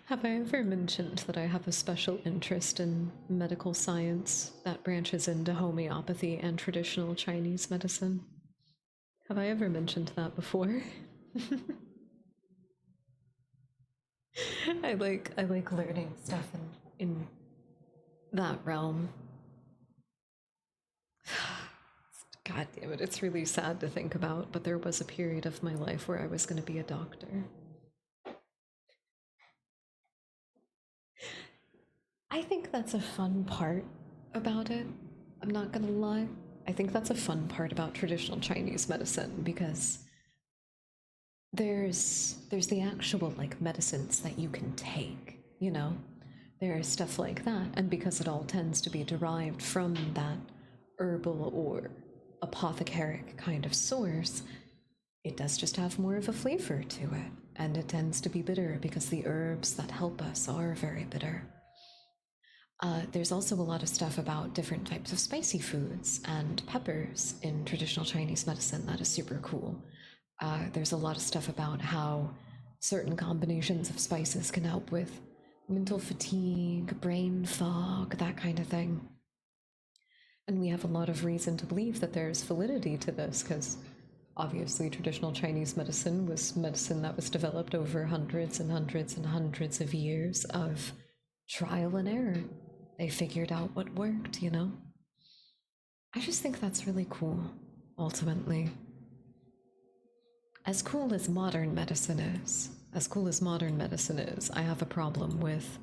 Have I ever mentioned that I have a special interest in medical science that branches into homeopathy and traditional Chinese medicine? Have I ever mentioned that before? I like learning stuff in that realm. God damn it, it's really sad to think about, but there was a period of my life where I was going to be a doctor. I think that's a fun part about it. I'm not gonna lie. I think that's a fun part about traditional Chinese medicine because there's the actual like medicines that you can take, you know? There's stuff like that, and because it all tends to be derived from that herbal or apothecaric kind of source, it does just have more of a flavor to it, and it tends to be bitter because the herbs that help us are very bitter. There's also a lot of stuff about different types of spicy foods and peppers in traditional Chinese medicine that is super cool. There's a lot of stuff about how certain combinations of spices can help with mental fatigue, brain fog, that kind of thing. And we have a lot of reason to believe that there's validity to this because obviously traditional Chinese medicine was medicine that was developed over hundreds and hundreds and hundreds of years of trial and error. They figured out what worked, you know? I just think that's really cool, ultimately. As cool as modern medicine is, I have a problem with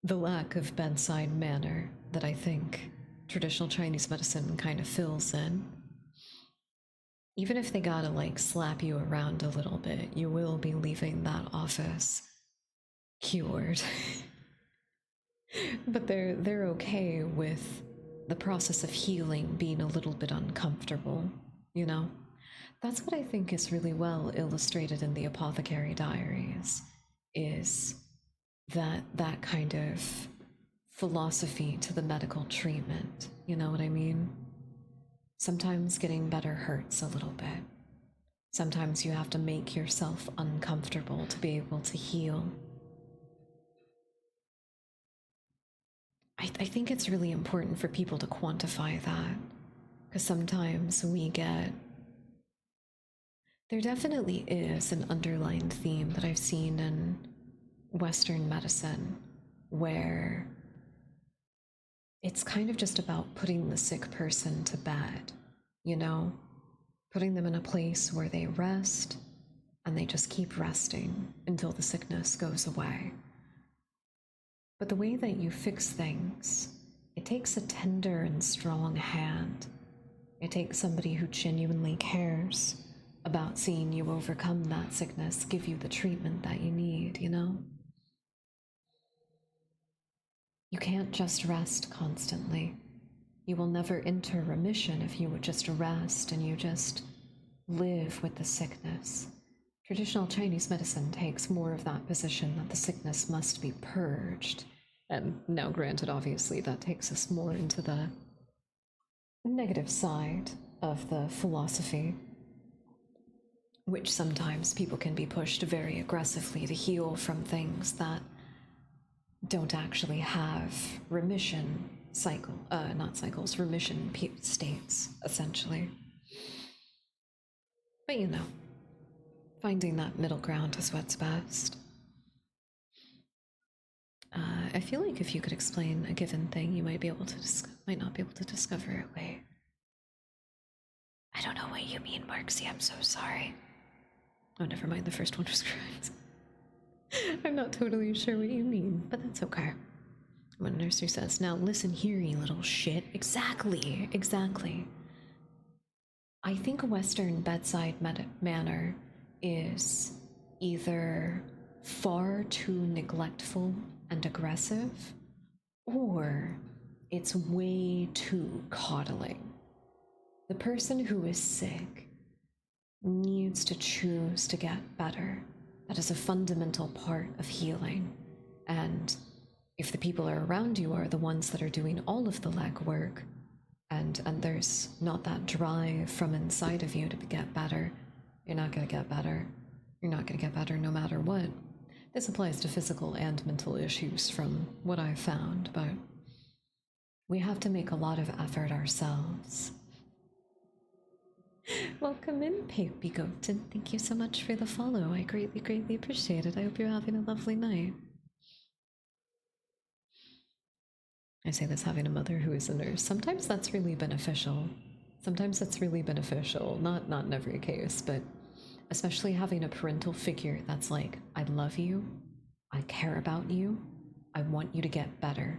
the lack of bedside manner that I think traditional Chinese medicine kind of fills in. Even if they gotta like slap you around a little bit, you will be leaving that office cured. But they're okay with the process of healing being a little bit uncomfortable, you know? That's what I think is really well illustrated in the Apothecary Diaries, is that kind of philosophy to the medical treatment, you know what I mean? Sometimes getting better hurts a little bit. Sometimes you have to make yourself uncomfortable to be able to heal. I think it's really important for people to quantify that, because sometimes we get. There definitely is an underlying theme that I've seen in Western medicine where it's kind of just about putting the sick person to bed, you know? Putting them in a place where they rest and they just keep resting until the sickness goes away. But the way that you fix things, it takes a tender and strong hand. It takes somebody who genuinely cares about seeing you overcome that sickness, give you the treatment that you need, you know? You can't just rest constantly. You will never enter remission if you would just rest and you just live with the sickness. Traditional Chinese medicine takes more of that position that the sickness must be purged. And now, granted, obviously, that takes us more into the negative side of the philosophy, which sometimes people can be pushed very aggressively to heal from things that don't actually have remission remission states, essentially. But you know, finding that middle ground is what's best. I feel like if you could explain a given thing, you might not be able to discover it. Wait. I don't know what you mean, Marksy. I'm so sorry. Oh, never mind. The first one was correct. I'm not totally sure what you mean, but that's okay. When nursery says, "Now listen here, you little shit." Exactly. I think Western bedside manner is either far too neglectful and aggressive, or it's way too coddling. The person who is sick needs to choose to get better. That is a fundamental part of healing. And if the people around you are the ones that are doing all of the legwork, and there's not that drive from inside of you to get better, you're not going to get better. You're not going to get better no matter what. This applies to physical and mental issues from what I've found, but we have to make a lot of effort ourselves. Welcome in, Baby Goat, and thank you so much for the follow. I greatly appreciate it. I hope you're having a lovely night. I say this having a mother who is a nurse. Sometimes that's really beneficial. Not in every case, but especially having a parental figure that's like, I love you, I care about you, I want you to get better.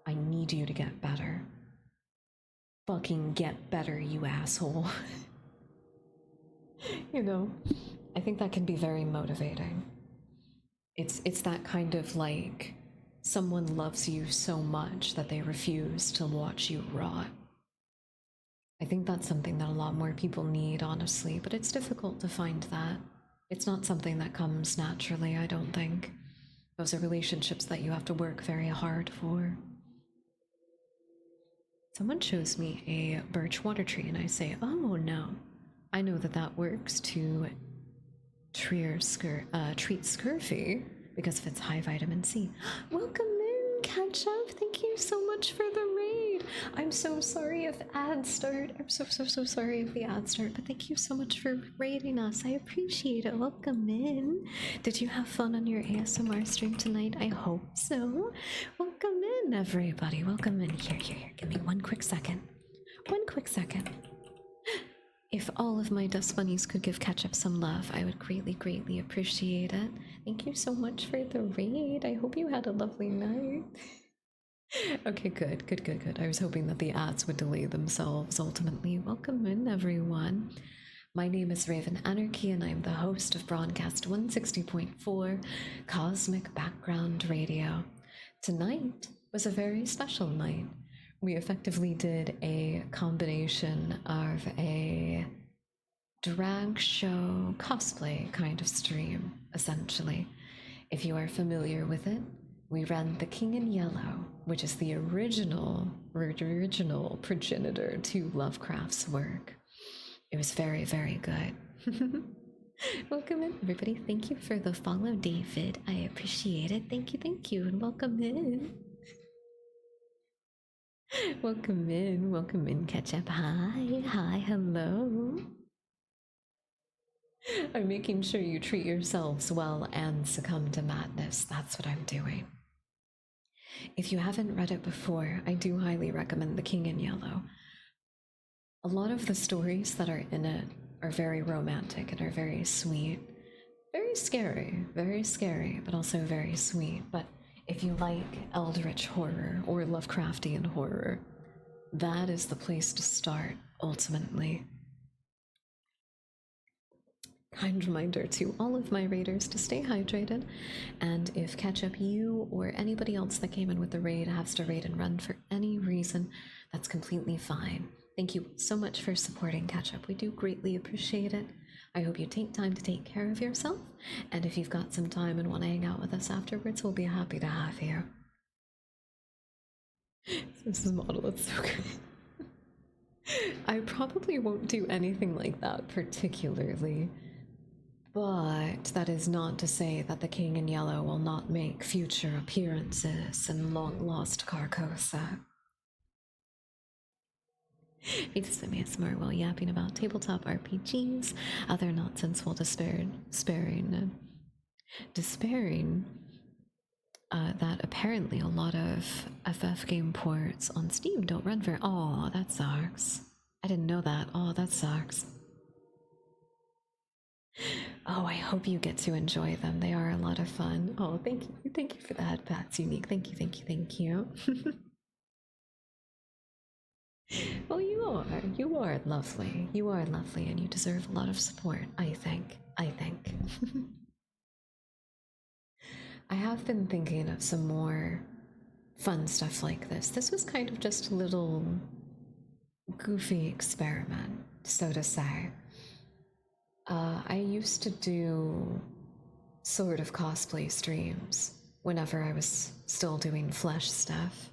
I need you to get better. Fucking get better, you asshole. You know, I think that can be very motivating. It's that kind of like someone loves you so much that they refuse to watch you rot. I think that's something that a lot more people need, honestly, but it's difficult to find that. It's not something that comes naturally, I don't think. Those are relationships that you have to work very hard for. Someone shows me a birch water tree, and I say, oh no. I know that that works to treat scurvy because of its high vitamin C. Welcome in, Catch Up. Thank you so much for the raid. I'm so sorry if ads start. I'm so sorry if the ads start, but thank you so much for raiding us. I appreciate it. Welcome in. Did you have fun on your ASMR stream tonight? I hope so. Welcome in, everybody. Welcome in. Here. Give me one quick second. One quick second. If all of my dust bunnies could give Ketchup some love, I would greatly appreciate it. Thank you so much for the raid. I hope you had a lovely night. Okay, good. I was hoping that the ads would delay themselves ultimately. Welcome in, everyone. My name is TheRavenAnarchy, and I'm the host of Broadcast 160.4 Cosmic Background Radio. Tonight was a very special night. We effectively did a combination of a drag show cosplay kind of stream, essentially. If you are familiar with it, we ran The King in Yellow, which is the original progenitor to Lovecraft's work. It was very good. Welcome in, everybody. Thank you for the follow, David. I appreciate it. Thank you, and welcome in. Welcome in, Ketchup. Hi, hello. I'm making sure you treat yourselves well and succumb to madness. That's what I'm doing. If you haven't read it before, I do highly recommend The King in Yellow. A lot of the stories that are in it are very romantic and are very sweet. Very scary, but also very sweet. But if you like eldritch horror or Lovecraftian horror, that is the place to start, ultimately. Kind reminder to all of my raiders to stay hydrated, and if Ketchup, you or anybody else that came in with the raid has to raid and run for any reason, that's completely fine. Thank you so much for supporting Ketchup. We do greatly appreciate it. I hope you take time to take care of yourself, and if you've got some time and want to hang out with us afterwards, we'll be happy to have you. This is model, it's so good. I probably won't do anything like that particularly, but that is not to say that the King in Yellow will not make future appearances in long-lost Carcosa. It's some ASMR while yapping about tabletop RPGs, other nonsense while despairing that apparently a lot of FF game ports on Steam don't run very. Oh, that sucks. I didn't know that. Oh, that sucks. Oh, I hope you get to enjoy them. They are a lot of fun. Oh, thank you for that, Pat's Unique. Thank you. Well, you are lovely. You are lovely, and you deserve a lot of support, I think. I have been thinking of some more fun stuff like this. This was kind of just a little goofy experiment, so to say. I used to do sort of cosplay streams whenever I was still doing flesh stuff.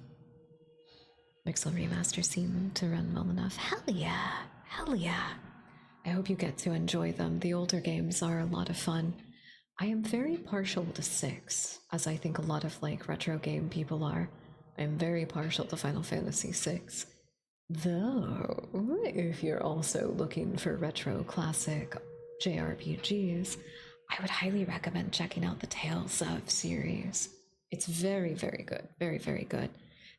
Mixel Remaster seemed to run well enough. Hell yeah! I hope you get to enjoy them. The older games are a lot of fun. I am very partial to 6, as I think a lot of like retro game people are. I am very partial to Final Fantasy 6. Though, if you're also looking for retro classic JRPGs, I would highly recommend checking out the Tales of series. It's very good. Very good.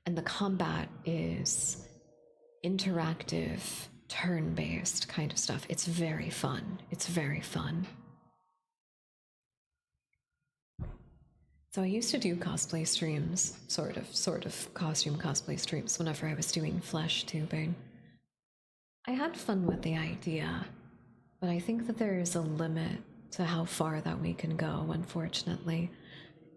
And the combat is interactive, turn-based kind of stuff. It's very fun. So I used to do cosplay streams, sort of costume cosplay streams whenever I was doing flesh tubing. I had fun with the idea, but I think that there is a limit to how far that we can go, unfortunately.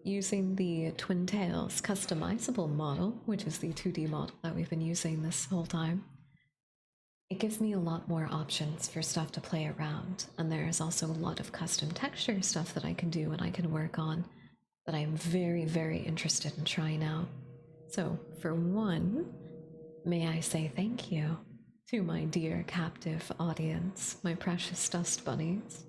Using the Twin Tails customizable model, which is the 2D model that we've been using this whole time, it gives me a lot more options for stuff to play around, and there's also a lot of custom texture stuff that I can do and I can work on that I'm very, very interested in trying out. So, for one, may I say thank you to my dear captive audience, my precious dust bunnies,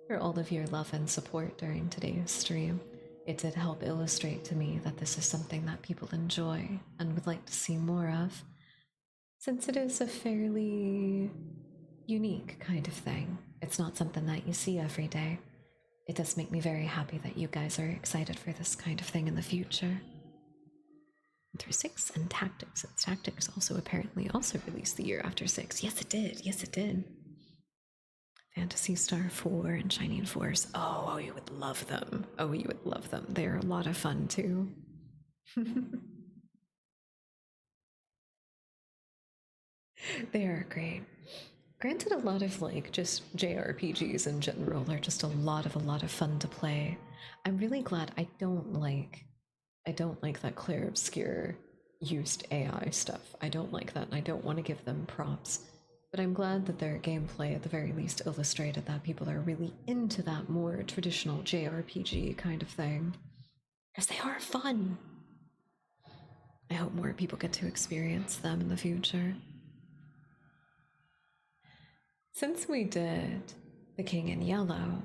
for all of your love and support during today's stream. It did help illustrate to me that this is something that people enjoy and would like to see more of, since it is a fairly unique kind of thing. It's not something that you see every day. It does make me very happy that you guys are excited for this kind of thing in the future. Through 6 and Tactics. Tactics also apparently also released the year after 6. Yes, it did. Yes, it did. Phantasy Star 4 and Shining Force. Oh, you would love them. Oh, you would love them. They're a lot of fun too. They are great. Granted, a lot of like just JRPGs in general are just a lot of fun to play. I'm really glad I don't like that Claire Obscure used AI stuff. I don't like that, and I don't want to give them props. But I'm glad that their gameplay at the very least illustrated that people are really into that more traditional JRPG kind of thing. Because they are fun. I hope more people get to experience them in the future. Since we did The King in Yellow,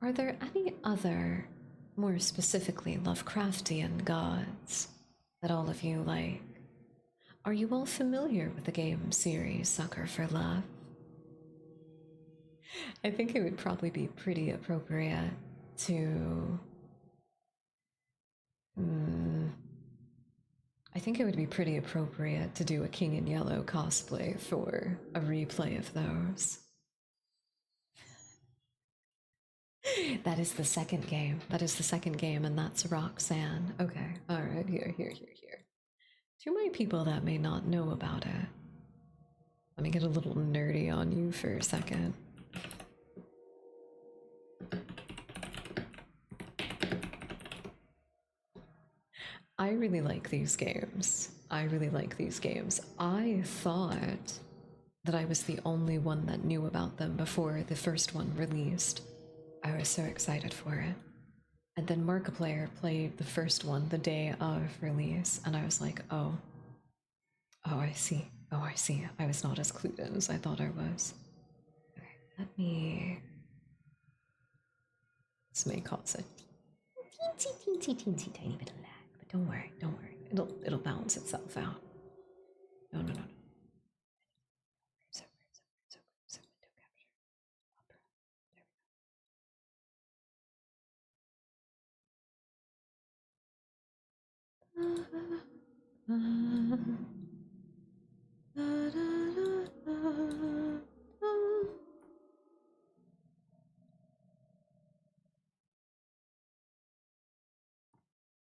are there any other, more specifically Lovecraftian gods that all of you like? Are you all familiar with the game series Sucker for Love? I think it would probably be pretty appropriate to. I think it would be pretty appropriate to do a King in Yellow cosplay for a replay of those. That is the second game. That is the second game, and that's Roxanne. Okay, alright, here. To my people that may not know about it, let me get a little nerdy on you for a second. I really like these games. I thought that I was the only one that knew about them before the first one released. I was so excited for it. And then Markiplier played the first one the day of release, and I was like, oh, I see. I was not as clued in as I thought I was. Okay, let me. This may cause a teensy tiny bit of lag, but don't worry. It'll balance itself out. No. So, window capture. Opera.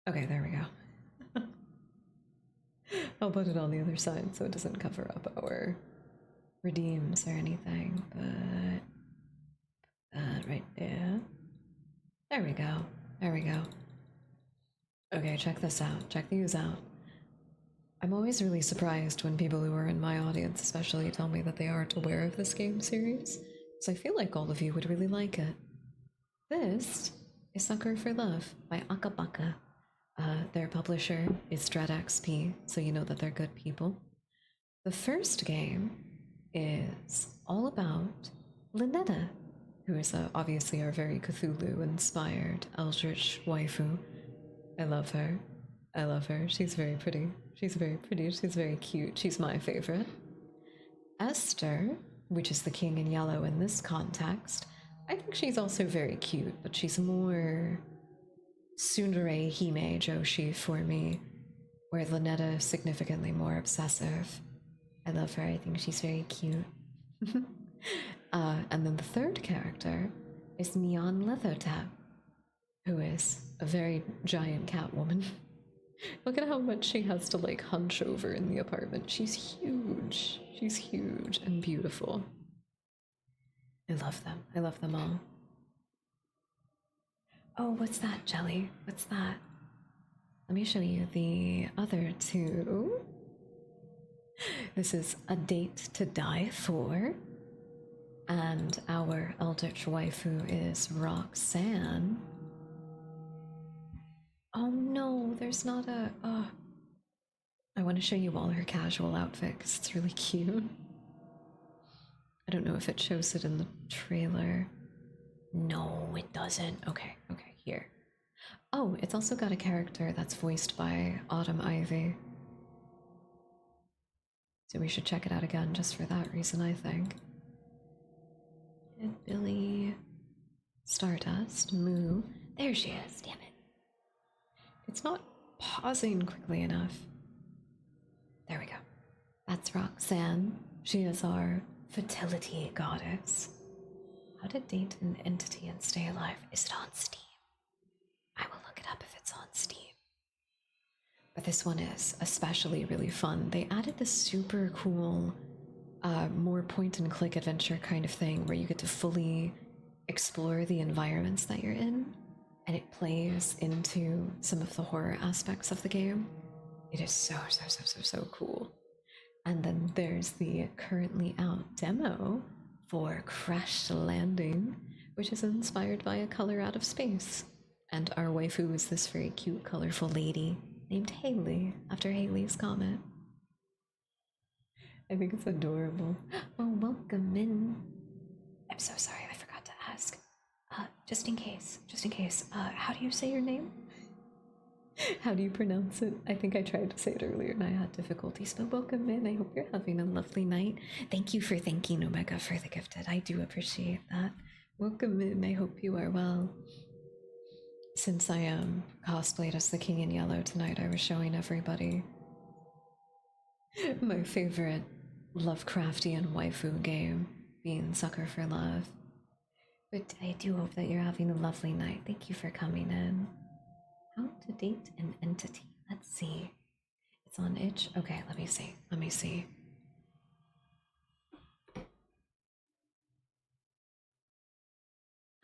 Okay, there we go. I'll put it on the other side so it doesn't cover up our redeems or anything, but right there. There we go. Okay, check this out. Check these out. I'm always really surprised when people who are in my audience especially tell me that they aren't aware of this game series, so I feel like all of you would really like it. This is Sucker for Love by Akabaka. Their publisher is DreadXP, so you know that they're good people. The first game is all about Lynetta, who is obviously our very Cthulhu-inspired eldritch waifu. I love her. She's very pretty. She's very cute. She's my favorite. Esther, which is the King in Yellow in this context, I think she's also very cute, but she's more tsundere hime joshi for me, where Lynetta is significantly more obsessive. I love her. I think she's very cute. And then the third character is Neon Leathertap, who is a very giant cat woman. Look at how much she has to like hunch over in the apartment. She's huge. She's huge and beautiful. I love them. I love them all. Oh, what's that, Jelly? What's that? Let me show you the other two. This is A Date to Die For. And our eldritch waifu is Roxanne. Oh no, there's not a... I want to show you all her casual outfit because it's really cute. I don't know if it shows it in the trailer. No, it doesn't. Okay, here. Oh, it's also got a character that's voiced by Autumn Ivy. So we should check it out again just for that reason, I think. And Billy... Stardust, Moo. There she is, damn it. It's not pausing quickly enough. There we go. That's Roxanne. She is our fertility goddess. How to date an entity and stay alive. Is it on Steam? I will look it up if it's on Steam. But this one is especially really fun. They added this super cool, more point and click adventure kind of thing where you get to fully explore the environments that you're in, and it plays into some of the horror aspects of the game. It is so cool. And then there's the currently out demo for Crash Landing, which is inspired by A Color Out of Space. And our waifu is this very cute, colorful lady named Haley, after Haley's comet. I think it's adorable. Oh, welcome in. I'm so sorry, I forgot to ask. Just in case, how do you say your name? How do you pronounce it? I think I tried to say it earlier and I had difficulties, but welcome in. I hope you're having a lovely night. Thank you for thanking Omega for the gifted. I do appreciate that. Welcome in. I hope you are well. Since I cosplayed as the King in Yellow tonight, I was showing everybody my favorite Lovecraftian waifu game, being Sucker for Love. But I do hope that you're having a lovely night. Thank you for coming in. How to date an entity. Let's see. It's on itch. Okay, let me see.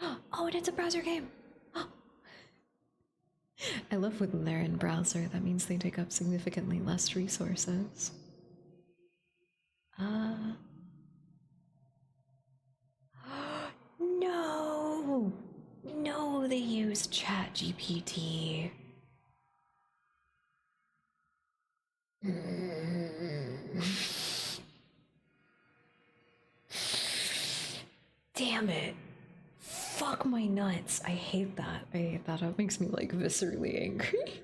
Oh, and it's a browser game. I love when they're in browser. That means they take up significantly less resources. No, they use ChatGPT. Damn it. Fuck my nuts. I hate that. It makes me like viscerally angry.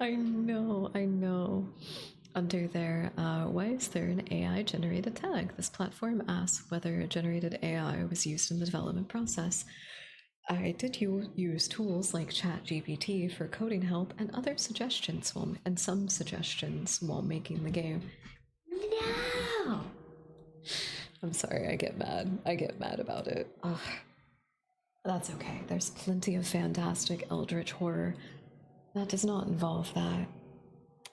I know. Under their, why is there an AI generated tag? This platform asks whether a generated AI was used in the development process. I did use tools like ChatGPT for coding help and other suggestions and some suggestions while making the game. No! I'm sorry, I get mad about it. Ugh. That's okay. There's plenty of fantastic eldritch horror that does not involve that.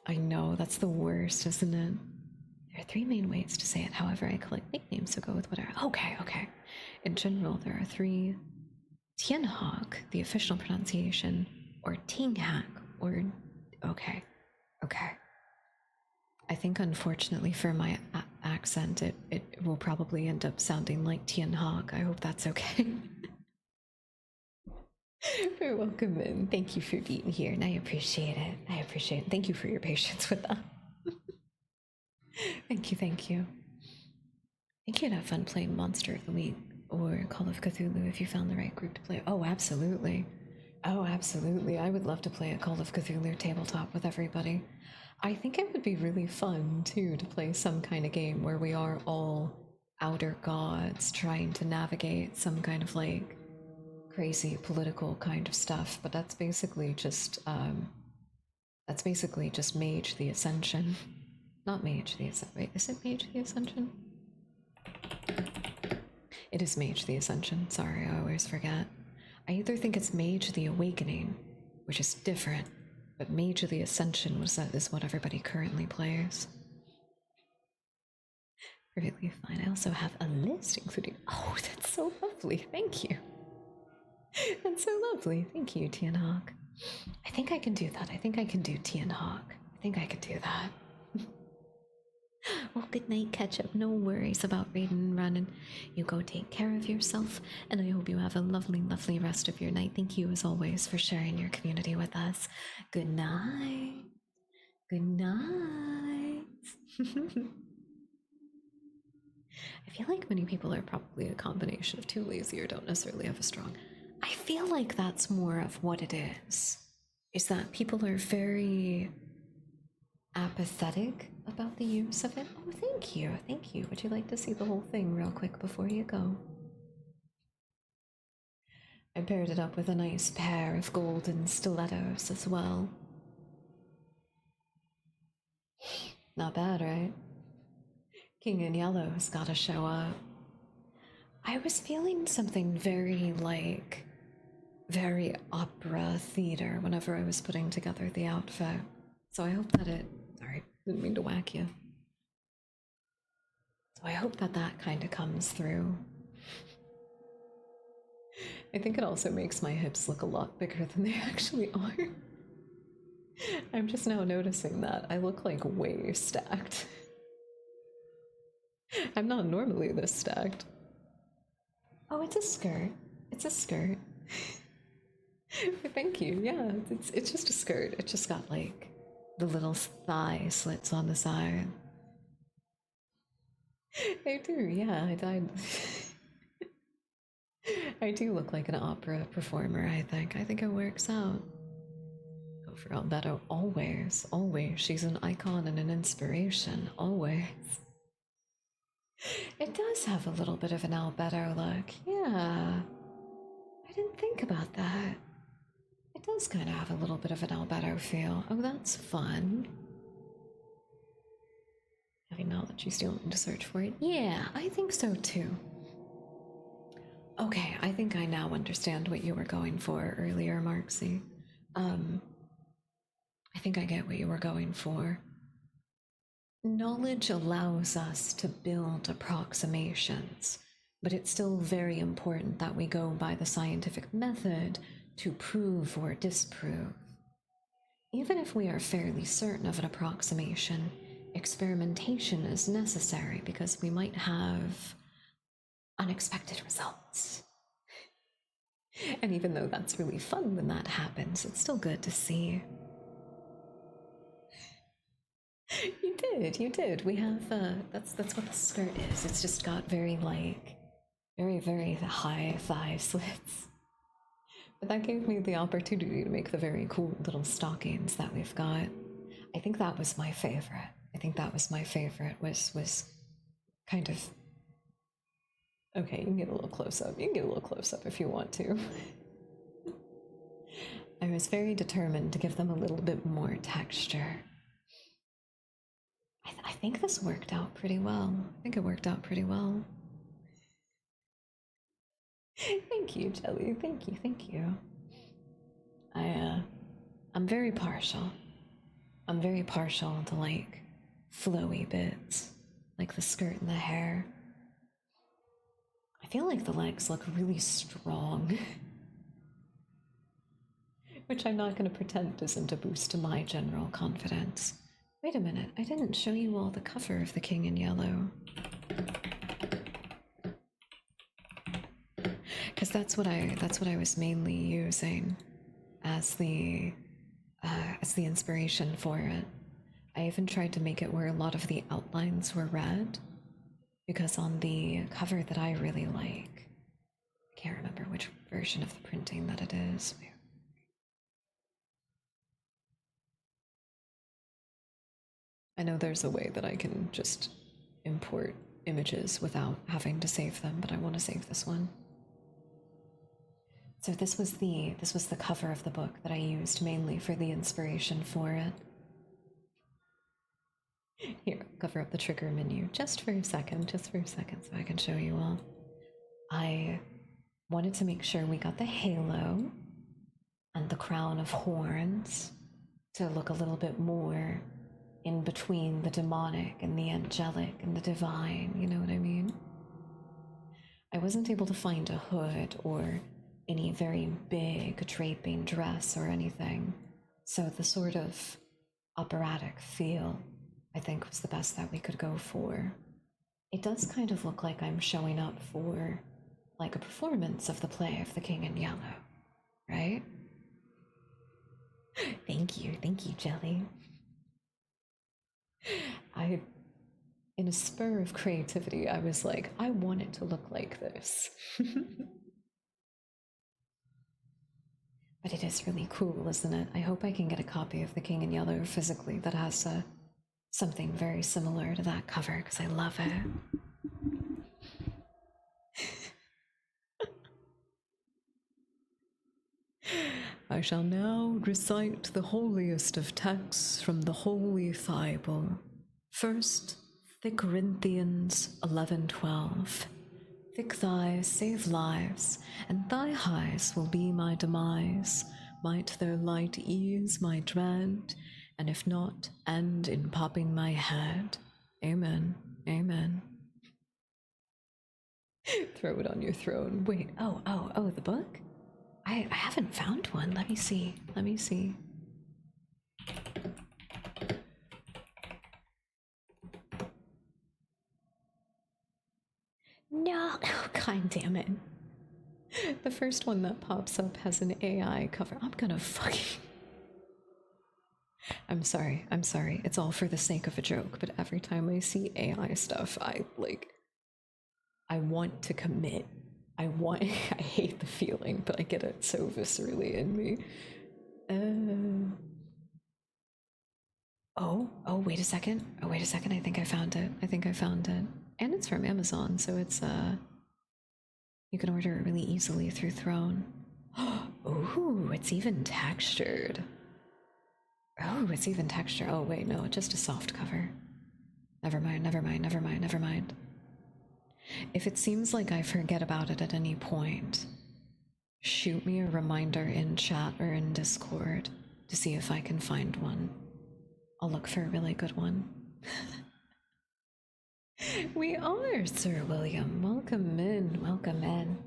I know, that's the worst, isn't it? There are 3 main ways to say it, however I collect nicknames, so go with whatever. Okay. In general, there are 3. Tianhawk, the official pronunciation, or Tinghak, or... Okay. I think, unfortunately for my accent, it will probably end up sounding like Tianhawk. I hope that's okay. You're welcome in. Thank you for being here, and I appreciate it. Thank you for your patience with that. Thank you. I think you'd have fun playing Monster of the Week or Call of Cthulhu if you found the right group to play. Oh, absolutely. I would love to play a Call of Cthulhu tabletop with everybody. I think it would be really fun, too, to play some kind of game where we are all outer gods trying to navigate some kind of, like, crazy political kind of stuff, but that's basically just Mage the Ascension. Not Mage the Ascension. Wait, is it Mage the Ascension? It is Mage the Ascension. Sorry, I always forget. I either think it's Mage the Awakening, which is different, but Mage of the Ascension is what everybody currently plays. Perfectly fine. I also have a list including. Oh, that's so lovely. Thank you. That's so lovely. Thank you, Tian Hawk. I think I can do that. I think I can do Tian Hawk. I think I could do that. Well, good night, Ketchup. No worries about raiding and running. You go take care of yourself, and I hope you have a lovely, lovely rest of your night. Thank you, as always, for sharing your community with us. Good night. Good night. I feel like many people are probably a combination of too lazy or don't necessarily have a strong. I feel like that's more of what it is that people are very apathetic about the use of it. Oh, thank you. Thank you. Would you like to see the whole thing real quick before you go? I paired it up with a nice pair of golden stilettos as well. Not bad, right? King in Yellow's gotta show up. I was feeling something very opera theater whenever I was putting together the outfit. So I hope that sorry, didn't mean to whack you. So I hope that that kind of comes through. I think it also makes my hips look a lot bigger than they actually are. I'm just now noticing that I look like way stacked. I'm not normally this stacked. Oh, it's a skirt. It's a skirt. Thank you. Yeah, it's just a skirt. It just got like the little thigh slits on the side. I do, yeah. I died. I do look like an opera performer, I think. I think it works out. Go for Albedo, always, always. She's an icon and an inspiration, always. It does have a little bit of an Albedo look, yeah. I didn't think about that. It does kind of have a little bit of an Albedo feel. Oh, that's fun. Having knowledge, you still need to search for it? Yeah, I think so too. Okay, I think I now understand what you were going for earlier, Marksy. I think I get what you were going for. Knowledge allows us to build approximations, but it's still very important that we go by the scientific method to prove or disprove. Even if we are fairly certain of an approximation, experimentation is necessary because we might have unexpected results. And even though that's really fun when that happens, it's still good to see. You did. We have that's what the skirt is. It's just got very very high thigh slits. But that gave me the opportunity to make the very cool little stockings that we've got. I think that was my favorite. Was kind of okay, you can get a little close up. You can get a little close up if you want to. I was very determined to give them a little bit more texture. I think this worked out pretty well. I think it worked out pretty well. Thank you, Jelly. Thank you. I'm very partial. I'm very partial to like flowy bits, like the skirt and the hair. I feel like the legs look really strong. Which I'm not going to pretend isn't a boost to my general confidence. Wait a minute, I didn't show you all the cover of The King in Yellow. Because that's what I was mainly using as the inspiration for it. I even tried to make it where a lot of the outlines were red, because on the cover that I really like, I can't remember which version of the printing that it is. I know there's a way that I can just import images without having to save them, but I want to save this one. So this was the cover of the book that I used mainly for the inspiration for it. Here, cover up the trigger menu just for a second so I can show you all. I Wanted to make sure we got the halo and the crown of horns to look a little bit more in between the demonic and the angelic and the divine, you know what I mean? I wasn't able to find a hood or any very big draping dress or anything, so the sort of operatic feel, I think, was the best that we could go for. It does kind of look like I'm showing up for like a performance of the play of The King in Yellow, right? Thank you, Jelly. In a spur of creativity, I was like, I want it to look like this. But it is really cool, isn't it? I hope I can get a copy of The King in Yellow physically that has something very similar to that cover, because I love it. I shall now recite the holiest of texts from the Holy Bible. First, Corinthians 11:12. Thick thighs save lives, and thy highs will be my demise. Might their light ease my dread, and if not, end in popping my head. Amen. Amen. Throw it on your throne. Wait, oh, the book? I haven't found one. Let me see. No, oh, god damn it. The first one that pops up has an AI cover. I'm gonna fucking... I'm sorry. It's all for the sake of a joke, but every time I see AI stuff, I want to commit. I hate the feeling, but I get it so viscerally in me. Oh, wait a second. I think I found it. And it's from Amazon, so it's, you can order it really easily through Throne. Oh, it's even textured. Oh, wait, no, just a soft cover. Never mind. If it seems like I forget about it at any point, shoot me a reminder in chat or in Discord to see if I can find one. I'll look for a really good one. We are, Sir William. Welcome in.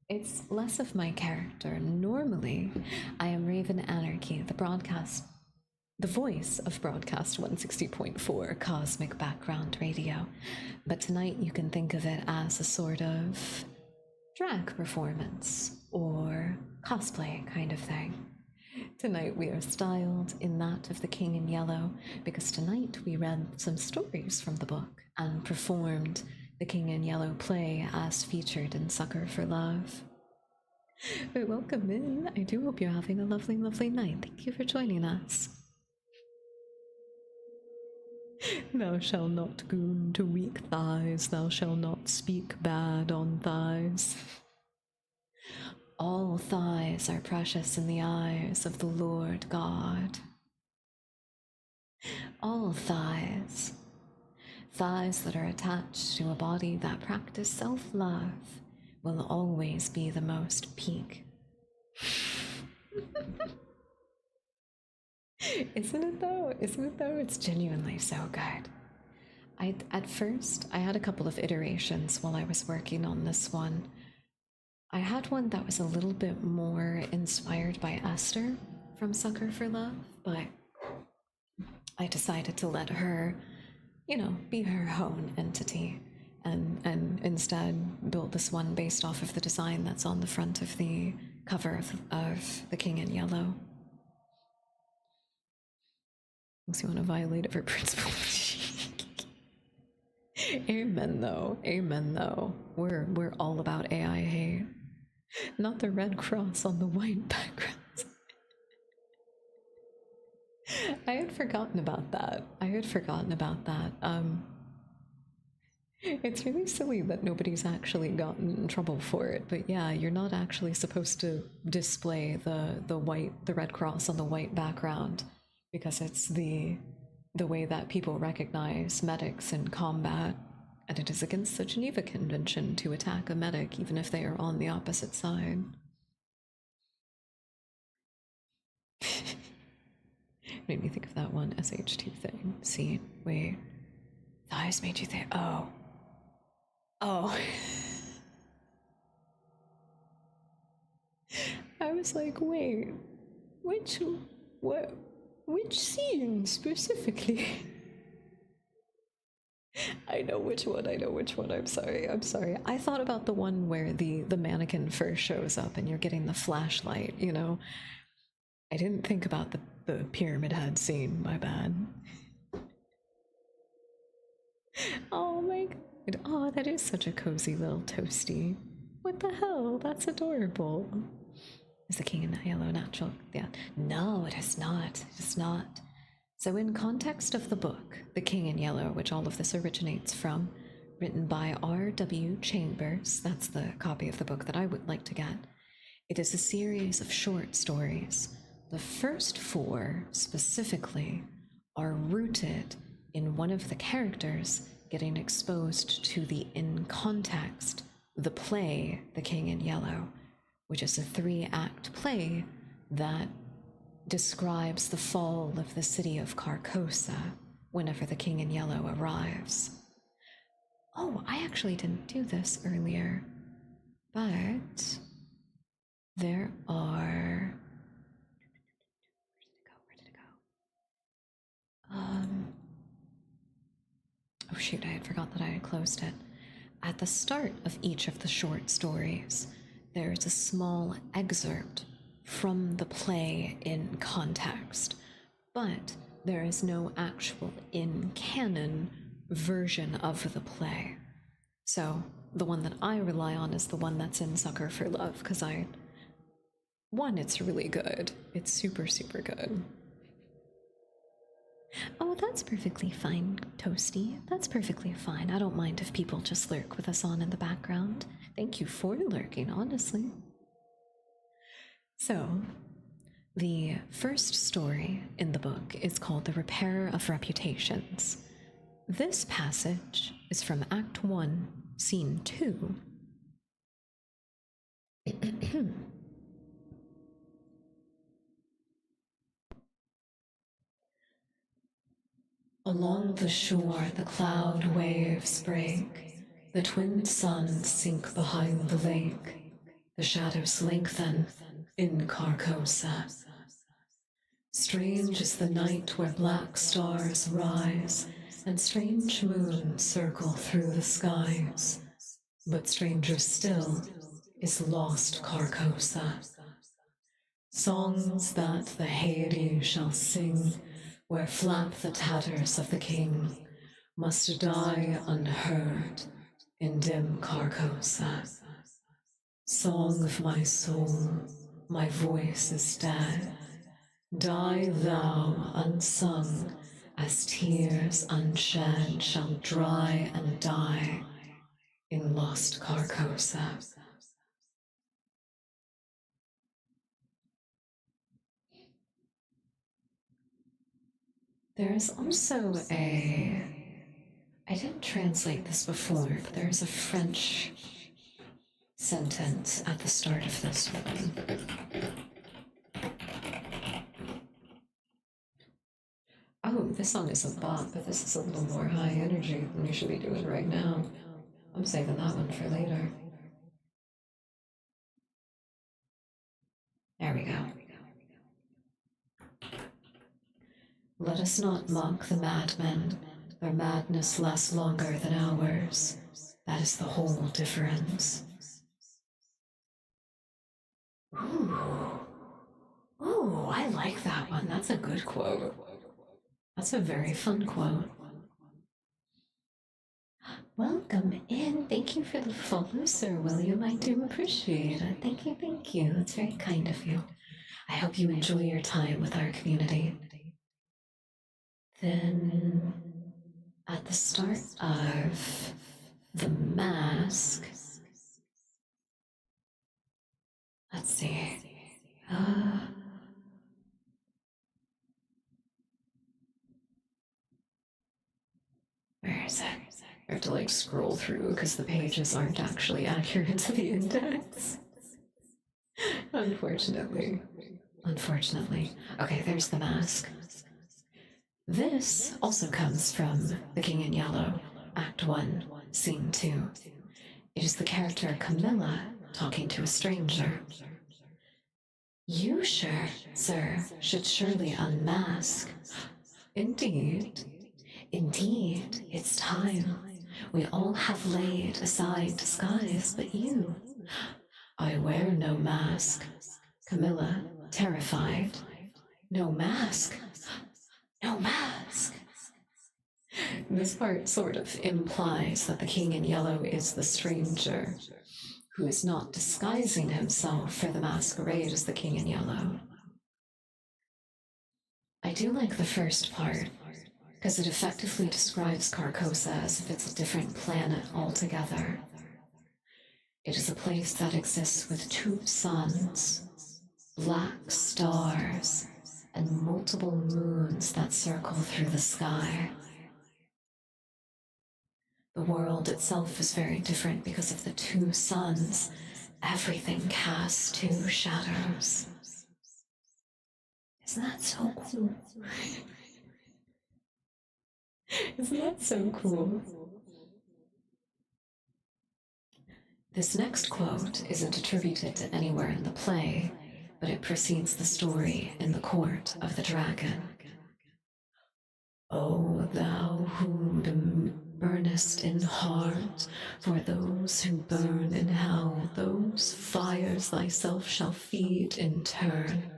It's less of my character. Normally, I am RavenAnarchy, the voice of Broadcast 160.4 Cosmic Background Radio. But tonight you can think of it as a sort of drag performance or cosplay kind of thing. Tonight we are styled in that of The King in Yellow because tonight we read some stories from the book and performed the King in Yellow play as featured in Sucker for Love. But welcome in. I do hope you're having a lovely, lovely night. Thank you for joining us. Thou shalt not goon to weak thighs, thou shalt not speak bad on thighs. All thighs are precious in the eyes of the Lord God. All thighs that are attached to a body that practice self-love, will always be the most peak. Isn't it though? It's genuinely so good. At first, I had a couple of iterations while I was working on this one. I had one that was a little bit more inspired by Esther from Sucker for Love, but I decided to let her, be her own entity, and instead built this one based off of the design that's on the front of the cover of The King in Yellow. Unless you want to violate every principle. Amen though. We're all about AI hate. Not the red cross on the white background. I had forgotten about that. It's really silly that nobody's actually gotten in trouble for it, but yeah, you're not actually supposed to display the red cross on the white background because it's the way that people recognize medics in combat. And it is against the Geneva Convention to attack a medic even if they are on the opposite side. Made me think of that one SH2 thing. See, wait. The eyes made you think, oh. Oh. I was like, wait, which scene specifically? I know which one, I'm sorry. I thought about the one where the mannequin first shows up and you're getting the flashlight, you know? I didn't think about the pyramid head scene, my bad. Oh my god. Oh, that is such a cozy little toasty. What the hell? That's adorable. Is the king in yellow natural? Yeah. No, it is not. It is not. So, in context of the book, The King in Yellow, which all of this originates from, written by R.W. Chambers, that's the copy of the book that I would like to get, it is a series of short stories. The first 4, specifically, are rooted in one of the characters getting exposed to the in context, the play, The King in Yellow, which is a 3-act play that describes the fall of the city of Carcosa whenever the King in Yellow arrives. Oh, I actually didn't do this earlier, but there are... Where did it go? Oh shoot, I had forgot that I had closed it. At the start of each of the short stories, there's a small excerpt from the play in context, but there is no actual in-canon version of the play. So the one that I rely on is the one that's in Sucker for Love, because it's really good. It's super, super good. Oh, that's perfectly fine, Toasty. That's perfectly fine. I don't mind if people just lurk with us on in the background. Thank you for lurking, honestly. So, the first story in the book is called The Repairer of Reputations. This passage is from Act 1, Scene 2. Along the shore the cloud waves break, the twin suns sink behind the lake, the shadows lengthen in Carcosa. Strange is the night where black stars rise, and strange moons circle through the skies. But stranger still is lost Carcosa. Songs that the Hades shall sing, where flap the tatters of the king, must die unheard in dim Carcosa. Song of my soul, my voice is dead. Die thou unsung, as tears unshed shall dry and die in lost Carcosa. There is also I didn't translate this before, but there's a French sentence at the start of this one. Oh, this song is a bop, but this is a little more high energy than we should be doing right now. I'm saving that one for later. There we go. Let us not mock the madmen, their madness lasts longer than ours. That is the whole difference. Ooh. Ooh, I like that one. That's a good quote. That's a very fun quote. Welcome in. Thank you for the follow, Sir William. I do appreciate it. Thank you, thank you. That's very kind of you. I hope you enjoy your time with our community. Then, at the start of the mask, let's see. Where is it? I have to like scroll through because the pages aren't actually accurate to the index. Unfortunately. Unfortunately. Okay, there's the mask. This also comes from The King in Yellow, Act 1, Scene 2. It is the character Camilla talking to a stranger. You, sir, should surely unmask. Indeed. Indeed, it's time. We all have laid aside disguise, but you. I wear no mask. Camilla, terrified. No mask. No mask. This part sort of implies that the King in Yellow is the stranger, who is not disguising himself for the masquerade as the King in Yellow. I do like the first part, because it effectively describes Carcosa as if it's a different planet altogether. It is a place that exists with 2 suns, black stars, and multiple moons that circle through the sky. The world itself is very different because of the 2 suns. Everything casts 2 shadows. Isn't that so cool? Isn't that so cool? This next quote isn't attributed to anywhere in the play, but it precedes the story in the court of the dragon. O thou who burnest in heart, for those who burn in hell, those fires thyself shall feed in turn.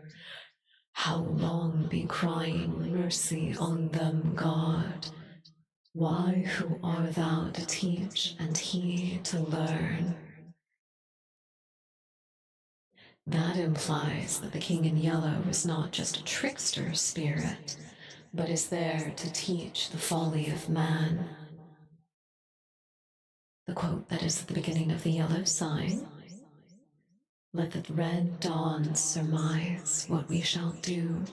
How long be crying mercy on them, God? Why, who art thou to teach and he to learn? That implies that the King in Yellow is not just a trickster spirit, but is there to teach the folly of man. The quote that is at the beginning of the yellow sign, let the red dawn surmise what we shall do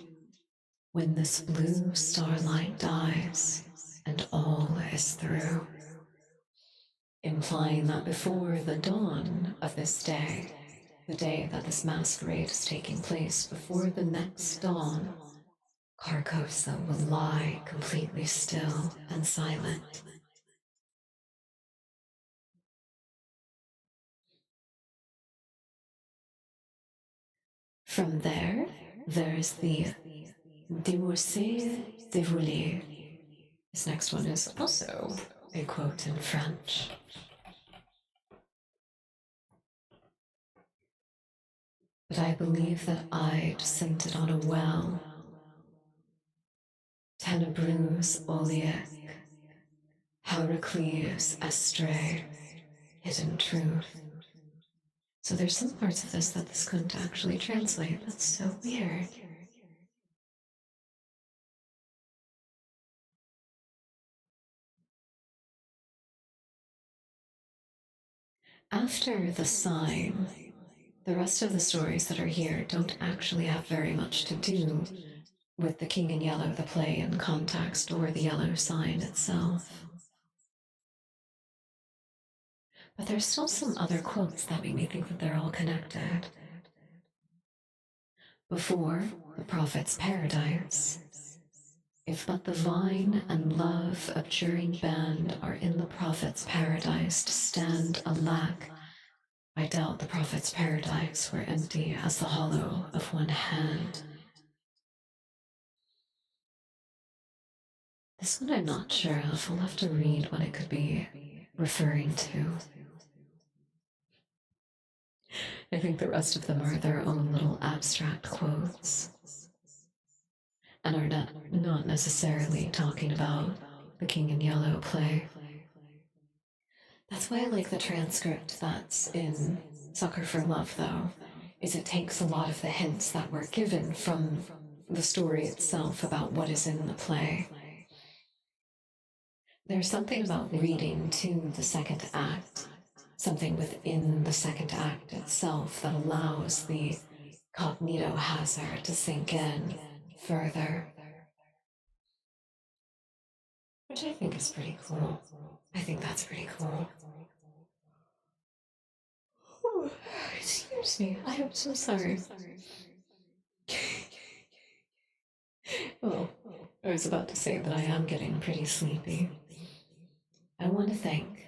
when this blue starlight dies and all is through, implying that before the dawn of this day, the day that this masquerade is taking place, before the next dawn, Carcosa will lie completely still and silent. From there's the Divorcé dévoilé. This next one is also a quote in French. But I believe that I descended on a well, Tenebrous Oliac, Heracles Astray, hidden truth. So there's some parts of this that this couldn't actually translate. That's so weird. After the sign, the rest of the stories that are here don't actually have very much to do with the King in Yellow, the play in context, or the yellow sign itself. But there's still some other quotes that make me think that they're all connected. Before the prophet's paradise, if but the vine and love abjuring band are in the prophet's paradise to stand alack, I doubt the prophet's paradise were empty as the hollow of one hand. This one I'm not sure of. We'll have to read what it could be referring to. I think the rest of them are their own little abstract quotes and are not necessarily talking about the King in Yellow play. That's why I like the transcript that's in Sucker for Love, though, is it takes a lot of the hints that were given from the story itself about what is in the play. There's something about reading to the second act, something within the second act itself that allows the cognito hazard to sink in further. which I think is pretty cool. I think that's pretty cool. Oh, excuse me, I am so sorry. Well, I was about to say that I am getting pretty sleepy. I want to thank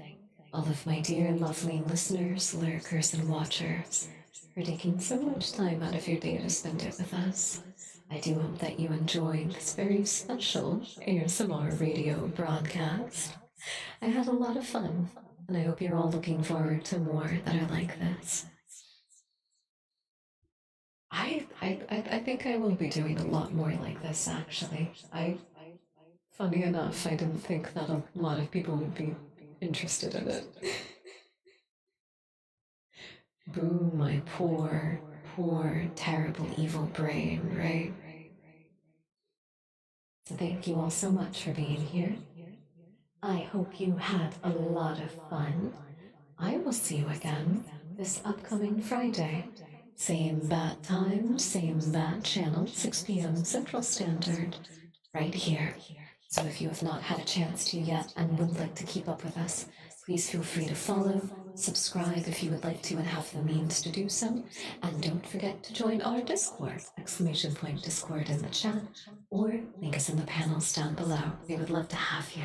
all of my dear, lovely listeners, lurkers, and watchers for taking so much time out of your day to spend it with us. I do hope that you enjoyed this very special ASMR radio broadcast. I had a lot of fun, and I hope you're all looking forward to more that are like this. I think I will be doing a lot more like this, actually. Funny enough, I didn't think that a lot of people would be interested in it. Boo, my poor, poor, terrible, evil brain, right? So thank you all so much for being here. I hope you had a lot of fun. I will see you again this upcoming Friday. Same bat time, same bat channel, 6 p.m. Central Standard, right here. So if you have not had a chance to yet and would like to keep up with us, please feel free to follow, subscribe if you would like to and have the means to do so, and don't forget to join our Discord, !Discord in the chat, or link us in the panels down below. We would love to have you.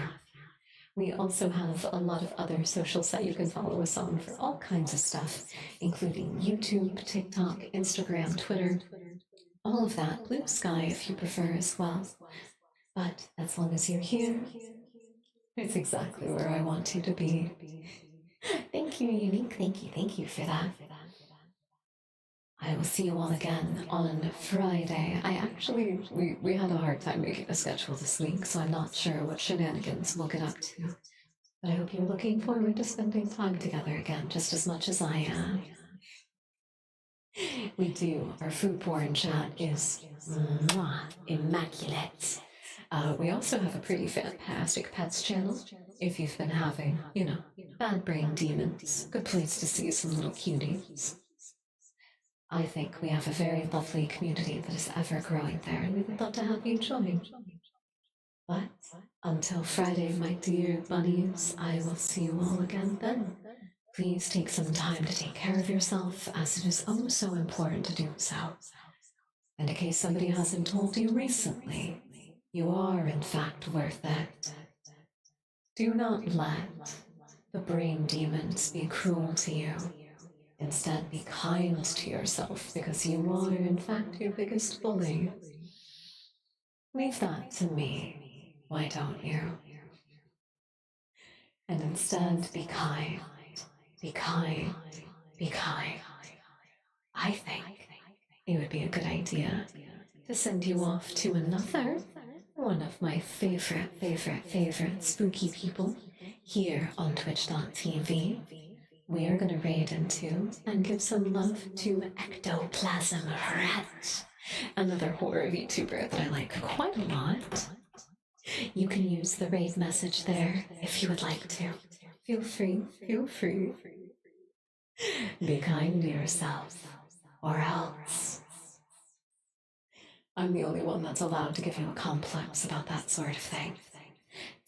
We also have a lot of other socials that you can follow us on for all kinds of stuff, including YouTube, TikTok, Instagram, Twitter, all of that, Blue Sky if you prefer as well. But as long as you're here, it's exactly where I want you to be. Thank you, Unique. Thank you for that. I will see you all again on Friday. We had a hard time making a schedule this week, so I'm not sure what shenanigans we'll get up to. But I hope you're looking forward to spending time together again just as much as I am. We do. Our foodborne chat is immaculate. We also have a pretty fantastic pets channel. If you've been having, bad brain demons, good place to see some little cuties. I think we have a very lovely community that is ever growing there, and we would love to have you join. But until Friday, my dear bunnies, I will see you all again then. Please take some time to take care of yourself, as it is oh so important to do so. And in case somebody hasn't told you recently, you are in fact worth it. Do not let the brain demons be cruel to you. Instead, be kind to yourself, because you are in fact your biggest bully. Leave that to me, why don't you? And instead, be kind. Be kind. Be kind. I think it would be a good idea to send you off to another one of my favorite spooky people here on twitch.tv. We are going to raid into and give some love to Ectoplasm Rat, another horror VTuber that I like quite a lot. You can use the raid message there if you would like to. Feel free. Be kind to yourself, or else. I'm the only one that's allowed to give you a complex about that sort of thing.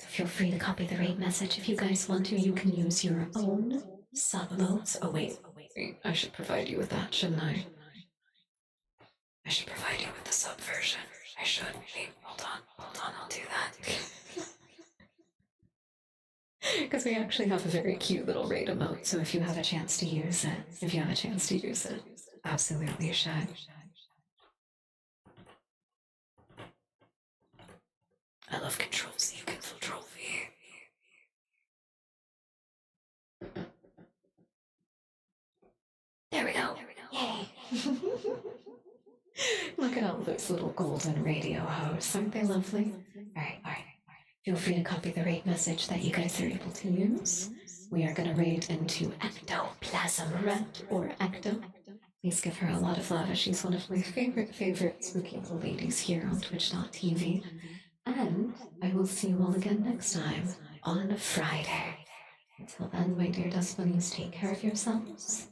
So feel free to copy the raid message if you guys want to. You can use your own submodes. Oh wait, I should provide you with that, shouldn't I? I should provide you with the sub version. I should. Wait, hold on, I'll do that. Because we actually have a very cute little raid emote, so if you have a chance to use it, absolutely you should. I love Control C, Control V. There we go. Yay. Look at all those little golden radio hosts. Aren't they lovely? All right. Feel free to copy the raid message that you guys are able to use. We are going to raid into Ectoplasm Rat, or Ecto. Please give her a lot of love, as she's one of my favorite spooky little ladies here on twitch.tv. And I will see you all again next time on Friday. Until then, my dear dust bunnies, take care of yourselves.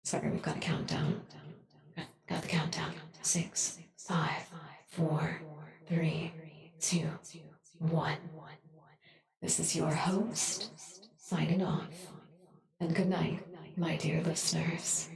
Sorry, we've got a countdown. Got the countdown. 6, 5, 4, 3, 2, 1. This is your host, signing off. And good night, my dear listeners.